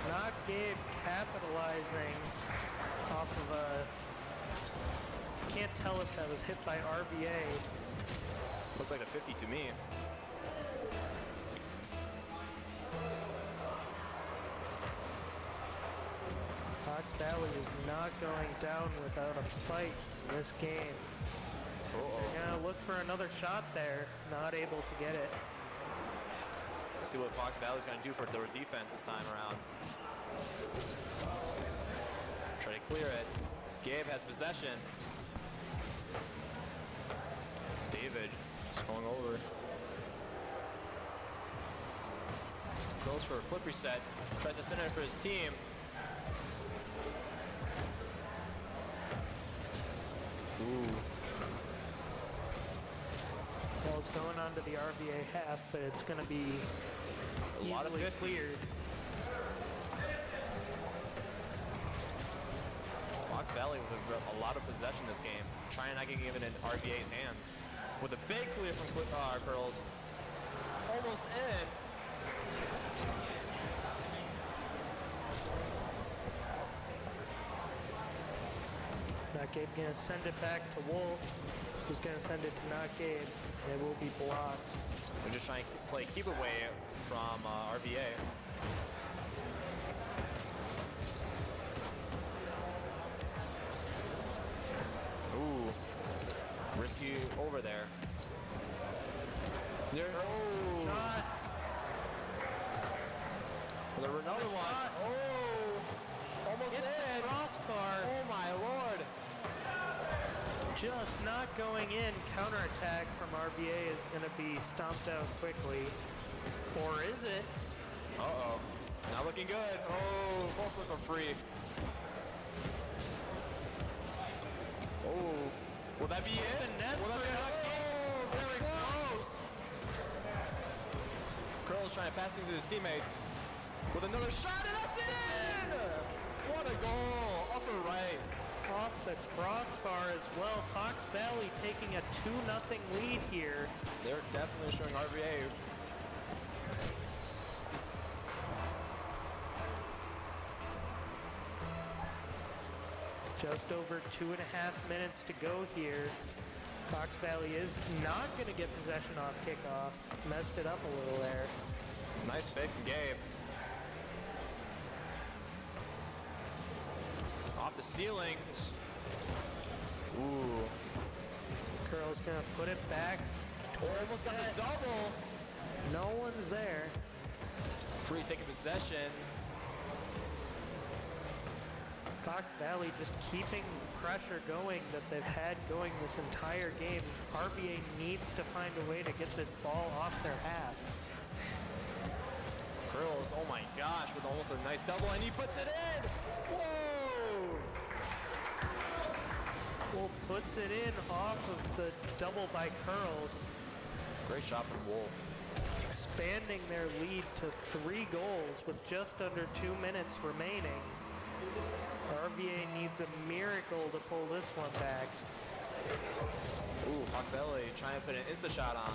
S9: Not Gabe capitalizing off of a, can't tell if that was hit by RVA.
S10: Looked like a 50 to me.
S9: Fox Valley is not going down without a fight in this game. They're gonna look for another shot there, not able to get it.
S10: Let's see what Fox Valley's gonna do for their defense this time around. Try to clear it. Gabe has possession. David just going over. Goes for a flip reset. Tries to send it for his team. Ooh.
S9: Ball's going onto the RVA half, but it's going to be
S10: A lot of
S9: easily
S10: 50s.
S9: cleared.
S10: Fox Valley with a lot of possession this game. Trying not getting given in RVA's hands. With a big clear from Curls. Almost in.
S9: Not Gabe going to send it back to Wolf, who's going to send it to Not Gabe, and it will be blocked.
S10: We're just trying to play keep away from RVA. Ooh. Risky over there. Oh.
S9: Shot.
S10: There were another one. Oh. Almost
S9: Hit
S10: in.
S9: the crossbar.
S10: Oh my lord.
S9: Just not going in. Counterattack from RVA is going to be stomped out quickly. Or is it?
S10: Uh-oh. Not looking good. Oh, false one for free. Oh. Will that be it? Will that be it? Oh, very close. Curl's trying to pass things to his teammates. With another shot, and that's in! What a goal. Upper right.
S9: Off the crossbar as well. Fox Valley taking a 2-0 lead here.
S10: They're definitely showing RVA.
S9: Just over 2.5 minutes to go here. Fox Valley is not going to get possession off kickoff. Messed it up a little there.
S10: Nice fake from Gabe. Off the ceiling. Ooh.
S9: Curl's going to put it back.
S10: Almost got the double.
S9: No one's there.
S10: Free taking possession.
S9: Fox Valley just keeping the pressure going that they've had going this entire game. RVA needs to find a way to get this ball off their half.
S10: Curls, oh my gosh, with almost a nice double, and he puts it in! Whoa!
S9: Wolf puts it in off of the double by Curls.
S10: Great shot from Wolf.
S9: Expanding their lead to 3 goals with just under 2 minutes remaining. RVA needs a miracle to pull this one back.
S10: Ooh, Fox Valley trying to put an insta-shot on.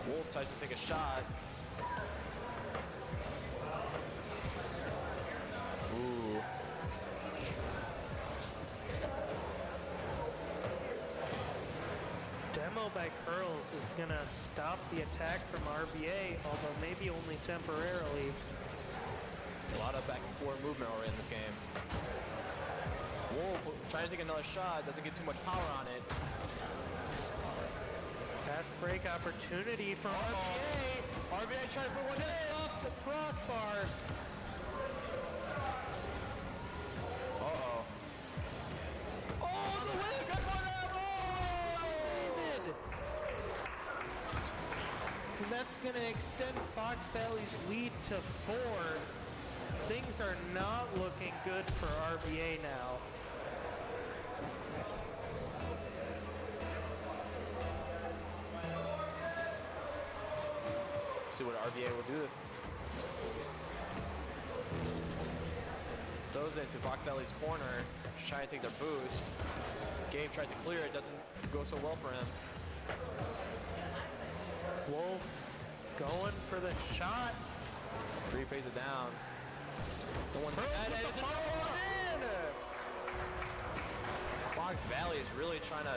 S10: Wolf tries to take a shot. Ooh.
S9: by Curls is going to stop the attack from RVA, although maybe only temporarily.
S10: A lot of back and forth movement already in this game. Wolf trying to take another shot, doesn't get too much power on it.
S9: Fast break opportunity from RVA. RVA trying to put one in off the crossbar.
S10: Uh-oh.
S6: Oh, the win for David!
S9: And that's going to extend Fox Valley's lead to 4. Things are not looking good for RVA now.
S10: See what RVA will do. Throws it into Fox Valley's corner, trying to take their boost. Gabe tries to clear it, doesn't go so well for him.
S9: Wolf going for the shot.
S10: Free pays it down. No one's Fox Valley is really trying to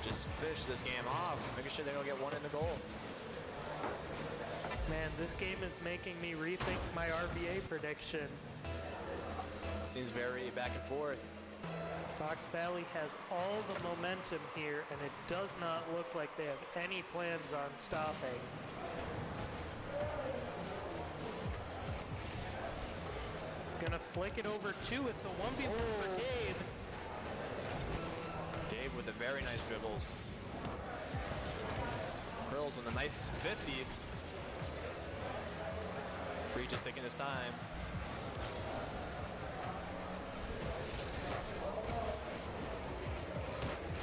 S10: just finish this game off, making sure they don't get one in the goal.
S9: Man, this game is making me rethink my RVA prediction.
S10: Seems very back and forth.
S9: Fox Valley has all the momentum here, and it does not look like they have any plans on stopping. Gonna flick it over 2. It's a 1v1 for Gabe.
S10: Gabe with the very nice dribbles. Curls with a nice 50. Free just taking his time.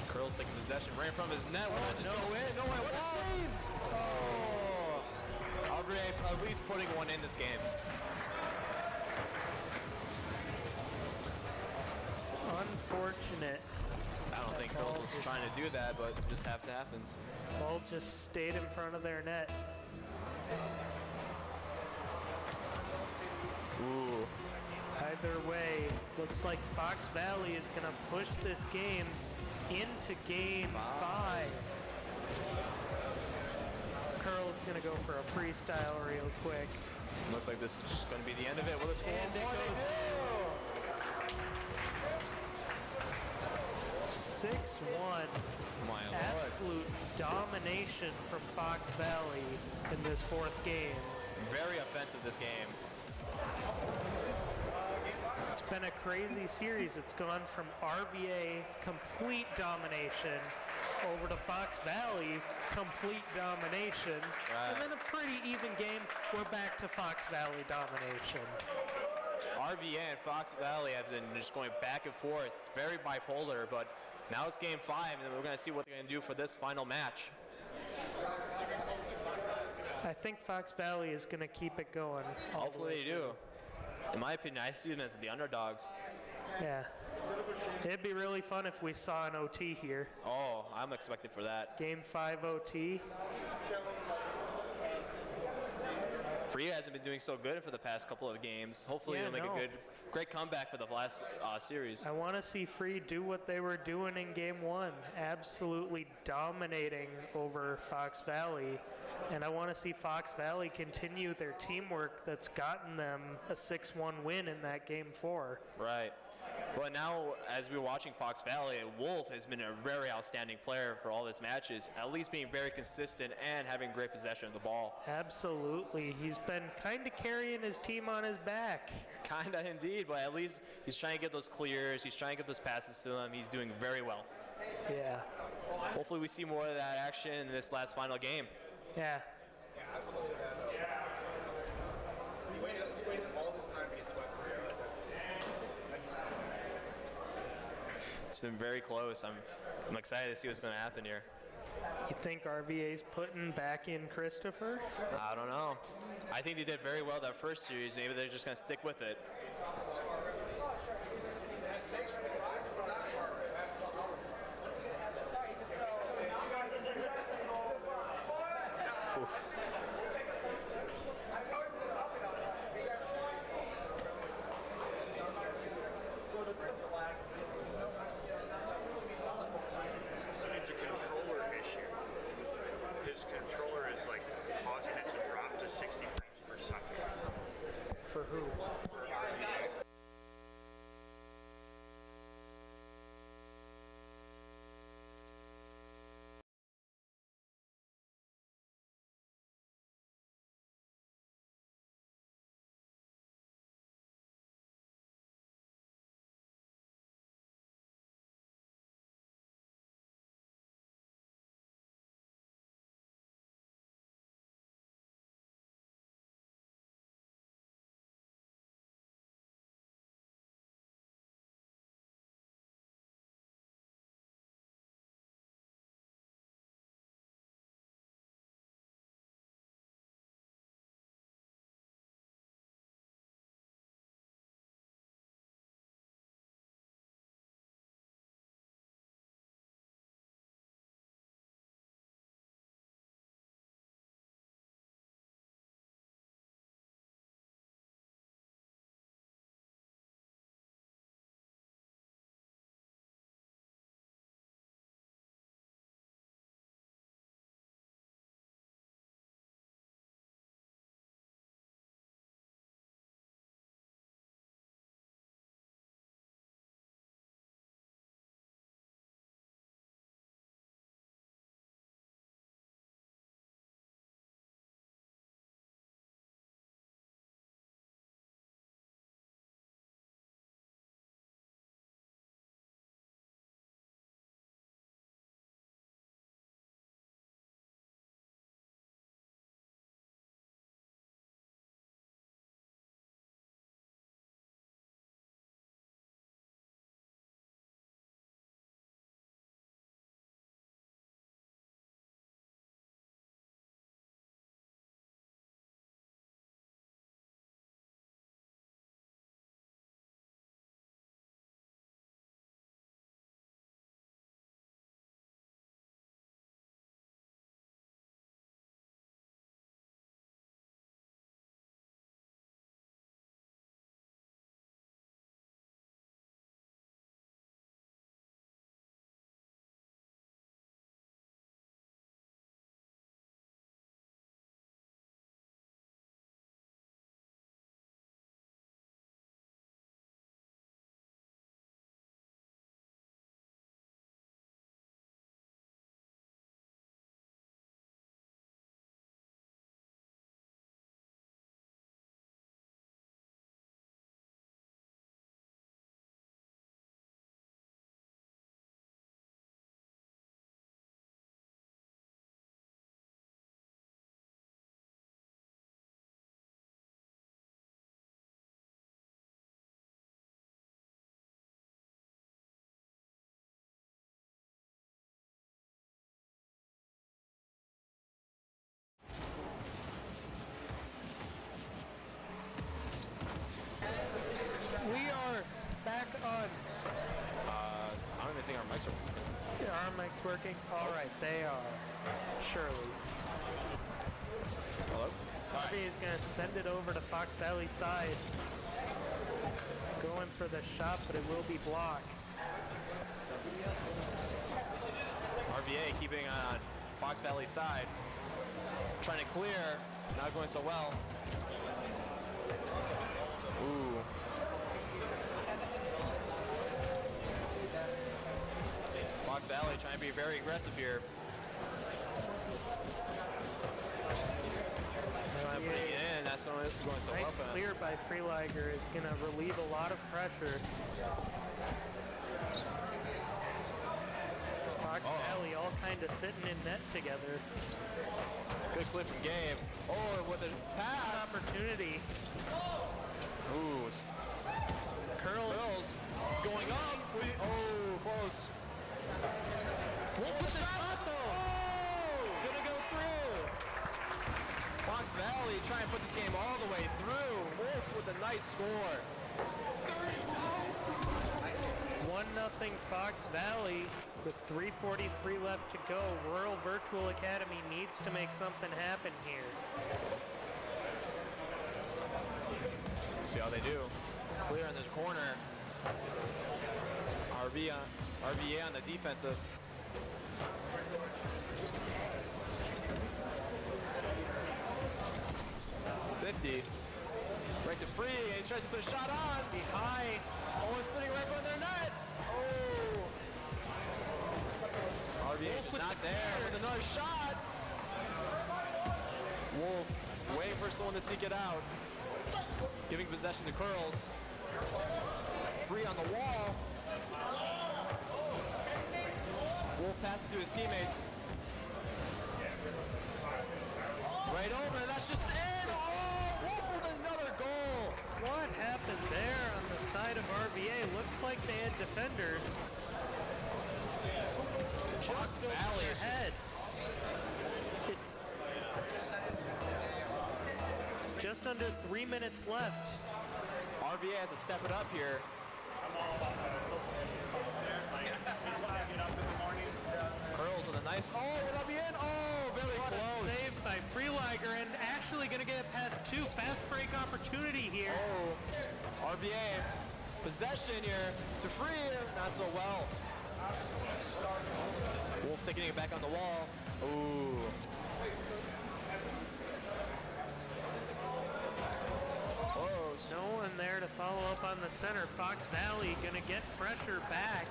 S10: Curls taking possession right in front of his net.
S6: No way, what a save!
S10: Oh! RVA at least putting one in this game.
S9: Unfortunate.
S10: I don't think Curls was trying to do that, but it just happens.
S9: Ball just stayed in front of their net.
S10: Ooh.
S9: Either way, looks like Fox Valley is going to push this game into game 5. Curl's going to go for a freestyle real quick.
S10: Looks like this is just going to be the end of it. Will it score?
S9: And it goes 6-1.
S10: My lord.
S9: Absolute domination from Fox Valley in this 4th game.
S10: Very offensive this game.
S9: It's been a crazy series. It's gone from RVA complete domination over to Fox Valley complete domination.
S10: Right.
S9: And then a pretty even game. We're back to Fox Valley domination.
S10: RVA and Fox Valley have been just going back and forth. It's very bipolar, but now it's game 5, and we're going to see what they're going to do for this final match.
S9: I think Fox Valley is going to keep it going.
S10: Hopefully they do. In my opinion, I see them as the underdogs.
S9: Yeah. It'd be really fun if we saw an OT here.
S10: Oh, I'm expected for that.
S9: Game 5 OT.
S10: Free hasn't been doing so good for the past couple of games. Hopefully
S9: Yeah,
S10: they'll make
S9: no.
S10: a great comeback for the last series.
S9: I want to see Free do what they were doing in Game 1, absolutely dominating over Fox Valley. And I want to see Fox Valley continue their teamwork that's gotten them a 6-1 win in that Game 4.
S10: Right. But now, as we're watching Fox Valley, Wolf has been a very outstanding player for all his matches, at least being very consistent and having great possession of the ball.
S9: Absolutely. He's been kind of carrying his team on his back.
S10: Kind of indeed, but at least he's trying to get those clears, he's trying to get those passes to them, he's doing very well.
S9: Yeah.
S10: Hopefully we see more of that action in this last final game.
S9: Yeah.
S10: It's been very close. I'm excited to see what's going to happen here.
S9: You think RVA's putting back in Christopher?
S10: I don't know. I think they did very well that first series. Maybe they're just going to stick with it.
S11: It's a controller issue.
S9: mics are. Yeah, our mics working. All right, they are. Surely.
S10: Hello?
S9: RVA is going to send it over to Fox Valley side. Going for the shot, but it will be blocked.
S10: RVA keeping on Fox Valley side. Trying to clear. Not going so well. Ooh. Fox Valley trying to be very aggressive here. Trying to put it in. That's not going so well
S9: Nice
S10: for them.
S9: clear by Freeliger is going to relieve a lot of pressure. Fox Valley all kind of sitting in net together.
S10: Good clip from Gabe. Oh, with a pass.
S9: Opportunity.
S10: Ooh.
S9: Curls
S10: going up. Oh, close.
S9: Wolf with the shot though.
S10: Oh, it's going to go through. Fox Valley trying to put this game all the way through. Wolf with a nice score.
S9: 1-0 Fox Valley with 3:43 left to go. Rural Virtual Academy needs to make something happen here.
S10: See how they do. Clear in the corner. RVA on the defensive. Right to Free, and he tries to put a shot on. Be high. Almost sitting right in front of their net. Oh. RVA just not there with another shot. Wolf waiting for someone to seek it out. Giving possession to Curls. Free on the wall. Wolf passes to his teammates. Right over, and that's just in. Oh, Wolf with another goal.
S9: What happened there on the side of RVA? Looked like they had defenders. Just goes
S10: Valley
S9: to
S10: is
S9: their head. Just under 3 minutes left.
S10: RVA has to step it up here. Curls with a nice. Oh, it'll be in. Oh, very close.
S9: Saved by Freeliger and actually going to get it past two. Fast break opportunity here.
S10: Oh, RVA possession here to Free. Not so well. Wolf taking it back on the wall. Ooh.
S9: No one there to follow up on the center. Fox Valley going to get pressure back.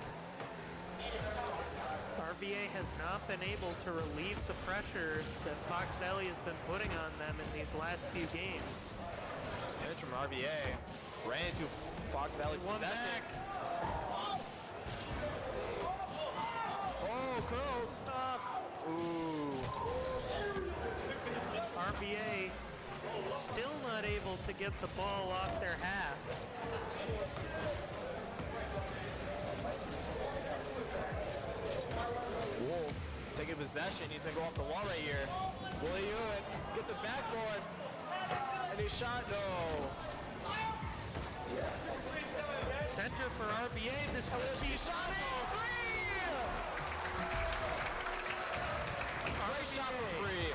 S9: RVA has not been able to relieve the pressure that Fox Valley has been putting on them in these last few games.
S10: Pitch from RVA. Ran into Fox Valley's
S9: One
S10: possession.
S9: back.
S10: Oh, Curls. Ooh.
S9: RVA still not able to get the ball off their half.
S10: Wolf taking possession. He's going to go off the wall right here. Will he do it? Gets it backboard. And he shot. No.
S9: Center for RVA. This could be
S10: Shot in. Free! Great shot for Free.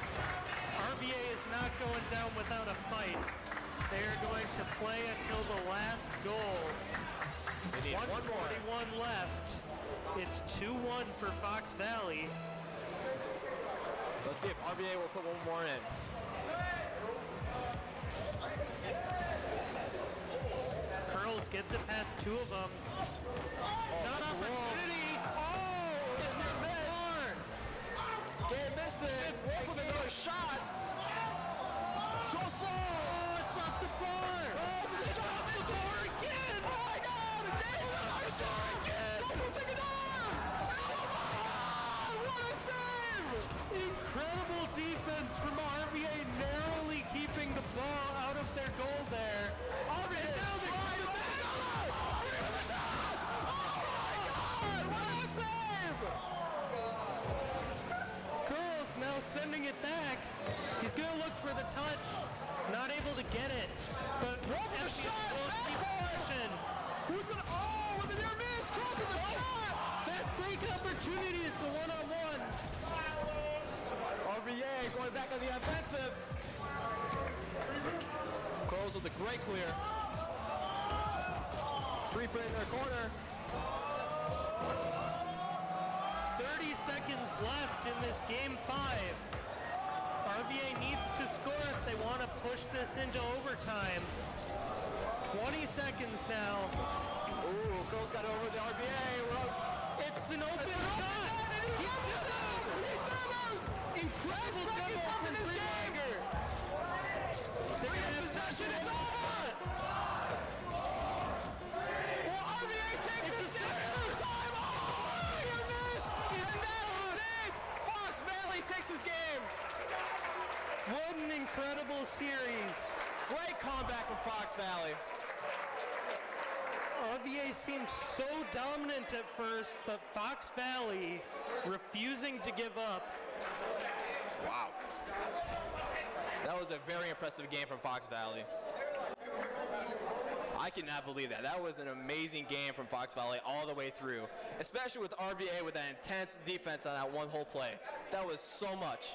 S9: RVA is not going down without a fight. They are going to play until the last goal.
S10: They need one more.
S9: 141 left. It's 2-1 for Fox Valley.
S10: Let's see if RVA will put one more in.
S9: Curls gets it past two of them. Not opportunity.
S10: Oh, it's a miss. Can't miss it. Wolf with another shot. So slow.
S9: Oh, it's off the bar.
S10: Oh, the shot is over again. Oh my God, again. I shot again. Don't take it down. Oh my God, what a save.
S9: Incredible defense from RVA, narrowly keeping the ball out of their goal there.
S10: RVA now the Free with the shot. Oh my God, what a save.
S9: Curls now sending it back. He's going to look for the touch. Not able to get it. But
S10: Wolf with the shot.
S9: will keep possession.
S12: Who's gonna? Oh, with a near miss. Cross with a shot. Fast break opportunity. It's a one-on-one. RVA going back on the offensive. Crows with a great clear. Three-point in their corner.
S9: 30 seconds left in this game 5. RVA needs to score if they want to push this into overtime. 20 seconds now.
S12: Ooh, Girls got over the RVA. It's an open shot. He doubles. Incredible double from Freelager. They're going to have possession. It's over. Well, RVA takes the second time. Oh, you missed. And that was it. Fox Valley takes this game.
S9: What an incredible series.
S12: Great comeback from Fox Valley.
S9: RVA seemed so dominant at first, but Fox Valley refusing to give up.
S10: Wow. That was a very impressive game from Fox Valley. I cannot believe that. That was an amazing game from Fox Valley all the way through, especially with RVA with that intense defense on that one whole play. That was so much.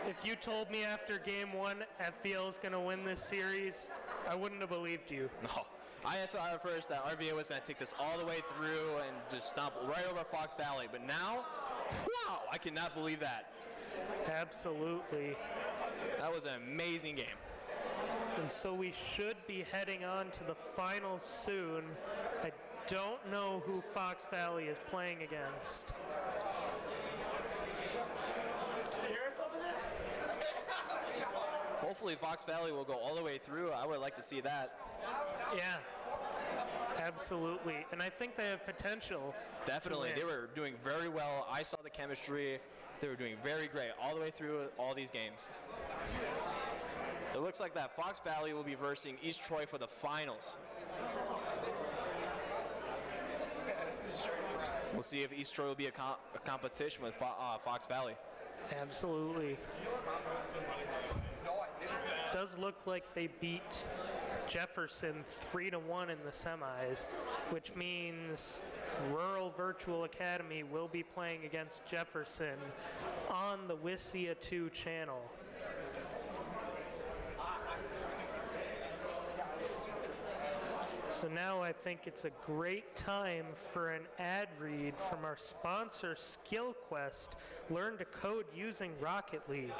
S9: If you told me after game 1 FVL is going to win this series, I wouldn't have believed you.
S10: No. I had thought at first that RVA was going to take this all the way through and just stomp right over Fox Valley, but now, wow, I cannot believe that.
S9: Absolutely.
S10: That was an amazing game.
S9: And so we should be heading on to the finals soon. I don't know who Fox Valley is playing against.
S10: Hopefully Fox Valley will go all the way through. I would like to see that.
S9: Yeah, absolutely. And I think they have potential.
S10: Definitely.
S9: to
S10: They
S9: win.
S10: were doing very well. I saw the chemistry. They were doing very great all the way through all these games. It looks like that Fox Valley will be versing East Troy for the finals. We'll see if East Troy will be a competition with Fox Valley.
S9: Absolutely. Does look like they beat Jefferson 3-1 in the semis, which means Rural Virtual Academy will be playing against Jefferson on the Wissia 2 channel. So now I think it's a great time for an ad read from our sponsor, SkillQuest. Learn to code using Rocket League.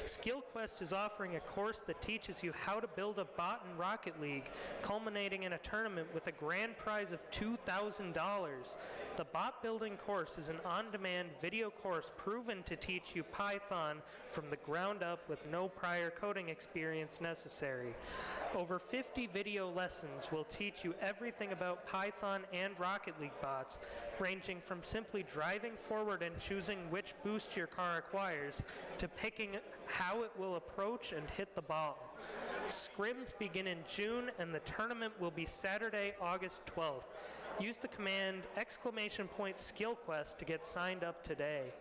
S9: SkillQuest is offering a course that teaches you how to build a bot in Rocket League, culminating in a tournament with a grand prize of $2,000. The bot building course is an on-demand video course proven to teach you Python from the ground up with no prior coding experience necessary. Over 50 video lessons will teach you everything about Python and Rocket League bots, ranging from simply driving forward and choosing which boost your car acquires, to picking how it will approach and hit the ball. Scrims begin in June, and the tournament will be Saturday, August 12th. Use the command !SkillQuest to get signed up today.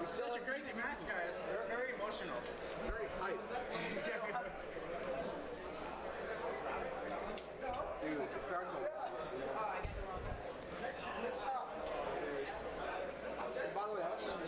S12: Such a crazy match, guys. Very emotional. Very hype. Dude, the crowd's on. By the way, I was just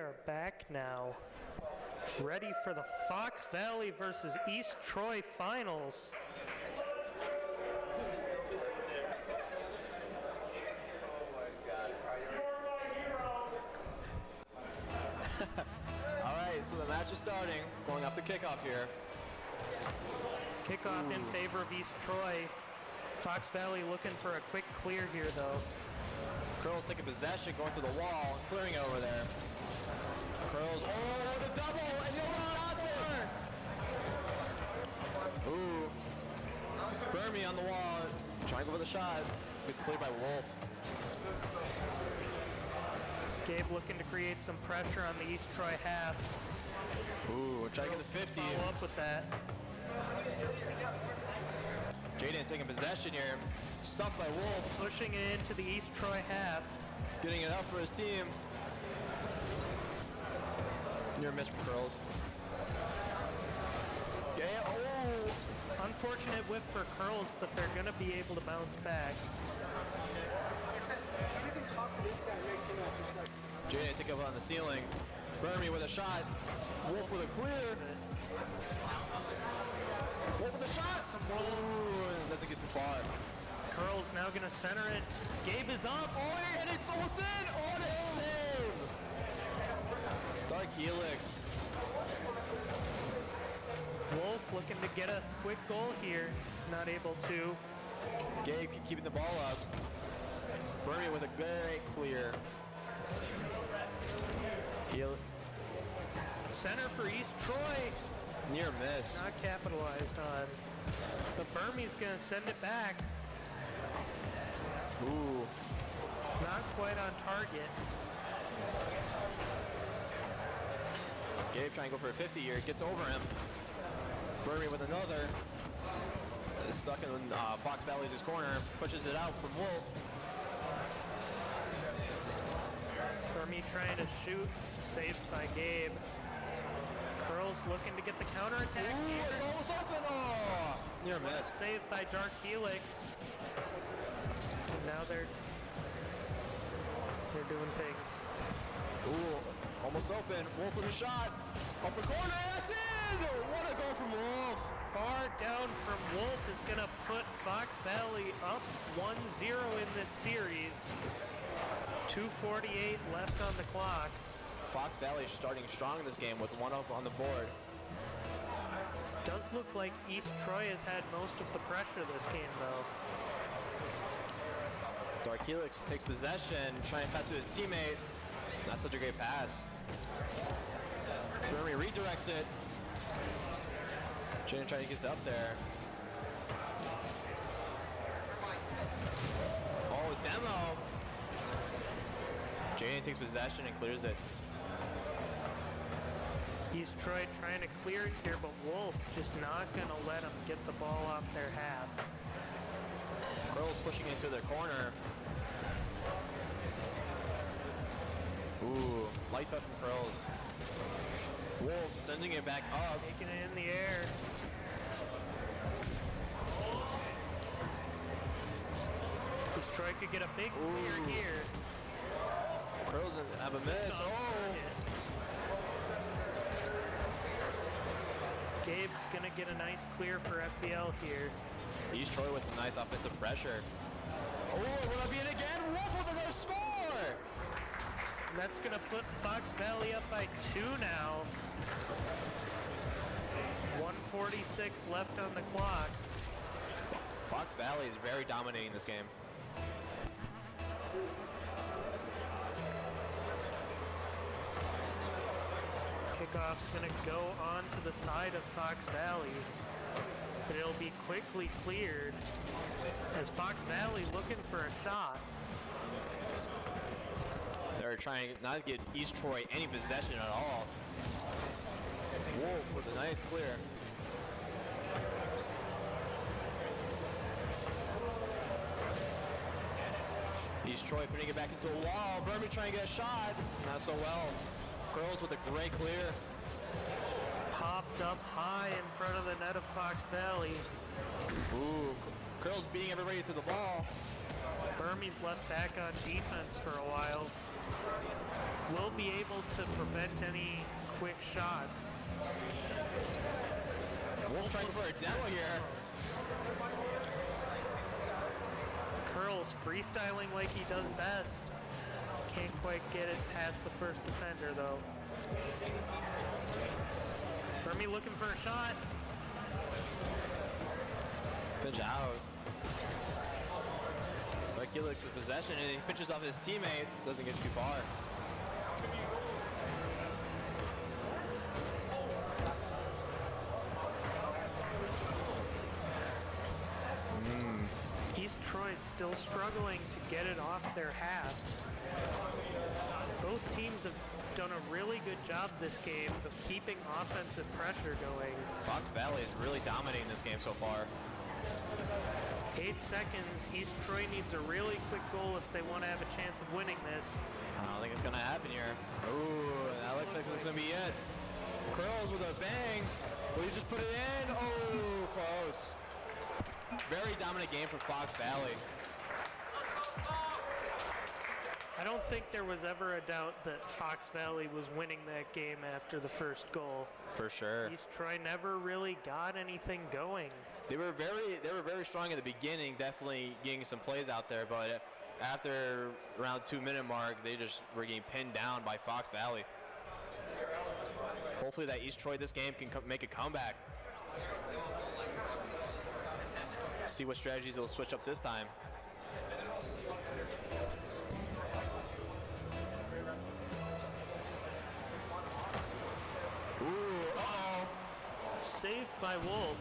S9: are back now, ready for the Fox Valley versus East Troy finals.
S13: All right, so the match is starting. Going off the kickoff here.
S9: Kickoff in favor of East Troy. Fox Valley looking for a quick clear here, though.
S13: Curls taking possession, going to the wall, and clearing it over there. Curls, oh, the double, and no Wisconsin! Ooh. Burmy on the wall, trying to go for the shot. Gets cleared by Wolf.
S9: Gabe looking to create some pressure on the East Troy half.
S13: Ooh, trying to get the 50.
S9: Follow up with that.
S13: Jaden taking possession here. Stuffed by Wolf.
S9: Pushing it into the East Troy half.
S13: Getting it up for his team. Near miss from Curls.
S9: Yeah, oh! Unfortunate whiff for Curls, but they're going to be able to bounce back.
S13: Jaden take up on the ceiling. Burmy with a shot. Wolf with a clear. Wolf with a shot. Ooh, doesn't get too far.
S9: Curls now going to center it. Gabe is up. Oh, and it's almost in. Oh, and it's save.
S13: Dark Helix.
S9: Wolf looking to get a quick goal here. Not able to.
S13: Gabe keeping the ball up. Burmy with a great clear. Helix.
S9: Center for East Troy.
S13: Near miss.
S9: Not capitalized on. But Burmy's going to send it back.
S13: Ooh.
S9: Not quite on target.
S13: Gabe trying to go for a 50 here. Gets over him. Burmy with another. Stuck in Fox Valley's corner. Pushes it out from Wolf.
S9: Burmy trying to shoot. Saved by Gabe. Curls looking to get the counterattack here.
S13: It's almost open. Oh, near miss.
S9: Saved by Dark Helix. And now they're doing things.
S13: Ooh, almost open. Wolf with a shot. Upper corner, that's in! What a goal from Wolf.
S9: Far down from Wolf is going to put Fox Valley up 1-0 in this series. 2:48 left on the clock.
S13: Fox Valley is starting strong in this game with one up on the board.
S9: Does look like East Troy has had most of the pressure this game, though.
S13: Dark Helix takes possession, trying to pass to his teammate. Not such a great pass. Burmy redirects it. Jaden trying to get it up there. Oh, demo. Jaden takes possession and clears it.
S9: East Troy trying to clear it here, but Wolf just not going to let them get the ball off their half.
S13: Curls pushing into their corner. Ooh, light touch from Curls. Wolf sending it back up.
S9: Taking it in the air. East Troy could get a big clear here.
S13: Curls have a miss. Oh!
S9: Gabe's going to get a nice clear for FVL here.
S13: East Troy with some nice offensive pressure. Oh, will that be it again? Wolf with another score!
S9: And that's going to put Fox Valley up by 2 now. 1:46 left on the clock.
S13: Fox Valley is very dominating this game.
S9: Kickoff's going to go on to the side of Fox Valley, but it'll be quickly cleared as Fox Valley looking for a shot.
S13: They're trying not to get East Troy any possession at all. Wolf with a nice clear. East Troy putting it back into the wall. Burmy trying to get a shot. Not so well. Curls with a great clear.
S9: Popped up high in front of the net of Fox Valley.
S13: Ooh, Curls beating everybody to the ball.
S9: Burmy's left back on defense for a while. will be able to prevent any quick shots.
S13: Wolf trying for a demo here.
S9: Curls freestyling like he does best. Can't quite get it past the first defender though. Fermi looking for a shot.
S13: Pinch out. Helix with possession, and he pinches off his teammate. Doesn't get too far.
S9: East Troy's still struggling to get it off their half. Both teams have done a really good job this game of keeping offensive pressure going.
S13: Fox Valley is really dominating this game so far.
S9: 8 seconds. East Troy needs a really quick goal if they want to have a chance of winning this.
S13: I don't think it's going to happen here. Ooh, that looks like it's going to be it. Curls with a bang. Will you just put it in? Oh, close. Very dominant game for Fox Valley.
S9: I don't think there was ever a doubt that Fox Valley was winning that game after the first goal.
S13: For sure.
S9: East Troy never really got anything going.
S13: They were very strong at the beginning, definitely getting some plays out there, but after around 2-minute mark, they just were getting pinned down by Fox Valley. Hopefully that East Troy this game can make a comeback. See what strategies they'll switch up this time. Ooh, uh-oh.
S9: Saved by Wolf.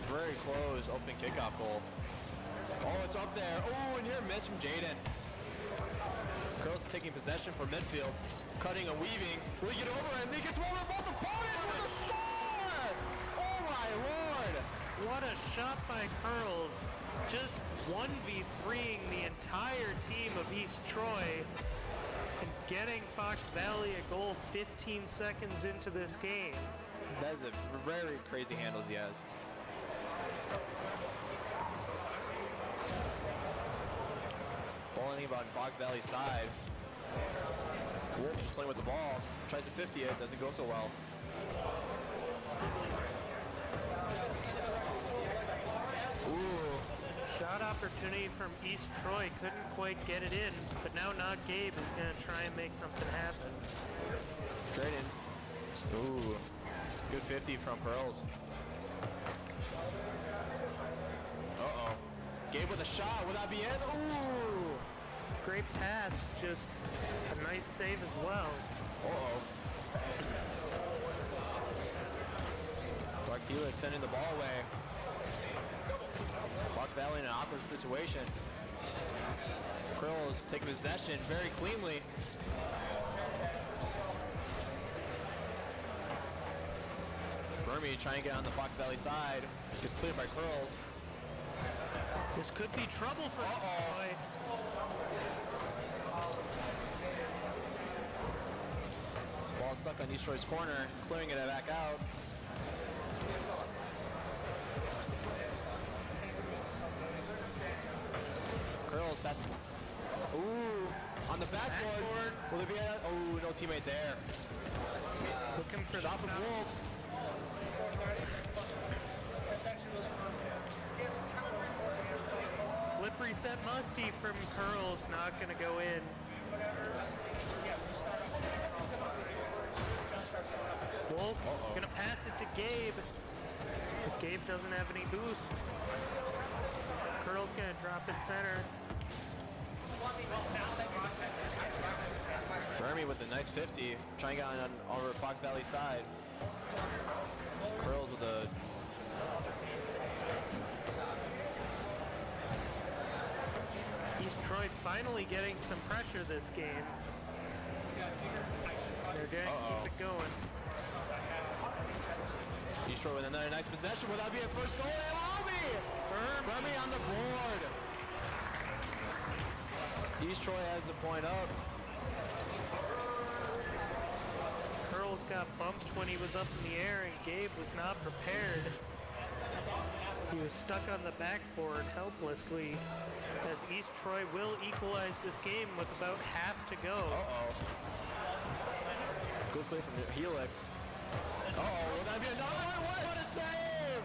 S13: Very close opening kickoff goal. Oh, it's up there. Oh, and here miss from Jaden. Curls taking possession for midfield. Cutting and weaving. Will he get over and he gets over both opponents with a score! Oh my lord!
S9: What a shot by Curls. Just 1v3ing the entire team of East Troy and getting Fox Valley a goal 15 seconds into this game.
S13: That is a very crazy handles he has. Bowling about Fox Valley's side. Wolf just playing with the ball. Tries to 50 it, doesn't go so well.
S9: Ooh. Shot opportunity from East Troy, couldn't quite get it in, but now Not Gabe is going to try and make something happen.
S13: Straight in. Ooh. Good 50 from Pearls. Uh-oh. Gabe with a shot. Will that be it? Ooh.
S9: Great pass, just a nice save as well.
S13: Uh-oh. Dark Helix sending the ball away. Fox Valley in an awkward situation. Curls taking possession very cleanly. Burmy trying to get on the Fox Valley side. Gets cleared by Curls.
S9: This could be trouble for Troy.
S13: Ball stuck on East Troy's corner, clearing it back out. Curls pass. Ooh, on the backboard. Will it be a, oh, no teammate there.
S9: Looking for
S13: shot from Wolf.
S9: Flip reset Musty from Curls, not going to go in. Wolf going to pass it to Gabe. But Gabe doesn't have any boost. Curls going to drop it center.
S13: Burmy with a nice 50, trying to get on over Fox Valley side. Curls with a
S9: East Troy finally getting some pressure this game. They're going to keep it going.
S13: East Troy with another nice possession. Will that be a first goal? It will be! Burmy on the board. East Troy has the point up.
S9: Curls got bumped when he was up in the air and Gabe was not prepared. He was stuck on the backboard helplessly as East Troy will equalize this game with about half to go.
S13: Uh-oh. Good play from Helix. Uh-oh, will that be another one? What a save!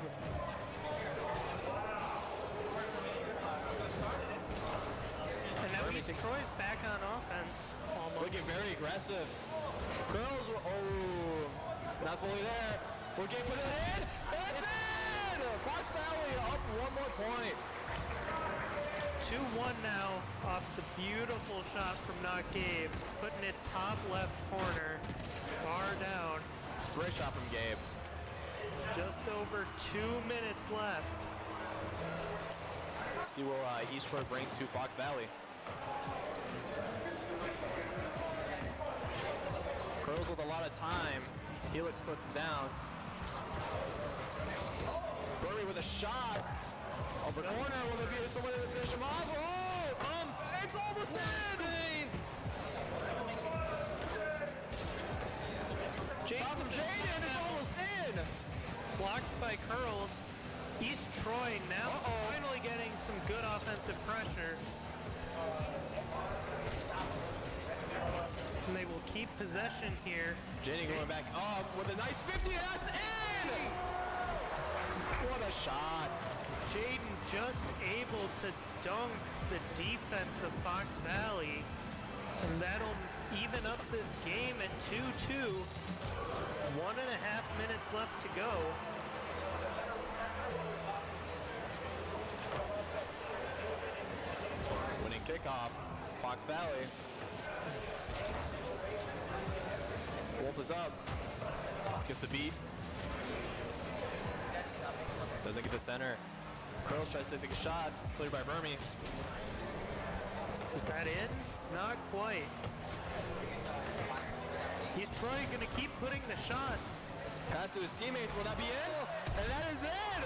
S9: And now East Troy's back on offense. Almost.
S13: Looking very aggressive. Curls, oh, not fully there. We're getting put it in. It's in! Fox Valley up one more point.
S9: 2-1 now off the beautiful shot from Not Gabe, putting it top left corner, far down.
S13: Great shot from Gabe.
S9: Just over 2 minutes left.
S13: Let's see what East Troy bring to Fox Valley. Curls with a lot of time. Helix puts him down. Burry with a shot. Over corner, will there be someone to finish him off? Oh, it's almost in! Jaden, it's almost in!
S9: Blocked by Curls. East Troy now finally getting some good offensive pressure. And they will keep possession here.
S13: Jaden going back up with a nice 50, that's in! What a shot.
S9: Jaden just able to dunk the defense of Fox Valley, and that'll even up this game at 2-2. 1.5 minutes left to go.
S13: Winning kickoff, Fox Valley. Wolf is up, gets the beat. Doesn't get the center. Curls tries to take a shot. It's cleared by Burmy.
S9: Is that in? Not quite. He's trying to keep putting the shots.
S13: Pass to his teammates. Will that be in? And that is in!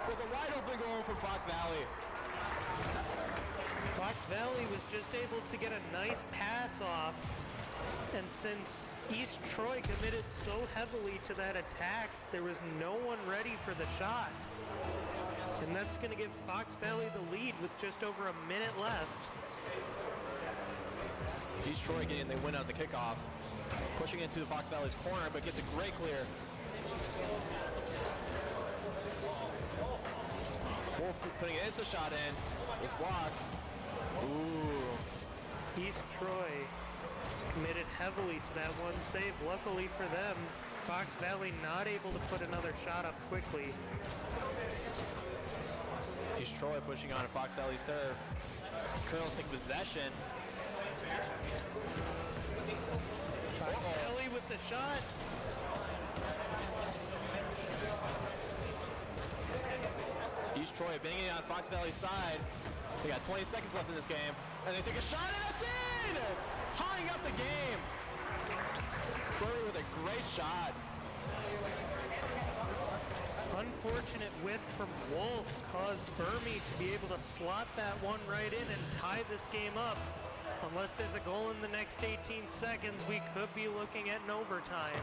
S13: With a wide open goal from Fox Valley.
S9: Fox Valley was just able to get a nice pass off. And since East Troy committed so heavily to that attack, there was no one ready for the shot. And that's going to give Fox Valley the lead with just over a minute left.
S13: East Troy getting the win out the kickoff. Pushing into Fox Valley's corner, but gets a great clear. Wolf putting an instant shot in. Was blocked.
S9: Ooh. East Troy committed heavily to that one save. Luckily for them, Fox Valley not able to put another shot up quickly.
S13: East Troy pushing on Fox Valley's turf. Curls take possession.
S9: Fox Valley with the shot.
S13: East Troy banging on Fox Valley's side. They got 20 seconds left in this game. And they take a shot and it's in! Tying up the game. Burry with a great shot.
S9: Unfortunate whiff from Wolf caused Burmy to be able to slot that one right in and tie this game up. Unless there's a goal in the next 18 seconds, we could be looking at an overtime.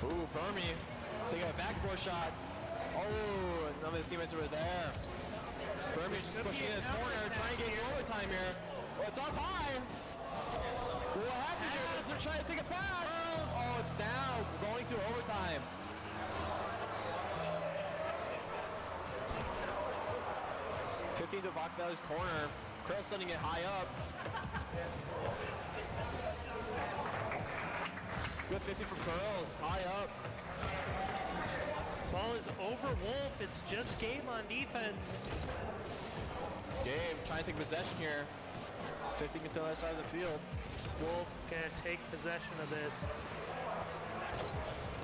S13: Ooh, Burmy taking a backboard shot. Oh, none of his teammates were there. Burmy just pushing in his corner, trying to get overtime here. Well, it's up high. What happened here? They're trying to take a pass. Oh, it's down. Going to overtime. $15 to Fox Valley's corner. Curls sending it high up. Good 50 from Curls. High up.
S9: Ball is over Wolf. It's just Gabe on defense.
S13: Gabe trying to take possession here. 50 to the other side of the field.
S9: Wolf gonna take possession of this.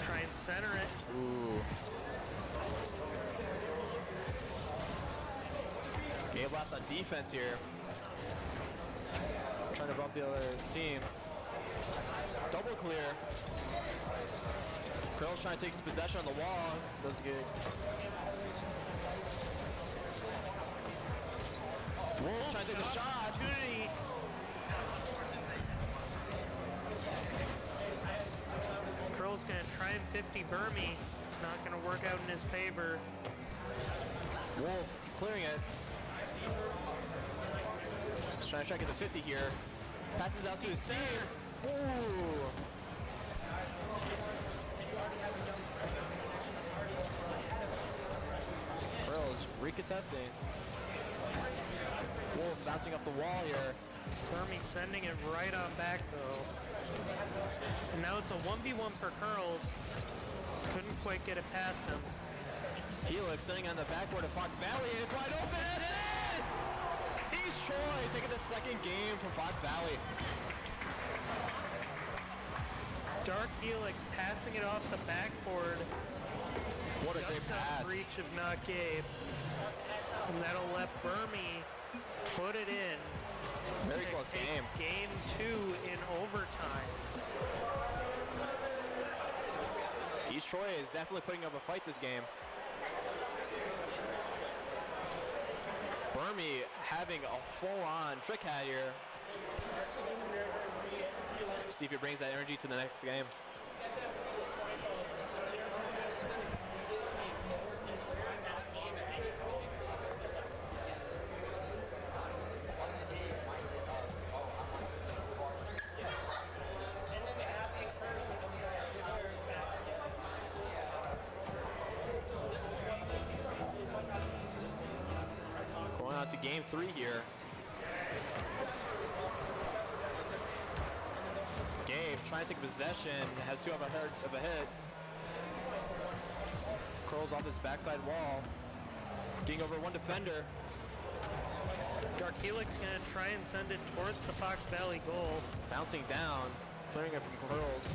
S9: Try and center it.
S13: Ooh. Gabe last on defense here. Trying to bump the other team. Double clear. Curls trying to take his possession on the wall. Doesn't get it. Wolf trying to take the shot.
S9: Opportunity. 50-50 Burmy. It's not going to work out in his favor.
S13: Wolf clearing it. He's trying to try to get the 50 here. Passes out to his team. Ooh. Pearls recontesting. Wolf bouncing off the wall here.
S9: Burmy sending it right on back though. And now it's a 1v1 for Curls. Couldn't quite get it past him.
S13: Helix sitting on the backboard of Fox Valley is wide open. East Troy taking the second game from Fox Valley.
S9: Dark Helix passing it off the backboard.
S13: What a great pass.
S9: Reach of not Gabe. And that'll let Burmy put it in.
S13: Very close game.
S9: Game 2 in overtime.
S13: East Troy is definitely putting up a fight this game. Burmy having a full-on trick hat here. See if he brings that energy to the next game. Going on to game 3 here. Gabe trying to take possession, has 2 of a hit. Curls off his backside wall. Getting over 1 defender.
S9: Dark Helix gonna try and send it towards the Fox Valley goal.
S13: Bouncing down, clearing it from Curls.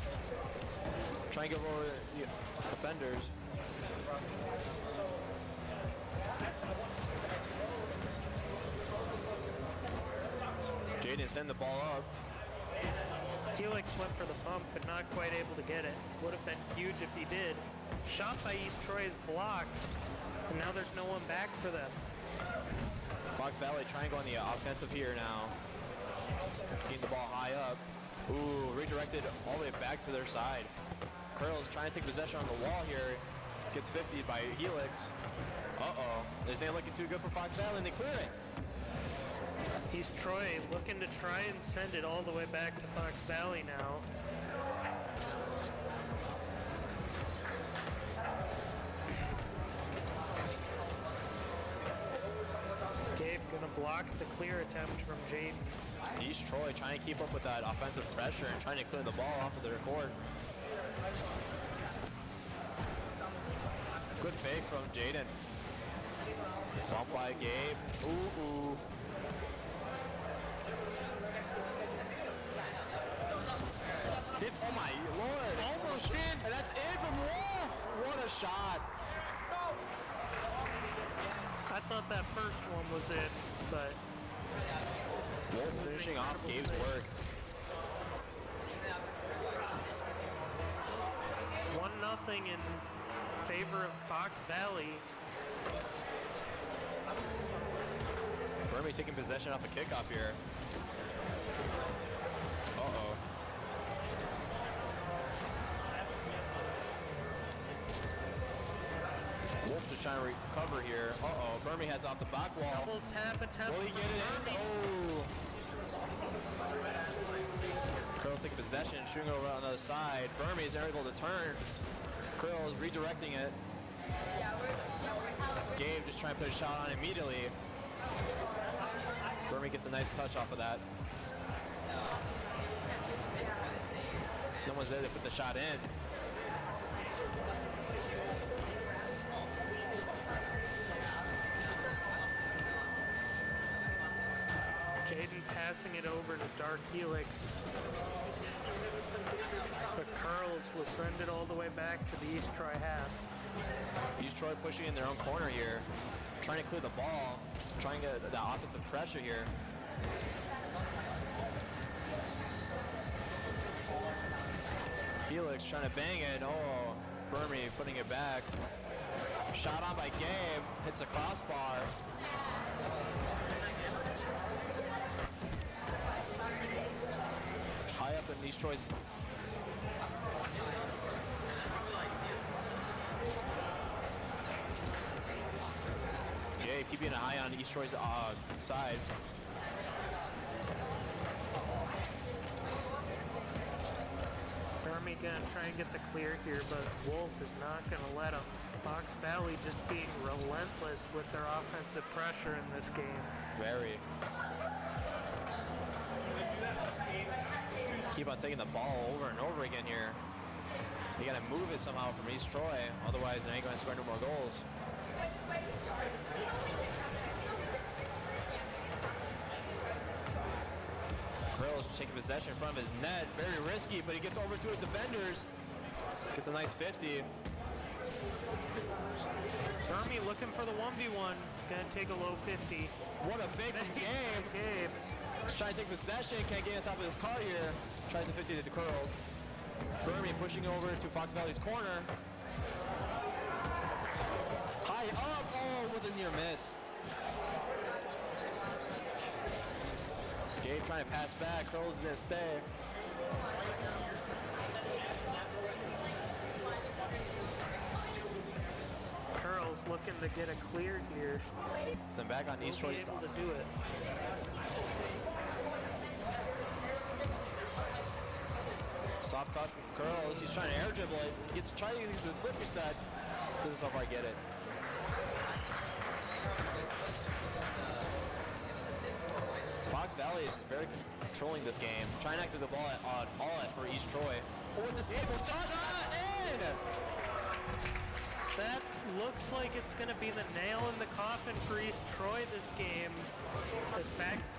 S13: Trying to get over the defenders. Jaden send the ball up.
S9: Helix went for the bump, but not quite able to get it. Would have been huge if he did. Shot by East Troy is blocked, and now there's no one back for them.
S13: Fox Valley trying to go on the offensive here now. Getting the ball high up. Ooh, redirected all the way back to their side. Curls trying to take possession on the wall here. Gets 50'd by Helix. Uh-oh. This ain't looking too good for Fox Valley, and they clear it.
S9: East Troy looking to try and send it all the way back to Fox Valley now. Gabe gonna block the clear attempt from Jaden.
S13: East Troy trying to keep up with that offensive pressure and trying to clear the ball off of their court. Good fake from Jaden. Bump by Gabe. Ooh. Oh my lord. Almost in. And that's in from Wolf. What a shot.
S9: I thought that first one was it, but
S13: Wolf finishing off Gabe's work.
S9: 1-0 in favor of Fox Valley.
S13: Burmy taking possession off a kickoff here. Uh-oh. Wolf just trying to recover here. Uh-oh, Burmy has off the back wall.
S9: Double tap attempt.
S13: Will he get it in? Oh. Curls taking possession, shooting over on the other side. Burmy is able to turn. Curls redirecting it. Gabe just trying to put a shot on immediately. Burmy gets a nice touch off of that. No one's there to put the shot in.
S9: Jaden passing it over to Dark Helix. But Curls will send it all the way back to the East Troy half.
S13: East Troy pushing in their own corner here. Trying to clear the ball. Trying to get the offensive pressure here. Helix trying to bang it. Oh, Burmy putting it back. Shot on by Gabe. Hits the crossbar. High up in East Troy's. keeping an eye on East Troy's side.
S9: Army gonna try and get the clear here, but Wolf is not gonna let him. Fox Valley just being relentless with their offensive pressure in this game.
S13: Very. Keep on taking the ball over and over again here. You gotta move it somehow from East Troy, otherwise they ain't gonna score no more goals. Krills taking possession from his net, very risky, but he gets over to his defenders. Gets a nice 50.
S9: Army looking for the 1v1, gonna take a low 50.
S13: What a fake from Gabe. He's trying to take possession, can't get on top of his car here. Tries to 50 to Curls. Burmy pushing over to Fox Valley's corner. High up, oh, with a near miss. Gabe trying to pass back, Curls is gonna stay.
S9: Curls looking to get a clear here.
S13: Send back on East Troy's
S9: able to do it.
S13: Soft touch from Curls. He's trying to air dribble it. Gets trying to use the flip reset. Doesn't so far get it. Fox Valley is just very controlling this game. Trying to activate the ball all at for East Troy. Oh, with the single touch in!
S9: That looks like it's going to be the nail in the coffin for East Troy this game. As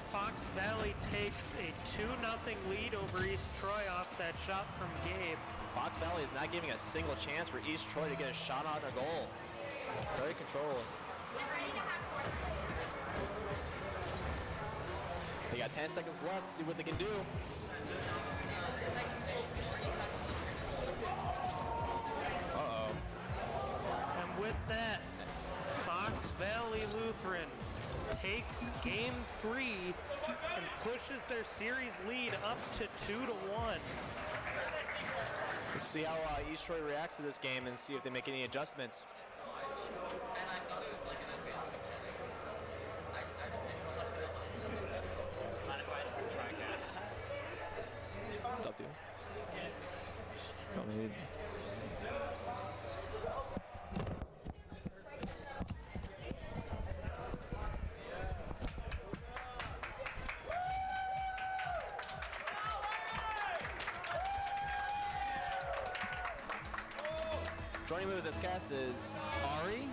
S9: Fox Valley takes a 2-0 lead over East Troy off that shot from Gabe.
S13: Fox Valley is not giving a single chance for East Troy to get a shot on their goal. Very controlled. They got 10 seconds left, see what they can do. Uh-oh.
S9: And with that, Fox Valley Lutheran takes game 3 and pushes their series lead up to 2-1.
S13: Let's see how East Troy reacts to this game and see if they make any adjustments. What's up, dude? Don't need. Joining me with this cast is Ari.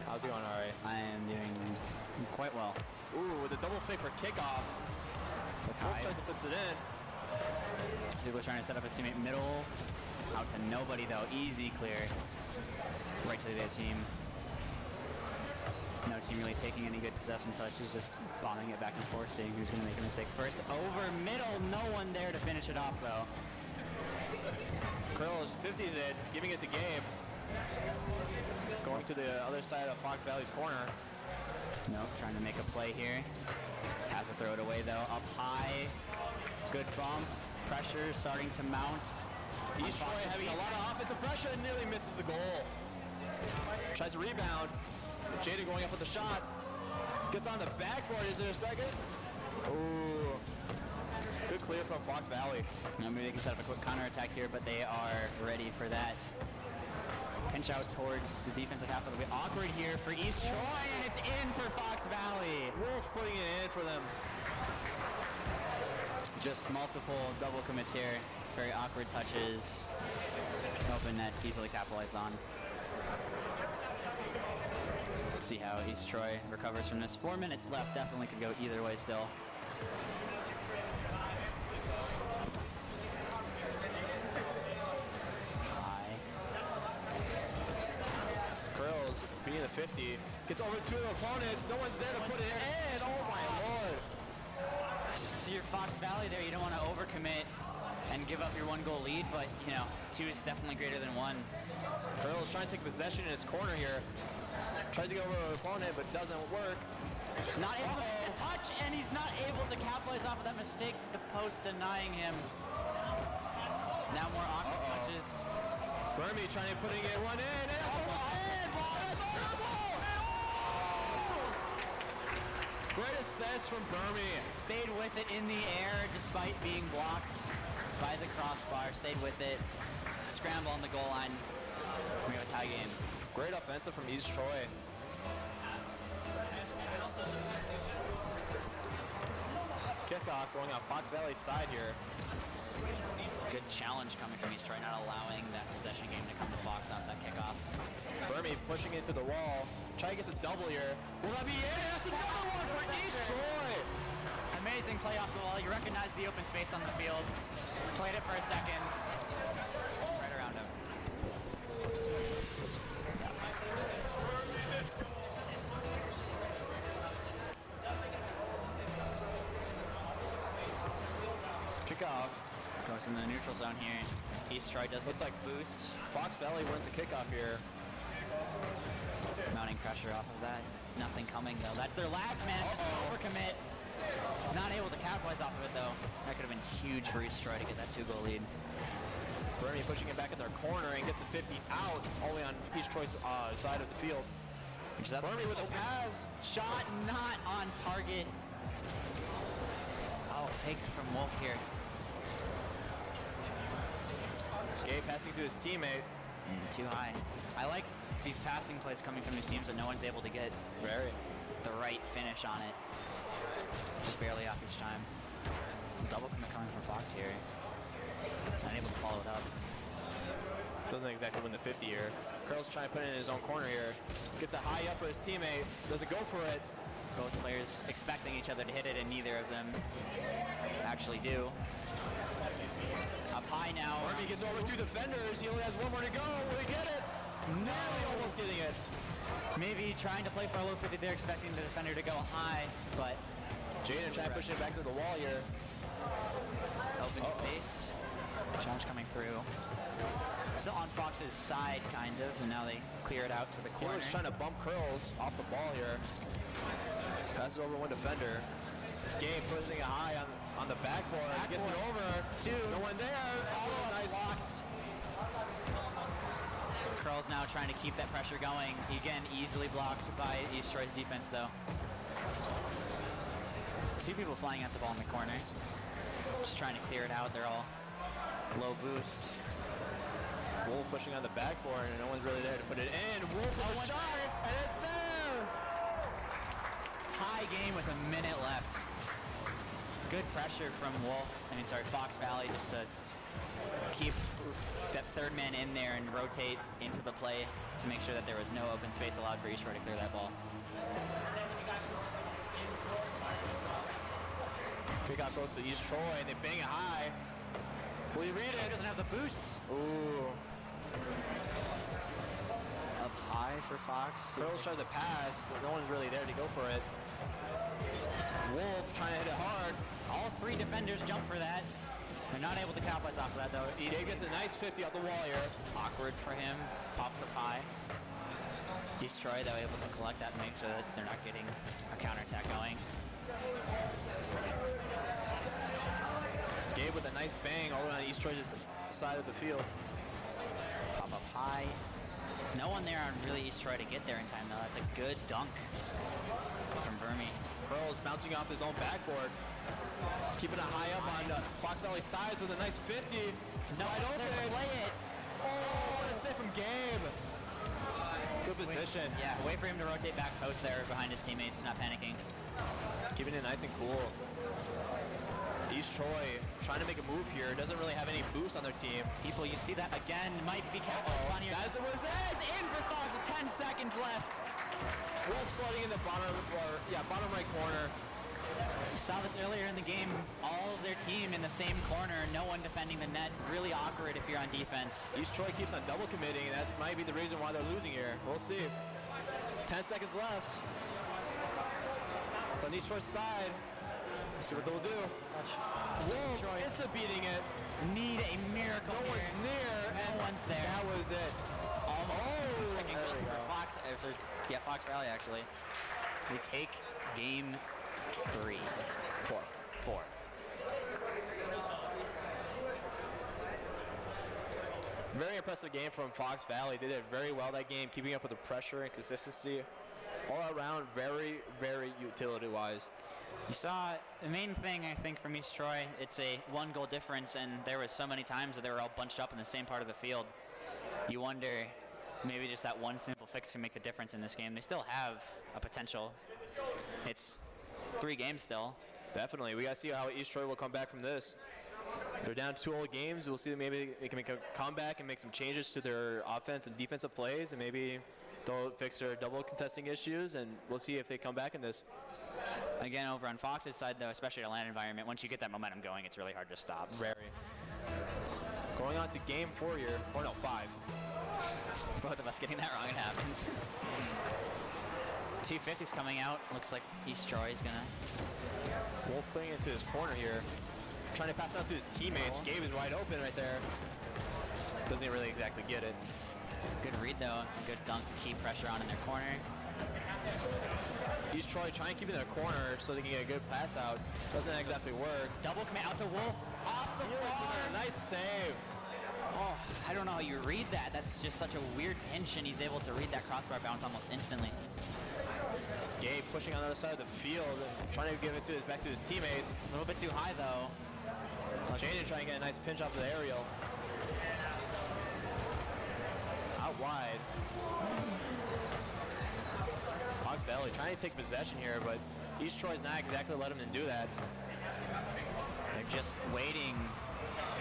S13: How's it going, Ari?
S14: I am doing quite well.
S13: Ooh, with a double fake for kickoff.
S14: Look
S13: Wolf
S14: high.
S13: tries to puts it in.
S14: Ziegler trying to set up his teammate middle. Out to nobody though. Easy clear. Right to the team. No team really taking any good possession touches, just bombing it back and forth, seeing who's going to make a mistake first. Over middle, no one there to finish it off though.
S13: Curl is 50s it, giving it to Gabe. Going to the other side of Fox Valley's corner.
S14: Nope, trying to make a play here. Has to throw it away though. Up high. Good bump. Pressure starting to mount.
S13: East Troy having a lot of offensive pressure and nearly misses the goal. Tries to rebound. Jaden going up with the shot. Gets on the backboard. Is there a second? Ooh. Good clear from Fox Valley.
S14: Maybe they can set up a quick counterattack here, but they are ready for that. Pinch out towards the defensive half. It'll be awkward here for East Troy, and it's in for Fox Valley.
S13: Wolf putting it in for them.
S14: Just multiple double commits here. Very awkward touches. Open net easily capitalized on. Let's see how East Troy recovers from this. 4 minutes left. Definitely could go either way still.
S13: Curls being the 50. Gets over two opponents. No one's there to put it in. Oh my lord.
S14: See your Fox Valley there. You don't want to overcommit and give up your 1-goal lead, but you know, 2 is definitely greater than 1.
S13: Curls trying to take possession in his corner here. Tries to get over an opponent, but doesn't work.
S14: Not able to touch, and he's not able to capitalize off of that mistake. The post denying him. Now more awkward touches.
S13: Burmy trying to putting it one in. And almost in. assist from Burmy.
S14: Stayed with it in the air despite being blocked by the crossbar. Stayed with it. Scramble on the goal line. We have a tie game.
S13: Great offensive from East Troy. Kickoff going on Fox Valley's side here.
S14: Good challenge coming from East Troy, not allowing that possession game to come to Fox off that kickoff.
S13: Burmy pushing into the wall. Try to get a double here. Will that be it? That's another one for East Troy.
S14: Amazing play off the wall. You recognize the open space on the field. Played it for a second. Right around him.
S13: Kickoff.
S14: Goes in the neutral zone here. East Troy does
S13: Looks
S14: get
S13: like boost. Fox Valley wins the kickoff here.
S14: mounting pressure off of that. Nothing coming though. That's their last man. Overcommit. Not able to capitalize off of it though. That could have been huge for East Troy to get that 2-goal lead.
S13: Burmy pushing it back in their corner and gets the 50 out all the way on East Troy's side of the field. Burmy with a pass.
S14: Shot not on target. Oh, fake from Wolf here.
S13: Gabe passing to his teammate.
S14: Too high. I like these passing plays coming from these teams that no one's able to get the right finish on it. Just barely off each time. Double commit coming from Fox here. Not able to follow it up.
S13: Doesn't exactly win the 50 here. Curls trying to put it in his own corner here. Gets a high up for his teammate. Doesn't go for it.
S14: Both players expecting each other to hit it, and neither of them actually do. Up high now.
S13: Burmy gets over two defenders. He only has one more to go. Will he get it? Narrowly almost getting it.
S14: Maybe trying to play for a low 50. They're expecting the defender to go high, but
S13: Jaden trying to push it back to the wall here.
S14: Open space. Challenge coming through. Still on Fox's side, kind of, and now they clear it out to the corner.
S13: He's trying to bump Curls off the ball here. Passes over one defender. Gabe pushing it high on the backboard. Gets it over.
S14: Two.
S13: No one there. Oh, nice.
S14: Blocked. Curls now trying to keep that pressure going. Again, easily blocked by East Troy's defense, though. Two people flying at the ball in the corner. Just trying to clear it out. They're all low boost.
S13: Wolf pushing on the backboard, and no one's really there to put it in. Wolf with a shot, and it's there!
S14: Tie game with a minute left. Good pressure from Fox Valley just to keep that third man in there and rotate into the play to make sure that there was no open space allowed for East Troy to clear that ball.
S13: Kickoff goes to East Troy, and they bang it high. Will you read it?
S14: Doesn't have the boosts.
S13: Ooh.
S14: Up high for Fox.
S13: Curls tries to pass. No one's really there to go for it. Wolf trying to hit it hard.
S14: All three defenders jump for that. They're not able to capitalize off of that though.
S13: Gabe gets a nice 50 off the wall here.
S14: Awkward for him. Pops up high. East Troy though able to collect that and make sure that they're not getting a counterattack going.
S13: Gabe with a nice bang all the way on East Troy's side of the field.
S14: Pop up high. No one there on really East Troy to get there in time though. That's a good dunk from Burmy.
S13: Curls bouncing off his own backboard. Keeping it high up on Fox Valley sides with a nice 50. It's wide open.
S14: Play it.
S13: Oh, what a save from Gabe. Good position.
S14: Wait for him to rotate back post there behind his teammates, not panicking.
S13: Keeping it nice and cool. East Troy trying to make a move here. Doesn't really have any boost on their team.
S14: People, you see that again. Might be capitalized on here.
S13: That was it.
S14: It's in for Fox with 10 seconds left.
S13: Wolf sliding in the bottom right corner.
S14: You saw this earlier in the game. All of their team in the same corner. No one defending the net. Really awkward if you're on defense.
S13: East Troy keeps on double committing. That might be the reason why they're losing here. We'll see. 10 seconds left. It's on East Troy's side. Let's see what they'll do. Wolf is beating it.
S14: Need a miracle.
S13: No one's near.
S14: No one's there.
S13: That was it.
S14: Almost. Second
S13: there
S14: goal
S13: we
S14: for
S13: go.
S14: Fox. Fox Valley actually. We take game 3. 4.
S13: Very impressive game from Fox Valley. They did very well that game, keeping up with the pressure and consistency. All around, very, very utility-wise.
S14: You saw the main thing, I think, from East Troy. It's a 1-goal difference, and there was so many times where they were all bunched up in the same part of the field. You wonder, maybe just that one simple fix can make the difference in this game. They still have a potential. It's 3 games still.
S13: Definitely. We got to see how East Troy will come back from this. They're down to 2 whole games. We'll see that maybe they can make a comeback and make some changes to their offense and defensive plays, and maybe they'll fix their double contesting issues, and we'll see if they come back in this.
S14: Again, over on Fox's side, though, especially the land environment, once you get that momentum going, it's really hard to stop. So.
S13: Very. Going on to game 4 here, or no, 5.
S14: Both of us getting that wrong, it happens. 250's coming out. Looks like East Troy is going to...
S13: Wolf clinging into his corner here. Trying to pass out to his teammates. Gabe is wide open right there. Doesn't really exactly get it.
S14: Good read, though. Good dunk to keep pressure on in their corner.
S13: East Troy trying to keep it in their corner so they can get a good pass out. Doesn't exactly work.
S14: Double commit out to Wolf. Off the bar.
S13: Nice save.
S14: Oh, I don't know how you read that. That's just such a weird pinch, and he's able to read that crossbar bounce almost instantly.
S13: Gabe pushing on the other side of the field and trying to give it to back to his teammates.
S14: A little bit too high, though.
S13: Jaden trying to get a nice pinch off of the aerial. Out wide. Fox Valley trying to take possession here, but East Troy's not exactly letting them do that.
S14: They're just waiting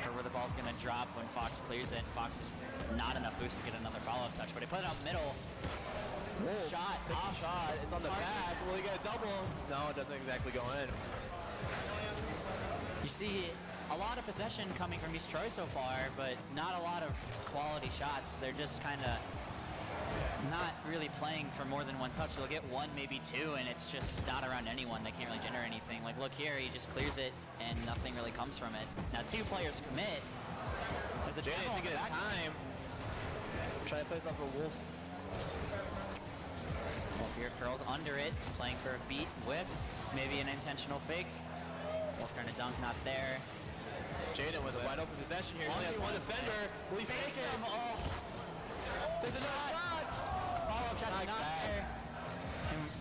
S14: for where the ball's going to drop when Fox clears it. Fox is not enough boost to get another follow-up touch, but they put it out middle.
S13: Whoa,
S14: shot.
S13: Shot. It's on the back. Will he get a double? No, it doesn't exactly go in.
S14: You see a lot of possession coming from East Troy so far, but not a lot of quality shots. They're just kind of not really playing for more than one touch. They'll get 1, maybe 2, and it's just not around anyone. They can't really generate anything. Like, look here, he just clears it, and nothing really comes from it. Now, 2 players commit. There's a
S13: Jaden thinking it's time. Try to play this off for Wolves.
S14: Wolf here curls under it, playing for a beat, whiffs, maybe an intentional fake. Wolf trying to dunk, not there.
S13: Jaden with a wide open possession here. He only has one defender. Will he fake it?
S14: Oh.
S13: There's another shot.
S14: Follow-up shot not there. And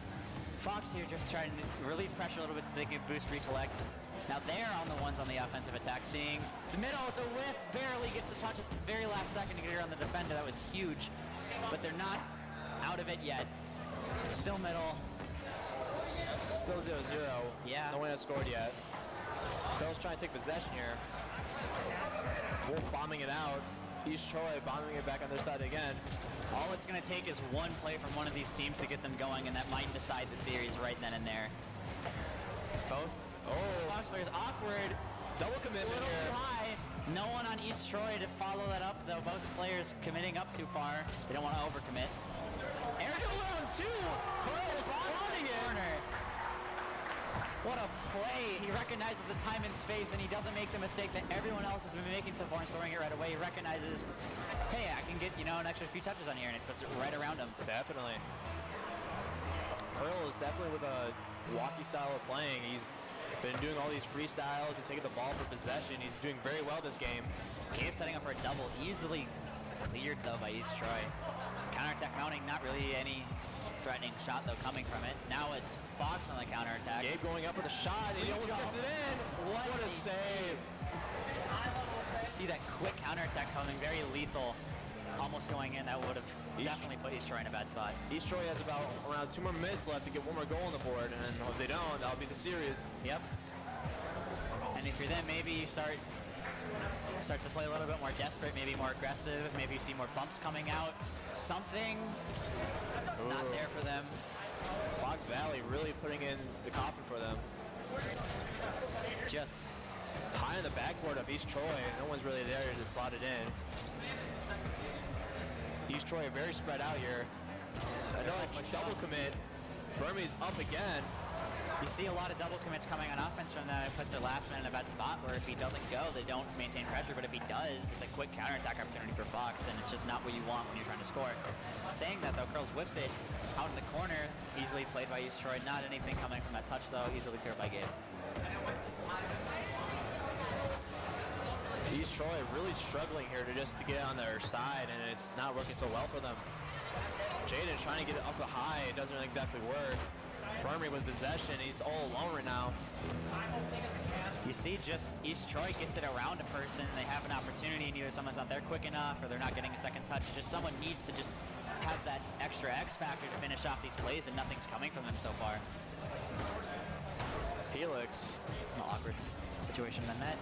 S14: Fox here just trying to relieve pressure a little bit so they can boost recollect. Now they're on the ones on the offensive attack. Seeing it's middle, it's a whiff, barely gets the touch at the very last second to get it on the defender. That was huge, but they're not out of it yet. Still middle.
S13: Still 0-0.
S14: Yeah.
S13: No one has scored yet. Bill's trying to take possession here. Wolf bombing it out. East Troy bombing it back on their side again.
S14: All it's going to take is one play from one of these teams to get them going, and that might decide the series right then and there. Both Fox players awkward.
S13: Double commitment
S14: a little
S13: here.
S14: too high. No one on East Troy to follow that up, though. Both players committing up too far. They don't want to overcommit. Air double round 2. Curls running it. What a play. He recognizes the time and space, and he doesn't make the mistake that everyone else has been making so far and throwing it right away. He recognizes, hey, I can get, an extra few touches on here, and it puts it right around him.
S13: Definitely. Curl is definitely with a walkie style of playing. He's been doing all these freestyles and taking the ball for possession. He's doing very well this game.
S14: Gabe setting up for a double. Easily cleared, though, by East Troy. Counterattack mounting, not really any threatening shot, though, coming from it. Now it's Fox on the counterattack.
S13: Gabe going up for the shot, and he almost gets it in. What a save.
S14: You see that quick counterattack coming, very lethal. Almost going in. That would have definitely put East Troy in a bad spot.
S13: East Troy has about around 2 more minutes left to get 1 more goal on the board, and if they don't, that'll be the series.
S14: Yep. And if you're them, maybe you start to play a little bit more desperate, maybe more aggressive, maybe you see more bumps coming out. Something not there for them.
S13: Fox Valley really putting in the coffin for them.
S14: Just
S13: high on the backboard of East Troy. No one's really there to slot it in. East Troy are very spread out here. Another double commit. Burmese up again.
S14: You see a lot of double commits coming on offense from them. It puts their last man in a bad spot where if he doesn't go, they don't maintain pressure. But if he does, it's a quick counterattack opportunity for Fox, and it's just not what you want when you're trying to score. Saying that, though, Curls whiffs it out in the corner. Easily played by East Troy. Not anything coming from that touch, though. Easily cleared by Gabe.
S13: East Troy really struggling here to get on their side, and it's not working so well for them. Jaden trying to get it up high. It doesn't exactly work. Burmary with possession. He's all alone right now.
S14: You see, just East Troy gets it around a person. They have an opportunity, and either someone's not there quick enough, or they're not getting a second touch. Just someone needs to just have that extra X factor to finish off these plays, and nothing's coming from them so far.
S13: Helix.
S14: An awkward situation in the net.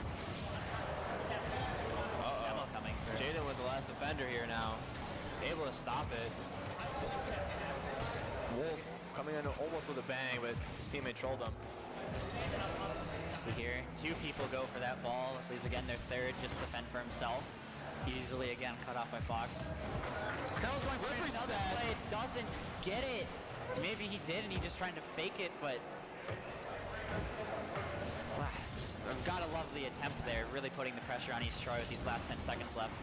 S14: Demo coming through.
S13: Jaden with the last defender here now. Able to stop it. Wolf coming in almost with a bang, but his teammate trolled him.
S14: See here, 2 people go for that ball. So he's again their third, just to fend for himself. Easily again cut off by Fox. Curl's going for another play, doesn't get it. Maybe he did and he just trying to fake it, but I've got to love the attempt there, really putting the pressure on East Troy with these last 10 seconds left.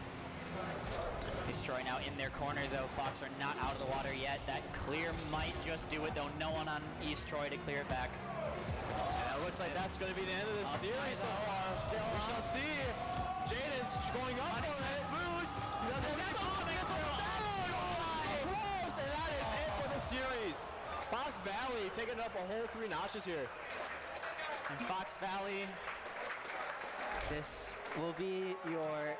S14: East Troy now in their corner though. Fox are not out of the water yet. That clear might just do it though. No one on East Troy to clear it back.
S13: And it looks like that's going to be the end of the series so far. We shall see. Jaden's going up for it. Boost. He doesn't get close, and that is it for the series. Fox Valley taking it up a whole 3 notches here.
S14: And Fox Valley, this will be your,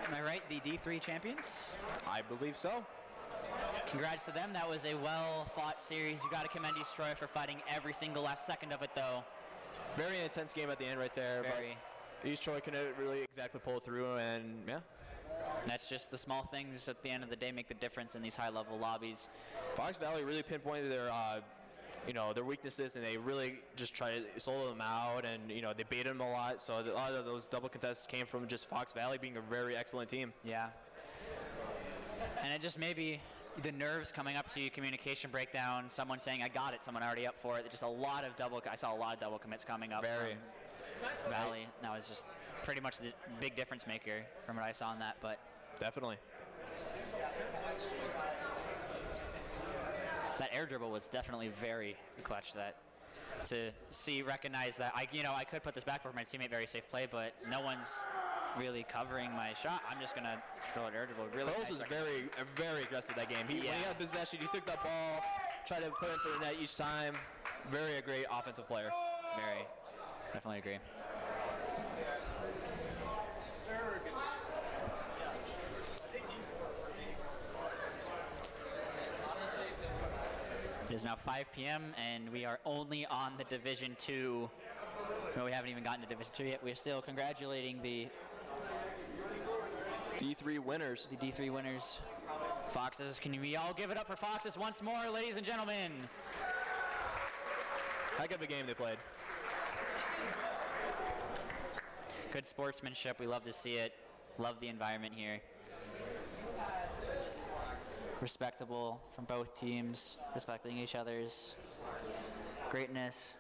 S14: am I right, the D3 champions?
S13: I believe so.
S14: Congrats to them. That was a well-fought series. You got to commend East Troy for fighting every single last second of it, though.
S13: Very intense game at the end right there.
S14: Very.
S13: But East Troy couldn't really exactly pull through, and yeah.
S14: That's just the small things at the end of the day make the difference in these high-level lobbies.
S13: Fox Valley really pinpointed their, their weaknesses, and they really just tried to solo them out, and they baited them a lot. So a lot of those double contests came from just Fox Valley being a very excellent team.
S14: Yeah. And it just maybe the nerves coming up to you, communication breakdown, someone saying I got it, someone already up for it. Just a lot of I saw a lot of double commits coming up.
S13: Very.
S14: From Valley. That was just pretty much the big difference maker from what I saw in that. But
S13: definitely.
S14: That air dribble was definitely very clutch. That to recognize that I could put this back for my teammate, very safe play, but no one's really covering my shot. I'm just gonna throw an air dribble. Really
S13: Curls
S14: nice
S13: was very aggressive that game. When he had possession, he took that ball, tried to put it into the net each time. Very a great offensive player.
S14: Very, definitely agree. It is now 5 p.m. and we are only on the Division 2. No, we haven't even gotten to Division 2 yet. We're still congratulating the
S13: D3 winners.
S14: The D3 winners. Foxes, can we all give it up for Foxes once more, ladies and gentlemen?
S13: Heck of a game they played.
S14: Good sportsmanship. We love to see it. Love the environment here. Respectable from both teams, respecting each other's greatness.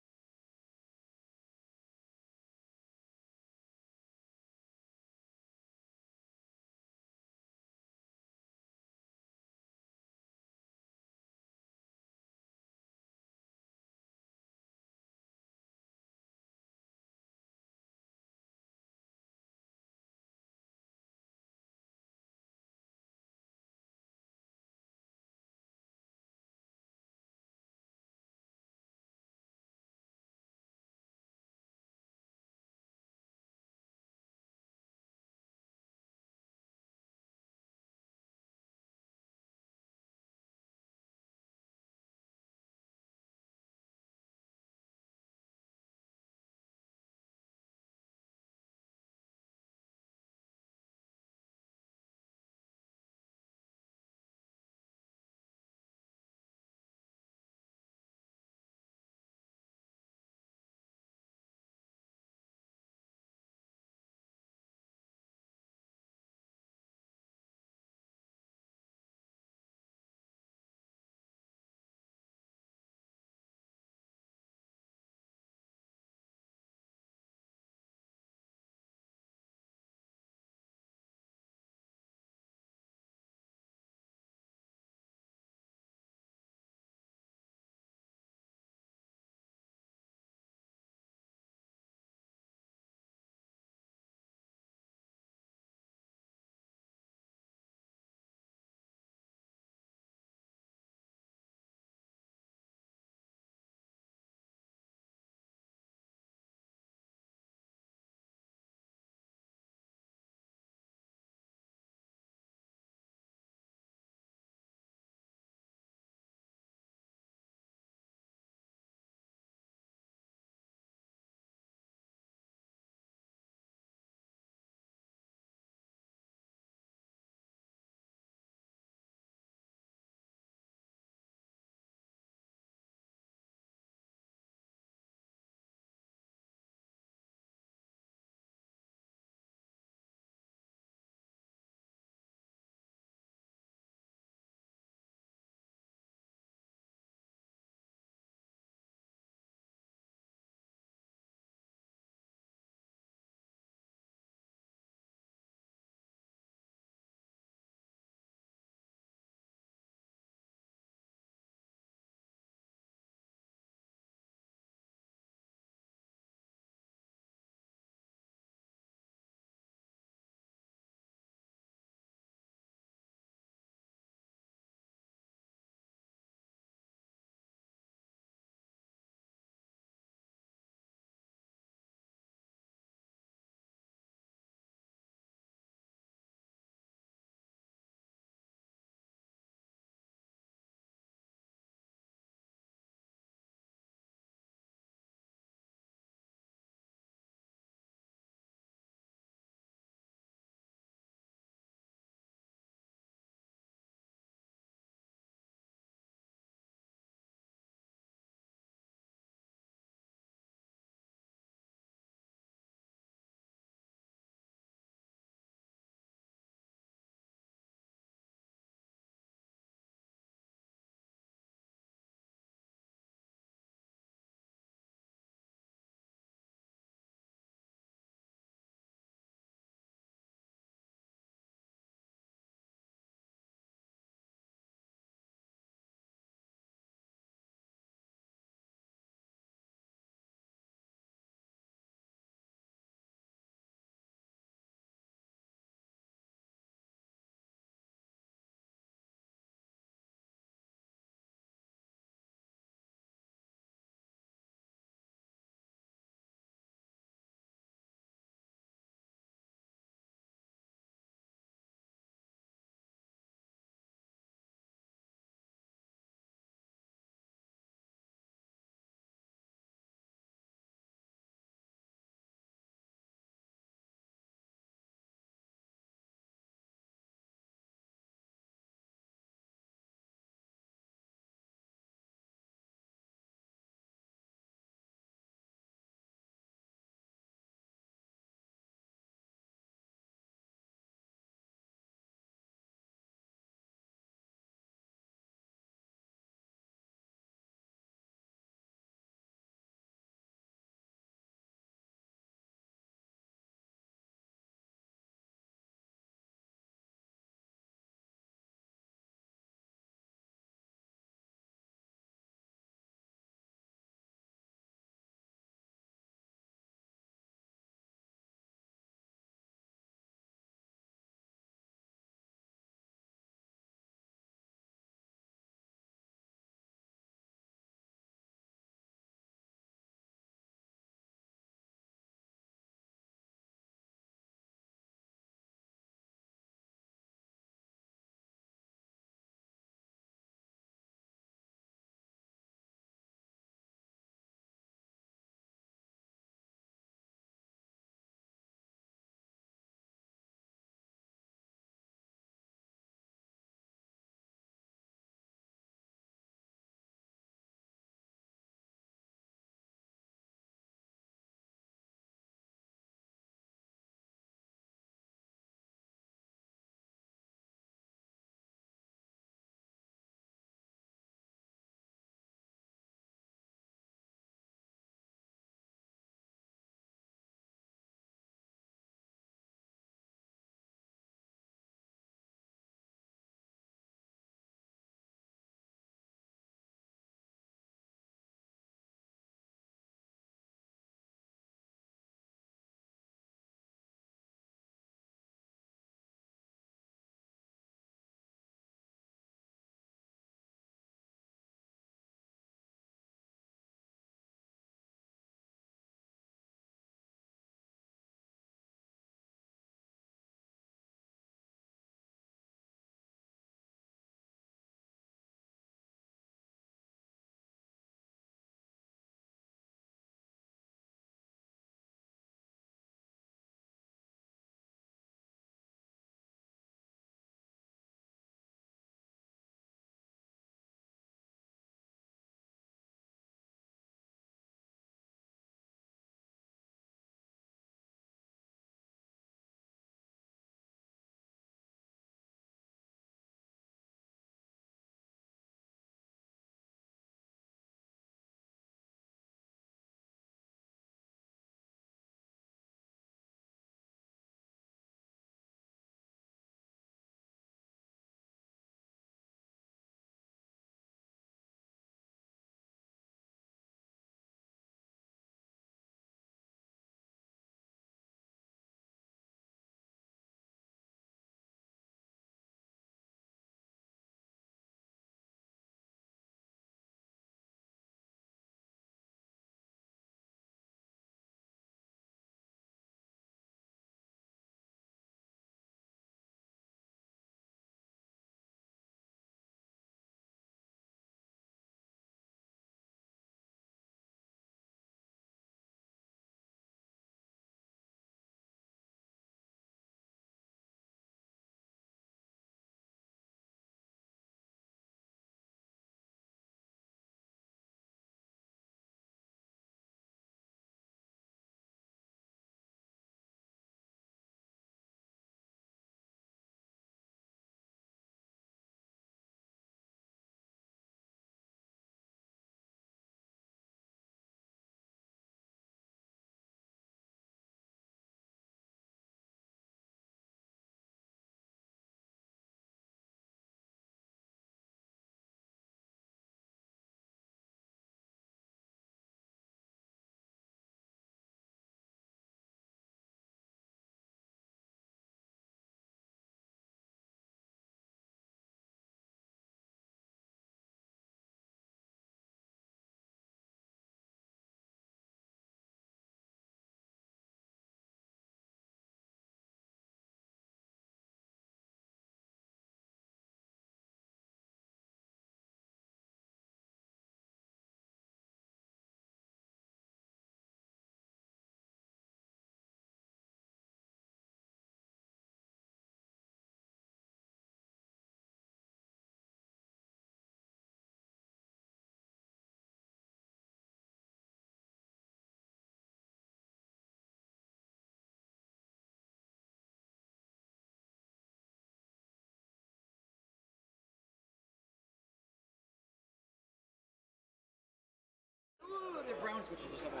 S14: they're brown switches or something.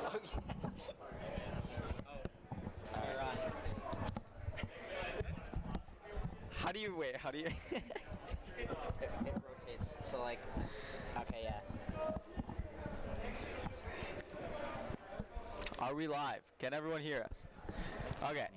S14: Oh, yeah. Oh. You're on. How do you, wait, how do you? it rotates, so like, okay, yeah.
S13: Are we live? Can everyone hear us? Okay.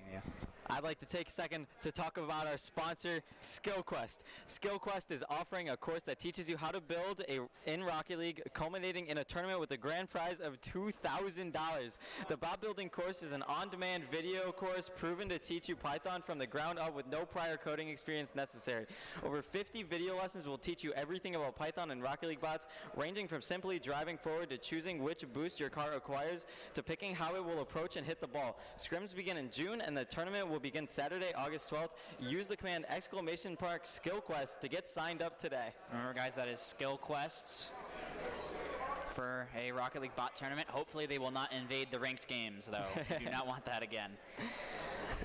S13: I'd like to take a second to talk about our sponsor, SkillQuest. SkillQuest is offering a course that teaches you how to build in Rocket League, culminating in a tournament with a grand prize of $2,000. The bot building course is an on-demand video course proven to teach you Python from the ground up with no prior coding experience necessary. Over 50 video lessons will teach you everything about Python and Rocket League bots, ranging from simply driving forward to choosing which boost your car acquires to picking how it will approach and hit the ball. Scrims begin in June and the tournament will begin Saturday, August 12th. Use the command !SkillQuest to get signed up today.
S14: Remember, guys, that is SkillQuest for a Rocket League bot tournament. Hopefully they will not invade the ranked games, though. We do not want that again.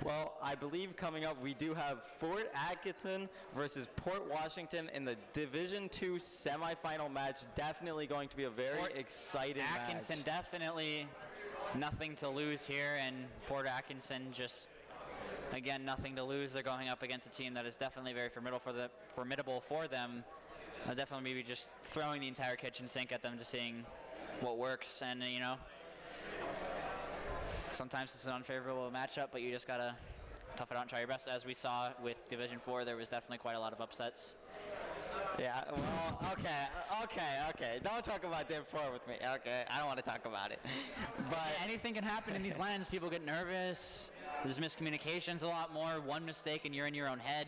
S13: Well, I believe coming up we do have Fort Atkinson versus Port Washington in the Division II semifinal match. Definitely going to be a very exciting
S14: Atkinson
S13: match.
S14: definitely nothing to lose here, and Port Atkinson just, again, nothing to lose. They're going up against a team that is definitely very formidable for them. Definitely maybe just throwing the entire kitchen sink at them, just seeing what works. And, you know, sometimes it's an unfavorable matchup, but you just got to tough it out and try your best. As we saw with Division 4, there was definitely quite a lot of upsets.
S13: Yeah, well, okay. Don't talk about Div 4 with me. Okay, I don't want to talk about it.
S14: But anything can happen in these lands. People get nervous. There's miscommunications a lot more. One mistake and you're in your own head.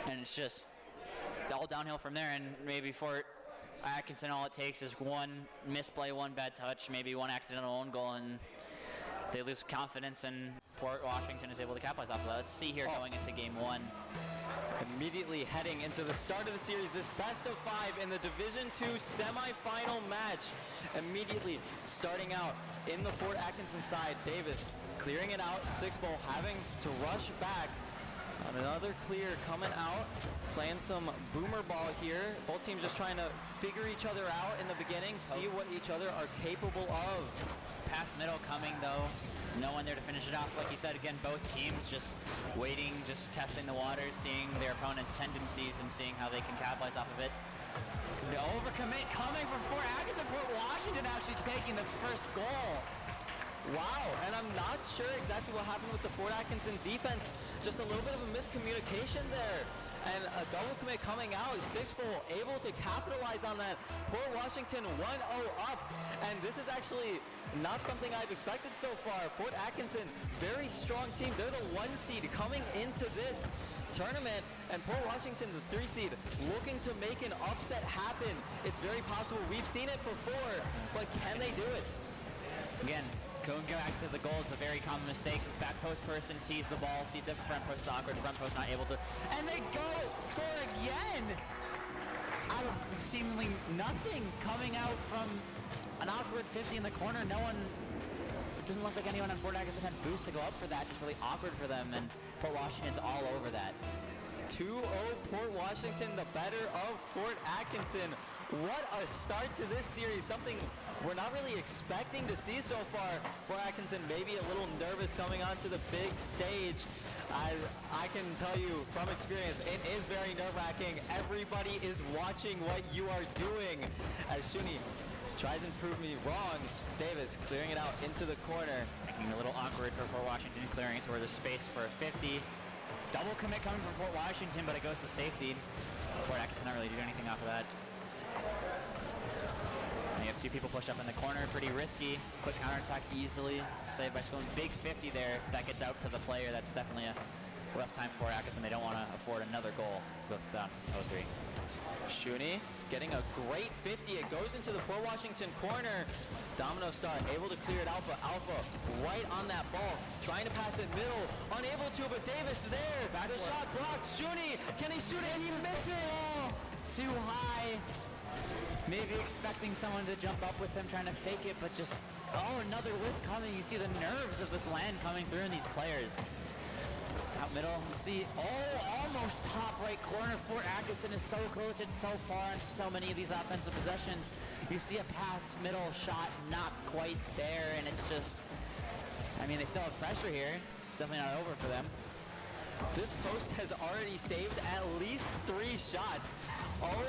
S14: And it's just all downhill from there. And maybe Fort Atkinson, all it takes is one misplay, one bad touch, maybe one accidental own goal, and they lose confidence, and Port Washington is able to capitalize off of that. Let's see here going into game one.
S13: Immediately heading into the start of the series, this best of 5 in the Division II semifinal match. Immediately starting out in the Fort Atkinson side, Davis clearing it out, Sixfold having to rush back. Another clear coming out, playing some boomer ball here. Both teams just trying to figure each other out in the beginning, see what each other are capable of.
S14: Pass middle coming though. No one there to finish it off. Like you said, again, both teams just waiting, just testing the waters, seeing their opponent's tendencies and seeing how they can capitalize off of it. The overcommit coming from Fort Atkinson. Port Washington actually taking the first goal.
S13: Wow, and I'm not sure exactly what happened with the Fort Atkinson defense. Just a little bit of a miscommunication there. And a double commit coming out. Sixfold able to capitalize on that. Port Washington 1-0 up. And this is actually not something I've expected so far. Fort Atkinson, very strong team. They're the 1 seed coming into this tournament, and Port Washington, the 3 seed, looking to make an upset happen. It's very possible. We've seen it before, but can they do it?
S14: Again, going back to the goal is a very common mistake. Back post person sees the ball, sees it, front post is awkward, front post not able to, and they go score again out of seemingly nothing, coming out from an awkward 50 in the corner. No one, it doesn't look like anyone on Fort Atkinson had boost to go up for that. Just really awkward for them, and Port Washington's all over that.
S13: 2-0 Port Washington, the better of Fort Atkinson. What a start to this series, something we're not really expecting to see so far. Fort Atkinson maybe a little nervous coming onto the big stage. I can tell you from experience, it is very nerve-wracking. Everybody is watching what you are doing. As Shuni tries and prove me wrong, Davis clearing it out into the corner.
S14: Making it a little awkward for Port Washington, clearing it to where there's space for a 50. Double commit coming from Port Washington, but it goes to safety. Fort Atkinson not really doing anything off of that. And you have 2 people pushed up in the corner, pretty risky. Quick counterattack easily saved by Spoon. Big 50 there. If that gets out to the player, that's definitely a rough time for Atkinson. They don't want to afford another goal. Goes down 0-3.
S13: Shuni getting a great 50. It goes into the Port Washington corner. Domino Star able to clear it out, but Alpha right on that ball, trying to pass it middle, unable to, but Davis there. The shot blocked. Shuni, can he shoot it? And he misses.
S14: Too high. Maybe expecting someone to jump up with him, trying to fake it, but just, oh, another whiff coming. You see the nerves of this land coming through in these players. Out middle, you see, almost top right corner. Fort Atkinson is so close and so far in so many of these offensive possessions. You see a pass, middle shot, not quite there, and it's just, I mean, they still have pressure here. It's definitely not over for them.
S13: This post has already saved at least 3 shots. Oh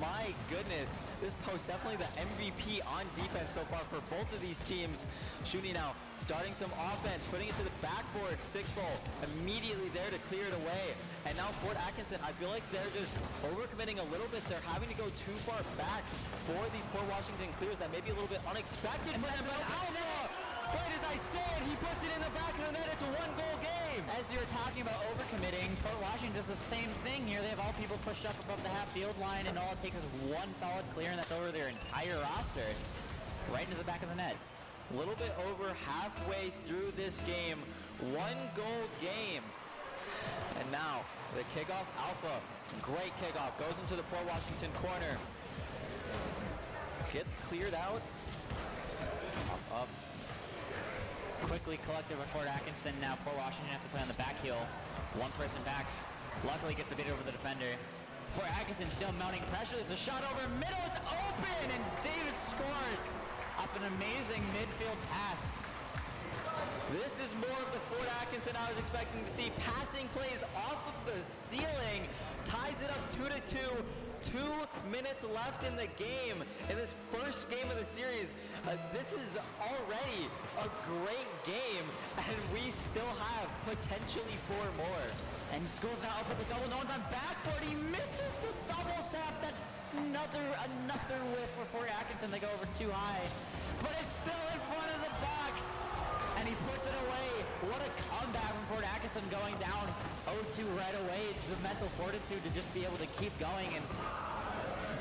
S13: my goodness. This post definitely the MVP on defense so far for both of these teams. Shuni now starting some offense, putting it to the backboard. Sixfold immediately there to clear it away. And now Fort Atkinson, I feel like they're just overcommitting a little bit. They're having to go too far back for these Port Washington clears that may be a little bit unexpected for them. But Alpha, right as I said, he puts it in the back of the net. It's a 1-goal game.
S14: As you're talking about overcommitting, Port Washington does the same thing here. They have all people pushed up above the half-field line, and all it takes is one solid clear, and that's over their entire roster, right into the back of the net.
S13: A little bit over halfway through this game. 1-goal game. And now, the kickoff, Alpha. Great kickoff. Goes into the Port Washington corner. Gets cleared out. Up.
S14: Quickly collected by Fort Atkinson. Now Port Washington have to play on the back heel. One person back. Luckily gets a beat over the defender. Fort Atkinson still mounting pressure. There's a shot over middle. It's open, and Davis scores off an amazing midfield pass.
S13: This is more of the Fort Atkinson I was expecting to see. Passing plays off of the ceiling. Ties it up 2-2. 2 minutes left in the game. In this first game of the series, this is already a great game, and we still have potentially 4 more.
S14: And School's now up with the double. No one's on backboard. He misses the double tap. That's another whiff for Fort Atkinson. They go over too high. But it's still in front of the box. And he puts it away. What a comeback from Fort Atkinson, going down 0-2 right away. The mental fortitude to just be able to keep going and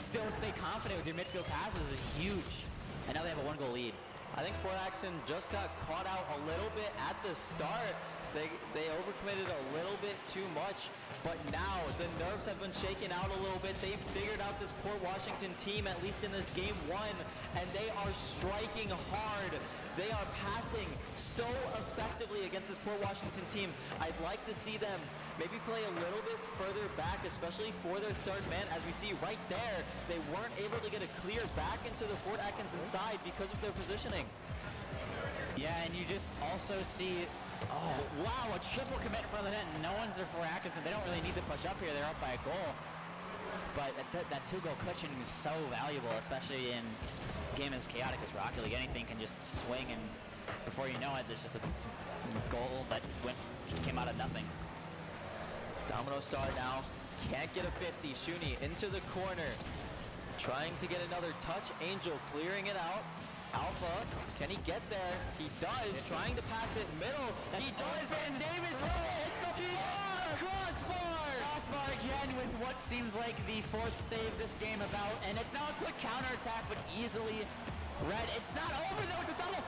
S14: still stay confident with your midfield passes is huge. And now they have a 1-goal lead.
S13: I think Fort Atkinson just got caught out a little bit at the start. They overcommitted a little bit too much, but now the nerves have been shaken out a little bit. They've figured out this Port Washington team, at least in this game 1, and they are striking hard. They are passing so effectively against this Port Washington team. I'd like to see them maybe play a little bit further back, especially for their third man. As we see right there, they weren't able to get a clear back into the Fort Atkinson side because of their positioning.
S14: Yeah, and you just also see, oh, wow, a triple commit in front of the net. No one's there for Atkinson. They don't really need to push up here. They're up by a goal. But that 2-goal cushion is so valuable, especially in a game as chaotic as Rocket League. Anything can just swing, and before you know it, there's just a goal that came out of nothing.
S13: Domino Star now can't get a 50. Shuni into the corner, trying to get another touch. Angel clearing it out. Alpha, can he get there? He does, trying to pass it middle. He does, and Davis hits the crossbar!
S14: Crossbar again with what seems like the 4th save this game about, and it's now a quick counterattack, but easily read. It's not over though, it's a double.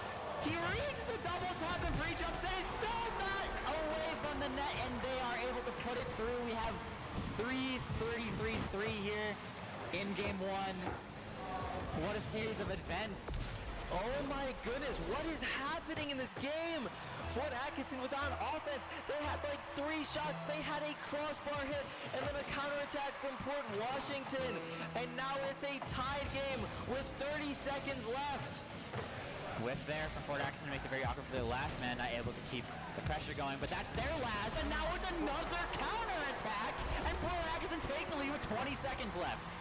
S14: He reads the double tap and pre-jumps, and it's still not away from the net, and they are able to put it through. We have 3:33-3 here in game 1. What a series of events.
S13: Oh my goodness, what is happening in this game? Fort Atkinson was on offense. They had like 3 shots. They had a crossbar hit and then a counterattack from Port Washington. And now it's a tied game with 30 seconds left.
S14: Whiff there from Fort Atkinson makes it very awkward for their last man, not able to keep the pressure going, but that's their last, and now it's another counterattack, and Fort Atkinson take the lead with 20 seconds left.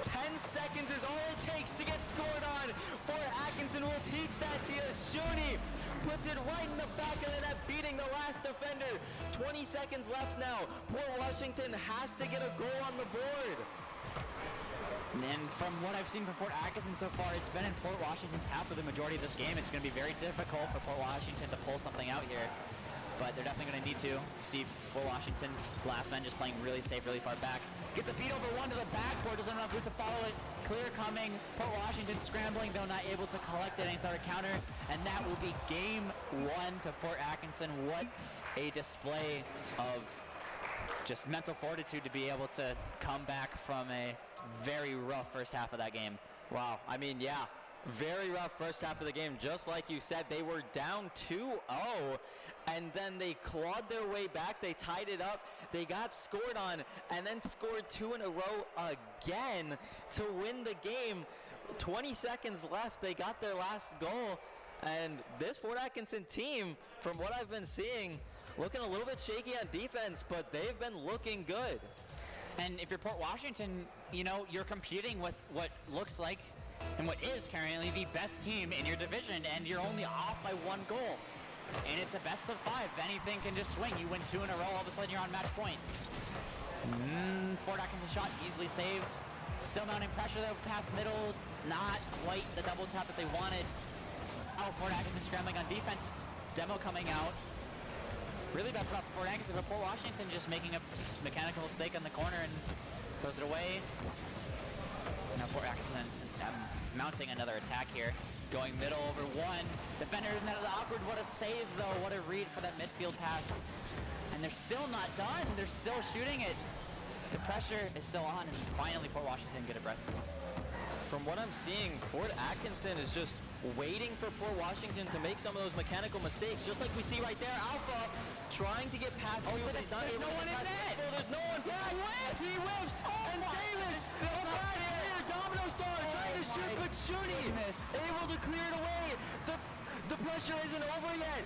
S13: 10 seconds is all it takes to get scored on. Fort Atkinson will teach that to you. Shuni puts it right in the back of the net, beating the last defender. 20 seconds left now. Port Washington has to get a goal on the board.
S14: And from what I've seen from Fort Atkinson so far, it's been in Port Washington's half for the majority of this game. It's going to be very difficult for Port Washington to pull something out here, but they're definitely going to need to. You see Port Washington's last man just playing really safe, really far back. Gets a beat over 1 to the backboard, doesn't have boots to follow it. Clear coming. Port Washington scrambling, though not able to collect any sort of counter. And that will be game 1 to Fort Atkinson. What a display of just mental fortitude to be able to come back from a very rough first half of that game.
S13: Wow, I mean, yeah.
S15: Very rough first half of the game. Just like you said, they were down 2-0, and then they clawed their way back. They tied it up. They got scored on, and then scored 2 in a row again to win the game. 20 seconds left. They got their last goal, and this Fort Atkinson team, from what I've been seeing, looking a little bit shaky on defense, but they've been looking good.
S14: And if you're Port Washington, you know, you're competing with what looks like and what is currently the best team in your division, and you're only off by 1 goal. And it's a best of 5. Anything can just swing. You win 2 in a row, all of a sudden you're on match point. Fort Atkinson shot easily saved. Still mounting pressure though, past middle, not quite the double tap that they wanted. Oh, Fort Atkinson scrambling on defense. Demo coming out. Really bad spot for Fort Atkinson, but Port Washington just making a mechanical mistake on the corner and throws it away. Now Fort Atkinson mounting another attack here. Going middle over 1. Defender not awkward. What a save though. What a read for that midfield pass. And they're still not done. They're still shooting it. The pressure is still on, and finally Port Washington get a breath.
S15: From what I'm seeing, Fort Atkinson is just waiting for Port Washington to make some of those mechanical mistakes, just like we see right there. Alpha trying to get past.
S14: Oh, but there's no one in net.
S15: There's no one.
S12: He whiffs, and Davis, clear. Domino Star trying to shoot, but Shuni able to clear it away. The pressure isn't over yet.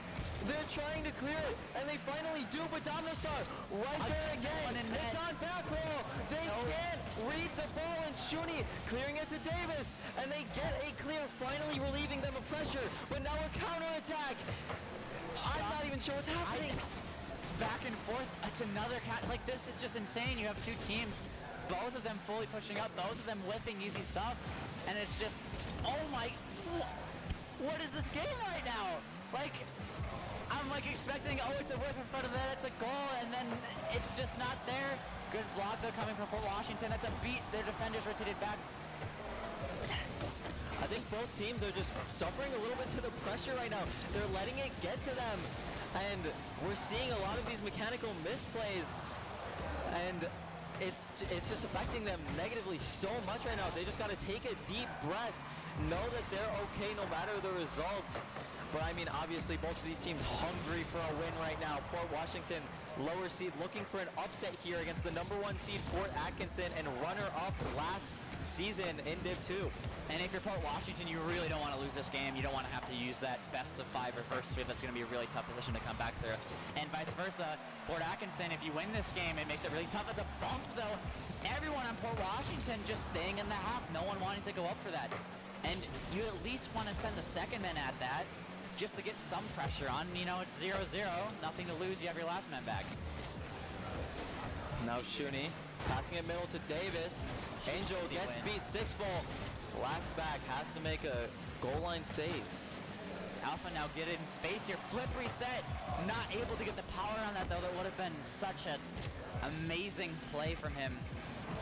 S12: They're trying to clear it, and they finally do, but Domino Star right there again. It's on back roll. They can't read the ball, and Shuni clearing it to Davis, and they get a clear, finally relieving them of pressure. But now a counterattack. I'm not even sure what's happening.
S14: It's back and forth. It's another like this is just insane. You have 2 teams, both of them fully pushing up, both of them whipping easy stuff, and it's just, oh my, what is this game right now? Like, I'm like expecting, oh, it's a whip in front of that, it's a goal, and then it's just not there. Good block though coming from Port Washington. That's a beat. Their defenders rotated back.
S15: I think both teams are just suffering a little bit to the pressure right now. They're letting it get to them, and we're seeing a lot of these mechanical misplays, and it's just affecting them negatively so much right now. They just got to take a deep breath, know that they're okay no matter the result. But I mean, obviously both of these teams hungry for a win right now. Port Washington, lower seed, looking for an upset here against the #1 seed Fort Atkinson and runner-up last season in Div 2.
S14: And if you're Port Washington, you really don't want to lose this game. You don't want to have to use that best of 5 reverse sweep. That's going to be a really tough position to come back through. And vice versa, Fort Atkinson, if you win this game, it makes it really tough. It's a bump though. Everyone on Port Washington just staying in the half, no one wanting to go up for that. And you at least want to send the second man at that, just to get some pressure on. You know, it's 0-0, nothing to lose, you have your last man back.
S15: Now Shuni passing it middle to Davis. Angel gets beat 6-full. Last back has to make a goal line save.
S14: Alpha now get it in space here. Flip reset. Not able to get the power on that though. That would have been such an amazing play from him.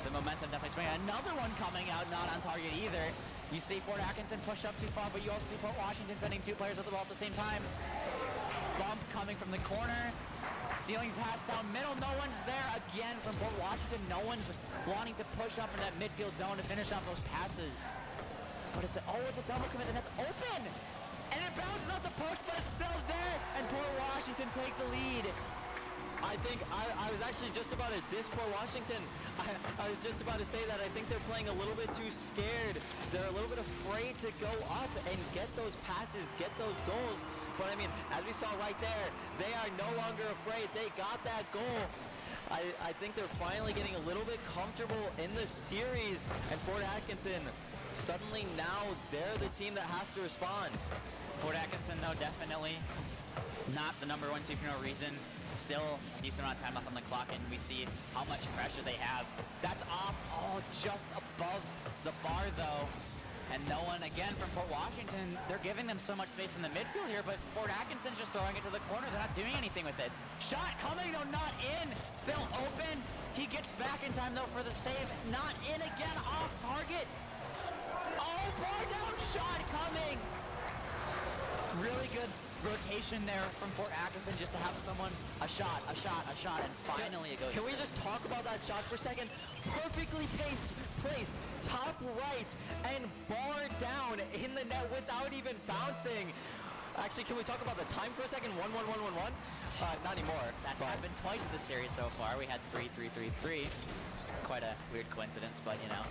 S14: The momentum definitely swinging. Another one coming out, not on target either. You see Fort Atkinson push up too far, but you also see Port Washington sending 2 players at the ball at the same time. Bump coming from the corner. Sealing pass down middle. No one's there again from Port Washington. No one's wanting to push up in that midfield zone to finish off those passes. But it's a double commit, and that's open! And it bounces off the post, but it's still there, and Port Washington take the lead.
S15: I think I was actually just about to diss Port Washington. I was just about to say that I think they're playing a little bit too scared. They're a little bit afraid to go up and get those passes, get those goals. But I mean, as we saw right there, they are no longer afraid. They got that goal. I think they're finally getting a little bit comfortable in the series. And Fort Atkinson, suddenly now they're the team that has to respond.
S14: Fort Atkinson, though, definitely not the #1 seed for no reason. Still a decent amount of time left on the clock, and we see how much pressure they have. That's off, just above the bar, though. And no one, again, from Port Washington. They're giving them so much space in the midfield here, but Fort Atkinson's just throwing it to the corner. They're not doing anything with it. Shot coming, though, not in. Still open. He gets back in time, though, for the save. Not in again, off target. Oh, bar down shot coming. Really good rotation dedication there from Fort Atkinson just to have someone a shot, and finally it goes.
S15: Can we just talk about that shot for a second? Perfectly placed, top right, and bar down in the net without even bouncing. Actually, can we talk about the time for a second? 1-1-1-1-1? Not anymore.
S14: That's happened twice this series so far. We had 3-3-3-3. Quite a weird coincidence, but you know,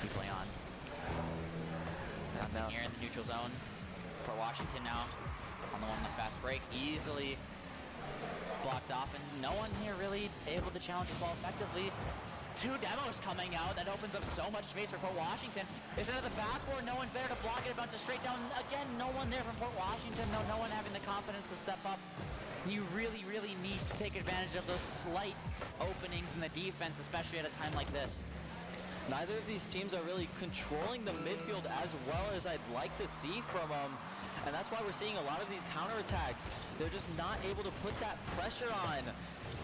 S14: keep playing on. Bouncing here in the neutral zone for Washington now. On the one on the fast break, easily blocked off, and no one here really able to challenge the ball effectively. Two demos coming out, that opens up so much space for Port Washington. Is it at the backboard? No one's there to block it. It bounces straight down. Again, no one there from Port Washington. No one having the confidence to step up. You really, really need to take advantage of those slight openings in the defense, especially at a time like this.
S15: Neither of these teams are really controlling the midfield as well as I'd like to see from them. And that's why we're seeing a lot of these counterattacks. They're just not able to put that pressure on.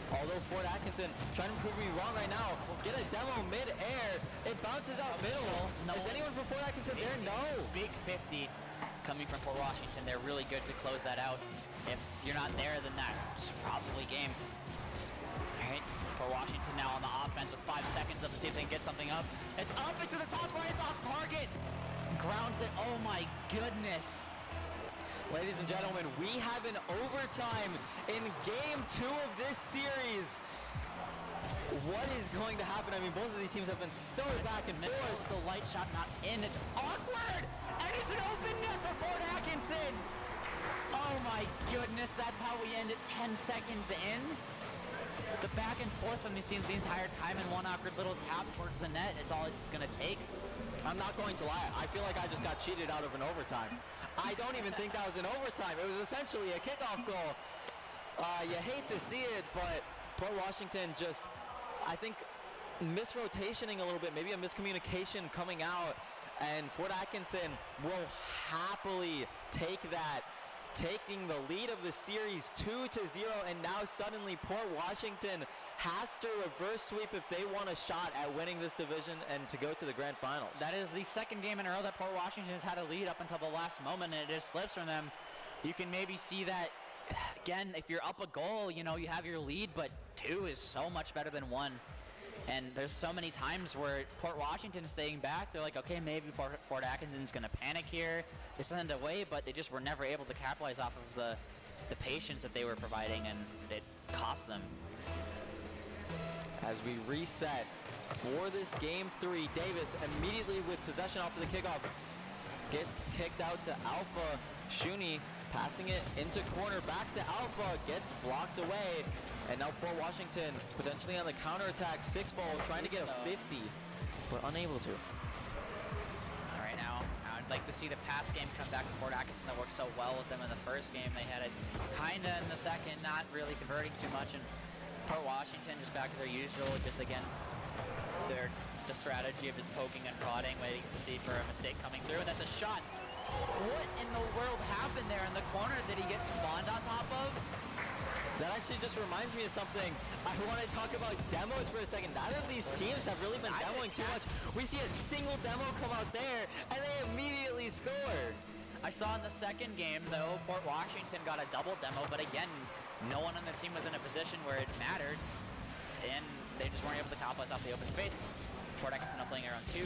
S15: Although Fort Atkinson trying to prove me wrong right now. Get a demo mid-air. It bounces out middle. Is anyone from Fort Atkinson there? No.
S14: Big 50 coming from Fort Washington. They're really good to close that out. If you're not there, then that's probably game. All right, Fort Washington now on the offense with 5 seconds up to see if they can get something up. It's up, it's to the top right, it's off target. Grounds it, oh my goodness.
S15: Ladies and gentlemen, we have an overtime in game 2 of this series. What is going to happen? I mean, both of these teams have been so back and forth.
S14: It's a light shot, not in. It's awkward, and it's an open net for Fort Atkinson. Oh my goodness, that's how we end it 10 seconds in. The back and forth from these teams the entire time, and one awkward little tap towards the net. It's all it's going to take.
S15: I'm not going to lie. I feel like I just got cheated out of an overtime. I don't even think that was an overtime. It was essentially a kickoff goal. You hate to see it, but Port Washington just, I think, misrotationing a little bit, maybe a miscommunication coming out, and Fort Atkinson will happily take that, taking the lead of the series 2-0, and now suddenly Port Washington has to reverse sweep if they want a shot at winning this division and to go to the grand finals.
S14: That is the second game in a row that Port Washington has had a lead up until the last moment, and it just slips from them. You can maybe see that, again, if you're up a goal, you know, you have your lead, but 2 is so much better than 1. And there's so many times where Port Washington's staying back. They're like, okay, maybe Fort Atkinson's going to panic here. They send it away, but they just were never able to capitalize off of the patience that they were providing, and it cost them.
S15: As we reset for this game 3, Davis immediately with possession off of the kickoff gets kicked out to Alpha. Shuni passing it into corner, back to Alpha, gets blocked away. And now Port Washington potentially on the counterattack. Sixfold trying to get a 50, but unable to.
S14: All right, now I'd like to see the pass game come back to Fort Atkinson that worked so well with them in the first game. They had it kind of in the second, not really converting too much. And Port Washington just back to their usual, just again, the strategy of just poking and prodding, waiting to see for a mistake coming through, and that's a shot. What in the world happened there in the corner? Did he get spawned on top of?
S15: That actually just reminds me of something. I want to talk about demos for a second. Neither of these teams have really been demoing too much. We see a single demo come out there, and they immediately score.
S14: I saw in the second game, though, Port Washington got a double demo, but again, no one on the team was in a position where it mattered, and they just weren't able to capitalize off the open space. Fort Atkinson now playing around 2.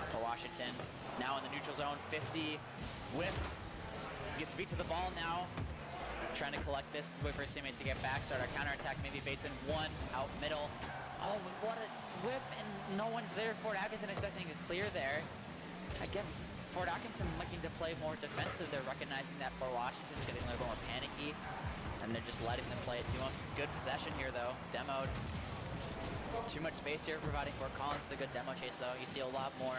S14: Port Washington now in the neutral zone, 50, whiff, gets beat to the ball now, trying to collect this, wait for his teammates to get back, start our counterattack, maybe baits in 1, out middle. Oh, what a whip, and no one's there. Fort Atkinson expecting a clear there. Again, Fort Atkinson looking to play more defensive. They're recognizing that Fort Washington's getting a little more panicky, and they're just letting them play it to them. Good possession here, though. Demoed. Too much space here providing Fort Collins. It's a good demo chase, though. You see a lot more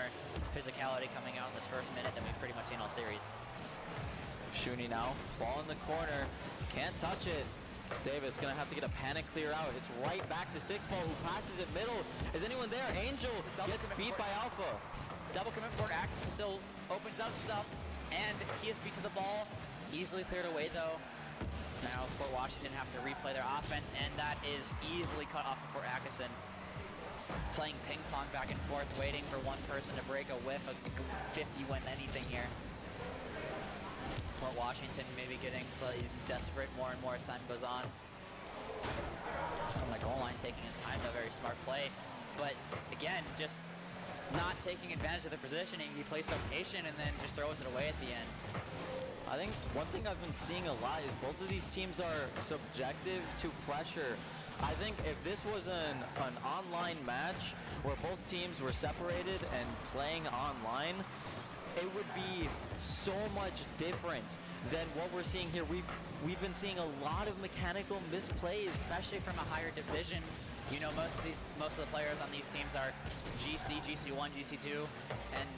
S14: physicality coming out in this first minute than we've pretty much seen all series.
S15: Shuni now, ball in the corner, can't touch it. Davis gonna have to get a panic clear out. It's right back to Sixfold, who passes it middle. Is anyone there? Angel gets beat by Alpha.
S14: Double commit Fort Atkinson still opens up stuff, and he is beat to the ball. Easily cleared away, though. Now Fort Washington have to replay their offense, and that is easily cut off of Fort Atkinson. Playing ping pong back and forth, waiting for one person to break a whiff, a 50 win anything here. Fort Washington maybe getting slightly desperate more and more as time goes on. It's on the goal line taking his time, a very smart play. But again, just not taking advantage of the positioning. He plays so patient and then just throws it away at the end.
S15: I think one thing I've been seeing a lot is both of these teams are subjective to pressure. I think if this was an online match where both teams were separated and playing online, it would be so much different than what we're seeing here. We've been seeing a lot of mechanical misplays,
S14: especially from a higher division. You know, most of the players on these teams are GC, GC1, GC2, and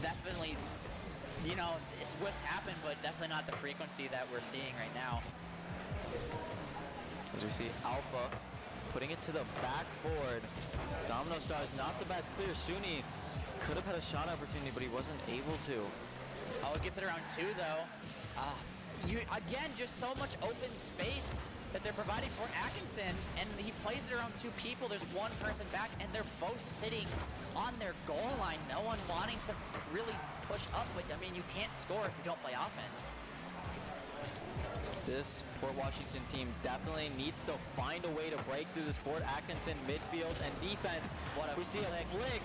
S14: definitely, you know, whiffs happen, but definitely not the frequency that we're seeing right now.
S15: As we see Alpha putting it to the backboard. Domino Star is not the best clear. Suni could have had a shot opportunity, but he wasn't able to.
S14: Oh, it gets it around 2 though. Again, just so much open space that they're providing for Atkinson, and he plays it around 2 people. There's one person back, and they're both sitting on their goal line. No one wanting to really push up with them. I mean, you can't score if you don't play offense.
S15: This Port Washington team definitely needs to find a way to break through this Fort Atkinson midfield and defense. We see a flick,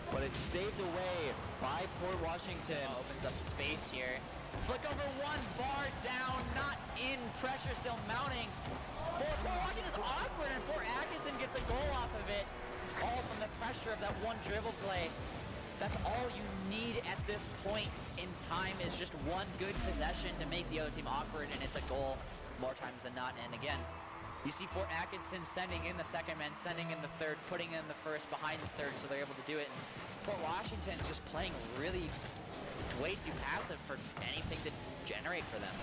S15: but it's saved away by Port Washington.
S14: Opens up space here. Flick over 1 bar down, not in. Pressure still mounting. Fort Washington is awkward, and Fort Atkinson gets a goal off of it. All from the pressure of that 1 dribble play. That's all you need at this point in time, is just 1 good possession to make the other team awkward, and it's a goal more times than not. And again, you see Fort Atkinson sending in the second man, sending in the third, putting in the first, behind the third, so they're able to do it. And Port Washington's just playing really way too passive for anything to generate for them.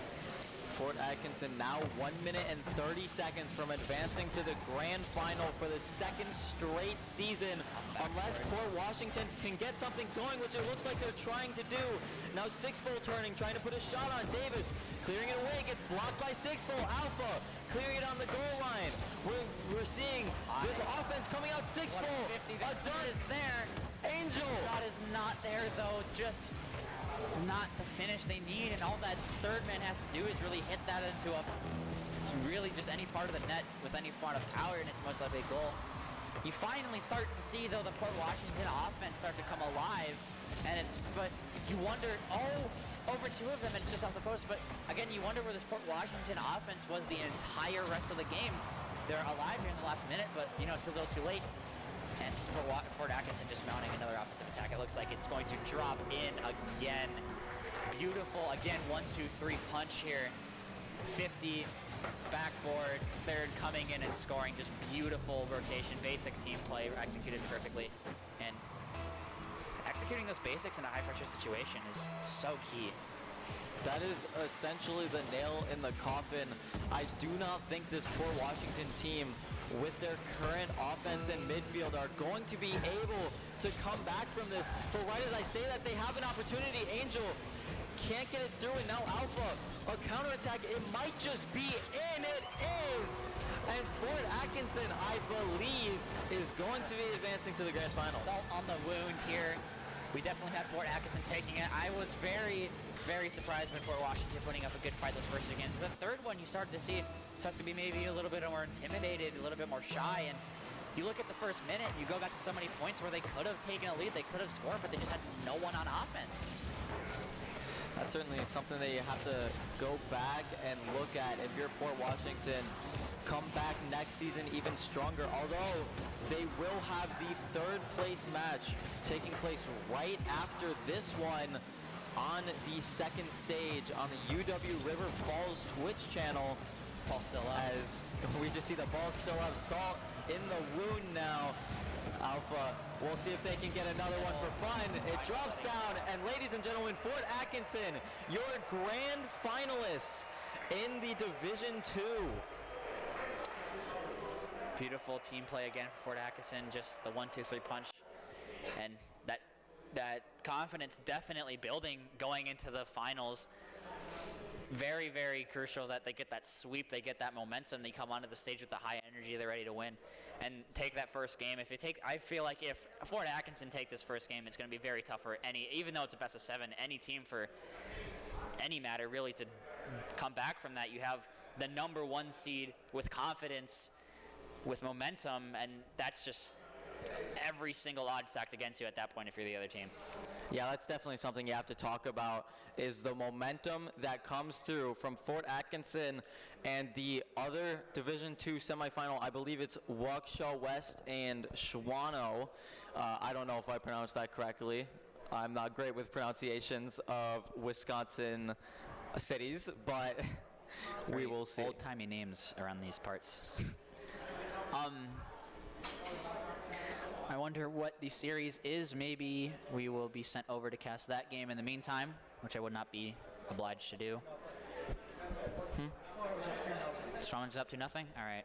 S15: Fort Atkinson now 1 minute and 30 seconds from advancing to the grand final for the 2nd straight season, unless Port Washington can get something going, which it looks like they're trying to do. Now Sixfold turning, trying to put a shot on Davis, clearing it away, gets blocked by Sixfold. Alpha clearing it on the goal line. We're seeing this offense coming out. Sixfold,
S14: a dart is there.
S15: Angel.
S14: Shot is not there though, just not the finish they need, and all that third man has to do is really hit that into really just any part of the net with any part of power, and it's most likely a goal. You finally start to see though the Port Washington offense start to come alive, but you wonder, over 2 of them, and it's just off the post, but again, you wonder where this Port Washington offense was the entire rest of the game. They're alive here in the last minute, but you know, it's a little too late. And Fort Atkinson just mounting another offensive attack. It looks like it's going to drop in again. Beautiful, again, 1-2-3 punch here. 50, backboard, third coming in and scoring. Just beautiful rotation, basic team play, executed perfectly. And executing those basics in a high-pressure situation is so key.
S15: That is essentially the nail in the coffin. I do not think this Port Washington team, with their current offense and midfield, are going to be able to come back from this. But right as I say that, they have an opportunity. Angel can't get it through, and now Alpha, a counterattack, it might just be in. It is! And Fort Atkinson, I believe, is going to be advancing to the grand final.
S14: Salt on the wound here. We definitely had Fort Atkinson taking it. I was very, very surprised when Fort Washington putting up a good fight those first 2 games. The third one, you started to see starts to be maybe a little bit more intimidated, a little bit more shy, and you look at the first minute, you go back to so many points where they could have taken a lead, they could have scored, but they just had no one on offense.
S15: That's certainly something that you have to go back and look at if you're Port Washington. Come back next season even stronger, although they will have the 3rd place match taking place right after this one on the 2nd stage on the UW River Falls Twitch channel.
S14: Ball still up.
S15: As we just see the ball still up. Salt in the wound now. Alpha, we'll see if they can get another one for fun. It drops down, and ladies and gentlemen, Fort Atkinson, your grand finalists in the Division 2.
S14: Beautiful team play again for Fort Atkinson, just the 1-2-3 punch, and that confidence definitely building going into the finals. Very, very crucial that they get that sweep, they get that momentum, they come onto the stage with the high energy, they're ready to win and take that first game. I feel like if Fort Atkinson take this first game, it's going to be very tough for even though it's a best of 7, any team for any matter really to come back from that. You have the number 1 seed with confidence, with momentum, and that's just every single odd stacked against you at that point if you're the other team.
S15: Yeah, that's definitely something you have to talk about, is the momentum that comes through from Fort Atkinson and the other Division II semifinal. I believe it's Waukesha West and Shawano. I don't know if I pronounced that correctly. I'm not great with pronunciations of Wisconsin cities, but we will see.
S14: Old-timey names around these parts. I wonder what the series is. Maybe we will be sent over to cast that game in the meantime, which I would not be obliged to do. Strongman's up to nothing? All right.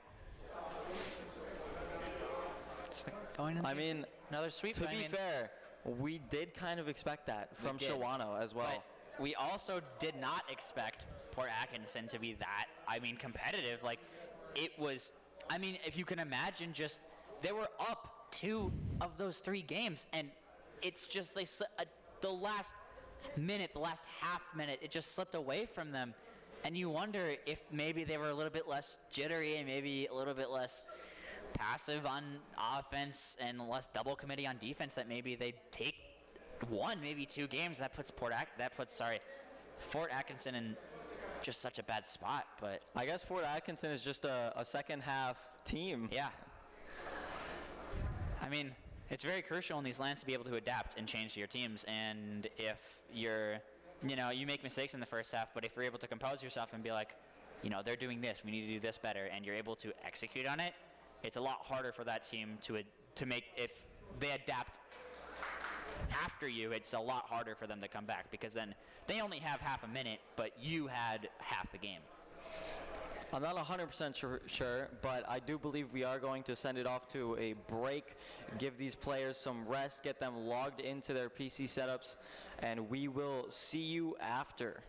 S14: Going in
S15: another
S14: sweep.
S15: To be fair, we did kind of expect that from Shawano as well.
S14: But we also did not expect Port Atkinson to be that, competitive. Like, it was, if you can imagine, just, they were up 2 of those 3 games, and it's just, the last minute, the last half minute, it just slipped away from them. And you wonder if maybe they were a little bit less jittery and maybe a little bit less passive on offense and less double committee on defense, that maybe they'd take 1, maybe 2 games. That puts Fort Atkinson in just such a bad spot. But
S15: I guess Fort Atkinson is just a second half team.
S14: Yeah. It's very crucial in these lands to be able to adapt and change to your teams. And if you make mistakes in the first half, but if you're able to compose yourself and be like, they're doing this, we need to do this better, and you're able to execute on it, it's a lot harder for that team to make, if they adapt after you, it's a lot harder for them to come back, because then they only have half a minute, but you had half the game.
S15: I'm not 100% sure, but I do believe we are going to send it off to a break, give these players some rest, get them logged into their PC setups, and we will see you after.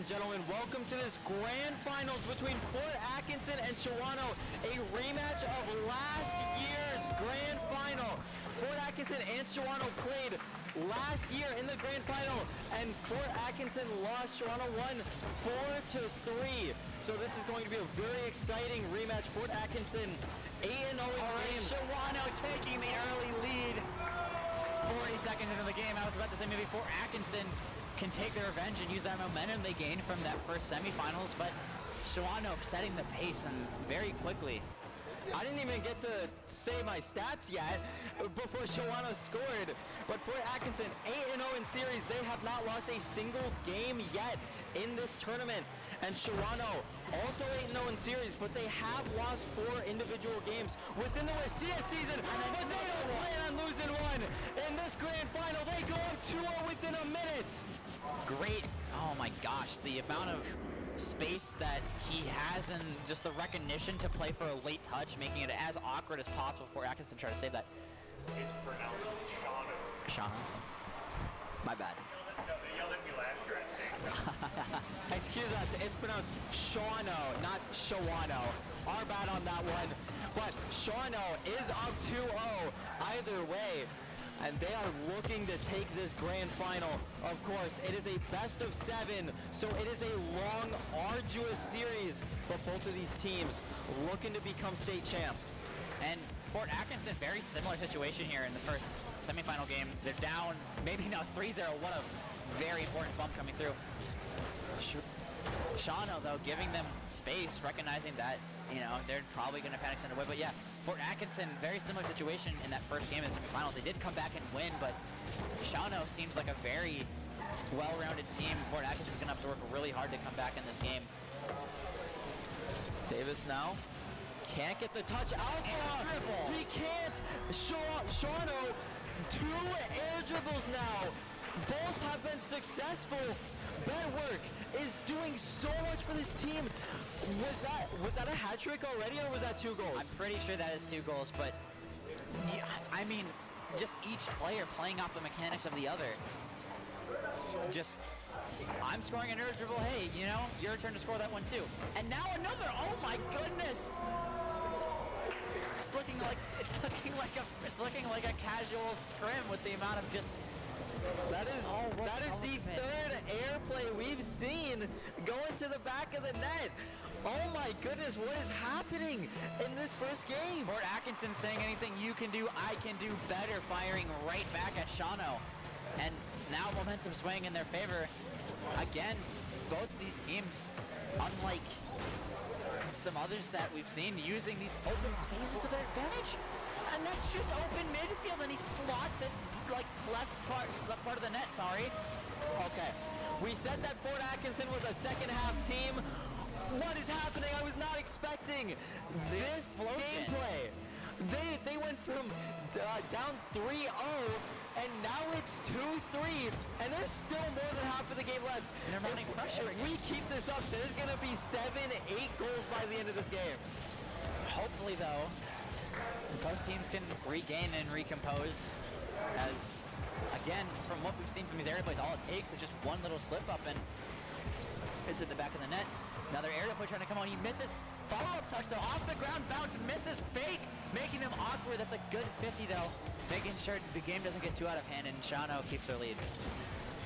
S15: and gentlemen, welcome to this grand finals between Fort Atkinson and Shawano, a rematch of last year's grand final. Fort Atkinson and Shawano played last year in the grand final, and Fort Atkinson lost. Shawano won 4-3. So this is going to be a very exciting rematch. Fort Atkinson 8-0 in games.
S14: Shawano taking the early lead. 40 seconds into the game. I was about to say maybe Fort Atkinson can take their revenge and use that momentum they gained from that first semifinals, but Shawano setting the pace and very quickly.
S15: I didn't even get to say my stats yet before Shawano scored, but Fort Atkinson 8-0 in series. They have not lost a single game yet in this tournament. And Shawano also 8-0 in series, but they have lost 4 individual games within the Wasia season, but they don't plan on losing one. In this grand final, they go up 2-0 within a minute.
S14: Great. Oh my gosh, the amount of space that he has and just the recognition to play for a late touch, making it as awkward as possible for Atkinson to try to save that.
S3: It's pronounced Shawano.
S14: Shawano. My bad.
S3: They yelled at me last year at state.
S15: Excuse us, it's pronounced Shawano, not Shawano. Our bad on that one. But Shawano is up 2-0 either way. And they are looking to take this grand final. Of course, it is a best of 7, so it is a long, arduous series. But both of these teams looking to become state champ.
S14: And Fort Atkinson, very similar situation here in the first semifinal game. They're down, maybe now 3-0. What a very important bump coming through. Shawano, though, giving them space, recognizing that, you know, they're probably going to panic send away. But yeah, Fort Atkinson, very similar situation in that first game in the semifinals. They did come back and win, but Shawano seems like a very well-rounded team. Fort Atkinson's going to have to work really hard to come back in this game.
S15: Davis now can't get the touch. Alpha! He can't! Shawano, 2 air dribbles now. Both have been successful. Bedwork is doing so much for this team. Was that a hat trick already, or was that 2 goals?
S14: I'm pretty sure that is 2 goals, but yeah, I mean, just each player playing off the mechanics of the other. Just, I'm scoring an air dribble. Hey, you know, your turn to score that one too. And now another. Oh my goodness! It's looking like a casual scrim with the amount of just.
S15: That is the 3rd airplay we've seen going to the back of the net. Oh my goodness, what is happening in this first game?
S14: Fort Atkinson saying anything you can do, I can do better, firing right back at Shawano. And now momentum swaying in their favor. Again, both of these teams, unlike some others that we've seen, using these open spaces to their advantage. And that's just open midfield, and he slots it like left part of the net, sorry.
S15: Okay, we said that Fort Atkinson was a second half team. What is happening? I was not expecting this gameplay. They went from down 3-0, and now it's 2-3, and there's still more than half of the game left.
S14: And they're mounting pressure.
S15: If we keep this up, there's going to be 7-8 goals by the end of this game.
S14: Hopefully, though, both teams can regain and recompose, as, again, from what we've seen from these air plays, all it takes is just one little slip-up, and it's in the back of the net. Another air play trying to come on. He misses. Follow-up touch, though. Off the ground bounce. Misses. Fake. Making them awkward. That's a good 50, though. Making sure the game doesn't get too out of hand, and Shawano keeps their lead.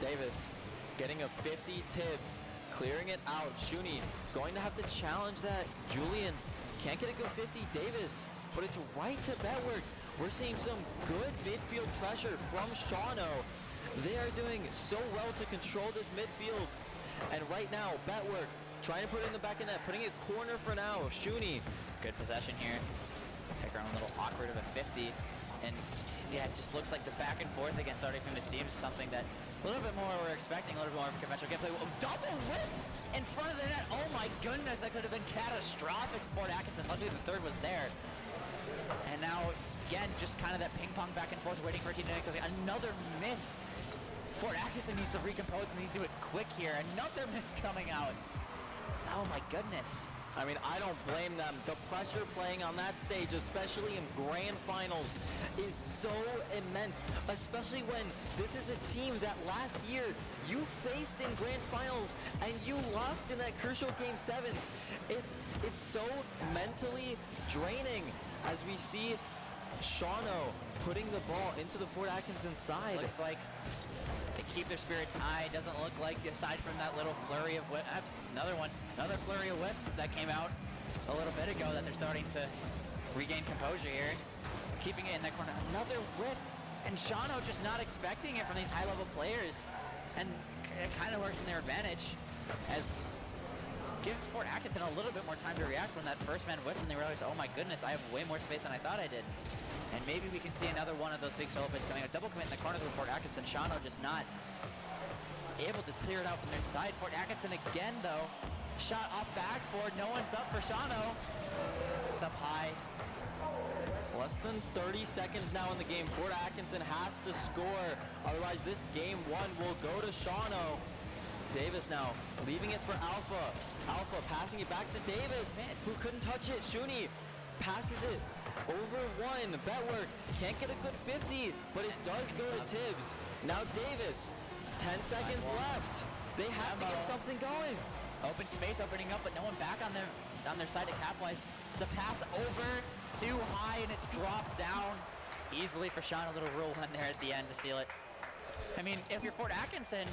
S15: Davis getting a 50 Tibbs. Clearing it out. Shuni going to have to challenge that. Julian can't get a good 50. Davis, but it's right to Bedwork. We're seeing some good midfield pressure from Shawano. They are doing so well to control this midfield. And right now, Bedwork trying to put it in the back of net, putting it corner for now. Shuni.
S14: Good possession here. Figure out a little awkward of a 50. And yeah, it just looks like the back and forth against starting from the seems something that a little bit more we're expecting, a little bit more of a conventional gameplay. Double whip in front of the net. Oh my goodness, that could have been catastrophic for Fort Atkinson. Luckily the third was there. And now, again, just kind of that ping pong back and forth, waiting for a team to make because another miss. Fort Atkinson needs to recompose and needs to do it quick here. Another miss coming out. Oh my goodness.
S15: I mean, I don't blame them. The pressure playing on that stage, especially in grand finals, is so immense, especially when this is a team that last year you faced in grand finals and you lost in that crucial Game 7. It's so mentally draining as we see Shawno putting the ball into the Fort Atkinson side.
S14: Looks like they keep their spirits high. Doesn't look like, aside from that little flurry of another flurry of whips that came out a little bit ago, that they're starting to regain composure here. Keeping it in that corner. Another whip, and Shawno just not expecting it from these high-level players, and it kind of works in their advantage, as gives Fort Atkinson a little bit more time to react when that first man whips, and they realize, oh my goodness, I have way more space than I thought I did. And maybe we can see another one of those big solo plays coming. A double commit in the corner for Fort Atkinson. Shawno just not able to clear it out from their side. Fort Atkinson again, though. Shot off backboard. No one's up for Shawno. It's up high.
S15: Less than 30 seconds now in the game. Fort Atkinson has to score. Otherwise, this game 1 will go to Shawno. Davis now leaving it for Alpha. Alpha passing it back to Davis, who couldn't touch it. Shuni passes it over 1. Betwork can't get a good 50, but it does go to Tibbs. Now Davis, 10 seconds left. They have to get something going.
S14: Open space opening up, but no one back on their side to capitalize. It's a pass over too high, and it's dropped down easily for Shawno. A little rule one there at the end to seal it. I mean, if you're Fort Atkinson,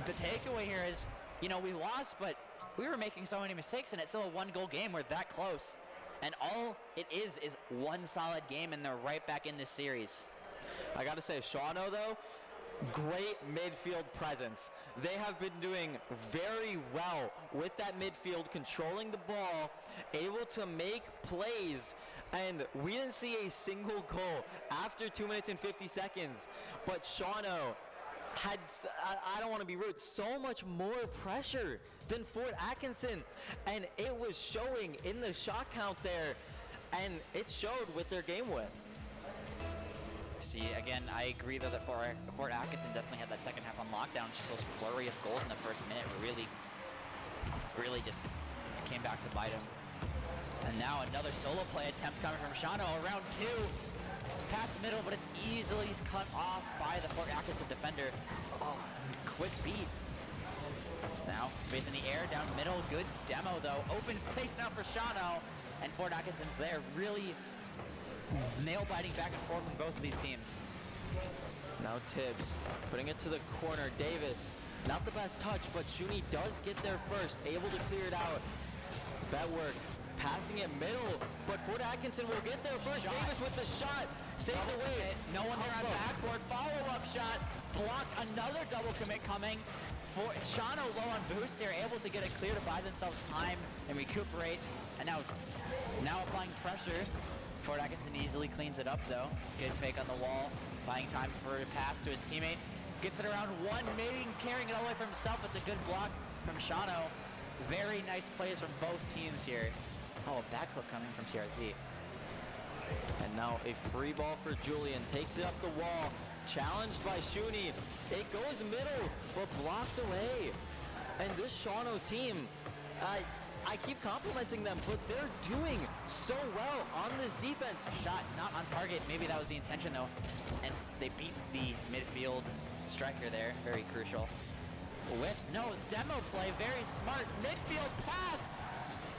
S14: the takeaway here is, you know, we lost, but we were making so many mistakes, and it's still a 1-goal game. We're that close. And all it is one solid game, and they're right back in this series.
S15: I got to say, Shawno, though, great midfield presence. They have been doing very well with that midfield, controlling the ball, able to make plays, and we didn't see a single goal after 2 minutes and 50 seconds. But Shawno had, I don't want to be rude, so much more pressure than Fort Atkinson, and it was showing in the shot count there, and it showed with their game win.
S14: See, again, I agree though that Fort Atkinson definitely had that second half on lockdown. Just those flurry of goals in the first minute really just came back to bite him. And now another solo play attempt coming from Shawno, around 2. Pass middle, but it's easily cut off by the Fort Atkinson defender. Oh, quick beat. Now, space in the air, down middle, good demo though. Open space now for Shawno, and Fort Atkinson's there, really nail-biting back and forth from both of these teams.
S15: Now Tibbs putting it to the corner. Davis, not the best touch, but Shuni does get there first, able to clear it out. Betwork passing it middle, but Fort Atkinson will get there first. Davis with the shot, saved away.
S14: No one there on backboard. Follow-up shot, blocked. Another double commit coming. For Shawno low on boost, they're able to get it clear to buy themselves time and recuperate. And now applying pressure. Fort Atkinson easily cleans it up though. Good fake on the wall, buying time for a pass to his teammate. Gets it around 1, maybe carrying it all the way for himself. It's a good block from Shawno. Very nice plays from both teams here. Oh, a backflip coming from TRZ.
S15: And now a free ball for Julian. Takes it up the wall. Challenged by Shuni. It goes middle, but blocked away. And this Shawno team, I keep complimenting them, but they're doing so well on this defense.
S14: Shot not on target. Maybe that was the intention though. And they beat the midfield striker there. Very crucial. With no demo play, very smart midfield pass.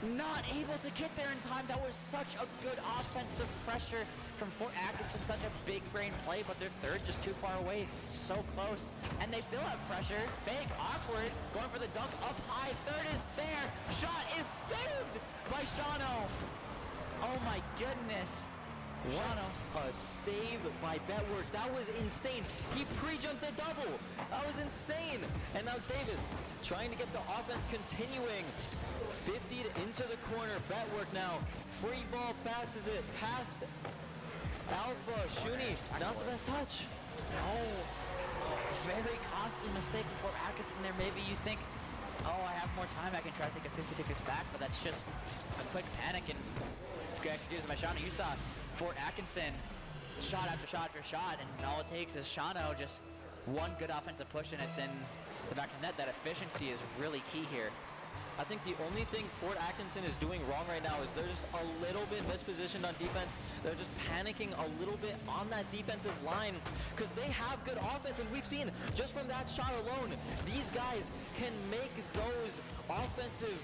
S14: Not able to get there in time. That was such a good offensive pressure from Fort Atkinson. Such a big brain play, but their third just too far away. So close. And they still have pressure. Fake, awkward. Going for the dunk up high. Third is there. Shot is saved by Shawno. Oh my goodness. Shawno.
S15: A save by Betwork. That was insane. He pre-jumped the double. That was insane. And now Davis trying to get the offense continuing. 50 into the corner. Betwork now. Free ball, passes it past Alpha. Shuni, not the best touch.
S14: Oh, very costly mistake for Atkinson there. Maybe you think, oh, I have more time. I can try to take a 50, take this back, but that's just a quick panic and good execution by Shawno. You saw Fort Atkinson shot after shot after shot, and all it takes is Shawno just one good offensive push, and it's in the back of the net. That efficiency is really key here.
S15: I think the only thing Fort Atkinson is doing wrong right now is they're just a little bit mispositioned on defense. They're just panicking a little bit on that defensive line because they have good offense, and we've seen just from that shot alone, these guys can make those offensive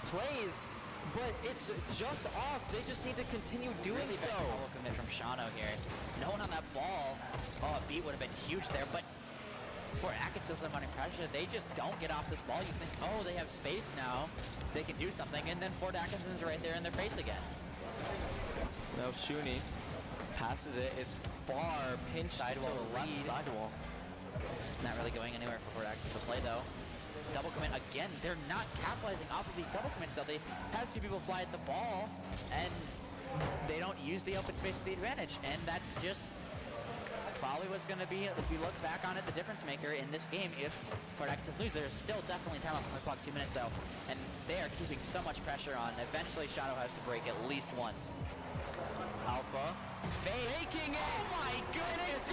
S15: plays, but it's just off. They just need to continue doing
S14: Really
S15: so.
S14: big double commit from Shano here. No one on that ball. Oh, a beat would have been huge there, but for Atkinson's running pressure, they just don't get off this ball. You think, oh, they have space now. They can do something, and then Fort Atkinson's right there in their face again.
S15: Now Shuni passes it. It's far pinched
S14: Sidewall
S15: to the left
S14: lead.
S15: sidewall.
S14: Not really going anywhere for Fort Atkinson to play, though. Double commit again. They're not capitalizing off of these double commits, so they have two people fly at the ball, and they don't use the open space to the advantage, and that's just probably what's going to be, if you look back on it, the difference maker in this game. If Fort Atkinson lose, there's still definitely time off the clock, 2 minutes though, and they are keeping so much pressure on. Eventually, Shadow has to break at least once.
S15: Alpha
S14: faking it. Oh my goodness!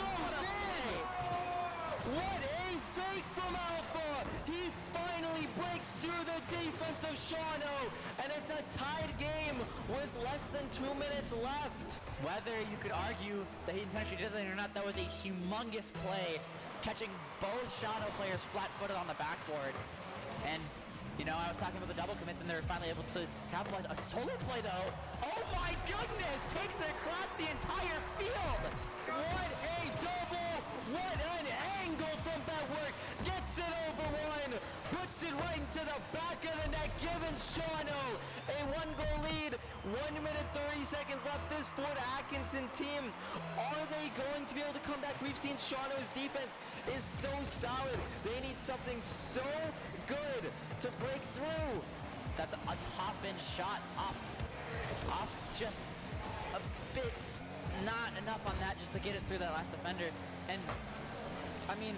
S15: What a fake from Alpha! He finally breaks through the defense of Shano, and it's a tied game with less than 2 minutes left.
S14: Whether you could argue that he intentionally did that or not, that was a humongous play, catching both Shano players flat-footed on the backboard. And, you know, I was talking about the double commits, and they're finally able to capitalize. A solo play, though. Oh my goodness! Takes it across the entire field.
S15: What a double! What an angle from Betwork! Gets it over one, puts it right into the back of the net, giving Shano a 1-goal lead. 1 minute 30 seconds left. This Fort Atkinson team, are they going to be able to come back? We've seen Shano's defense is so solid. They need something so good to break through.
S14: That's a top-end shot. Off just a bit, not enough on that just to get it through that last defender. And, I mean,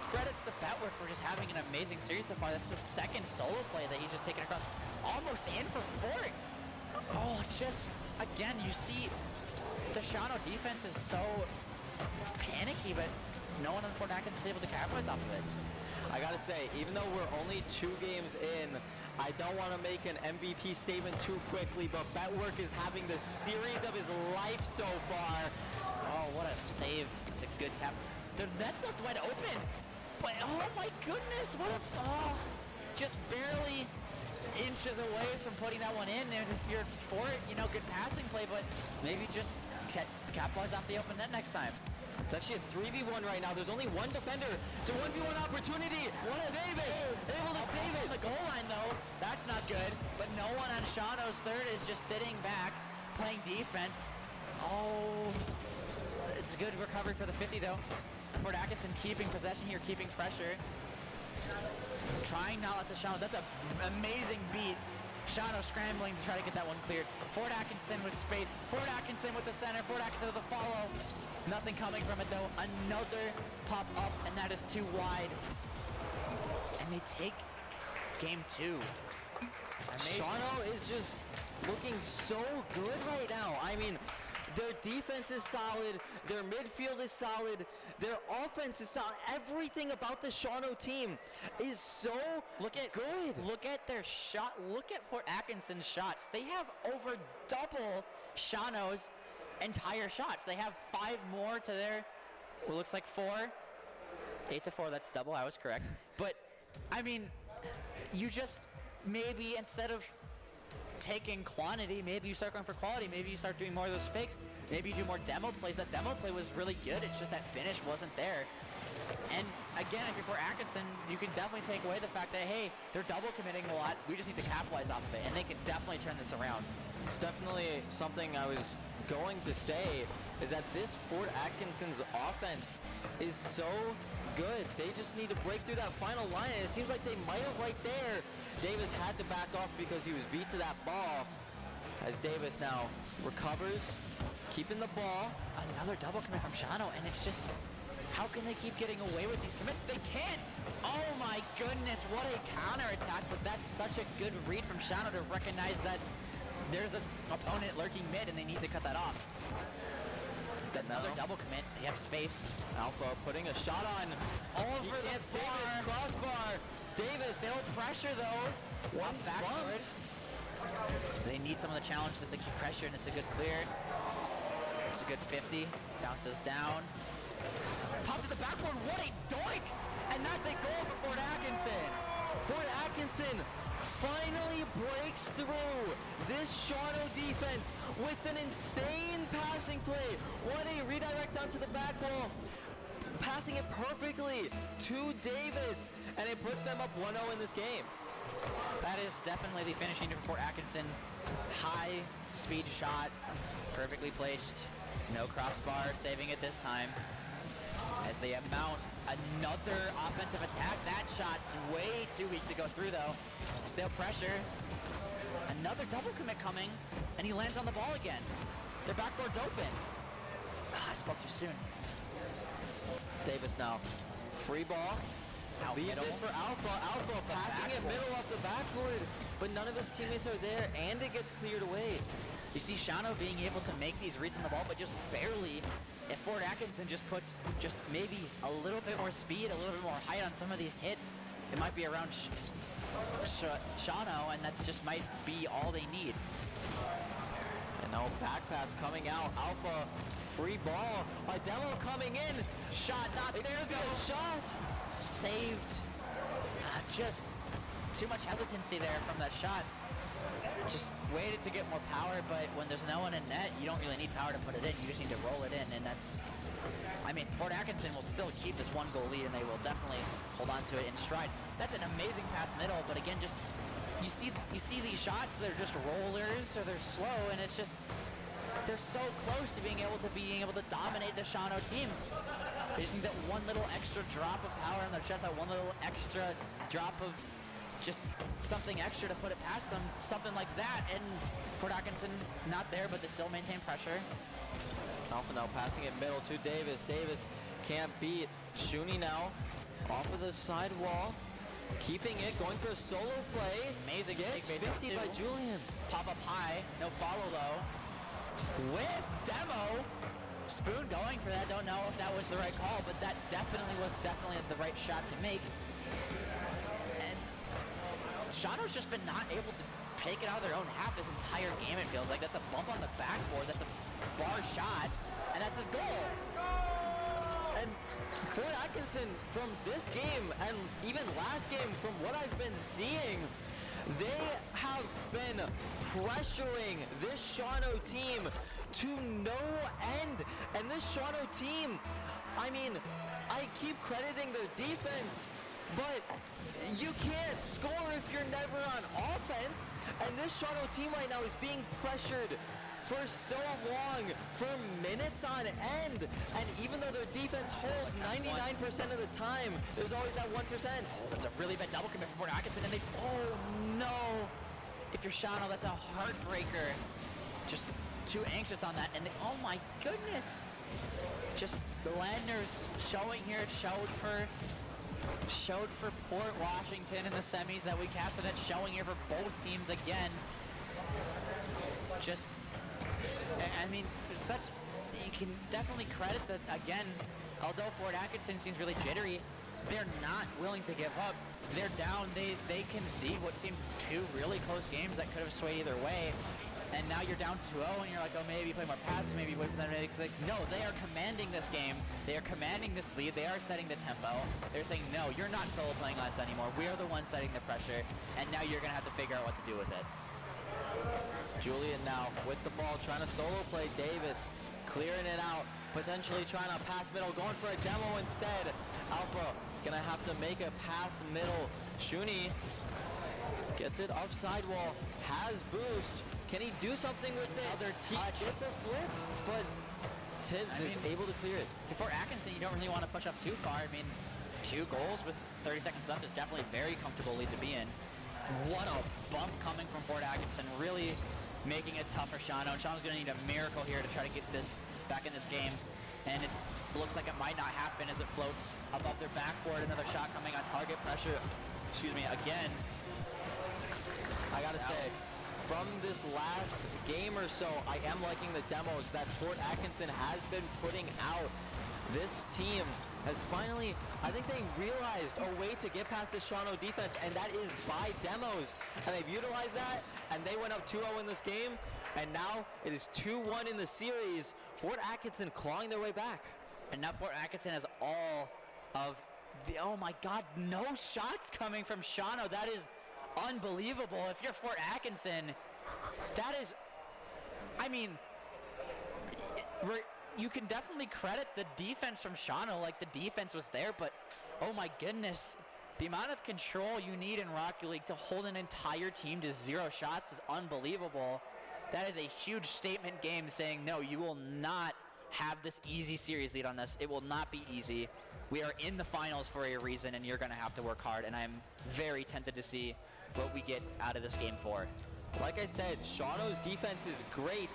S14: credits to Betwork for just having an amazing series so far. That's the second solo play that he's just taken across. Almost in for Fort. Oh, just, again, you see the Shano defense is so panicky, but no one on Fort Atkinson is able to capitalize off of it.
S15: I gotta say, even though we're only 2 games in, I don't want to make an MVP statement too quickly, but Betwork is having the series of his life so far.
S14: Oh, what a save. It's a good tap. The net's left wide open. But, oh my goodness, what a, just barely inches away from putting that one in. And if you're for it, you know, good passing play, but maybe just capitalize off the open net next time.
S15: It's actually a 3v1 right now. There's only one defender. It's a 1v1 opportunity. Davis able to save it.
S14: On the goal line, though, that's not good. But no one on Shano's third is just sitting back, playing defense. Oh, it's a good recovery for the 50, though. Fort Atkinson keeping possession here, keeping pressure. Trying not to let the Shano. That's an amazing beat. Shano scrambling to try to get that one cleared. Fort Atkinson with space. Fort Atkinson with the center. Fort Atkinson with the follow. Nothing coming from it, though. Another pop up, and that is too wide. And they take game 2. Amazing.
S15: Shano is just looking so good right now. I mean, their defense is solid. Their midfield is solid. Their offense is solid. Everything about the Shano team is so good.
S14: Look at their shot. Look at Fort Atkinson's shots. They have over double Shano's entire shots. They have 5 more to their, well, looks like 4. 8 to 4, that's double, I was correct. But, I mean, you just, maybe instead of taking quantity, maybe you start going for quality, maybe you start doing more of those fakes, maybe you do more demo plays. That demo play was really good, it's just that finish wasn't there. And again, if you're for Atkinson, you can definitely take away the fact that, hey, they're double committing a lot, we just need to capitalize off of it, and they can definitely turn this around.
S15: It's definitely something I was going to say, is that this Fort Atkinson's offense is so good. They just need to break through that final line, and it seems like they might have right there. Davis had to back off because he was beat to that ball. As Davis now recovers, keeping the ball.
S14: Another double commit from Shano, and it's just, how can they keep getting away with these commits? They can't! Oh my goodness, what a counterattack, but that's such a good read from Shano to recognize that there's an opponent lurking mid and they need to cut that off. Another double commit, they have space.
S15: Alpha putting a shot on.
S14: Over the
S15: can't save it, it's crossbar. Davis.
S14: Still pressure though.
S15: One
S14: backward. They need some of the challenges to keep pressure, and it's a good clear. It's a good 50. Bounces down. Pop to the backboard. What a doink! And that's a goal for Fort Atkinson.
S15: Fort Atkinson finally breaks through this Shawano defense with an insane passing play. What a redirect onto the back wall. Passing it perfectly to Davis, and it puts them up 1-0 in this game.
S14: That is definitely the finishing for Fort Atkinson. High speed shot, perfectly placed. No crossbar, saving it this time. As they mount another offensive attack. That shot's way too weak to go through though. Still pressure. Another double commit coming, and he lands on the ball again. Their backboard's open. I spoke too soon.
S15: Davis now. Free ball.
S14: Out
S15: Leaves
S14: middle.
S15: it for Alpha. Alpha passing it middle off the backboard, but none of his teammates are there, and it gets cleared away.
S14: You see Shawano being able to make these reads on the ball, but just barely. If Fort Atkinson just puts just maybe a little bit more speed, a little bit more height on some of these hits, it might be around Shawano, and that's just might be all they need.
S15: And now back pass coming out. Alpha, free ball. A demo coming in.
S14: Shot not there though.
S15: Shot.
S14: Saved. Just too much hesitancy there from that shot. Just waited to get more power, but when there's no one in net, you don't really need power to put it in. You just need to roll it in, and that's... I mean, Fort Atkinson will still keep this 1-goal lead, and they will definitely hold on to it in stride. That's an amazing pass middle, but again, just... You see these shots, they're just rollers, or they're slow, and it's just... They're so close to being able to dominate the Shawano team. They just need that one little extra drop of power in their shots, that one little extra drop of just something extra to put it past them, something like that, and Fort Atkinson not there, but they still maintain pressure.
S15: Alpha now passing it middle to Davis. Davis can't beat Shuni now off of the side wall, keeping it, going for a solo play.
S14: Amazing.
S15: Gets 50 by Julian.
S14: Pop up high, no follow though. With demo. Spoon going for that. Don't know if that was the right call, but that definitely was the right shot to make. And Shawano's just been not able to take it out of their own half this entire game, it feels like. That's a bump on the backboard. That's a bar shot, and that's a goal.
S15: And Fort Atkinson from this game and even last game, from what I've been seeing, they have been pressuring this Shawano team to no end. And this Shawano team, I mean, I keep crediting their defense, but you can't score if you're never on offense. And this Shawano team right now is being pressured for so long, for minutes on end. And even though their defense holds 99% of the time, there's always that 1%.
S14: That's a really bad double commit for Fort Atkinson, and they, oh no. If you're Shawano, that's a heartbreaker. Just too anxious on that, and they, oh my goodness. Just the Landers showing here, it showed for Port Washington in the semis that we casted it, showing here for both teams again. Just, I mean, you can definitely credit that, again, although Fort Atkinson seems really jittery, they're not willing to give up. They're down, they concede what seemed two really close games that could have swayed either way. And now you're down 2-0, and you're like, oh, maybe play more passive, maybe wait for them to make mistakes. No, they are commanding this game. They are commanding this lead. They are setting the tempo. They're saying, no, you're not solo playing us anymore. We are the ones setting the pressure, and now you're going to have to figure out what to do with it.
S15: Julian now with the ball, trying to solo play. Davis clearing it out, potentially trying to pass middle, going for a demo instead. Alpha gonna have to make a pass middle. Shuni gets it up sidewall, has boost. Can he do something with it?
S14: Another touch.
S15: He gets a flip, but Tibbs is able to clear it.
S14: For Atkinson, you don't really want to push up too far. I mean, 2 goals with 30 seconds left is definitely a very comfortable lead to be in. What a bump coming from Fort Atkinson, really making it tough for Shawano. And Shawano's going to need a miracle here to try to get this back in this game. And it looks like it might not happen as it floats above their backboard. Another shot coming on target pressure. Excuse me, again.
S15: I gotta say, from this last game or so, I am liking the demos that Fort Atkinson has been putting out. this team has finally, I think they realized a way to get past the Shawano defense, and that is by demos. And they've utilized that, and they went up 2-0 in this game, and now it is 2-1 in the series. Fort Atkinson clawing their way back.
S14: And now Fort Atkinson has all of the, oh my God, no shots coming from Shawano. That is unbelievable. If you're Fort Atkinson, that is, I mean, you can definitely credit the defense from Shawano, like the defense was there, but oh my goodness, the amount of control you need in Rocket League to hold an entire team to 0 shots is unbelievable. That is a huge statement game saying, no, you will not have this easy series lead on us. It will not be easy. We are in the finals for a reason, and you're going to have to work hard, and I'm very tempted to see what we get out of this game 4.
S15: Like I said, Shawano's defense is great,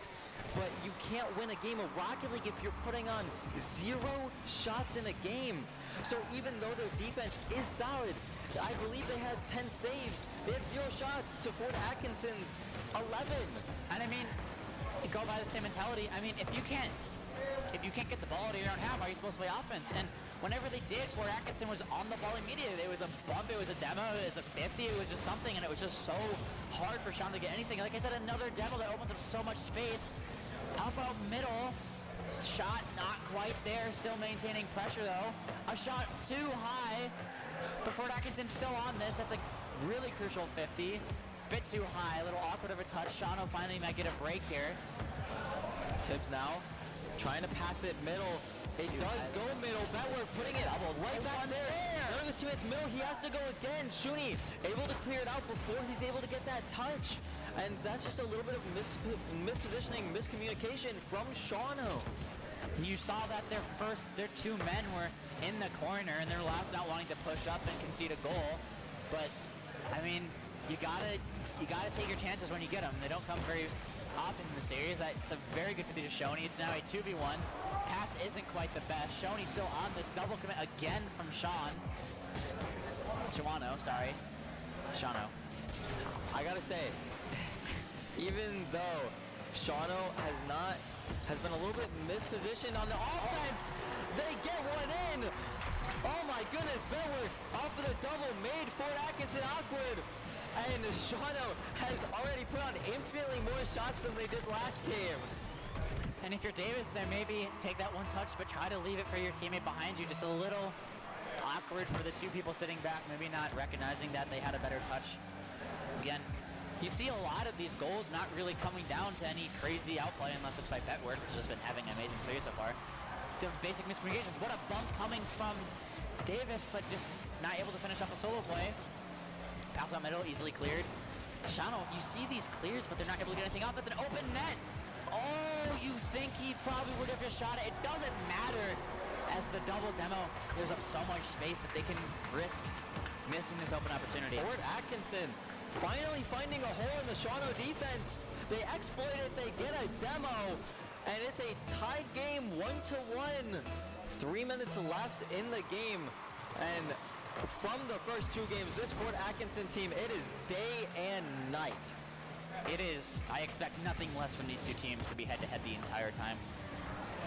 S15: but you can't win a game of Rocket League if you're putting on 0 shots in a game. So even though their defense is solid, I believe they had 10 saves. They had 0 shots to Fort Atkinson's 11.
S14: And I mean, go by the same mentality. I mean, if you can't get the ball to your own half, how are you supposed to play offense? And whenever they did, Fort Atkinson was on the ball immediately. It was a bump, it was a demo, it was a 50, it was just something, and it was just so hard for Sean to get anything. Like I said, another demo that opens up so much space. Alpha out middle, shot not quite there, still maintaining pressure though. A shot too high, but Fort Atkinson's still on this. That's a really crucial 50. Bit too high, a little awkward of a touch. Shawano finally might get a break here.
S15: Tibbs now trying to pass it middle. It does go middle. Betworth putting it right back there. None of his teammates middle. He has to go again. Shuni able to clear it out before he's able to get that touch. And that's just a little bit of mispositioning, miscommunication from Shawano.
S14: You saw that their 2 men were in the corner and their last not wanting to push up and concede a goal. But I mean, you gotta take your chances when you get them. They don't come very often in the series. It's a very good 50 to Shoni. It's now a 2v1. Pass isn't quite the best. Shoni still on this double commit again from Shawano, sorry. Shawano.
S15: I gotta say, even though Shawano has been a little bit mispositioned on the offense, they get one in. Oh my goodness, Betworth off of the double made Fort Atkinson awkward. And Shawano has already put on infinitely more shots than they did last game.
S14: And if you're Davis, then maybe take that one touch, but try to leave it for your teammate behind you. Just a little awkward for the 2 people sitting back, maybe not recognizing that they had a better touch. Again, you see a lot of these goals not really coming down to any crazy outplay unless it's by Betworth, which has been having an amazing series so far. The basic miscommunications. What a bump coming from Davis, but just not able to finish off a solo play. Pass out middle, easily cleared. Shawano, you see these clears, but they're not able to get anything off. That's an open net. Oh, you think he probably would have just shot it. It doesn't matter as the double demo clears up so much space that they can risk missing this open opportunity.
S15: Fort Atkinson finally finding a hole in the Shawano defense. They exploit it, they get a demo, and it's a tied game 1-1. 3 minutes left in the game, and from the first 2 games, this Fort Atkinson team, it is day and night.
S14: It is. I expect nothing less from these 2 teams to be head-to-head the entire time.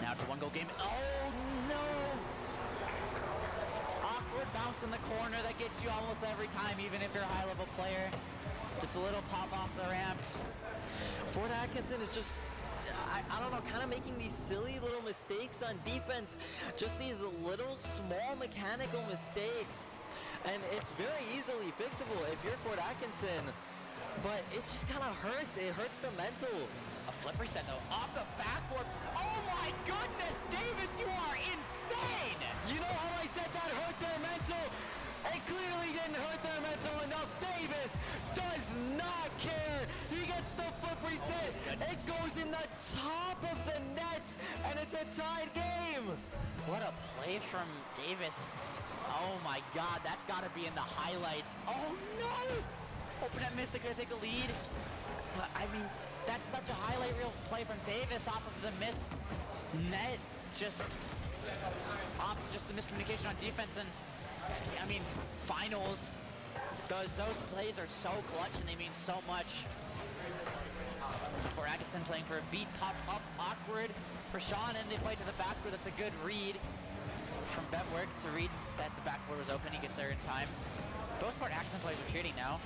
S14: Now it's a 1-goal game. Oh, no! Awkward bounce in the corner that gets you almost every time, even if you're a high-level player. Just a little pop off the ramp.
S15: Fort Atkinson is just, I don't know, kind of making these silly little mistakes on defense. Just these little small mechanical mistakes. And it's very easily fixable if you're Fort Atkinson. But it just kind of hurts. It hurts the mental.
S14: A flip reset though, off the backboard. Oh my goodness, Davis, you are insane!
S15: You know how I said that hurt their mental? It clearly didn't hurt their mental enough. Davis does not care. He gets the flip reset. It goes in the top of the net, and it's a tied game.
S14: What a play from Davis. Oh my God, that's got to be in the highlights. Oh no! Open net miss, they're going to take the lead. But I mean, that's such a highlight reel play from Davis off of the miss net. Just off just the miscommunication on defense. And I mean, finals, those plays are so clutch and they mean so much. For Atkinson playing for a beat, pop up awkward for Sean, and they play to the backward. That's a good read. from Betwork to read that the backboard was open. He gets there in time. Both Fort Atkinson players are cheating now.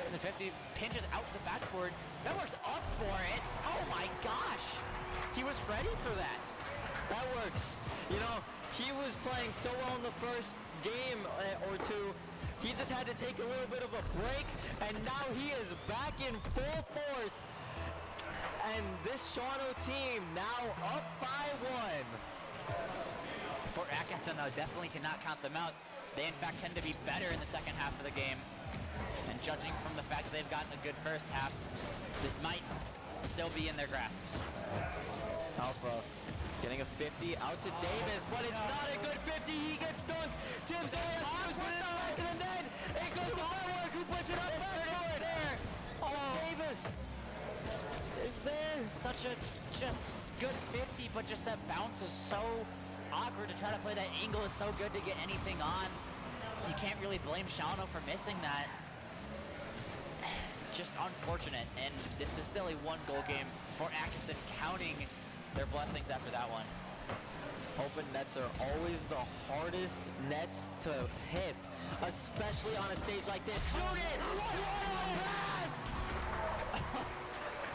S14: To 50, pinches out to the backboard. Betwork's up for it. Oh my gosh. He was ready for that.
S15: That works. You know, he was playing so well in the first game or two. He just had to take a little bit of a break, and now he is back in full force. And this Shawano team now up by 1.
S14: Fort Atkinson, though, definitely cannot count them out. They, in fact, tend to be better in the second half of the game. And judging from the fact that they've gotten a good first half, this might still be in their grasps.
S15: Alpha getting a 50 out to Davis, but it's not a good 50. He gets dunked. Tibbs only has to put it in the back of the net. It goes to Betwork, who puts it up backboard there. Oh, Davis is there.
S14: Such a just good 50, but just that bounce is so awkward to try to play. That angle is so good to get anything on. You can't really blame Shawano for missing that. Just unfortunate, and this is still a 1-goal game for Atkinson, counting their blessings after that one.
S15: Open nets are always the hardest nets to hit, especially on a stage like this. Shoot it! What a pass!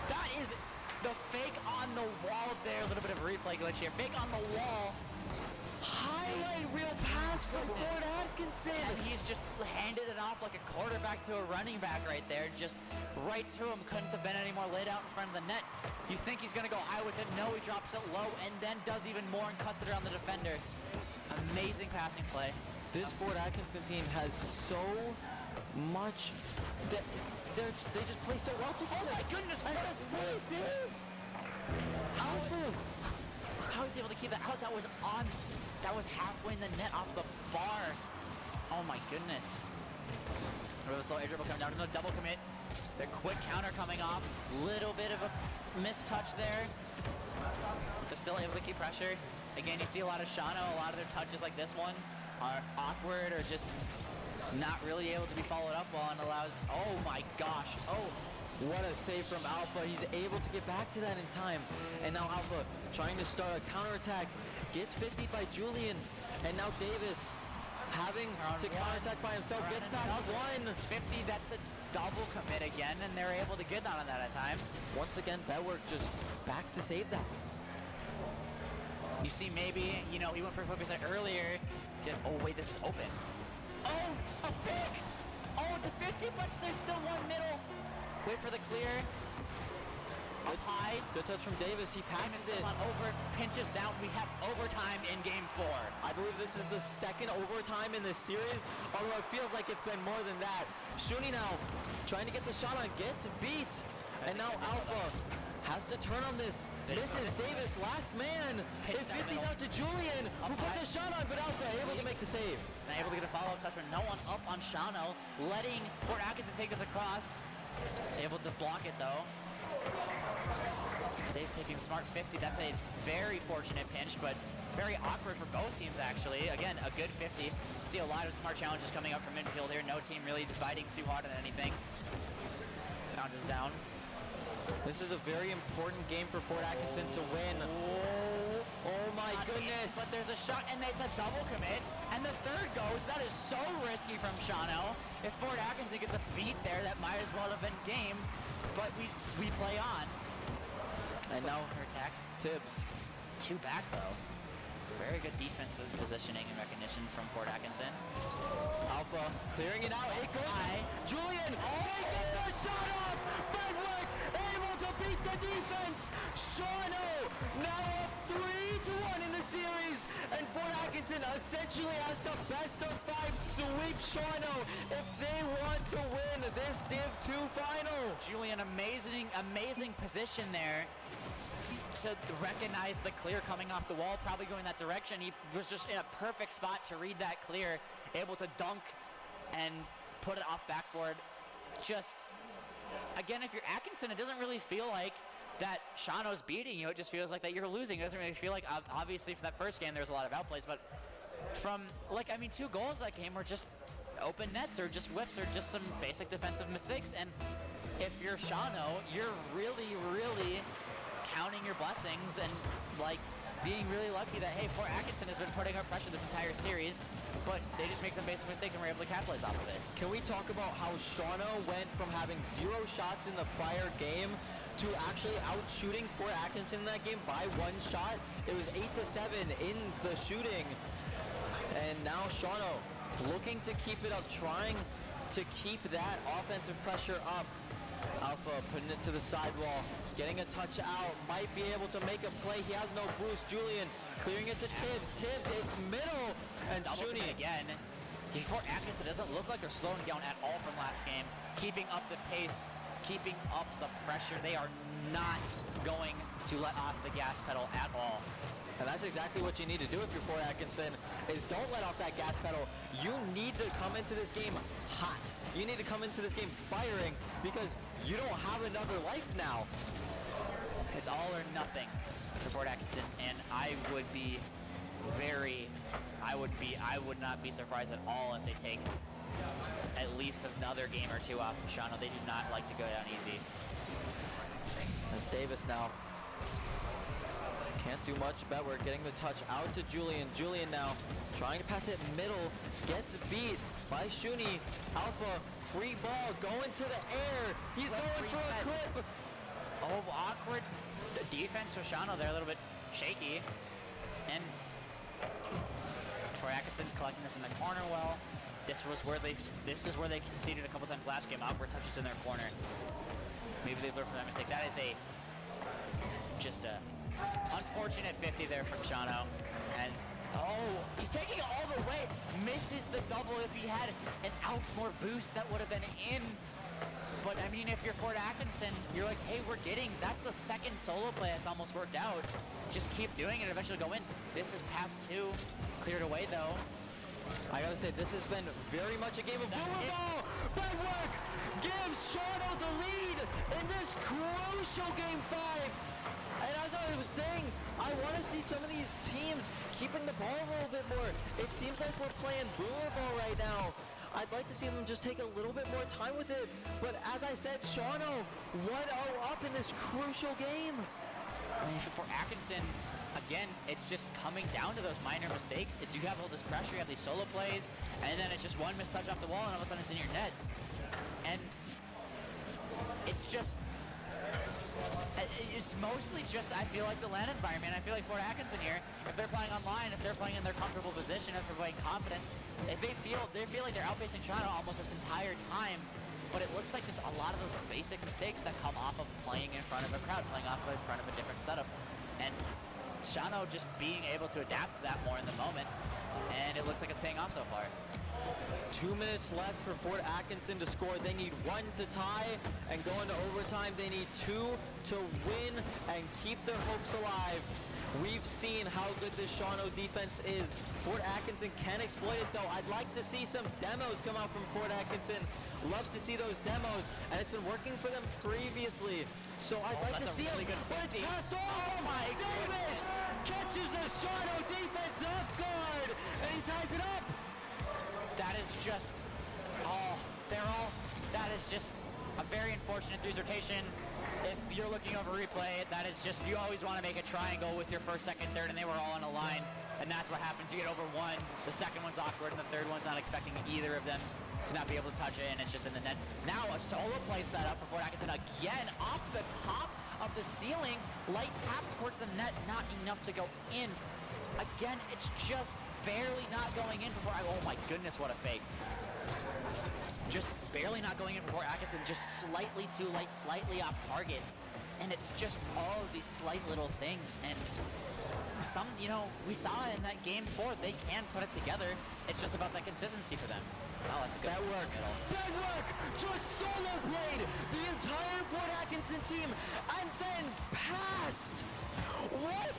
S14: That is the fake on the wall there. A little bit of a replay glitch here. Fake on the wall.
S15: Highlight reel pass from Fort Atkinson.
S14: And he's just handed it off like a quarterback to a running back right there. Just right to him. Couldn't have been any more laid out in front of the net. You think he's going to go high with it. No, he drops it low and then does even more and cuts it around the defender. Amazing passing play.
S15: This Fort Atkinson team has so much. They just play so well together.
S14: Oh my goodness, what a save! How was he able to keep that out? That was halfway in the net off the bar. Oh my goodness. Slow air dribble coming down. No double commit. The quick counter coming off. Little bit of a mistouch there. They're still able to keep pressure. Again, you see a lot of Shawano. A lot of their touches like this one are awkward or just not really able to be followed up on. Allows, oh my gosh. Oh,
S15: what a save from Alpha. He's able to get back to that in time. And now Alpha trying to start a counterattack. Gets 50'd by Julian. And now Davis having to counterattack by himself. Gets past 1.
S14: 50, that's a double commit again. And they're able to get on that at time.
S15: Once again, Betwork just back to save that.
S14: You see maybe, you know, he went for a quick reset earlier. Oh wait, this is open. Oh, a pick! Oh, it's a 50, but there's still one middle. Wait for the clear. Up high.
S15: Good touch from Davis. He passes it.
S14: On over, pinches down. We have overtime in game 4.
S15: I believe this is the second overtime in this series, although it feels like it's been more than that. Shuni now trying to get the shot on, gets beat. And now Alpha has to turn on this. This is Davis, last man. It 50's out to Julian, who puts a shot on, but Alpha able to make the save.
S14: And able to get a follow-up touch, but no one up on Shawano, letting Fort Atkinson take this across. Able to block it though. Save taking smart 50. That's a very fortunate pinch, but very awkward for both teams actually. Again, a good 50. See a lot of smart challenges coming up from midfield here. No team really fighting too hard on anything. Pound is down.
S15: This is a very important game for Fort Atkinson to win. Oh my goodness.
S14: But there's a shot, and it's a double commit. And the third goes. That is so risky from Shawano. If Fort Atkinson gets a beat there, that might as well have been game. But we play on.
S15: And now
S14: her attack.
S15: Tibbs.
S14: 2 back though. Very good defensive positioning and recognition from Fort Atkinson.
S15: Alpha clearing it out. It goes high. Julian, they get the shot off. Betwork able to beat the defense. Shawano now up 3-1 in the series. And Fort Atkinson essentially has to best of 5 sweep Shawano if they want to win this Div 2 final.
S14: Julian, amazing position there to recognize the clear coming off the wall, probably going that direction. He was just in a perfect spot to read that clear, able to dunk and put it off backboard. Just, again, if you're Atkinson, it doesn't really feel like that Shawano's beating you. It just feels like that you're losing. It doesn't really feel like, obviously from that first game, there's a lot of outplays, but from, 2 goals that game were just open nets or just whiffs or just some basic defensive mistakes. And if you're Shawano, you're really, really counting your blessings and being really lucky that, hey, Fort Atkinson has been putting up pressure this entire series, but they just make some basic mistakes and we're able to capitalize off of it.
S15: Can we talk about how Shawno went from having 0 shots in the prior game to actually out-shooting Fort Atkinson in that game by 1 shot? It was 8-7 in the shooting. And now Shawno looking to keep it up, trying to keep that offensive pressure up. Alpha putting it to the sidewall, getting a touch out, might be able to make a play. He has no boost. Julian clearing it to Tibbs. Tibbs, it's middle. And
S14: shooting again. Fort Atkinson doesn't look like they're slowing down at all from last game. Keeping up the pace, keeping up the pressure. They are not going to let off the gas pedal at all.
S15: And that's exactly what you need to do if you're Fort Atkinson, is don't let off that gas pedal. You need to come into this game hot. You need to come into this game firing because you don't have another life now.
S14: It's all or nothing for Fort Atkinson, and I would not be surprised at all if they take at least another game or two off of Shawno. They do not like to go down easy.
S15: That's Davis now. Can't do much. Betwork getting the touch out to Julian. Julian now trying to pass it middle. Gets beat by Shuni. Alpha, free ball, going to the air. He's going for a clip.
S14: Oh, awkward defense for Shawno. They're a little bit shaky. And Fort Atkinson collecting this in the corner well. This is where they conceded a couple times last game. Awkward touches in their corner. Maybe they learned from that mistake. That is just a unfortunate 50 there from Shawno. And he's taking it all the way. Misses the double. If he had an ounce more boost, that would have been in. But I mean, if you're Fort Atkinson, you're like, hey, that's the second solo play that's almost worked out. Just keep doing it and eventually go in. This is past 2. Cleared away though.
S15: I gotta say, this has been very much a game of boomer ball. Betwork gives Shawno the lead in this crucial game 5. And as I was saying, I want to see some of these teams keeping the ball a little bit more. It seems like we're playing boomer ball right now. I'd like to see them just take a little bit more time with it. But as I said, Shawno 1-0 up in this crucial game.
S14: I mean, for Atkinson, again, it's just coming down to those minor mistakes. It's you have all this pressure, you have these solo plays, and then it's just one missed touch off the wall, and all of a sudden it's in your net. And it's mostly just, I feel like, the LAN environment. I feel like Fort Atkinson here, if they're playing online, if they're playing in their comfortable position, if they're playing confident, if they feel like they're outpacing Toronto almost this entire time. But it looks like just a lot of those basic mistakes that come off of playing in front of a crowd, playing off in front of a different setup. And Shawno just being able to adapt to that more in the moment, and it looks like it's paying off so far.
S15: 2 minutes left for Fort Atkinson to score. They need 1 to tie, and going to overtime, they need 2 to win and keep their hopes alive. We've seen how good this Shawno defense is. Fort Atkinson can exploit it though. I'd like to see some demos come out from Fort Atkinson. Love to see those demos, and it's been working for them previously. So I'd like to see
S14: really
S15: them. But it's passed on! Davis catches the Shawno defense off guard, and he ties it up.
S14: That is just, that is just a very unfortunate 3's rotation. If you're looking over replay, that is just, you always want to make a triangle with your first, second, third, and they were all on a line. And that's what happens. You get over one, the second one's awkward, and the third one's not expecting either of them to not be able to touch it, and it's just in the net. Now a solo play set up for Fort Atkinson again, off the top of the ceiling, light tap towards the net, not enough to go in. Again, it's just barely not going in before, oh my goodness, what a fake. Just barely not going in for Fort Atkinson, just slightly too light, slightly off target. And it's just all of these slight little things. And some, we saw in that game before, they can put it together. It's just about that consistency for them. Oh, that's a good
S15: Betwork. Betwork just solo played the entire Fort Atkinson team and then passed. What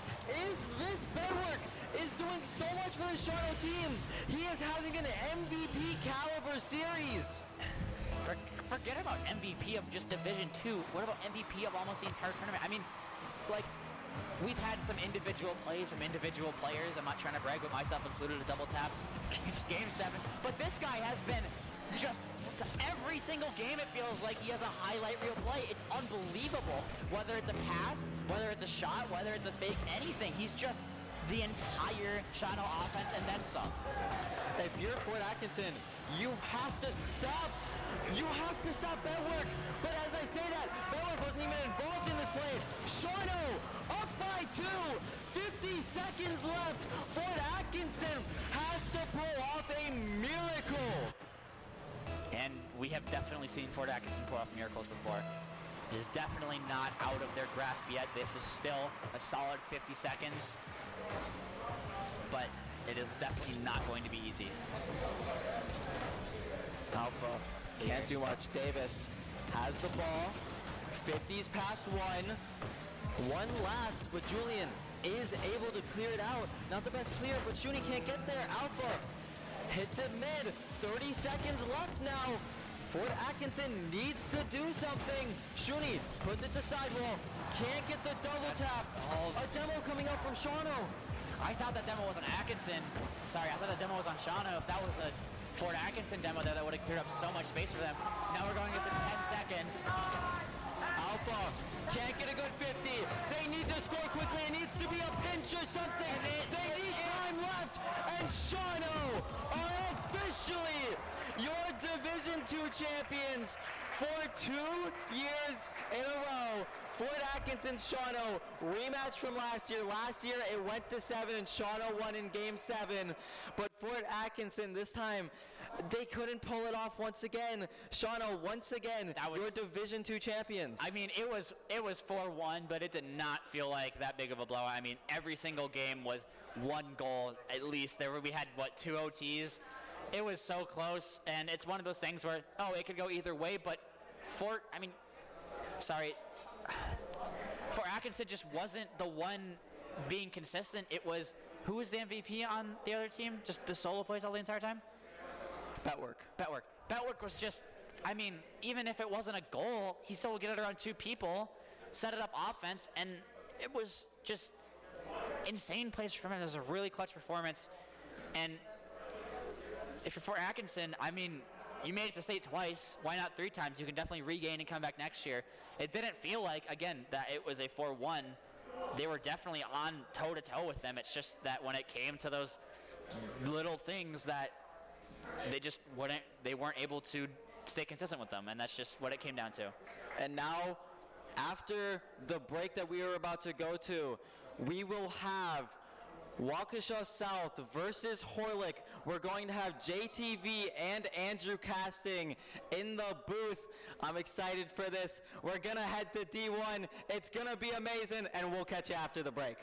S15: is this? Betwork is doing so much for the Shawno team. He is having an MVP caliber series.
S14: Forget about MVP of just Division 2. What about MVP of almost the entire tournament? I mean, like, we've had some individual plays from individual players. I'm not trying to brag, but myself included, a double tap game 7. But this guy has been just to every single game, it feels like he has a highlight reel play. It's unbelievable. Whether it's a pass, whether it's a shot, whether it's a fake, anything. He's just the entire Shano offense and then some.
S15: If you're Fort Atkinson, you have to stop. You have to stop Bedwork. But as I say that, Bedwork wasn't even involved in this play. Shano up by 2. 50 seconds left. Fort Atkinson has to pull off a miracle.
S14: And we have definitely seen Fort Atkinson pull off miracles before. This is definitely not out of their grasp yet. This is still a solid 50 seconds. But it is definitely not going to be easy.
S15: Alpha can't do much. Davis has the ball. 50's past 1. One last, but Julian is able to clear it out. Not the best clear, but Shuni can't get there. Alpha hits it mid. 30 seconds left now. Fort Atkinson needs to do something. Shuni puts it to sidewall. Can't get the double tap. A demo coming out from Shano.
S14: I thought that demo was on Atkinson. Sorry, I thought that demo was on Shano. If that was a Fort Atkinson demo there, that would have cleared up so much space for them. Now we're going into 10 seconds.
S15: Alpha can't get a good 50. They need to score quickly. It needs to be a pinch or something. They need time left. And Shano are officially your Division II champions for 2 years in a row. Fort Atkinson, Shano, rematch from last year. Last year it went to 7 and Shano won in game 7. But Fort Atkinson this time, they couldn't pull it off once again. Shano, once again, your Division II champions.
S14: I mean, it was 4-1, but it did not feel like that big of a blowout. I mean, every single game was 1 goal at least.
S16: We had, what, 2 OTs? It was so close, and it's one of those things where, oh, it could go either way, but Fort Atkinson just wasn't the one being consistent. It was, who was the MVP on the other team? Just the solo plays all the entire time?
S15: Bedwork.
S16: Bedwork was just, I mean, even if it wasn't a goal, he still would get it around 2 people, set it up offense, and it was just insane plays from him. It was a really clutch performance. And if you're Fort Atkinson, I mean, you made it to state twice. Why not 3 times? You can definitely regain and come back next year. It didn't feel like, again, that it was a 4-1. They were definitely on toe-to-toe with them. It's just that when it came to those little things that they weren't able to stay consistent with them, and that's just what it came down to.
S15: And now, after the break that we are about to go to, we will have Waukesha South versus Horlick. We're going to have JTV and Andrew Casting in the booth. I'm excited for this. We're going to head to D1. It's going to be amazing, and we'll catch you after the break.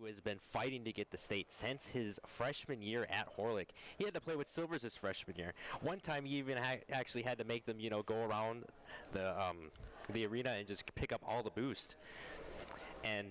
S1: who has been fighting to get the state since his freshman year at Horlick. He had to play with silvers his freshman year. One time he even actually had to make them, go around the arena and just pick up all the boost. And,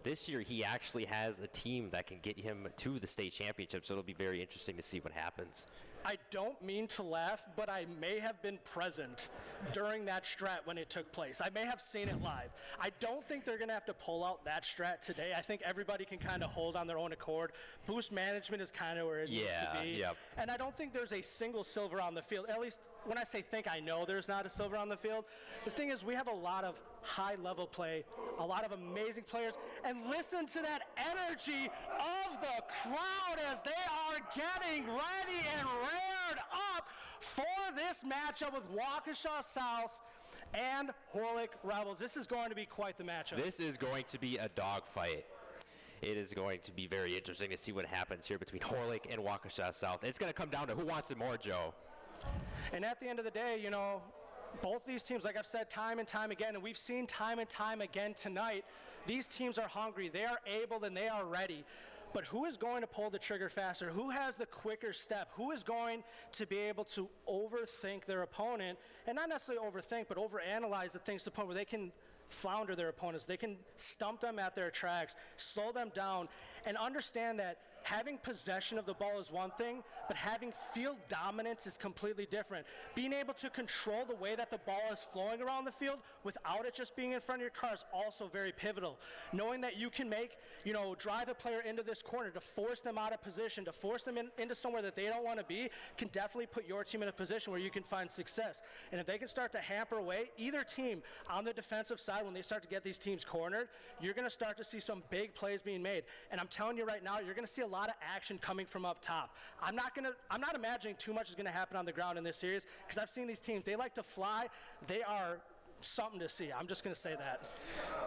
S1: this year he actually has a team that can get him to the state championship, so it'll be very interesting to see what happens.
S17: I don't mean to laugh, but I may have been present during that strat when it took place. I may have seen it live. I don't think they're going to have to pull out that strat today. I think everybody can kind of hold on their own accord. Boost management is kind of where it needs to be.
S1: Yep.
S17: And I don't think there's a single silver on the field. At least when I say think, I know there's not a silver on the field. The thing is, we have a lot of high-level play, a lot of amazing players, and listen to that energy of the crowd as they are getting ready and rared up for this matchup with Waukesha South and Horlick Rebels. This is going to be quite the matchup.
S1: This is going to be a dogfight. It is going to be very interesting to see what happens here between Horlick and Waukesha South. It's going to come down to who wants it more, Joe.
S17: And at the end of the day, both these teams, like I've said time and time again, and we've seen time and time again tonight, these teams are hungry. They are able and they are ready. But who is going to pull the trigger faster? Who has the quicker step? Who is going to be able to overthink their opponent, and not necessarily overthink, but overanalyze the things to the point where they can flounder their opponents. They can stump them at their tracks, slow them down, and understand that having possession of the ball is one thing, but having field dominance is completely different. Being able to control the way that the ball is flowing around the field without it just being in front of your car is also very pivotal. Knowing that you can drive a player into this corner to force them out of position, to force them into somewhere that they don't want to be, can definitely put your team in a position where you can find success. And if they can start to hamper away, either team on the defensive side, when they start to get these teams cornered, you're going to start to see some big plays being made. And I'm telling you right now, you're going to see a lot of action coming from up top. I'm not imagining too much is going to happen on the ground in this series, because I've seen these teams. They like to fly. They are something to see. I'm just going to say that.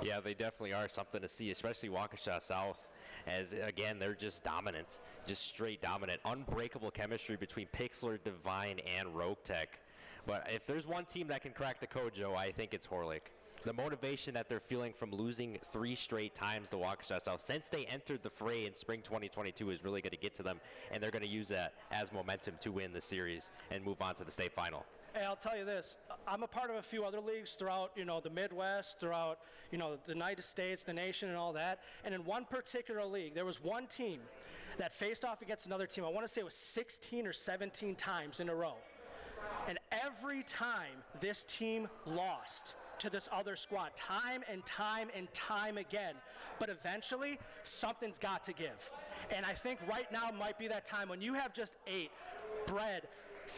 S1: Yeah, they definitely are something to see, especially Waukesha South, as, again, they're just dominant, just straight dominant. Unbreakable chemistry between Pixlr, Divine, and Rogue Tech. But if there's one team that can crack the code, Joe, I think it's Horlick. The motivation that they're feeling from losing 3 straight times to Waukesha South since they entered the fray in spring 2022 is really going to get to them, and they're going to use that as momentum to win the series and move on to the state final.
S17: Hey, I'll tell you this. I'm a part of a few other leagues throughout, the Midwest, throughout, the United States, the nation, and all that. And in one particular league, there was one team that faced off against another team. I want to say it was 16 or 17 times in a row. And every time this team lost to this other squad, time and time and time again. But eventually, something's got to give. And I think right now might be that time when you have just ate, bread,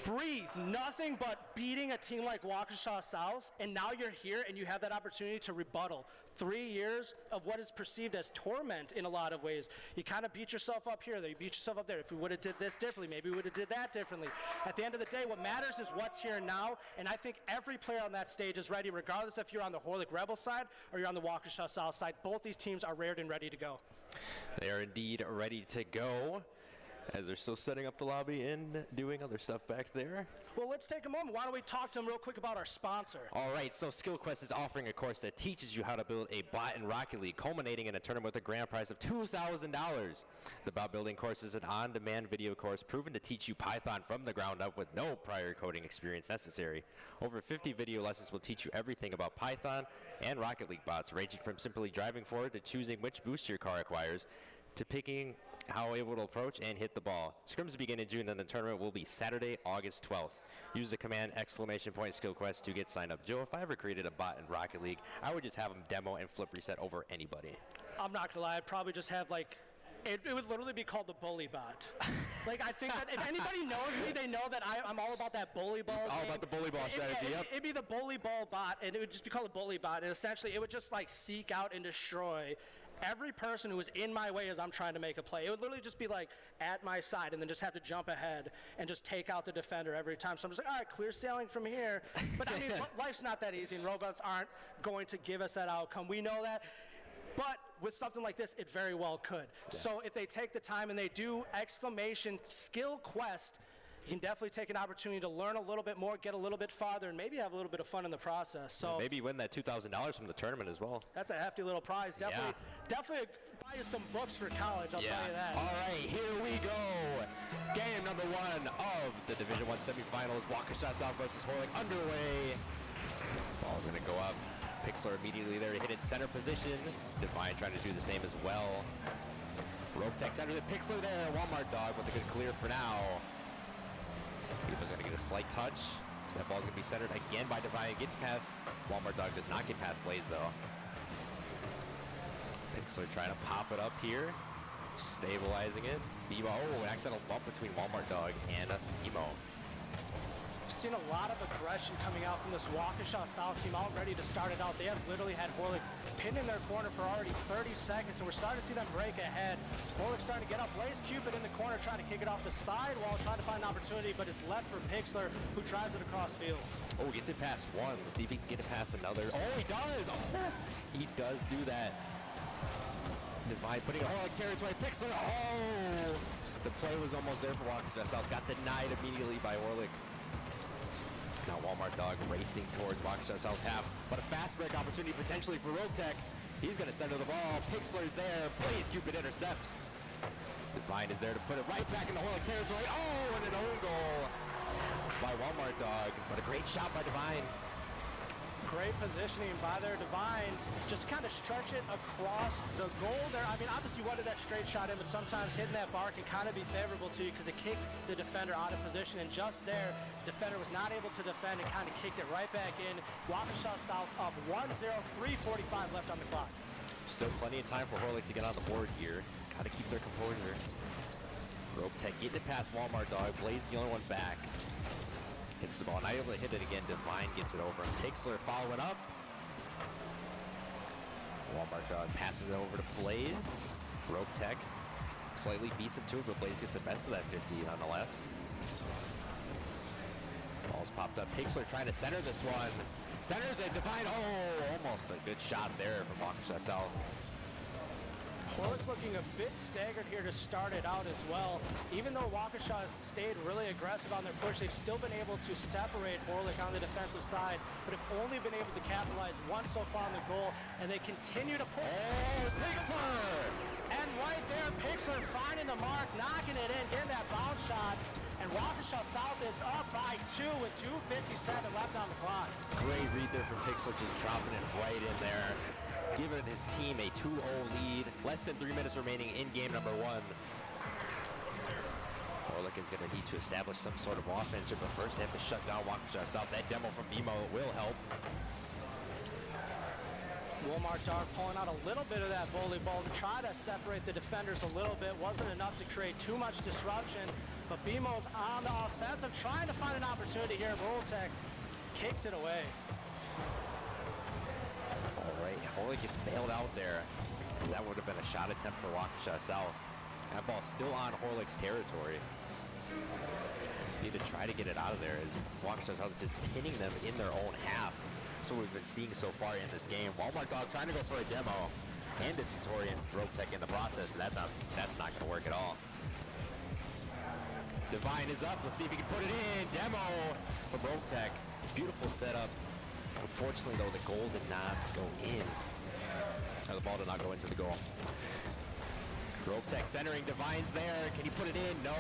S17: breathe, nothing but beating a team like Waukesha South, and now you're here and you have that opportunity to rebuttal 3 years of what is perceived as torment in a lot of ways. You kind of beat yourself up here, you beat yourself up there. If we would have did this differently, maybe we would have did that differently. At the end of the day, what matters is what's here now, and I think every player on that stage is ready, regardless if you're on the Horlick Rebel side or you're on the Waukesha South side. Both these teams are rared and ready to go.
S1: They are indeed ready to go, as they're still setting up the lobby and doing other stuff back there.
S17: Well, let's take a moment. Why don't we talk to them real quick about our sponsor?
S1: All right, so SkillQuest is offering a course that teaches you how to build a bot in Rocket League, culminating in a tournament with a grand prize of $2,000. The bot building course is an on-demand video course proven to teach you Python from the ground up with no prior coding experience necessary. Over 50 video lessons will teach you everything about Python and Rocket League bots, ranging from simply driving forward to choosing which boost your car acquires, to picking how able to approach and hit the ball. Scrims begin in June, and the tournament will be Saturday, August 12th. Use the command !SkillQuest to get signed up. Joe, if I ever created a bot in Rocket League, I would just have them demo and flip reset over anybody.
S17: I'm not gonna lie, I'd probably just have it would literally be called the bully bot. I think that if anybody knows me, they know that I'm all about that bully ball.
S1: All about the bully ball strategy, yep.
S17: It'd be the bully ball bot, and it would just be called a bully bot, and essentially it would just seek out and destroy every person who was in my way as I'm trying to make a play. It would literally just be at my side, and then just have to jump ahead and just take out the defender every time. So I'm just all right, clear sailing from here. But I mean, life's not that easy, and robots aren't going to give us that outcome. We know that. But with something like this, it very well could. Yeah. So if they take the time and they do !SkillQuest, you can definitely take an opportunity to learn a little bit more, get a little bit farther, and maybe have a little bit of fun in the process. So
S1: maybe win that $2,000 from the tournament as well.
S17: That's a hefty little prize. Definitely, definitely buy you some books for college, I'll tell you that.
S1: All right, here we go. Game number 1 of the Division I semifinals. Waukesha South versus Horlick underway. Ball's going to go up. Pixlr immediately there to hit in center position. Divine trying to do the same as well. Rope Tech center to Pixlr there. Walmart Dog with a good clear for now. Beamo's going to get a slight touch. That ball's going to be centered again by Divine. Gets past. Walmart Dog does not get past Blaze though. Pixlr trying to pop it up here. Stabilizing it. Beamo, an accidental bump between Walmart Dog and Beamo.
S17: We've seen a lot of aggression coming out from this Waukesha South team all ready to start it out. They have literally had Horlick pinned in their corner for already 30 seconds, and we're starting to see them break ahead. Horlick starting to get up. Blaze Cupid in the corner trying to kick it off the sidewall, trying to find an opportunity, but it's left for Pixlr, who drives it across field.
S1: Oh, gets it past one. Let's see if he can get it past another. Oh, he does! Oh, he does do that. Divine putting a Horlick territory. Pixlr, oh! The play was almost there for Waukesha South. Got denied immediately by Horlick. Now Walmart Dog racing towards Waukesha South's half, but a fast break opportunity potentially for Rope Tech. He's going to center the ball. Pixlr's there. Blaze Cupid intercepts. Divine is there to put it right back into Horlick territory. Oh, and an own goal by Walmart Dog, but a great shot by Divine.
S17: Great positioning by their Divine. Just kind of stretch it across the goal there. I mean, obviously you wanted that straight shot in, but sometimes hitting that bar can kind of be favorable to you because it kicks the defender out of position. And just there, defender was not able to defend and kind of kicked it right back in. Waukesha South up 1-0, 3:45 left on the clock.
S1: Still plenty of time for Horlick to get on the board here. Got to keep their composure. Rope Tech getting it past Walmart Dog. Blaze the only one back. Hits the ball, not able to hit it again. Divine gets it over. Pixlr following up. Walmart Dog passes it over to Blaze. Rope Tech slightly beats him to it, but Blaze gets the best of that 50 nonetheless. Ball's popped up. Pixlr trying to center this one. Centers it. Divine, oh, almost a good shot there from Waukesha South.
S17: Horlick's looking a bit staggered here to start it out as well. Even though Waukesha has stayed really aggressive on their push, they've still been able to separate Horlick on the defensive side, but have only been able to capitalize once so far on the goal, and they continue to push.
S1: Oh, Pixlr!
S17: And right there, Pixlr finding the mark, knocking it in, getting that bounce shot, and Waukesha South is up by 2 with 2:57 left on the clock.
S1: Great read there from Pixlr, just dropping it right in there. Giving his team a 2-0 lead. Less than 3 minutes remaining in game number 1. Horlick is going to need to establish some sort of offense here, but first they have to shut down Waukesha South. That demo from Beamo will help.
S17: Walmart Dog pulling out a little bit of that volleyball to try to separate the defenders a little bit. Wasn't enough to create too much disruption, but Beamo's on the offensive, trying to find an opportunity here. Voltec kicks it away.
S1: Horlick gets bailed out there, because that would have been a shot attempt for Waukesha South. That ball's still on Horlick's territory. Need to try to get it out of there, as Waukesha South is just pinning them in their own half. That's what we've been seeing so far in this game. Walmart Dog trying to go for a demo, and a Centurion Rope Tech in the process, but that's not going to work at all. Divine is up. Let's see if he can put it in. Demo from Rope Tech. Beautiful setup. Unfortunately, though, the goal did not go in. Or the ball did not go into the goal. Rope Tech centering. Divine's there. Can he put it in? No.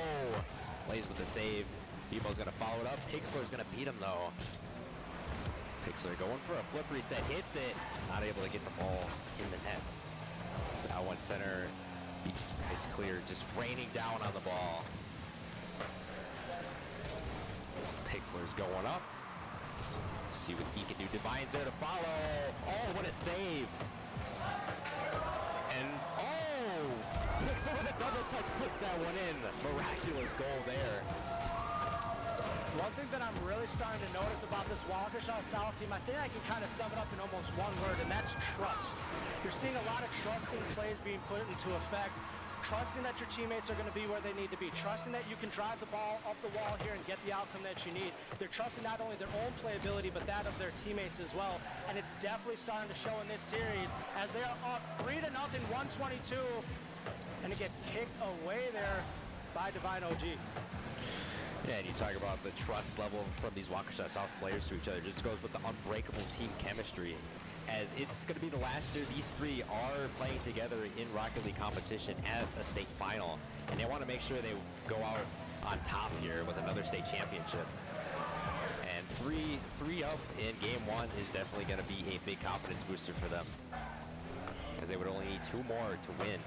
S1: Plays with the save. Beamo's going to follow it up. Pixlr's going to beat him, though. Pixlr going for a flip reset. Hits it. Not able to get the ball in the net. Now one center is clear. Just raining down on the ball. Pixlr's going up. See what he can do. Divine's there to follow. Oh, what a save. And, oh! Pixlr with a double touch puts that one in. Miraculous goal there.
S17: One thing that I'm really starting to notice about this Waukesha South team, I think I can kind of sum it up in almost one word, and that's trust. You're seeing a lot of trusting plays being put into effect. Trusting that your teammates are going to be where they need to be. Trusting that you can drive the ball up the wall here and get the outcome that you need. They're trusting not only their own playability, but that of their teammates as well. And it's definitely starting to show in this series as they are up 3-0, 122. And it gets kicked away there by Divine OG.
S1: Yeah, and you talk about the trust level from these Waukesha South players to each other. It just goes with the unbreakable team chemistry. as it's going to be the last year these three are playing together in Rocket League competition at a state final, and they want to make sure they go out on top here with another state championship. And three up in game one is definitely going to be a big confidence booster for them, because they would only need 2 more to win.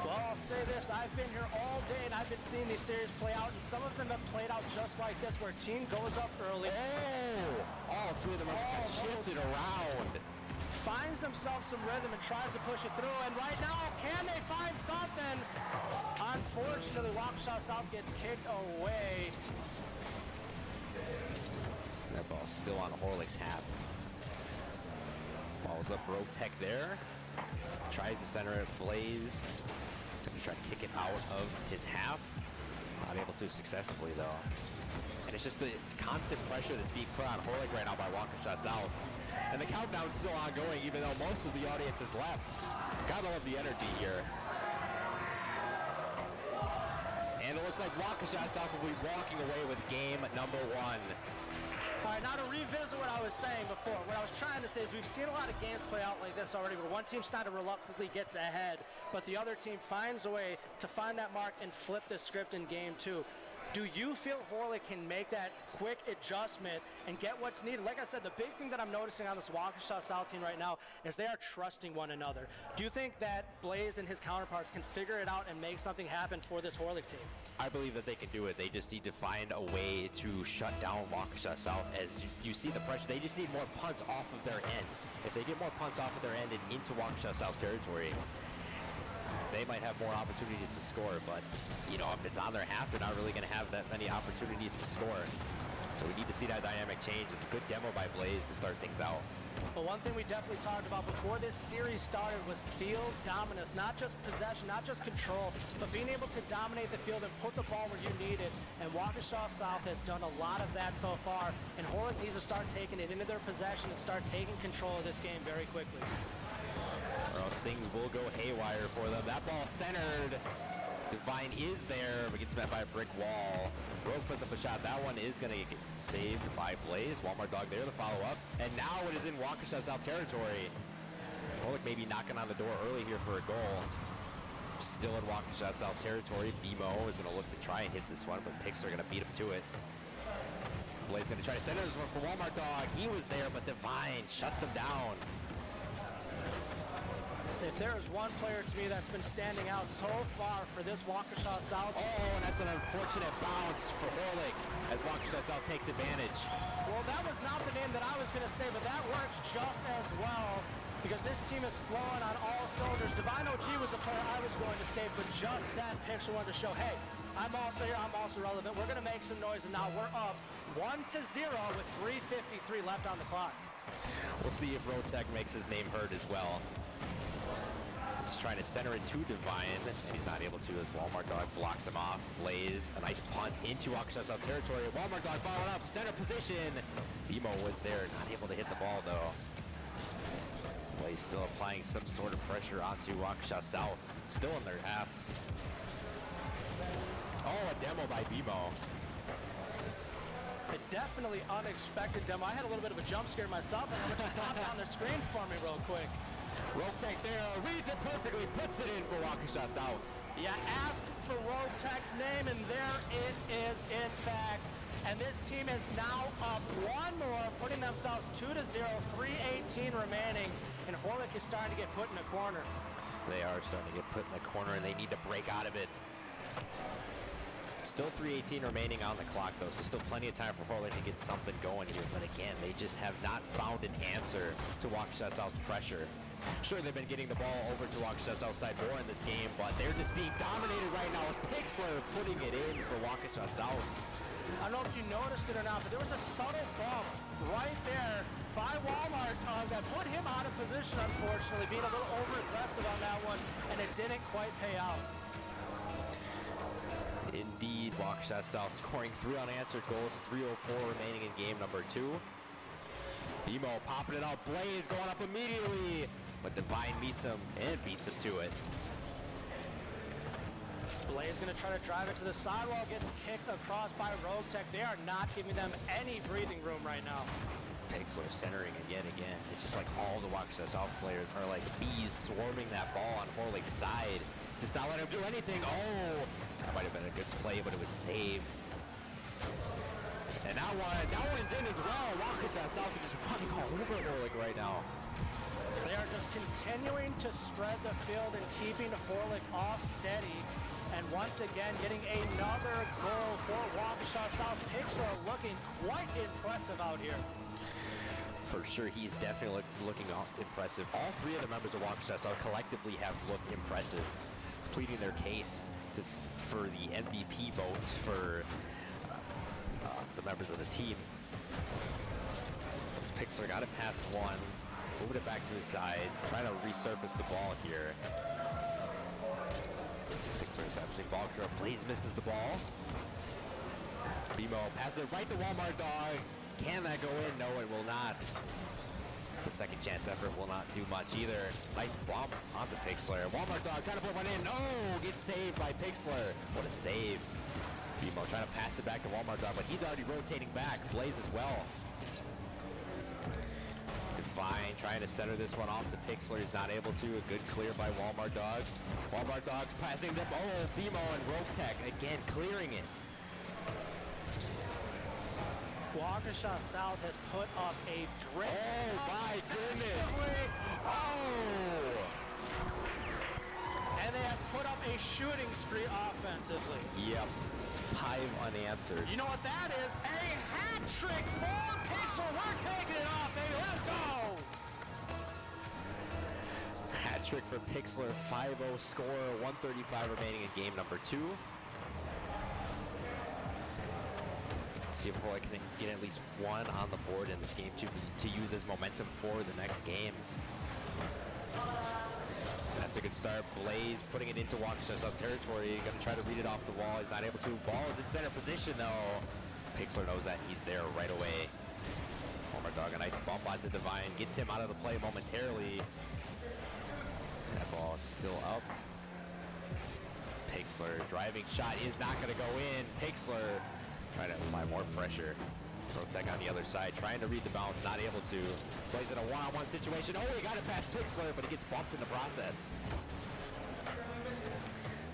S17: Well, I'll say this, I've been here all day and I've been seeing these series play out, and some of them have played out just like this, where a team goes up early.
S1: Oh! All 3 of them are shifted around.
S17: Finds themselves some rhythm and tries to push it through, and right now, can they find something? Unfortunately, Waukesha South gets kicked away.
S1: That ball's still on Horlick's half. Ball's up, Rogue Tech there. Tries to center it, Blaze. He's going to try to kick it out of his half. Not able to successfully, though. And it's just the constant pressure that's being put on Horlick right now by Waukesha South. And the countdown's still ongoing, even though most of the audience is left. Gotta love the energy here. And it looks like Waukesha South will be walking away with game number 1.
S17: All right, now to revisit what I was saying before, what I was trying to say is we've seen a lot of games play out like this already, where one team kind of reluctantly gets ahead, but the other team finds a way to find that mark and flip the script in game 2. Do you feel Horlick can make that quick adjustment and get what's needed? Like I said, the big thing that I'm noticing on this Waukesha South team right now is they are trusting one another. Do you think that Blaze and his counterparts can figure it out and make something happen for this Horlick team?
S1: I believe that they can do it. They just need to find a way to shut down Waukesha South. As you see the pressure, they just need more punts off of their end. If they get more punts off of their end and into Waukesha South territory, they might have more opportunities to score, but you know, if it's on their half, they're not really going to have that many opportunities to score. So we need to see that dynamic change. It's a good demo by Blaze to start things out.
S17: But one thing we definitely talked about before this series started was field dominance, not just possession, not just control, but being able to dominate the field and put the ball where you need it. And Waukesha South has done a lot of that so far, and Horlick needs to start taking it into their possession and start taking control of this game very quickly.
S1: Or else things will go haywire for them. That ball centered. Divine is there, but gets met by a brick wall. Rogue puts up a shot. That one is going to get saved by Blaze. Walmart Dog there, the follow-up. And now it is in Waukesha South territory. Horlick maybe knocking on the door early here for a goal. Still in Waukesha South territory. BMO is going to look to try and hit this one, but Picks are going to beat him to it. Blaze going to try to center this one for Walmart Dog. He was there, but Divine shuts him down.
S17: If there is one player to me that's been standing out so far for this Waukesha South.
S1: Oh, and that's an unfortunate bounce for Horlick as Waukesha South takes advantage.
S17: Well, that was not the name that I was going to say, but that works just as well because this team is flowing on all cylinders. Divine OG was a player I was going to stay, but just that picture wanted to show, hey, I'm also here, I'm also relevant. We're going to make some noise, and now we're up 1-0 with 3:53 left on the clock.
S1: We'll see if Rotech makes his name heard as well. He's trying to center it to Divine, and he's not able to as Walmart Dog blocks him off. Blaze, a nice punt into Waukesha South territory. Walmart Dog following up, center position. BMO was there, not able to hit the ball though. Blaze still applying some sort of pressure onto Waukesha South, still in their half. Oh, a demo by BMO.
S17: A definitely unexpected demo. I had a little bit of a jump scare myself, and I just popped on the screen for me real quick.
S1: Rogue Tech there, reads it perfectly, puts it in for Waukesha South.
S17: Yeah, ask for Rogue Tech's name, and there it is, in fact. And this team is now up one more, putting themselves 2-0, 3:18 remaining, and Horlick is starting to get put in a corner.
S1: They are starting to get put in the corner, and they need to break out of it. Still 3:18 remaining on the clock, though, so still plenty of time for Horlick to get something going here. But again, they just have not found an answer to Waukesha South's pressure. Sure, they've been getting the ball over to Waukesha South side more in this game, but they're just being dominated right now with Pixler putting it in for Waukesha South.
S17: I don't know if you noticed it or not, but there was a subtle bump right there by Walmart Dog that put him out of position, unfortunately, being a little over-aggressive on that one, and it didn't quite pay out.
S1: Indeed, Waukesha South scoring 3 unanswered goals, 3:04 remaining in game number 2. BMO popping it out, Blaze going up immediately, but Divine meets him and beats him to it.
S17: Blaze going to try to drive it to the sidewall, gets kicked across by Rogue Tech. They are not giving them any breathing room right now.
S5: Pixler centering again. It's just like all the Waukesha South players are like bees swarming that ball on Horlick's side. Just not letting him do anything. Oh, that might have been a good play, but it was saved. And that one's in as well. Waukesha South is just running all over Horlick right now.
S17: They are just continuing to spread the field and keeping Horlick off steady. And once again, getting another goal for Waukesha South. Pixler looking quite impressive out here.
S5: For sure, he's definitely looking impressive. All three of the members of Waukesha South collectively have looked impressive, pleading their case for the MVP votes for the members of the team. This Pixler got it past one, moved it back to his side, trying to resurface the ball here. Pixler's actually ball control. Blaze misses the ball. BMO passes it right to Walmart Dog. Can that go in? No, it will not. The second chance effort will not do much either. Nice bump onto Pixler. Walmart Dog trying to put one in. No, gets saved by Pixler. What a save. BMO trying to pass it back to Walmart Dog, but he's already rotating back. Blaze as well. Divine trying to center this one off to Pixler. He's not able to. A good clear by Walmart Dog. Walmart Dog's passing them. Oh, BMO and Rotek again clearing it.
S17: Waukesha South has put up a great...
S5: Oh, my goodness. Oh!
S17: And they have put up a shooting spree offensively.
S5: Yep. 5 unanswered.
S17: You know what that is? A hat trick for Pixel. We're taking it off, baby. Let's go!
S5: Hat trick for Pixler. 5-0 score. 1:35 remaining in game number 2. See if Horlick can get at least one on the board in this game to use as momentum for the next game. That's a good start. Blaze putting it into Waukesha South territory. Going to try to read it off the wall. He's not able to. Ball is in center position though. Pixler knows that he's there right away. Walmart Dog, a nice bump onto Divine. Gets him out of the play momentarily. That ball is still up. Pixler driving shot is not going to go in. Pixler trying to apply more pressure. Rotek on the other side, trying to read the bounce, not able to. Plays in a one-on-one situation. Oh, he got it past Pixler, but he gets bumped in the process.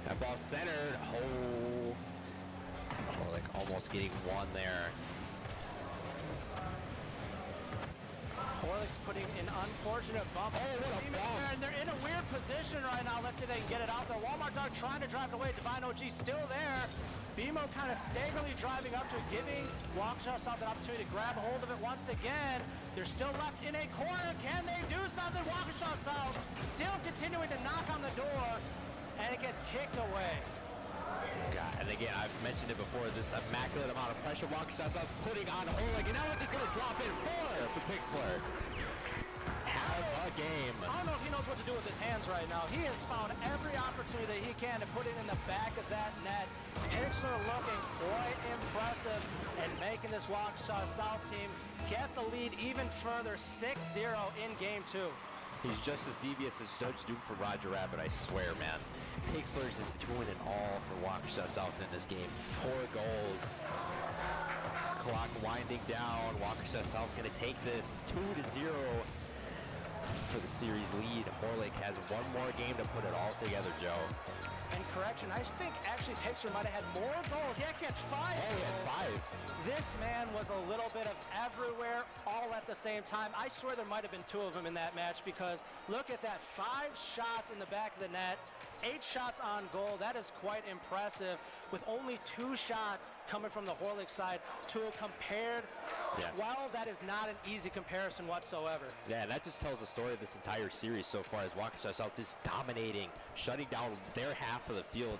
S5: That ball centered. Oh, like almost getting one there.
S17: Horlick's putting an unfortunate bump.
S5: Oh, what a bump.
S17: And they're in a weird position right now. Let's see if they can get it out there. Walmart Dog trying to drive it away. Divine OG still there. BMO kind of staggerly driving up to it, giving Waukesha South an opportunity to grab a hold of it once again. They're still left in a corner. Can they do something? Waukesha South still continuing to knock on the door, and it gets kicked away.
S5: God, and again, I've mentioned it before, this immaculate amount of pressure Waukesha South putting on Horlick, and now it's just going to drop in 4 for Pixler. Have a game.
S17: I don't know if he knows what to do with his hands right now. He has found every opportunity that he can to put it in the back of that net. Pixler looking quite impressive and making this Waukesha South team get the lead even further, 6-0 in game 2.
S5: He's just as devious as Judge Duke for Roger Rabbit, I swear, man. Pixler's just doing it all for Waukesha South in this game. 4 goals. Clock winding down. Waukesha South going to take this 2-0 for the series lead. Horlick has one more game to put it all together, Joe.
S17: And correction, I think actually Pixler might have had more goals. He actually had 5
S5: Oh, he had 5.
S17: This man was a little bit of everywhere, all at the same time. I swear there might have been 2 of them in that match because look at that, 5 shots in the back of the net, 8 shots on goal. That is quite impressive with only 2 shots coming from the Horlick side to a compared 12. That is not an easy comparison whatsoever.
S5: Yeah, and that just tells the story of this entire series so far as Waukesha South is dominating, shutting down their half of the field,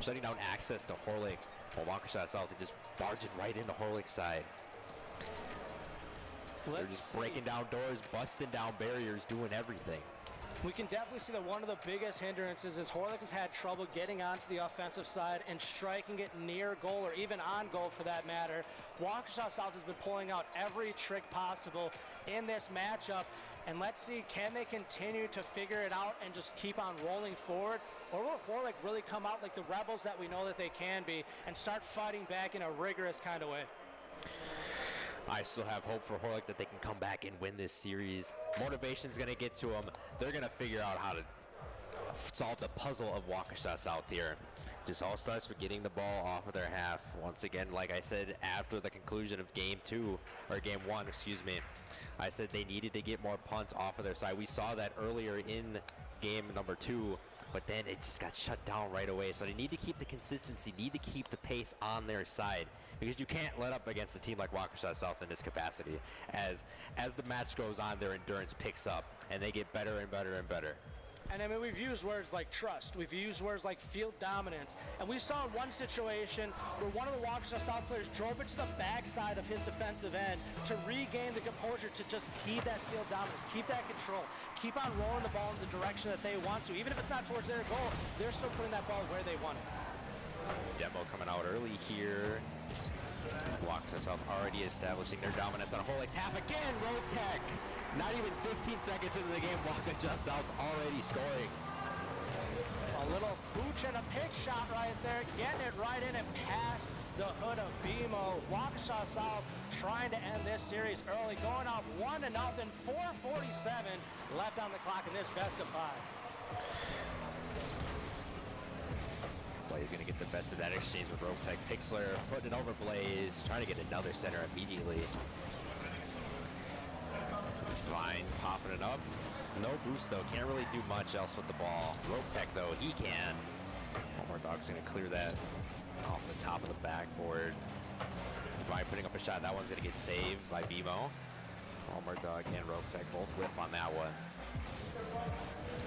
S5: shutting down access to Horlick. While Waukesha South is just barging right into Horlick's side. They're just breaking down doors, busting down barriers, doing everything.
S17: We can definitely see that one of the biggest hindrances is Horlick has had trouble getting onto the offensive side and striking it near goal or even on goal for that matter. Waukesha South has been pulling out every trick possible in this matchup. And let's see, can they continue to figure it out and just keep on rolling forward? Or will Horlick really come out like the Rebels that we know that they can be and start fighting back in a rigorous kind of way?
S1: I still have hope for Horlick that they can come back and win this series. Motivation's going to get to them. They're going to figure out how to solve the puzzle of Waukesha South here. This all starts with getting the ball off of their half. Once again, like I said, after the conclusion of game one, excuse me, I said they needed to get more punts off of their side. We saw that earlier in game number 2, but then it just got shut down right away. So they need to keep the consistency, need to keep the pace on their side, because you can't let up against a team like Waukesha South in this capacity. As the match goes on, their endurance picks up, and they get better and better and better.
S17: And I mean, we've used words like trust, we've used words like field dominance, and we saw in one situation where one of the Waukesha South players drove it to the backside of his defensive end to regain the composure to just keep that field dominance, keep that control, keep on rolling the ball in the direction that they want to. Even if it's not towards their goal, they're still putting that ball where they want it.
S1: Demo coming out early here. Waukesha South already establishing their dominance on Horlick's half again. Road Tech. Not even 15 seconds into the game, Waukesha South already scoring.
S17: A little pooch and a pick shot right there, getting it right in and past the hood of BMO. Waukesha South trying to end this series early, going up 1-0, 4:47 left on the clock in this best of 5.
S1: Blaze gonna get the best of that exchange with Rogue Tech. Pixlr putting it over Blaze, trying to get another center immediately. Vine popping it up. No boost though, can't really do much else with the ball. Rogue Tech though, he can. One more dog's gonna clear that off the top of the backboard. Vine putting up a shot, that one's gonna get saved by BMO. One more dog and Rogue Tech both whiff on that one.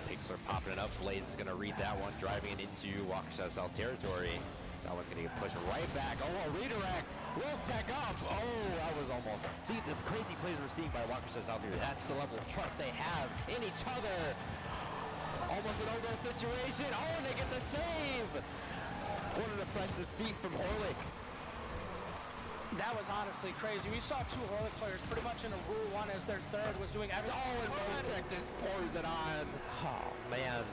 S1: Pixlr popping it up. Blaze is going to read that one, driving it into Waukesha South territory. That one's going to get pushed right back. Oh, a redirect. Rogue Tech up. Oh, that was almost. See, the crazy plays we're seeing by Waukesha South here. That's the level of trust they have in each other. Almost an no-goal situation. Oh, and they get the save. What an impressive feat from Horlick.
S17: That was honestly crazy. We saw two Horlick players pretty much in a Rule 1 as their third was doing everything.
S1: Oh, and Rogue Tech just pours it on. Oh, man.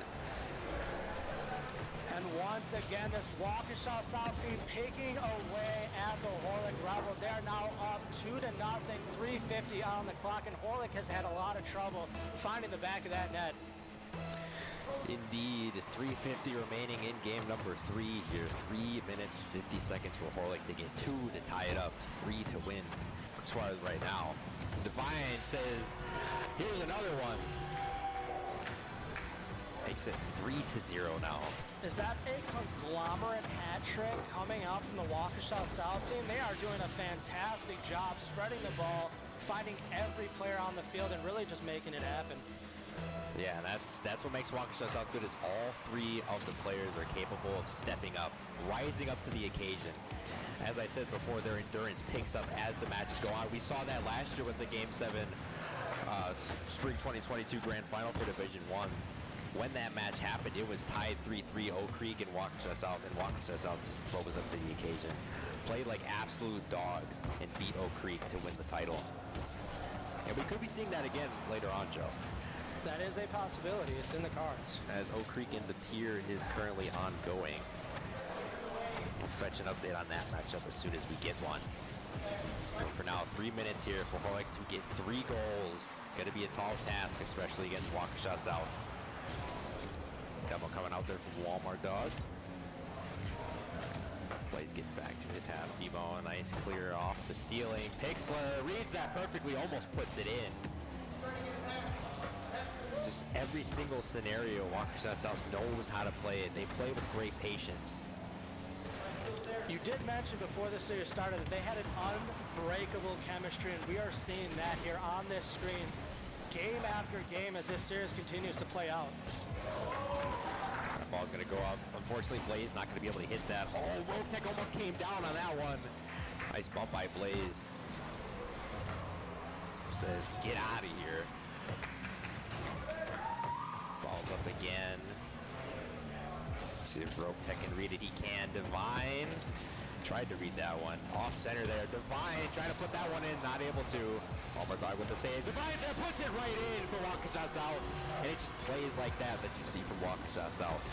S17: And once again, this Waukesha South team picking away at the Horlick Rebels. They are now up 2-0, 3:50 on the clock, and Horlick has had a lot of trouble finding the back of that net.
S1: Indeed, 3:50 remaining in game number 3 here. 3 minutes, 50 seconds for Horlick to get 2 to tie it up, 3 to win. As far as right now, Divine says, here's another one. Makes it 3-0 now.
S17: Is that a conglomerate hat trick coming out from the Waukesha South team? They are doing a fantastic job spreading the ball, finding every player on the field, and really just making it happen.
S1: Yeah, that's what makes Waukesha South good, is all 3 of the players are capable of stepping up, rising up to the occasion. As I said before, their endurance picks up as the matches go on. We saw that last year with the Game 7 Spring 2022 Grand Final for Division 1. When that match happened, it was tied 3-3, Oak Creek and Waukesha South, and Waukesha South just rose up to the occasion. Played like absolute dogs and beat Oak Creek to win the title. And we could be seeing that again later on, Joe.
S17: That is a possibility. It's in the cards.
S1: As Oak Creek in the Pier is currently ongoing. We'll fetch an update on that matchup as soon as we get one. But for now, 3 minutes here for Horlick to get 3 goals. Going to be a tall task, especially against Waukesha South. Demo coming out there from Walmart Dog. Blaze getting back to his half. BMO, a nice clear off the ceiling. Pixlr reads that perfectly, almost puts it in. Just every single scenario, Waukesha South knows how to play it. They play with great patience.
S17: You did mention before the series started that they had an unbreakable chemistry, and we are seeing that here on this screen, game after game, as this series continues to play out.
S1: That ball's going to go up. Unfortunately, Blaze not going to be able to hit that. Oh, Rogue Tech almost came down on that one. Nice bump by Blaze. Says, get out of here. Falls up again. See if Roptek can read it. He can. Divine tried to read that one. Off center there. Divine trying to put that one in. Not able to. Walmart with the save. Divine there puts it right in for Waukesha South. And it just plays like that you see from Waukesha South.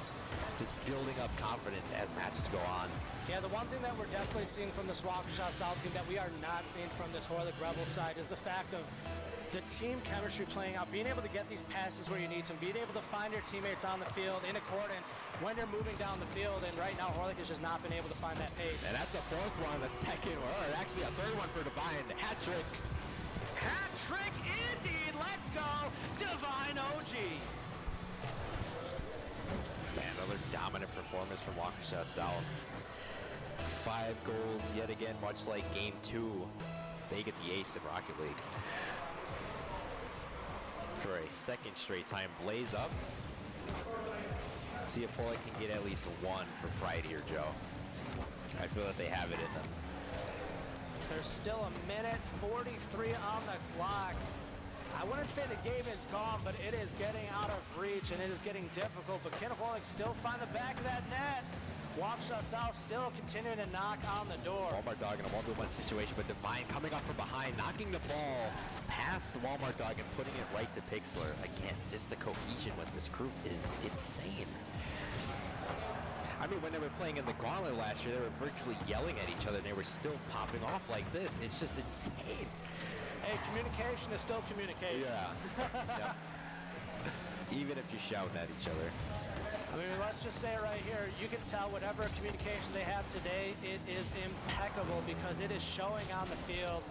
S1: Just building up confidence as matches go on.
S17: Yeah, the one thing that we're definitely seeing from this Waukesha South team that we are not seeing from this Horlick Rebels side is the fact of the team chemistry playing out, being able to get these passes where you need them, being able to find your teammates on the field in accordance when you're moving down the field, and right now Horlick has just not been able to find that pace.
S1: And that's a fourth one, a second, or actually a third one for Divine. Hat trick.
S12: Hat trick indeed. Let's go, Divine OG.
S1: Man, another dominant performance from Waukesha South. 5 goals yet again, much like game 2. They get the ace in Rocket League. For a second straight time, Blaze up. See if Horlick can get at least one for pride here, Joe. I feel that they have it in them.
S17: There's still a minute 43 on the clock. I wouldn't say the game is gone, but it is getting out of reach and it is getting difficult. But can Horlick still find the back of that net? Waukesha South still continuing to knock on the door.
S1: Walmart Dog in a 1v1 situation, but Divine coming off from behind, knocking the ball past Walmart Dog and putting it right to Pixlr. Again, just the cohesion with this group is insane. I mean, when they were playing in the Gauntlet last year, they were virtually yelling at each other, and they were still popping off like this. It's just insane.
S17: Hey, communication is still communication.
S1: Yeah. Yeah. Even if you're shouting at each other.
S17: I mean, let's just say it right here, you can tell whatever communication they have today, it is impeccable because it is showing on the field.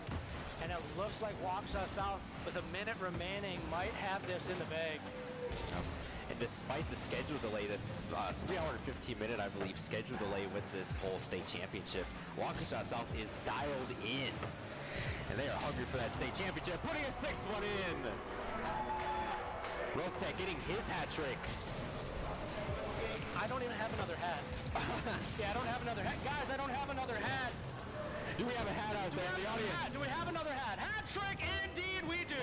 S17: And it looks like Waukesha South, with a minute remaining, might have this in the bag.
S1: And despite the schedule delay, the 3-hour and 15-minute, I believe, schedule delay with this whole state championship, Waukesha South is dialed in. And they are hungry for that state championship, putting a 6th one in. Roptek getting his hat trick.
S17: I don't even have another hat. Yeah, I don't have another hat. Guys, I don't have another hat.
S1: Do we have a hat out there in the audience?
S17: Do we have another hat? Hat trick, indeed we do.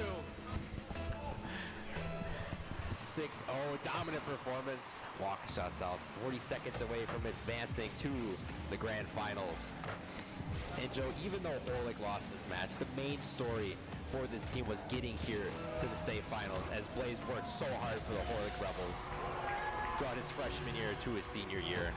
S1: 6-0, dominant performance. Waukesha South 40 seconds away from advancing to the grand finals. And Joe, even though Horlick lost this match, the main story for this team was getting here to the state finals as Blaze worked so hard for the Horlick Rebels throughout his freshman year to his senior year.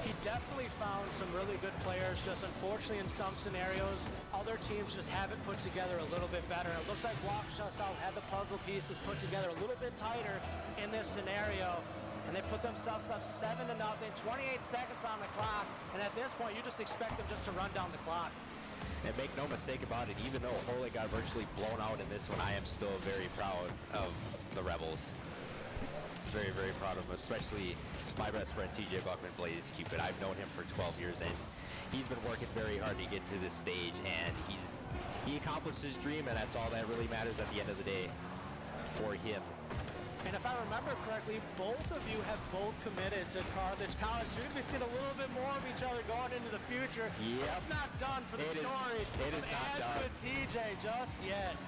S17: He definitely found some really good players, just unfortunately in some scenarios, other teams just have it put together a little bit better. It looks like Waukesha South had the puzzle pieces put together a little bit tighter in this scenario, and they put themselves up 7-0, 28 seconds on the clock, and at this point you just expect them just to run down the clock.
S1: And make no mistake about it, even though Horlick got virtually blown out in this one, I am still very proud of the Rebels. Very, very proud of him, especially my best friend TJ Buckman, Blaze Cupid. I've known him for 12 years, and he's been working very hard to get to this stage, and he accomplished his dream, and that's all that really matters at the end of the day for him.
S17: And if I remember correctly, both of you have both committed to Carthage College. You're going to be seeing a little bit more of each other going into the future.
S1: Yep.
S17: So it's not done for the story.
S1: It is not done.
S17: With TJ just yet.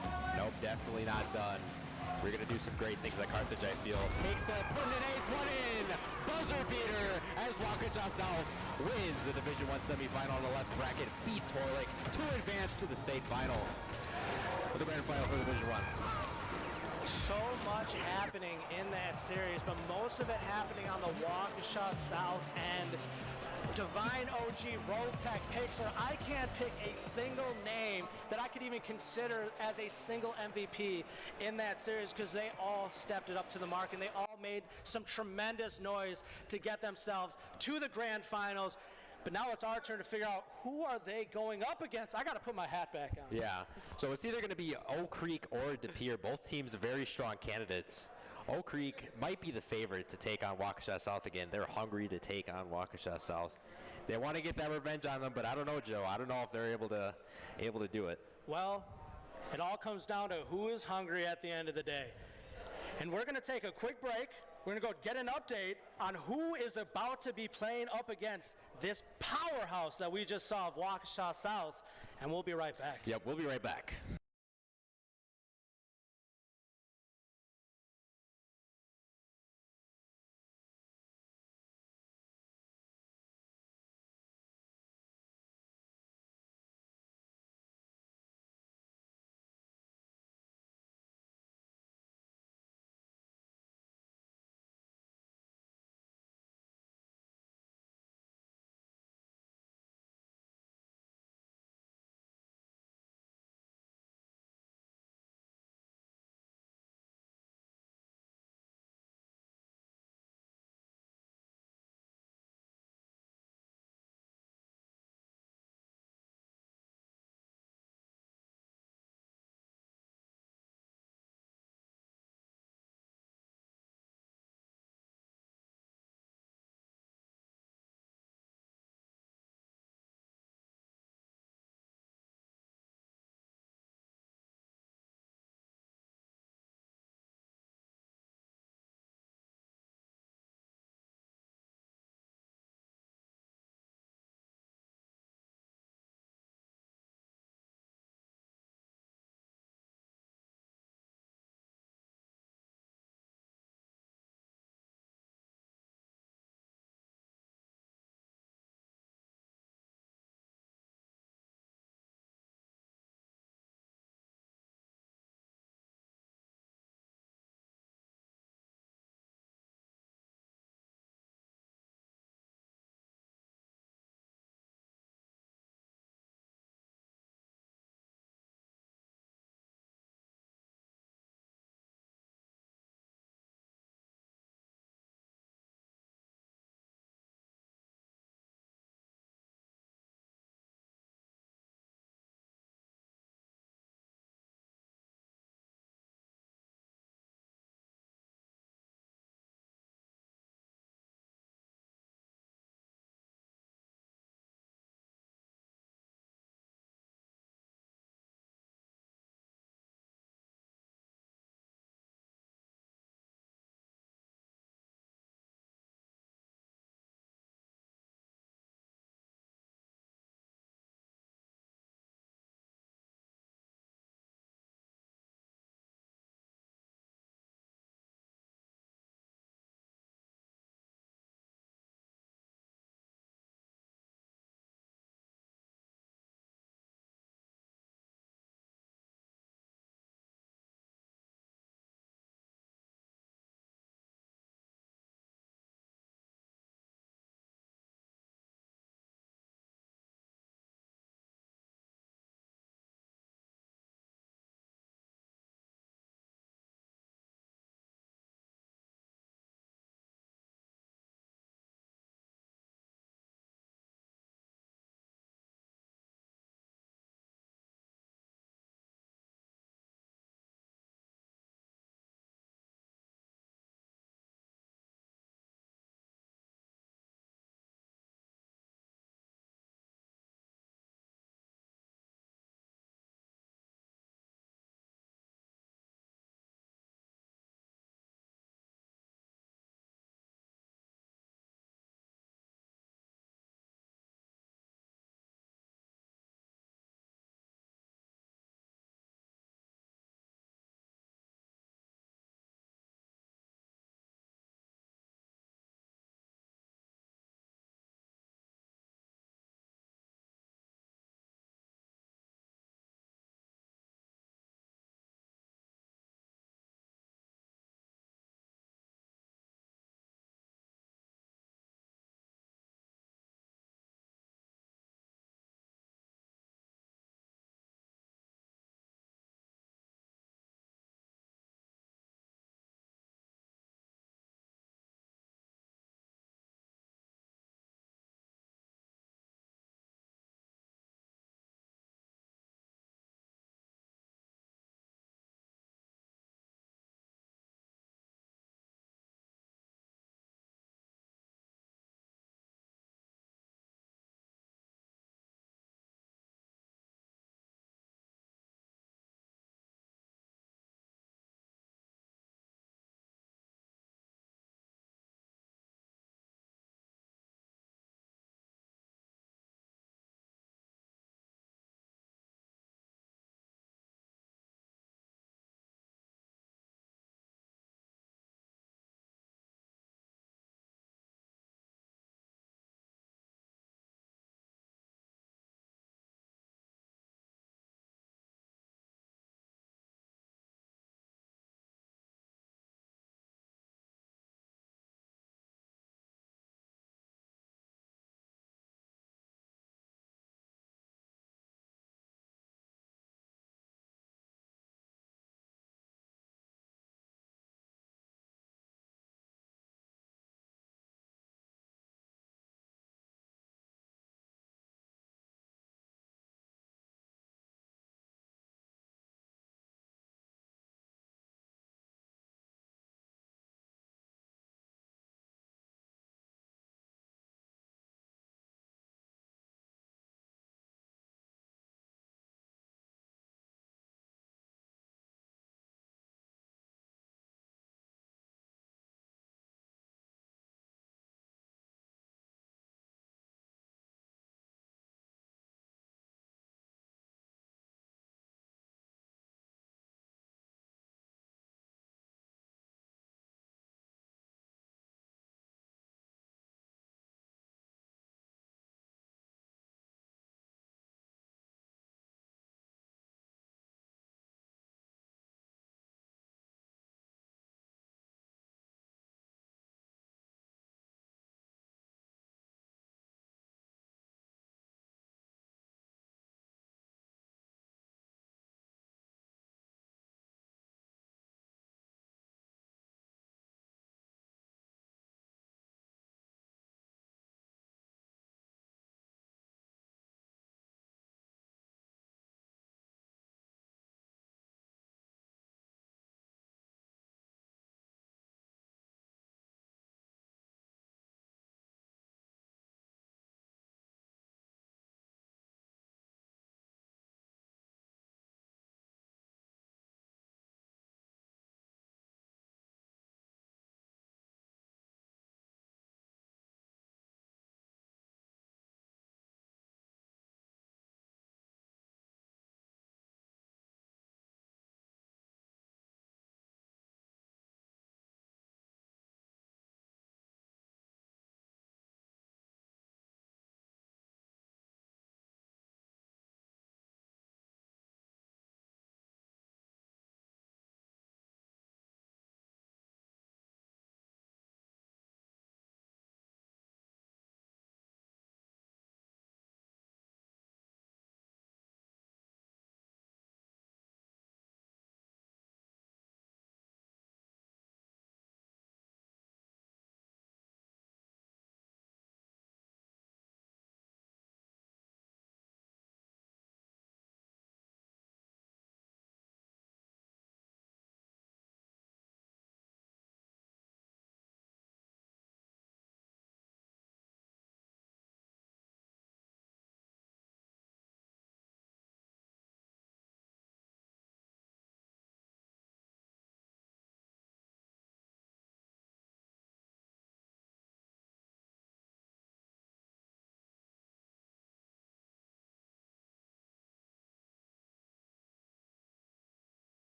S1: Nope, definitely not done. We're going to do some great things at Carthage, I feel. Takes it, putting an 8th one in. Buzzer beater as Waukesha South wins the Division I semifinal on the left bracket, beats Horlick to advance to the state final. For the grand final for Division I.
S17: So much happening in that series, but most of it happening on the Waukesha South end. Divine OG, Roptek, Pixlr. I can't pick a single name that I could even consider as a single MVP in that series because they all stepped it up to the mark and they all made some tremendous noise to get themselves to the grand finals. But now it's our turn to figure out who are they going up against. I got to put my hat back on.
S1: Yeah, so it's either going to be Oak Creek or De Pere. Both teams are very strong candidates. Oak Creek might be the favorite to take on Waukesha South again. They're hungry to take on Waukesha South. They want to get that revenge on them, but I don't know, Joe. I don't know if they're able to do it.
S17: Well, it all comes down to who is hungry at the end of the day. And we're going to take a quick break. We're going to go get an update on who is about to be playing up against this powerhouse that we just saw of Waukesha South, and we'll be right back.
S1: Yep, we'll be right back.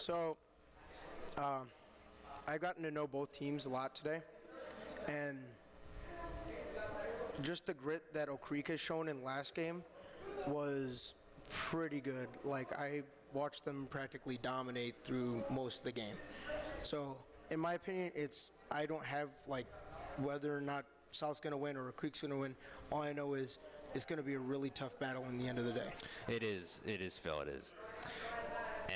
S18: So, I've gotten to know both teams a lot today, and just the grit that Oak Creek has shown in last game was pretty good. Like, I watched them practically dominate through most of the game. So, in my opinion, I don't have, like, whether or not South's going to win or Oak Creek's going to win. All I know is it's going to be a really tough battle in the end of the day.
S1: It is, Phil, it is.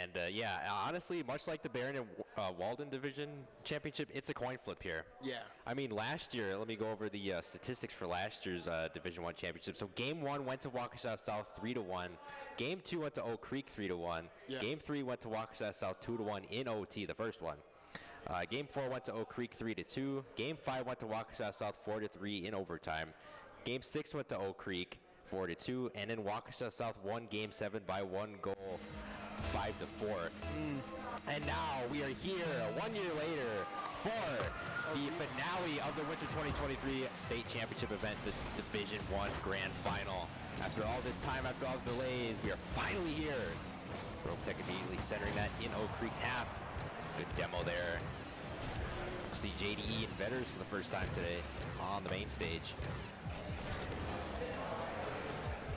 S1: And yeah, honestly, much like the Barron and Walden Division Championship, it's a coin flip here.
S18: Yeah.
S1: I mean, last year, let me go over the statistics for last year's Division I Championship. So Game 1 went to Waukesha South 3-1. Game 2 went to Oak Creek 3-1.
S18: Yeah.
S1: Game 3 went to Waukesha South 2-1 in OT, the first one. Game 4 went to Oak Creek 3-2. Game 5 went to Waukesha South 4-3 in overtime. Game 6 went to Oak Creek 4-2, and then Waukesha South won Game 7 by 1 goal, 5-4. And now we are here 1 year later for the finale of the Winter 2023 State Championship event, the Division I Grand Final. After all this time, after all the delays, we are finally here. Rope Tech immediately centering that in Oak Creek's half. Good demo there. See JDE and Vetters for the first time today on the main stage.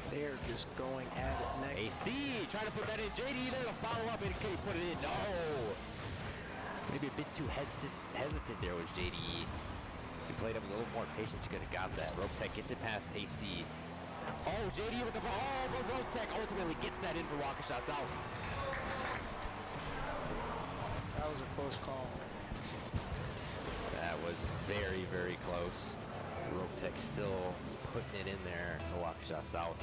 S18: They're just going at it next.
S1: AC trying to put that in. JDE there to follow up, and can he put it in? No. Maybe a bit too hesitant there was JDE. If he played up with a little more patience, he could have got that. Rope Tech gets it past AC. Oh, JDE with the ball. Oh, but Rope Tech ultimately gets that in for Waukesha South.
S18: That was a close call.
S1: That was very, very close. Rope Tech still putting it in there for Waukesha South.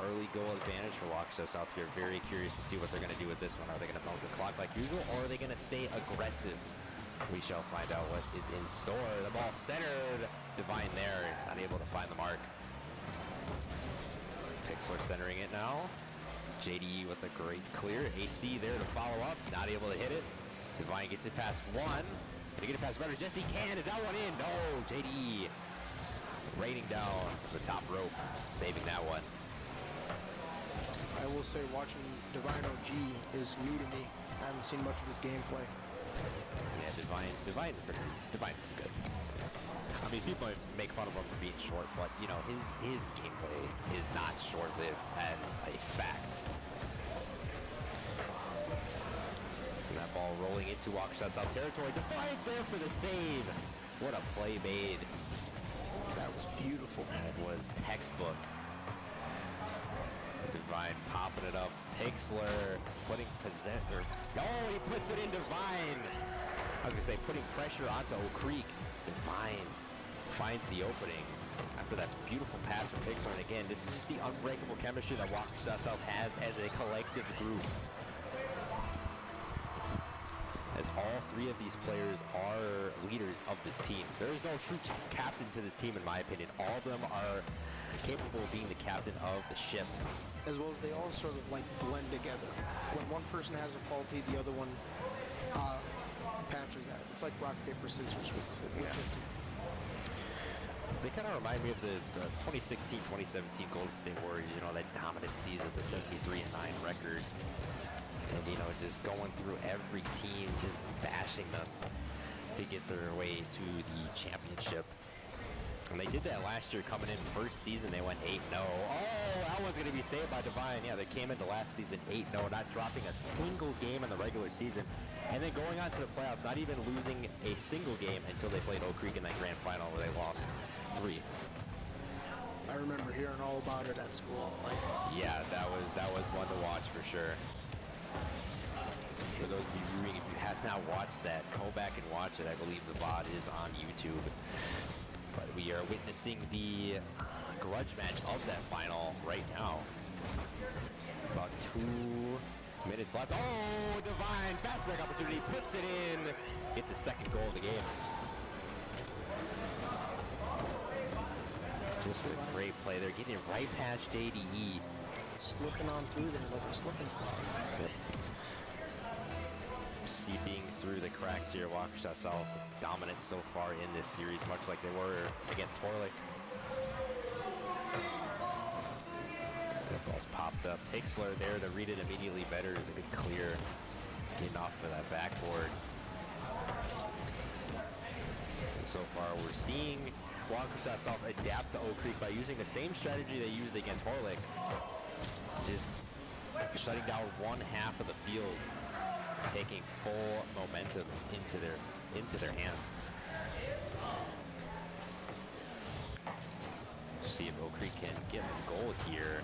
S1: Early goal advantage for Waukesha South here. Very curious to see what they're going to do with this one. Are they going to milk the clock like usual, or are they going to stay aggressive? We shall find out what is in store. The ball centered. Divine there is unable to find the mark. Pixler centering it now. JDE with a great clear. AC there to follow up. Not able to hit it. Divine gets it past one. Can he get it past Vetters? Yes, he can. Is that one in? No. JDE raining down the top rope, saving that one.
S18: I will say watching Divine OG is new to me. I haven't seen much of his gameplay.
S1: Yeah, Divine good. I mean, people make fun of him for being short, but you know, his gameplay is not short-lived as a fact. And that ball rolling into Waukesha South territory. Defiance there for the save. What a play made.
S18: That was beautiful.
S1: That was textbook. Divine popping it up. Pixler putting possession. Oh, he puts it in Divine. I was going to say putting pressure onto Oak Creek. Divine finds the opening after that beautiful pass from Pixler. And again, this is the unbreakable chemistry that Waukesha South has as a collective group. As all three of these players are leaders of this team. There is no true captain to this team, in my opinion. All of them are capable of being the captain of the ship.
S18: As well as they all sort of like blend together. When one person has a faulty, the other one patches that. It's like rock, paper, scissors with just
S1: They kind of remind me of the 2016-2017 Golden State Warriors, you know, that dominant season, the 73-9 record. And, you know, just going through every team, just bashing them to get their way to the championship. And they did that last year coming in first season. They went 8-0. Oh, that one's going to be saved by Divine. Yeah, they came into last season 8-0, not dropping a single game in the regular season. And then going on to the playoffs, not even losing a single game until they played Oak Creek in that grand final where they lost 3.
S18: I remember hearing all about it at school.
S1: Yeah, that was one to watch for sure. For those of you viewing, if you have not watched that, go back and watch it. I believe the VOD is on YouTube. But we are witnessing the grudge match of that final right now. About 2 minutes left. Oh, Divine fast break opportunity, puts it in. It's the second goal of the game. Just a great play there, getting it right past JDE.
S18: Just looking on through there like a slipping slide.
S1: Seeping through the cracks here. Waukesha South dominant so far in this series, much like they were against Sporlick. Ball's popped up. Pixler there to read it immediately better. Is a good clear. Getting off for that backboard. And so far we're seeing Waukesha South adapt to Oak Creek by using the same strategy they used against Horlick. Just shutting down one half of the field, taking full momentum into their hands. See if Oak Creek can get a goal here.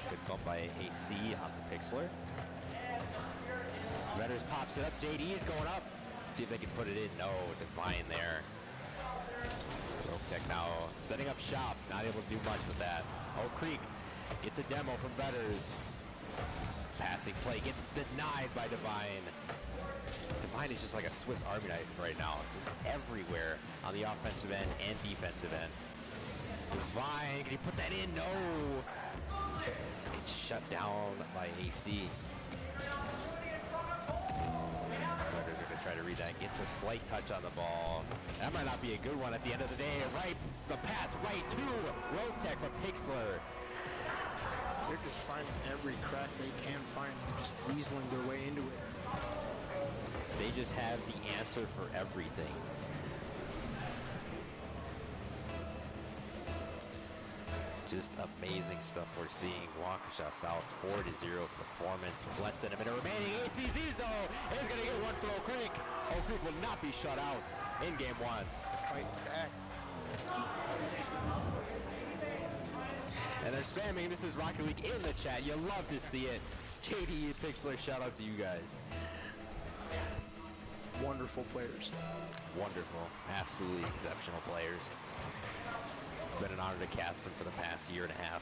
S1: Good bump by AC onto Pixler. Vetters pops it up. JD is going up. See if they can put it in. No, Divine there. Tech now setting up shop. Not able to do much with that. Oak Creek gets a demo from Vetters. Passing play gets denied by Divine. Divine is just like a Swiss Army knife right now. Just everywhere on the offensive end and defensive end. Divine, can he put that in? No! It's shut down by AC. Riders are going to try to read that. Gets a slight touch on the ball. That might not be a good one at the end of the day. Right, the pass right to Rotech from Pixler.
S18: They're just finding every crack they can find and just weaseling their way into it.
S1: They just have the answer for everything. Just amazing stuff we're seeing. Waukesha South 4-0 performance. Less than a minute remaining. AC Zizo is going to get one for Oak Creek. Oak Creek will not be shut out in game one.
S18: Fight back.
S1: And they're spamming. This is Rocket League in the chat. You love to see it. JD, Pixler, shout out to you guys.
S18: Wonderful players.
S1: Wonderful. Absolutely exceptional players. Been an honor to cast them for the past year and a half.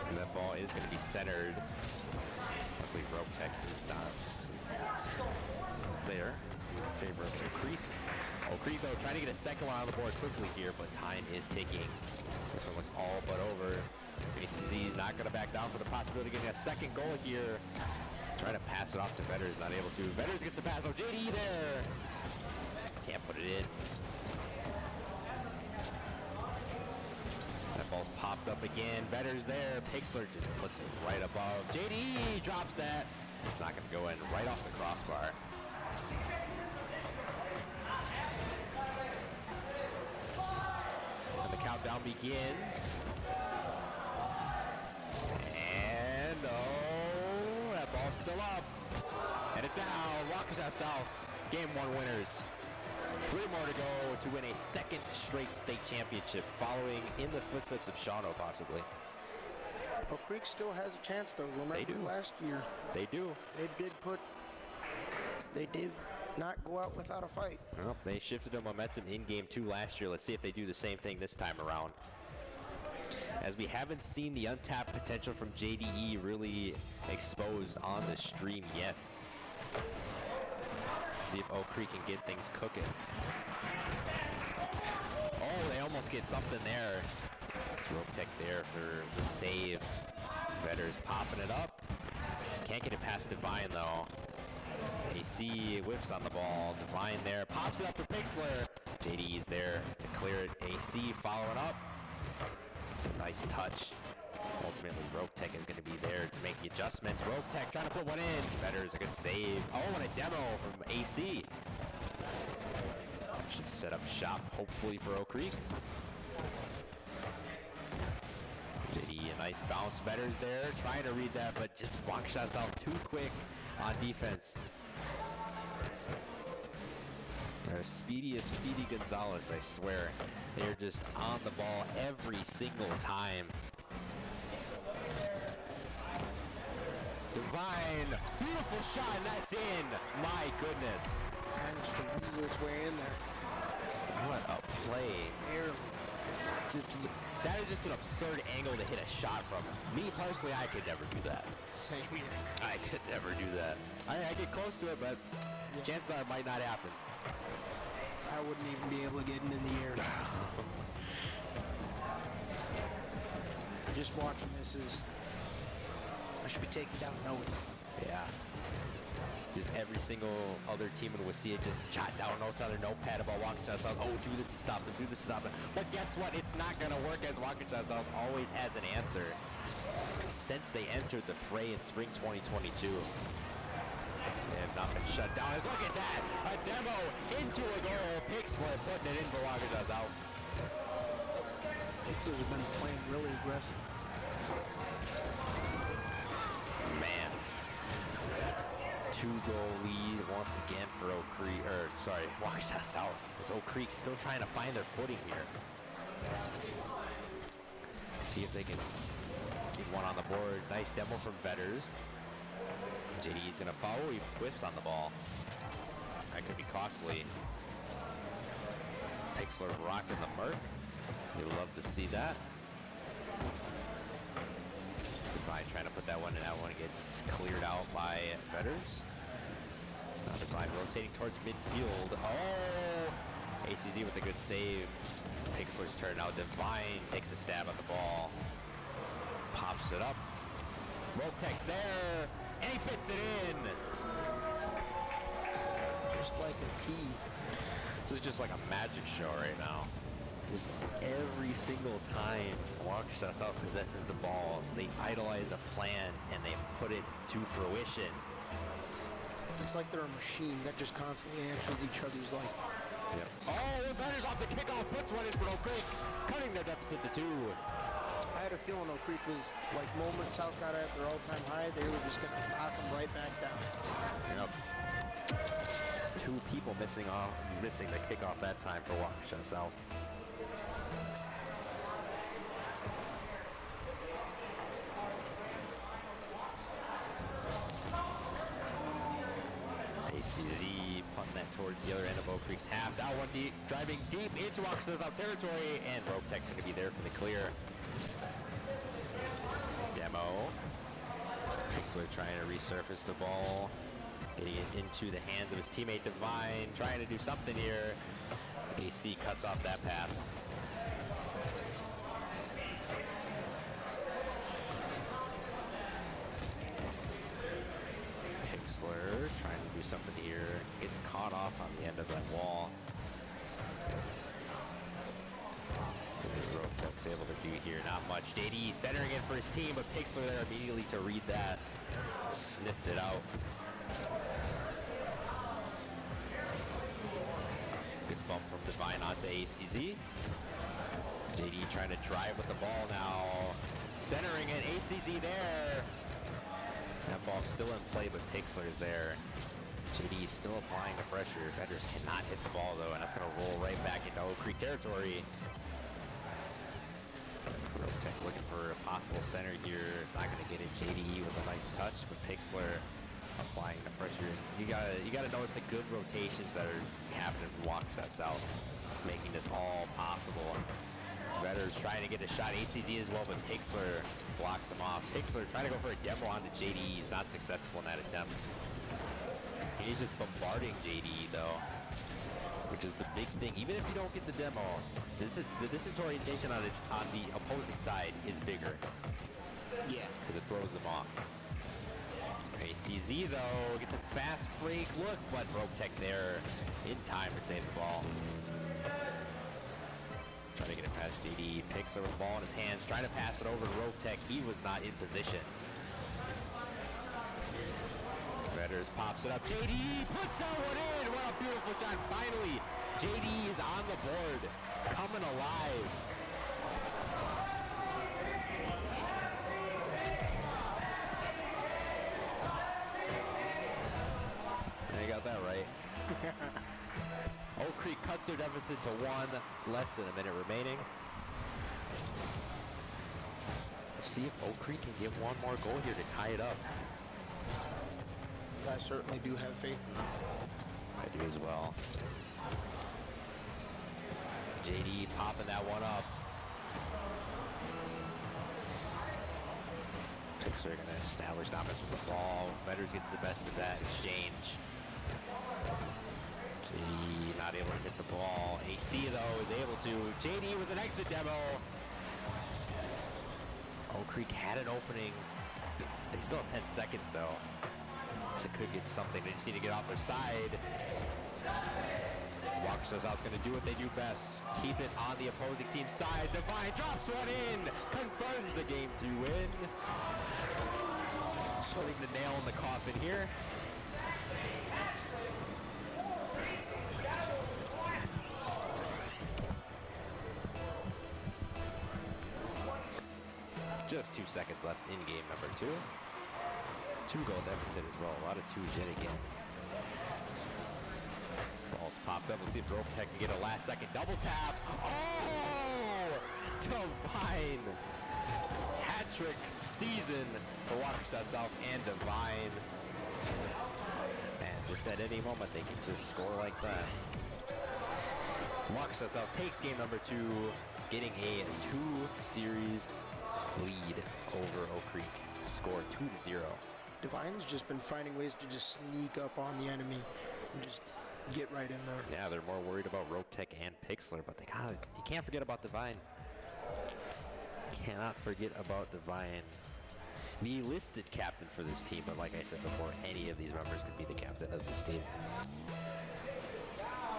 S1: And that ball is going to be centered. Luckily, Robotech is not there in favor of Oak Creek. Oak Creek, though, trying to get a second one on the board quickly here, but time is ticking. This one looks all but over. ACZ is not going to back down for the possibility of getting a second goal here. Trying to pass it off to Vetters, not able to. Vetters gets the pass. Oh, JD there. Can't put it in. That ball's popped up again. Vetters there. Pixler just puts it right above. JD drops that. It's not going to go in. Right off the crossbar. And the countdown begins. And oh, that ball's still up. And it's now Waukesha South. Game one winners. 3 more to go to win a second straight state championship, following in the footsteps of Shawano, possibly.
S18: Oak Creek still has a chance, though. Remember
S1: They do.
S18: last year.
S1: They do.
S18: They did not go out without a fight.
S1: Well, they shifted their momentum in game 2 last year. Let's see if they do the same thing this time around. As we haven't seen the untapped potential from JDE really exposed on the stream yet. See if Oak Creek can get things cooking. Oh, they almost get something there. It's Robotech there for the save. Vetters popping it up. Can't get it past Divine, though. AC whiffs on the ball. Divine there. Pops it up for Pixler. JD is there to clear it. AC following up. It's a nice touch. Ultimately, Robotech is going to be there to make the adjustments. Robotech trying to put one in. Vetters a good save. Oh, and a demo from AC. That should set up shop, hopefully, for Oak Creek. JD, a nice bounce. Vetters there, trying to read that, but just Waukesha South too quick on defense. They're as speedy as Speedy Gonzalez, I swear. They're just on the ball every single time. Divine, beautiful shot, and that's in. My goodness.
S18: Managed to weasel its way in there.
S1: What a play.
S18: Barely.
S1: That is just an absurd angle to hit a shot from. Me personally, I could never do that.
S18: Same here.
S1: I could never do that. I get close to it, but chances are it might not happen.
S18: I wouldn't even be able to get it in the air. Just watching this is... I should be taking down notes.
S1: Yeah. Just every single other team in Wasilla just jot down notes on their notepad about Waukesha South. Oh, do this to stop them, do this to stop them. But guess what? It's not going to work, as Waukesha South always has an answer since they entered the fray in spring 2022. They have not been shut down. Look at that! A demo into a goal. Pixler putting it in for Waukesha South.
S18: Pixlers have been playing really aggressive.
S1: Man. 2-goal lead once again for Oak Creek, or sorry, Waukesha South. It's Oak Creek still trying to find their footing here. See if they can get one on the board. Nice demo from Vetters. JD's gonna follow, he whips on the ball. That could be costly. Pixler rocking the mark. You'd love to see that. Divine trying to put that one in. That one gets cleared out by Vetters. Now Divine rotating towards midfield. Oh! ACZ with a good save. Pixler's turn now. Divine takes a stab at the ball. Pops it up. Rotex there. And he fits it in.
S18: Just like a key.
S1: This is just like a magic show right now. Just every single time Waukesha South possesses the ball, they idolize a plan and they put it to fruition.
S18: It's like they're a machine that just constantly answers each other's like.
S1: Yep. Oh, the Vetters off the kickoff, puts one in for Oak Creek, cutting their deficit to 2.
S18: I had a feeling Oak Creek was like moment South got at their all-time high, they were just gonna knock them right back down.
S1: Yep. 2 people missing the kickoff that time for Waukesha South. ACZ punting that towards the other end of Oak Creek's half. Now one deep, driving deep into Waukesha South territory, and Rotek's going to be there for the clear. Demo. Pixler trying to resurface the ball, getting it into the hands of his teammate Divine, trying to do something here. AC cuts off that pass. Pixler trying to do something here. Gets caught off on the end of that wall. So Rotek's able to do here, not much. JD centering it for his team, but Pixler there immediately to read that. Sniffed it out. Good bump from Divine onto ACZ. JD trying to drive with the ball now. Centering it, ACZ there. That ball's still in play, but Pixler is there. JD still applying the pressure. Vetters cannot hit the ball though, and that's going to roll right back into Oak Creek territory. Rotek looking for a possible center here. It's not going to get it. JD with a nice touch, but Pixler applying the pressure. You gotta notice the good rotations that are happening from Waukesha South, making this all possible. Vetters trying to get a shot. ACZ as well, but Pixler blocks him off. Pixler trying to go for a demo onto JD. He's not successful in that attempt. He's just bombarding JD though, which is the big thing. Even if you don't get the demo, the disorientation on the opposing side is bigger. Yeah. Because it throws them off. ACZ though gets a fast break look, but Rotek there in time to save the ball. Trying to get it past JD. Pixler with the ball in his hands, trying to pass it over to Rotek. He was not in position. Vetters pops it up. JD puts that one in. What a beautiful shot. Finally, JD is on the board, coming alive. You got that right. Oak Creek cuts their deficit to 1, less than a minute remaining. See if Oak Creek can get one more goal here to tie it up.
S18: I certainly do have faith in them.
S1: I do as well. JD popping that one up. Pixler going to establish dominance with the ball. Vetters gets the best of that exchange. JD not able to hit the ball. AC though is able to. JD with an exit demo. Oak Creek had an opening. They still have 10 seconds though. could get something. They just need to get off their side. Waukesha South's going to do what they do best. Keep it on the opposing team's side. Divine drops one in. Confirms the game to win. Putting the nail in the coffin here. Just 2 seconds left in game number 2. 2-goal deficit as well. A lot of twos yet again. Balls popped up. Let's see if Ropetech can get a last-second double tap. Oh! Divine. Hat-trick season for Waukesha South and Divine. And just at any moment, they can just score like that. Waukesha South takes game number 2, getting a 2-series lead over Oak Creek. Score 2-0.
S18: Divine's just been finding ways to just sneak up on the enemy and just get right in there.
S1: Yeah, they're more worried about Ropetech and Pixlr, but you can't forget about Divine. Cannot forget about Divine. The listed captain for this team, but like I said before, any of these members could be the captain of this team.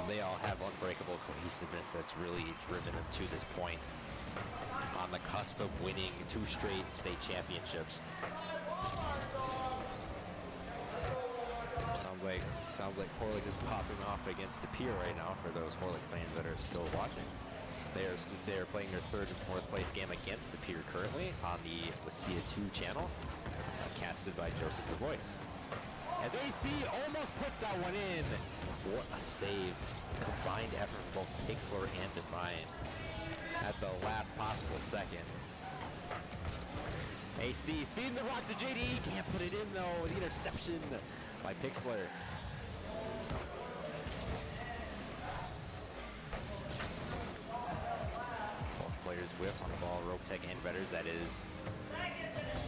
S1: They all have unbreakable cohesiveness that's really driven them to this point. On the cusp of winning 2 straight state championships. Sounds like Horlick is popping off against the pier right now for those Horlick fans that are still watching. They are playing their 3rd and 4th place game against the pier currently on the Lucia 2 channel, casted by Joseph DuBois. As AC almost puts that one in. What a save. Combined effort from both Pixlr and Divine at the last possible second. AC feeding the rock to JD. Can't put it in though. The interception by Pixlr. Both players whiff on the ball. Ropetech and Vetters. That is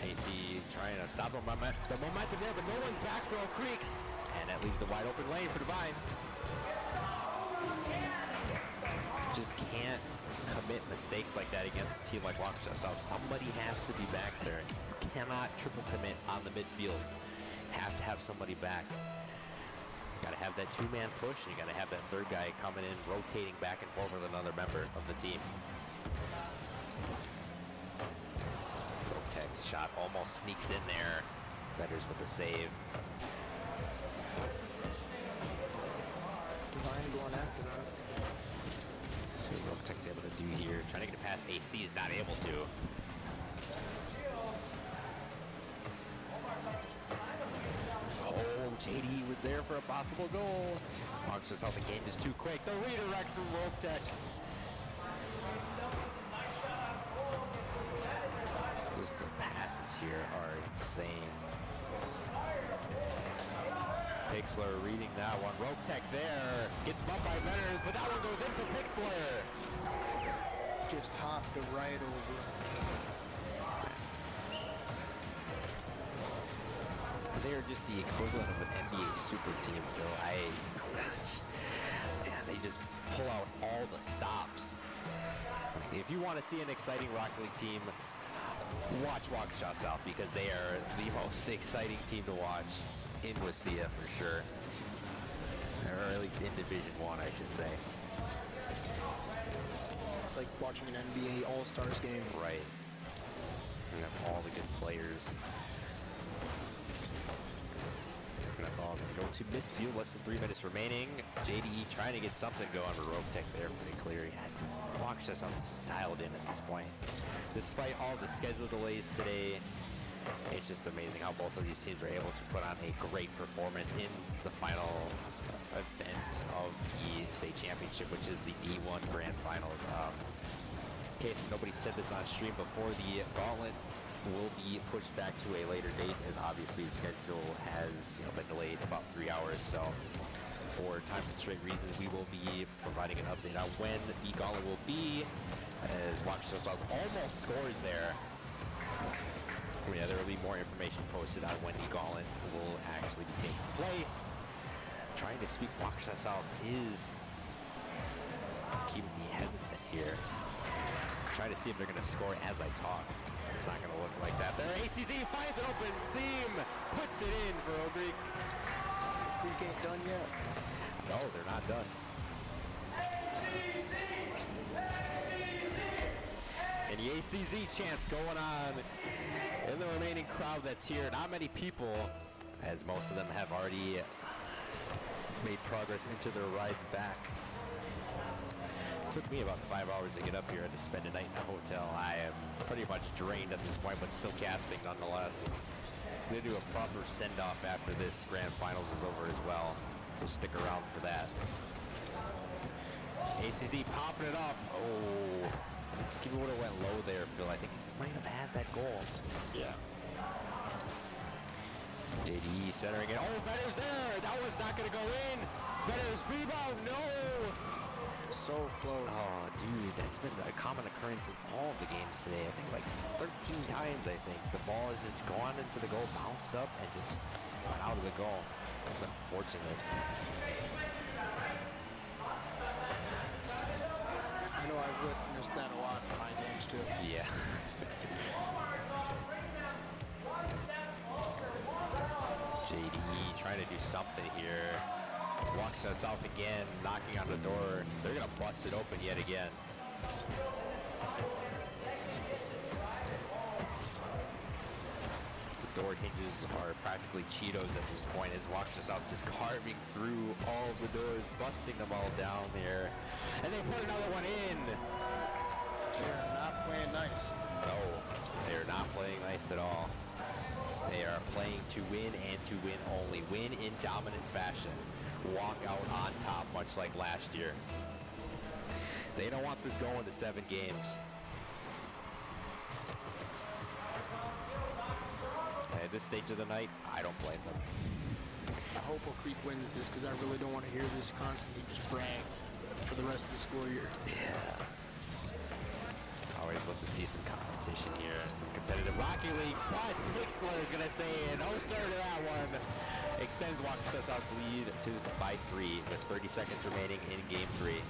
S1: AC trying to stop the momentum there, but no one's back for Oak Creek. And that leaves a wide open lane for Divine. Just can't commit mistakes like that against a team like Waukesha South. Somebody has to be back there. You cannot triple commit on the midfield. Have to have somebody back. Got to have that 2-man push, and you got to have that 3rd guy coming in, rotating back and forth with another member of the team. Ropetech's shot almost sneaks in there. Vetters with the save.
S18: Divine going after that.
S1: See what Ropetech's able to do here. Trying to get a pass. AC is not able to. Oh, JD was there for a possible goal. Waukesha South, the game is too quick. The redirect from Ropetech. Just the passes here are insane. Pixlr reading that one. Ropetech there. Gets bumped by Vetters, but that one goes in for Pixlr.
S18: Just hopped it right over.
S1: They're just the equivalent of an NBA super team, Phil. Yeah, they just pull out all the stops. If you want to see an exciting Rocket League team, watch Waukesha South, because they are the most exciting team to watch in Lucia for sure. Or at least in Division 1, I should say.
S18: It's like watching an NBA All-Stars game.
S1: Right. You have all the good players. Going to go to midfield, less than 3 minutes remaining. JDE trying to get something going, but Ropetech there pretty clear. He had Waukesha South dialed in at this point. Despite all the schedule delays today, it's just amazing how both of these teams are able to put on a great performance in the final event of the state championship, which is the D1 Grand Finals. In case nobody said this on stream before, the gauntlet will be pushed back to a later date, as obviously the schedule has been delayed about 3 hours. So for time constraint reasons, we will be providing an update on when the gauntlet will be, as Waukesha South almost scores there. Yeah, there will be more information posted on when the gauntlet will actually be taking place. Trying to speak, Waukesha South is keeping me hesitant here. Trying to see if they're going to score as I talk. It's not going to look like that. There, ACZ finds an open seam. puts it in for Oak Creek.
S18: Creek ain't done yet.
S1: No, they're not done. And the ACZ chants going on in the remaining crowd that's here. Not many people, as most of them have already made progress into their rides back. It took me about 5 hours to get up here and to spend a night in a hotel. I am pretty much drained at this point, but still casting nonetheless. We're going to do a proper send-off after this grand finals is over as well, so stick around for that. ACZ popping it up. Oh, if it would have went low there, Phil, I think he might have had that goal. Yeah. JD centering it. Oh, Vetter's there. That was not going to go in. Vetter's rebound. No.
S18: So close.
S1: Oh, dude, that's been a common occurrence in all of the games today. I think like 13 times, I think. The ball has just gone into the goal, bounced up, and just went out of the goal. That's unfortunate.
S18: I know I've witnessed that a lot in my games, too.
S1: Yeah. JD trying to do something here. Walks us off again, knocking on the door. They're going to bust it open yet again. The door hinges are practically Cheetos at this point as Waukesha just carving through all the doors, busting them all down there. And they put another one in.
S18: They're not playing nice.
S1: No, they're not playing nice at all. They are playing to win and to win only. Win in dominant fashion. Walk out on top, much like last year. They don't want this going to 7 games. At this stage of the night, I don't blame them.
S18: I hope Oak Creek wins this because I really don't want to hear this constantly just brag for the rest of the school year.
S1: Yeah. Always love to see some competition here, some competitive Rocket League, but Pixler is going to say no sir to that one. Extends Waukesha South's lead by 3 with 30 seconds remaining in Game 3.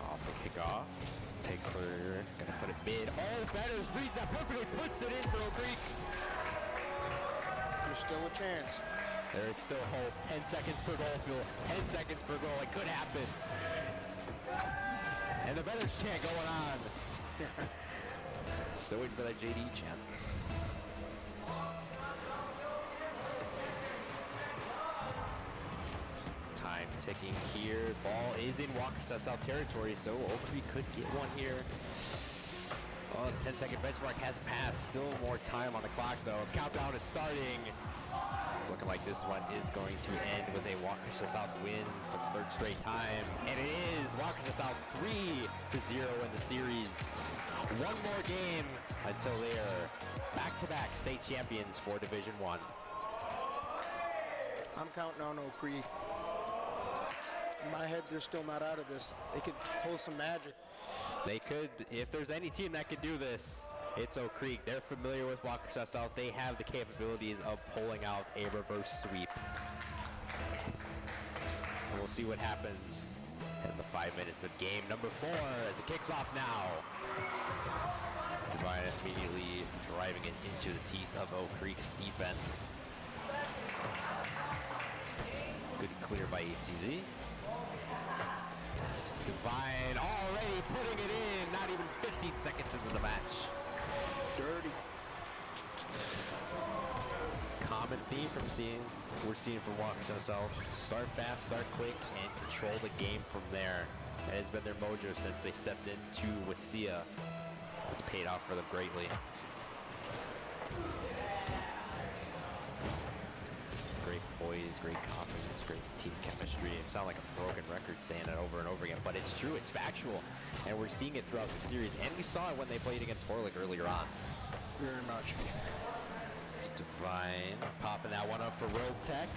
S1: Off the kickoff. Pixler gonna put it mid. Oh, Betters reads that perfectly, puts it in for Oak Creek.
S18: There's still a chance.
S1: There is still hope. 10 seconds per goal, Phil. 10 seconds per goal. It could happen. And the Betters chant going on. Still waiting for that JD chant. Time ticking here. Ball is in Waukesha South territory, so Oak Creek could get one here. Oh, the 10-second benchmark has passed. Still more time on the clock, though. Countdown is starting. It's looking like this one is going to end with a Waukesha South win for the 3rd straight time. And it is Waukesha South 3-0 in the series. One more game until they are back-to-back state champions for Division 1.
S18: I'm counting on Oak Creek. In my head, they're still not out of this. They could pull some magic.
S1: They could, if there's any team that could do this, it's Oak Creek. They're familiar with Waukesha South. They have the capabilities of pulling out a reverse sweep. We'll see what happens in the 5 minutes of game number 4 as it kicks off now. Divine immediately driving it into the teeth of Oak Creek's defense. Good clear by ACZ. Divine already putting it in, not even 15 seconds into the match.
S18: Dirty.
S1: Common theme we're seeing from Waukesha South. Start fast, start quick, and control the game from there. That has been their mojo since they stepped into Wasilla. It's paid off for them greatly. Great poise, great confidence, great team chemistry. It sounds like a broken record saying that over and over again, but it's true, it's factual. And we're seeing it throughout the series, and we saw it when they played against Horlick earlier on.
S18: Very much.
S1: It's Divine popping that one up for Rogue Tech.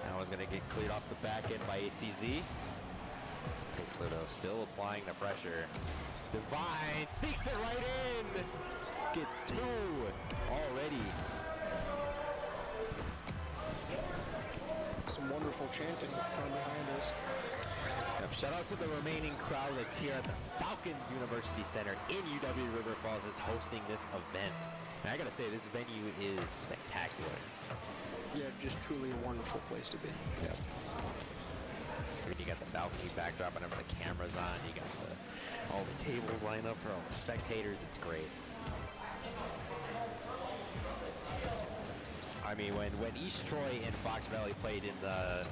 S1: That one's going to get cleared off the back end by ACZ. Pixler, though, still applying the pressure. Divine sneaks it right in.
S5: gets 2 already.
S18: Some wonderful chanting from behind us.
S5: Yep, shout out to the remaining crowd that's here at the Falcon University Center in UW River Falls is hosting this event. And I gotta say, this venue is spectacular.
S18: Yeah, just truly a wonderful place to be.
S5: Yep. You got the balcony backdrop whenever the camera's on. You got all the tables lined up for all the spectators. It's great. I mean, when East Troy and Fox Valley played in the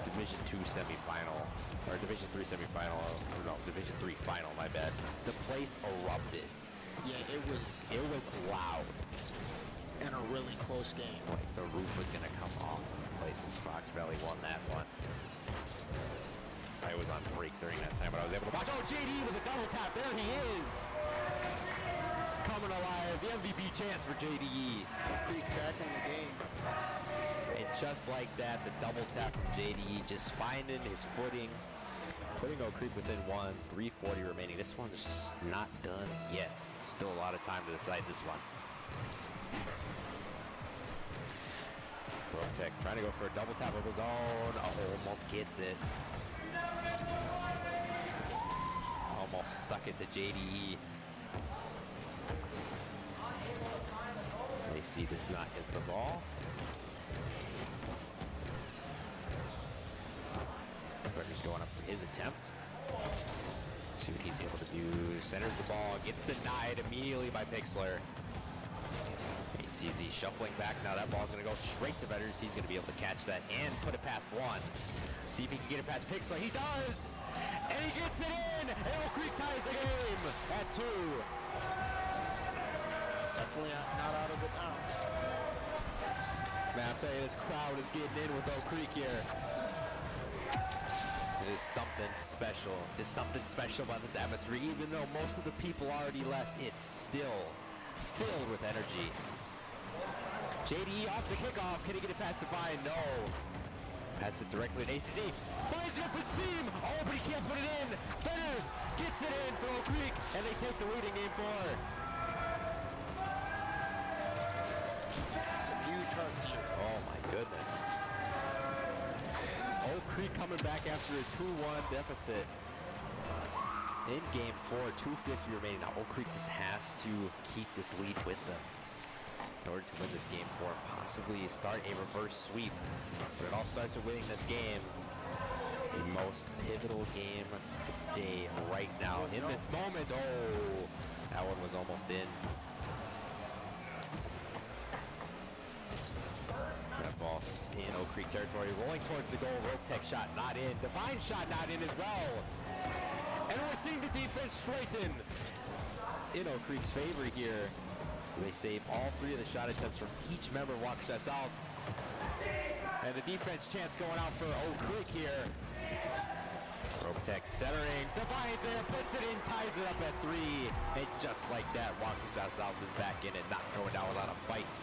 S5: Division II semifinal, or Division III semifinal, or no, Division III final, my bad, the place erupted.
S18: Yeah, it was
S5: loud.
S18: And a really close game.
S5: Like the roof was going to come off the place as Fox Valley won that one. I was on break during that time, but I was able to watch. Oh, JD with a double tap. There he is. Coming alive. The MVP chance for JDE.
S18: Creek back in the game.
S5: And just like that, the double tap from JDE just finding his footing, putting Oak Creek within 1, 3:40 remaining. This one is just not done yet. Still a lot of time to decide this one. Rotech trying to go for a double tap of his own. Oh, almost gets it. Almost stuck it to JDE. AC does not hit the ball. Rutgers going up for his attempt. See what he's able to do. Centers the ball, gets denied immediately by Pixler. ACZ shuffling back. Now that ball's going to go straight to Vetters. He's going to be able to catch that and put it past 1. See if he can get it past Pixler. He does! And he gets it in! And Oak Creek ties the game at 2.
S18: Definitely not out of it now.
S5: Man, I'll tell you, this crowd is getting in with Oak Creek here. It is something special. Just something special about this atmosphere. Even though most of the people already left, it's still filled with energy. JDE off the kickoff. Can he get it past Divine? No. Pass it directly to ACZ. Finds the open seam. Oh, but he can't put it in. Fetters gets it in for Oak Creek, and they take the lead in game 4.
S18: Some huge hearts here.
S5: Oh my goodness. Oak Creek coming back after a 2-1 deficit. In game 4, 2:50 remaining. Now Oak Creek just has to keep this lead with them in order to win this game 4, possibly start a reverse sweep. But it all starts with winning this game. The most pivotal game today, right now, in this moment. Oh, that one was almost in. That ball's in Oak Creek territory, rolling towards the goal. Rotech shot not in. Divine shot not in as well. And we're seeing the defense strengthen in Oak Creek's favor here. They save all 3 of the shot attempts from each member of Waukesha South. And the defense chance going out for Oak Creek here. Rotech centering. Divine's there, puts it in, ties it up at 3. And just like that, Waukesha South is back in it, not going down without a fight.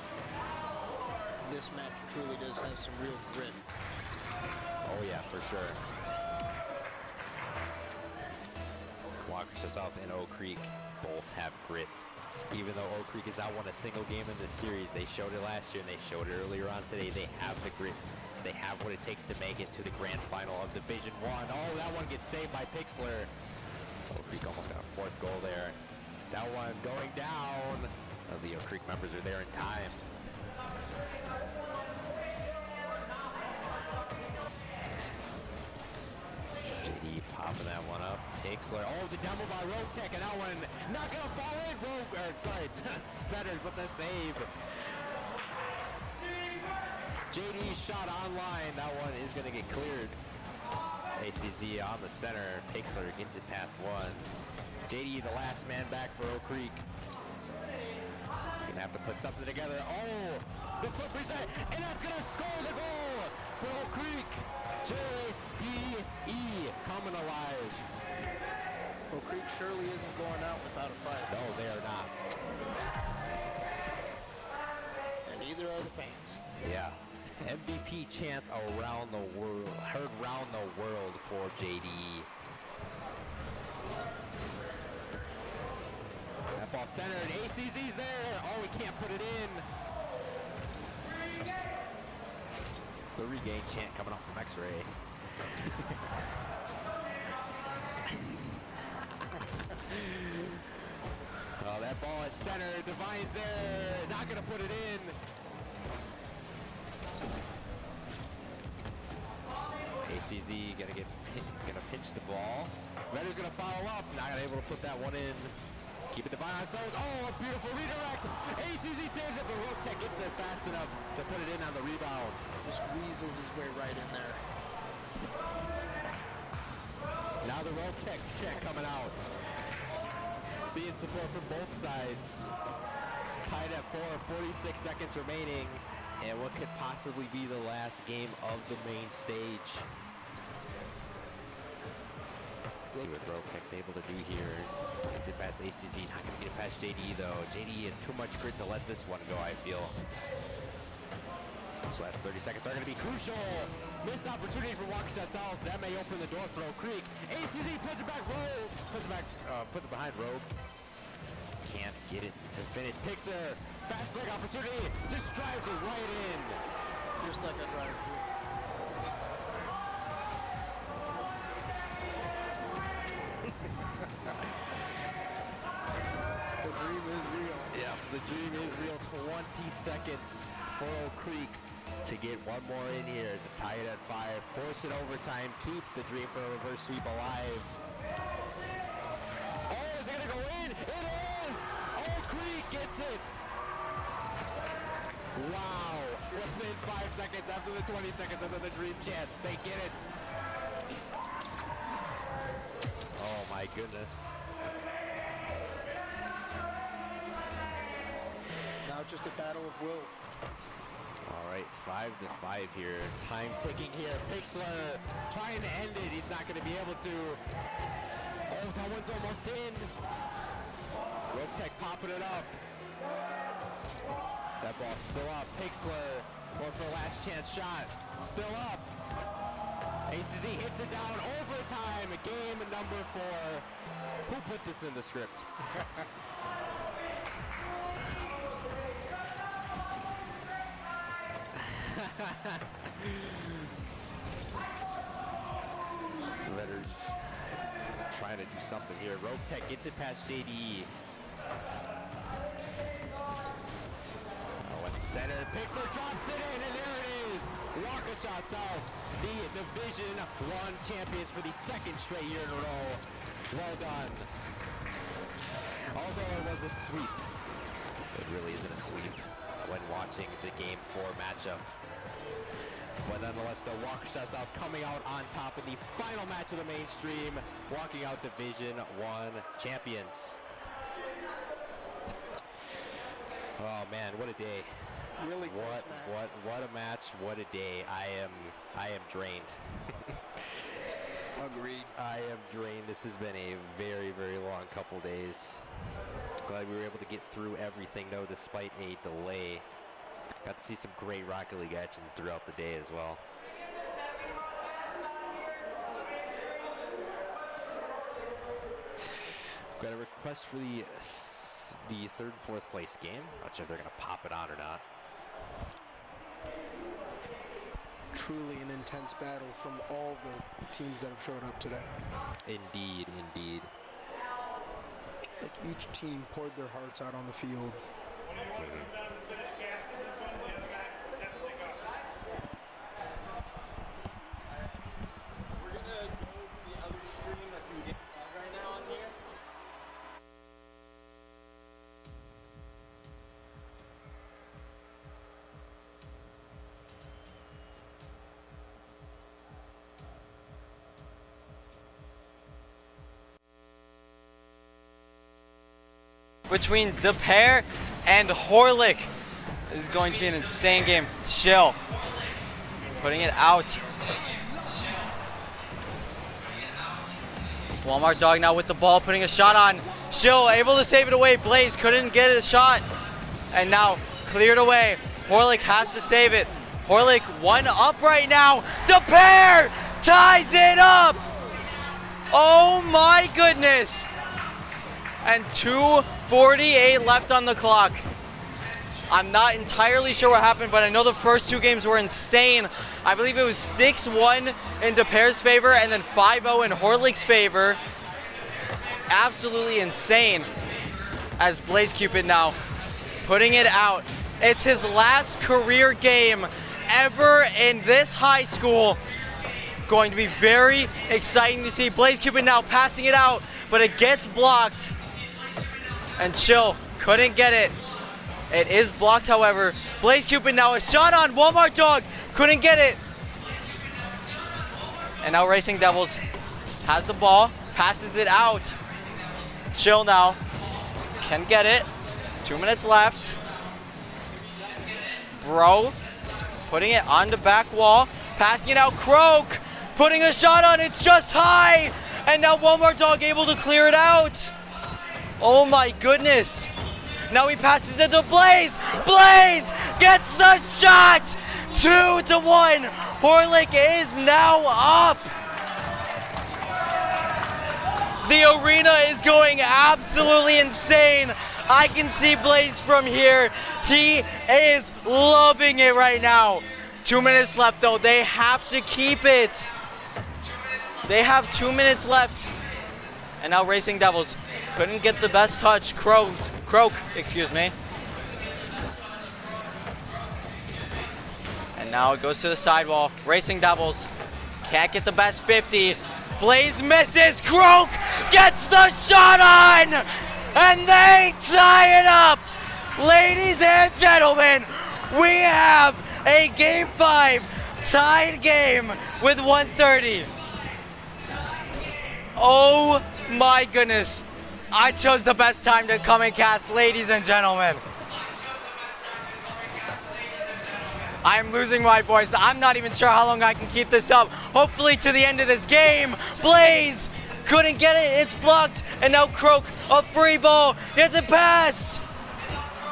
S18: This match truly does have some real grit.
S5: Oh yeah, for sure. Waukesha South and Oak Creek both have grit. Even though Oak Creek has not won a single game in this series, they showed it last year and they showed it earlier on today. They have the grit. They have what it takes to make it to the grand final of Division 1. Oh, that one gets saved by Pixler. Oak Creek almost got a 4th goal there. That one going down. Oh, the Oak Creek members are there in time. JD popping that one up. Pixler. Oh, the demo by Rotech, and that one not gonna fall in. Fetters with the save. JD shot online. That one is gonna get cleared. ACZ on the center. Pixler gets it past 1. JD, the last man back for Oak Creek. Gonna have to put something together. Oh, the foot reset, and that's gonna score the goal for Oak Creek. JDE coming alive.
S18: Oak Creek surely isn't going out without a fight.
S5: No, they are not.
S18: And neither are the fans.
S5: Yeah. MVP chants around the world, heard round the world for JDE. That ball
S1: centered. ACZ's there. Oh, we can't put it in. The regain chant coming up from X-Ray. Oh, that ball is centered. Divine's there. Not going to put it in. ACZ gonna pinch the ball. Vedder's gonna follow up. Not able to put that one in. Keep it Divine on Souls. Oh, a beautiful redirect. ACZ saves it, but Rotek gets it fast enough to put it in on the rebound.
S18: Just weasels his way right in there.
S1: Now the Rotek check coming out. Seeing support from both sides. Tied at 4, 46 seconds remaining. And what could possibly be the last game of the main stage. See what Rotek's able to do here. Gets it past ACZ, not going to get it past JDE though. JDE has too much grit to let this one go, I feel. These last 30 seconds are going to be crucial. Missed opportunity for Waukesha South. That may open the door for Oak Creek. ACZ puts it back, Rogue. Puts it behind Rogue. Can't get it to finish. Pixar, fast break opportunity, just drives it right in.
S18: Just like I drive through.
S1: The dream is real. Yeah, the dream is real. 20 seconds for Oak Creek to get one more in here to tie it at 5. Force it overtime, keep the dream for a reverse sweep alive. Oh, is it gonna go in? It is! Oak Creek gets it! Wow, within 5 seconds after the 20 seconds under the dream chance, they get it. Oh my goodness.
S18: Now just a battle of will.
S1: All right, 5-5 here. Time ticking here. Pixler trying to end it. He's not going to be able to. Oh, that one's almost in. Rotek popping it up. That ball's still up. Pixler going for a last chance shot. Still up. ACZ hits it down. Overtime. Game number 4. Who put this in the script? Vedder's trying to do something here. Rotek gets it past JDE. Oh, and center. Pixler drops it in, and there it is. Waukesha South, the Division I champions for the 2nd straight year in a row. Well done. Although it was a sweep, it really isn't a sweep when watching the Game 4 matchup. But nonetheless, the Waukesha South coming out on top in the final match of the mainstream, walking out Division I champions. Oh man, what a day!
S18: Really close match.
S1: What a match! What a day! I am drained.
S18: Agreed.
S1: I am drained. This has been a very, very long couple days. Glad we were able to get through everything though, despite a delay. Got to see some great Rocket League action throughout the day as well. Got a request for the 3rd and 4th place game. Not sure if they're going to pop it on or not.
S18: Truly an intense battle from all the teams that have showed up today.
S1: Indeed, indeed.
S18: Like each team poured their hearts out on the field.
S12: We're gonna go to the other stream that's in game right now on here.
S19: Between DePere and Horlick. This is going to be an insane game. Shill putting it out. Walmart Dog now with the ball, putting a shot on. Shill able to save it away. Blaze couldn't get a shot. And now cleared away. Horlick has to save it. Horlick 1 up right now. DePere ties it up. Oh my goodness. and 2:48 left on the clock. I'm not entirely sure what happened, but I know the first two games were insane. I believe it was 6-1 in DePere's favor and then 5-0 in Horlick's favor. Absolutely insane. As Blaze Cupid now putting it out. It's his last career game ever in this high school. Going to be very exciting to see. Blaze Cupid now passing it out, but it gets blocked. And Chill couldn't get it. It is blocked, however. Blaze Cupid now a shot on Walmart Dog. Couldn't get it. And now Racing Devils has the ball. Passes it out. Chill now. Can get it. 2 minutes left. Bro putting it on the back wall. Passing it out. Croak putting a shot on. It's just high. And now Walmart Dog able to clear it out. Oh my goodness. Now he passes it to Blaze. Blaze gets the shot. 2-1. Horlick is now up. The arena is going absolutely insane. I can see Blaze from here. He is loving it right now. 2 minutes left though. They have to keep it. They have 2 minutes left. And now Racing Devils couldn't get the best touch. Croak, excuse me. And now it goes to the sidewall. Racing Devils can't get the best 50. Blaze misses. Croak gets the shot on. And they tie it up. Ladies and gentlemen, we have a Game 5 tied game with 1:30. Oh my goodness. I chose the best time to come and cast, ladies and gentlemen. I'm losing my voice. I'm not even sure how long I can keep this up. Hopefully to the end of this game. Blaze couldn't get it. It's blocked. And now Croak, a free ball, gets it past.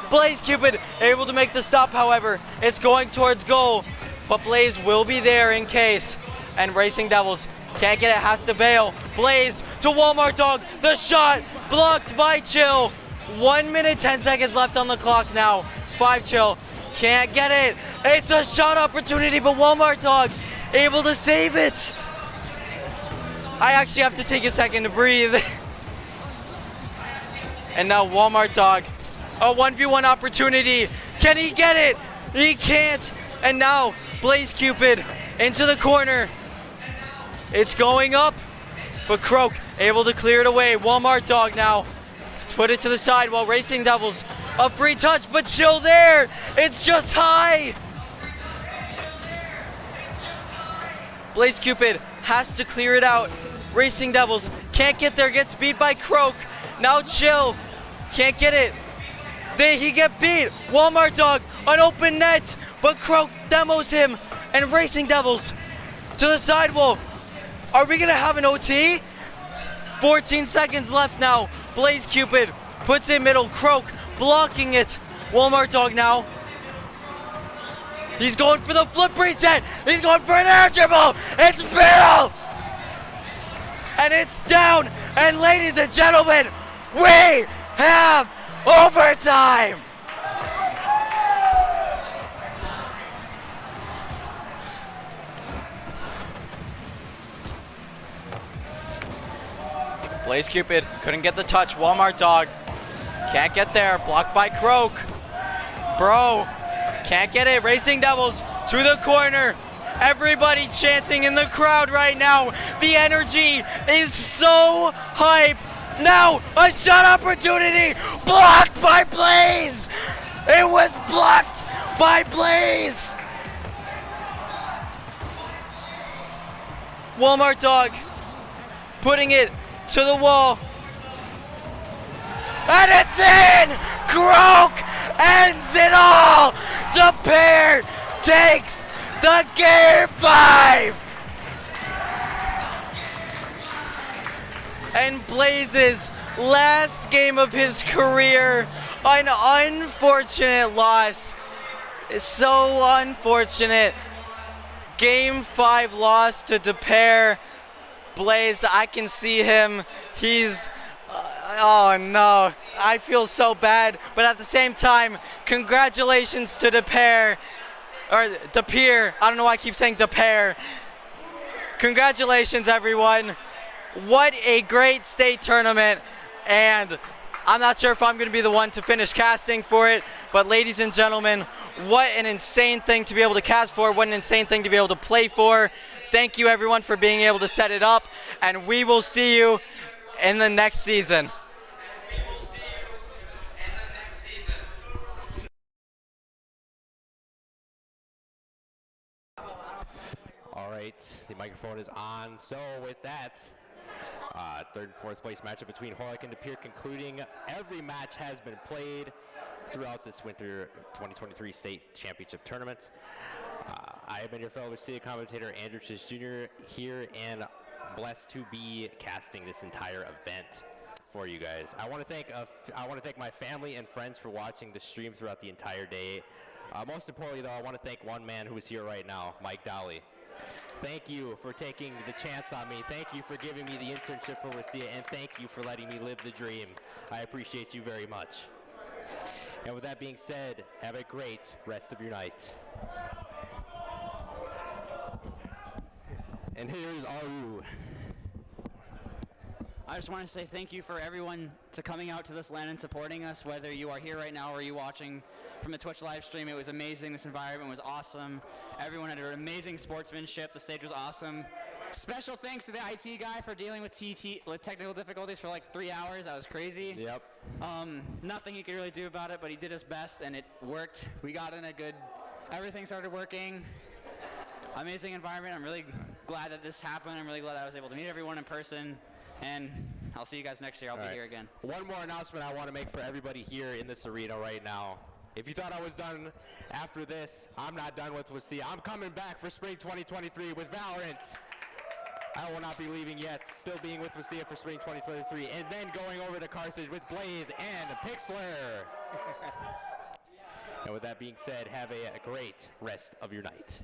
S19: Blaze Cupid able to make the stop, however. It's going towards goal. But Blaze will be there in case. And Racing Devils can't get it, has to bail. Blaze to Walmart Dog. The shot blocked by Chill. 1 minute, 10 seconds left on the clock now. 5 Chill. Can't get it. It's a shot opportunity, but Walmart Dog able to save it. I actually have to take a second to breathe. And now Walmart Dog. A 1v1 opportunity. Can he get it? He can't. And now Blaze Cupid into the corner. It's going up, but Croak able to clear it away. Walmart Dog now put it to the side while Racing Devils a free touch, but Chill there. It's just high. Blaze Cupid has to clear it out. Racing Devils can't get there, gets beat by Croak. Now Chill can't get it. He get beat. Walmart Dog, an open net, but Croak demos him. And Racing Devils to the sidewall. Are we gonna have an OT? 14 seconds left now. Blaze Cupid puts it middle. Croak blocking it. Walmart Dog now. He's going for the flip reset. He's going for an air dribble. It's middle. And it's down. And ladies and gentlemen, we have overtime. Blaze Cupid couldn't get the touch. Walmart Dog can't get there. Blocked by Croak. Bro can't get it. Racing Devils to the corner. Everybody chanting in the crowd right now. The energy is so hype. Now a shot opportunity blocked by Blaze. It was blocked by Blaze. Walmart Dog putting it to the wall. And it's in! Croak ends it all! DePere takes the Game 5! And Blaze's last game of his career, an unfortunate loss. It's so unfortunate. Game 5 loss to DePere. Blaze, I can see him. He's Oh no, I feel so bad, but at the same time, congratulations to DePere, or DePere. I don't know why I keep saying DePere. Congratulations, everyone. What a great state tournament, and I'm not sure if I'm going to be the one to finish casting for it, but ladies and gentlemen, what an insane thing to be able to cast for, what an insane thing to be able to play for. Thank you, everyone, for being able to set it up, and we will see you in the next season.
S1: All right, the microphone is on. So with that, third and fourth place matchup between Horlick and DePere concluding. Every match has been played throughout this winter 2023 state championship tournament. I have been your fellow state commentator, Andrew Chish Jr. here, and blessed to be casting this entire event for you guys. I want to thank my family and friends for watching the stream throughout the entire day. Most importantly, though, I want to thank one man who is here right now, Mike Dolly. Thank you for taking the chance on me. Thank you for giving me the internship for Wasilla, and thank you for letting me live the dream. I appreciate you very much. And with that being said, have a great rest of your night. And here's Aru.
S16: I just want to say thank you for everyone to coming out to this LAN and supporting us, whether you are here right now or you watching from the Twitch live stream. It was amazing. This environment was awesome. Everyone had an amazing sportsmanship. The stage was awesome. Special thanks to the IT guy for dealing with technical difficulties for like 3 hours. That was crazy.
S1: Yep.
S16: Nothing he could really do about it, but he did his best and it worked. We got in a good, everything started working. Amazing environment. I'm really glad that this happened. I'm really glad I was able to meet everyone in person. And I'll see you guys next year. I'll be here again.
S1: One more announcement I want to make for everybody here in this arena right now. If you thought I was done after this, I'm not done with Wasilla. I'm coming back for spring 2023 with Valorant. I will not be leaving yet. Still being with Wasilla for spring 2023. And then going over to Carthage with Blaze and Pixlr. And with that being said, have a great rest of your night.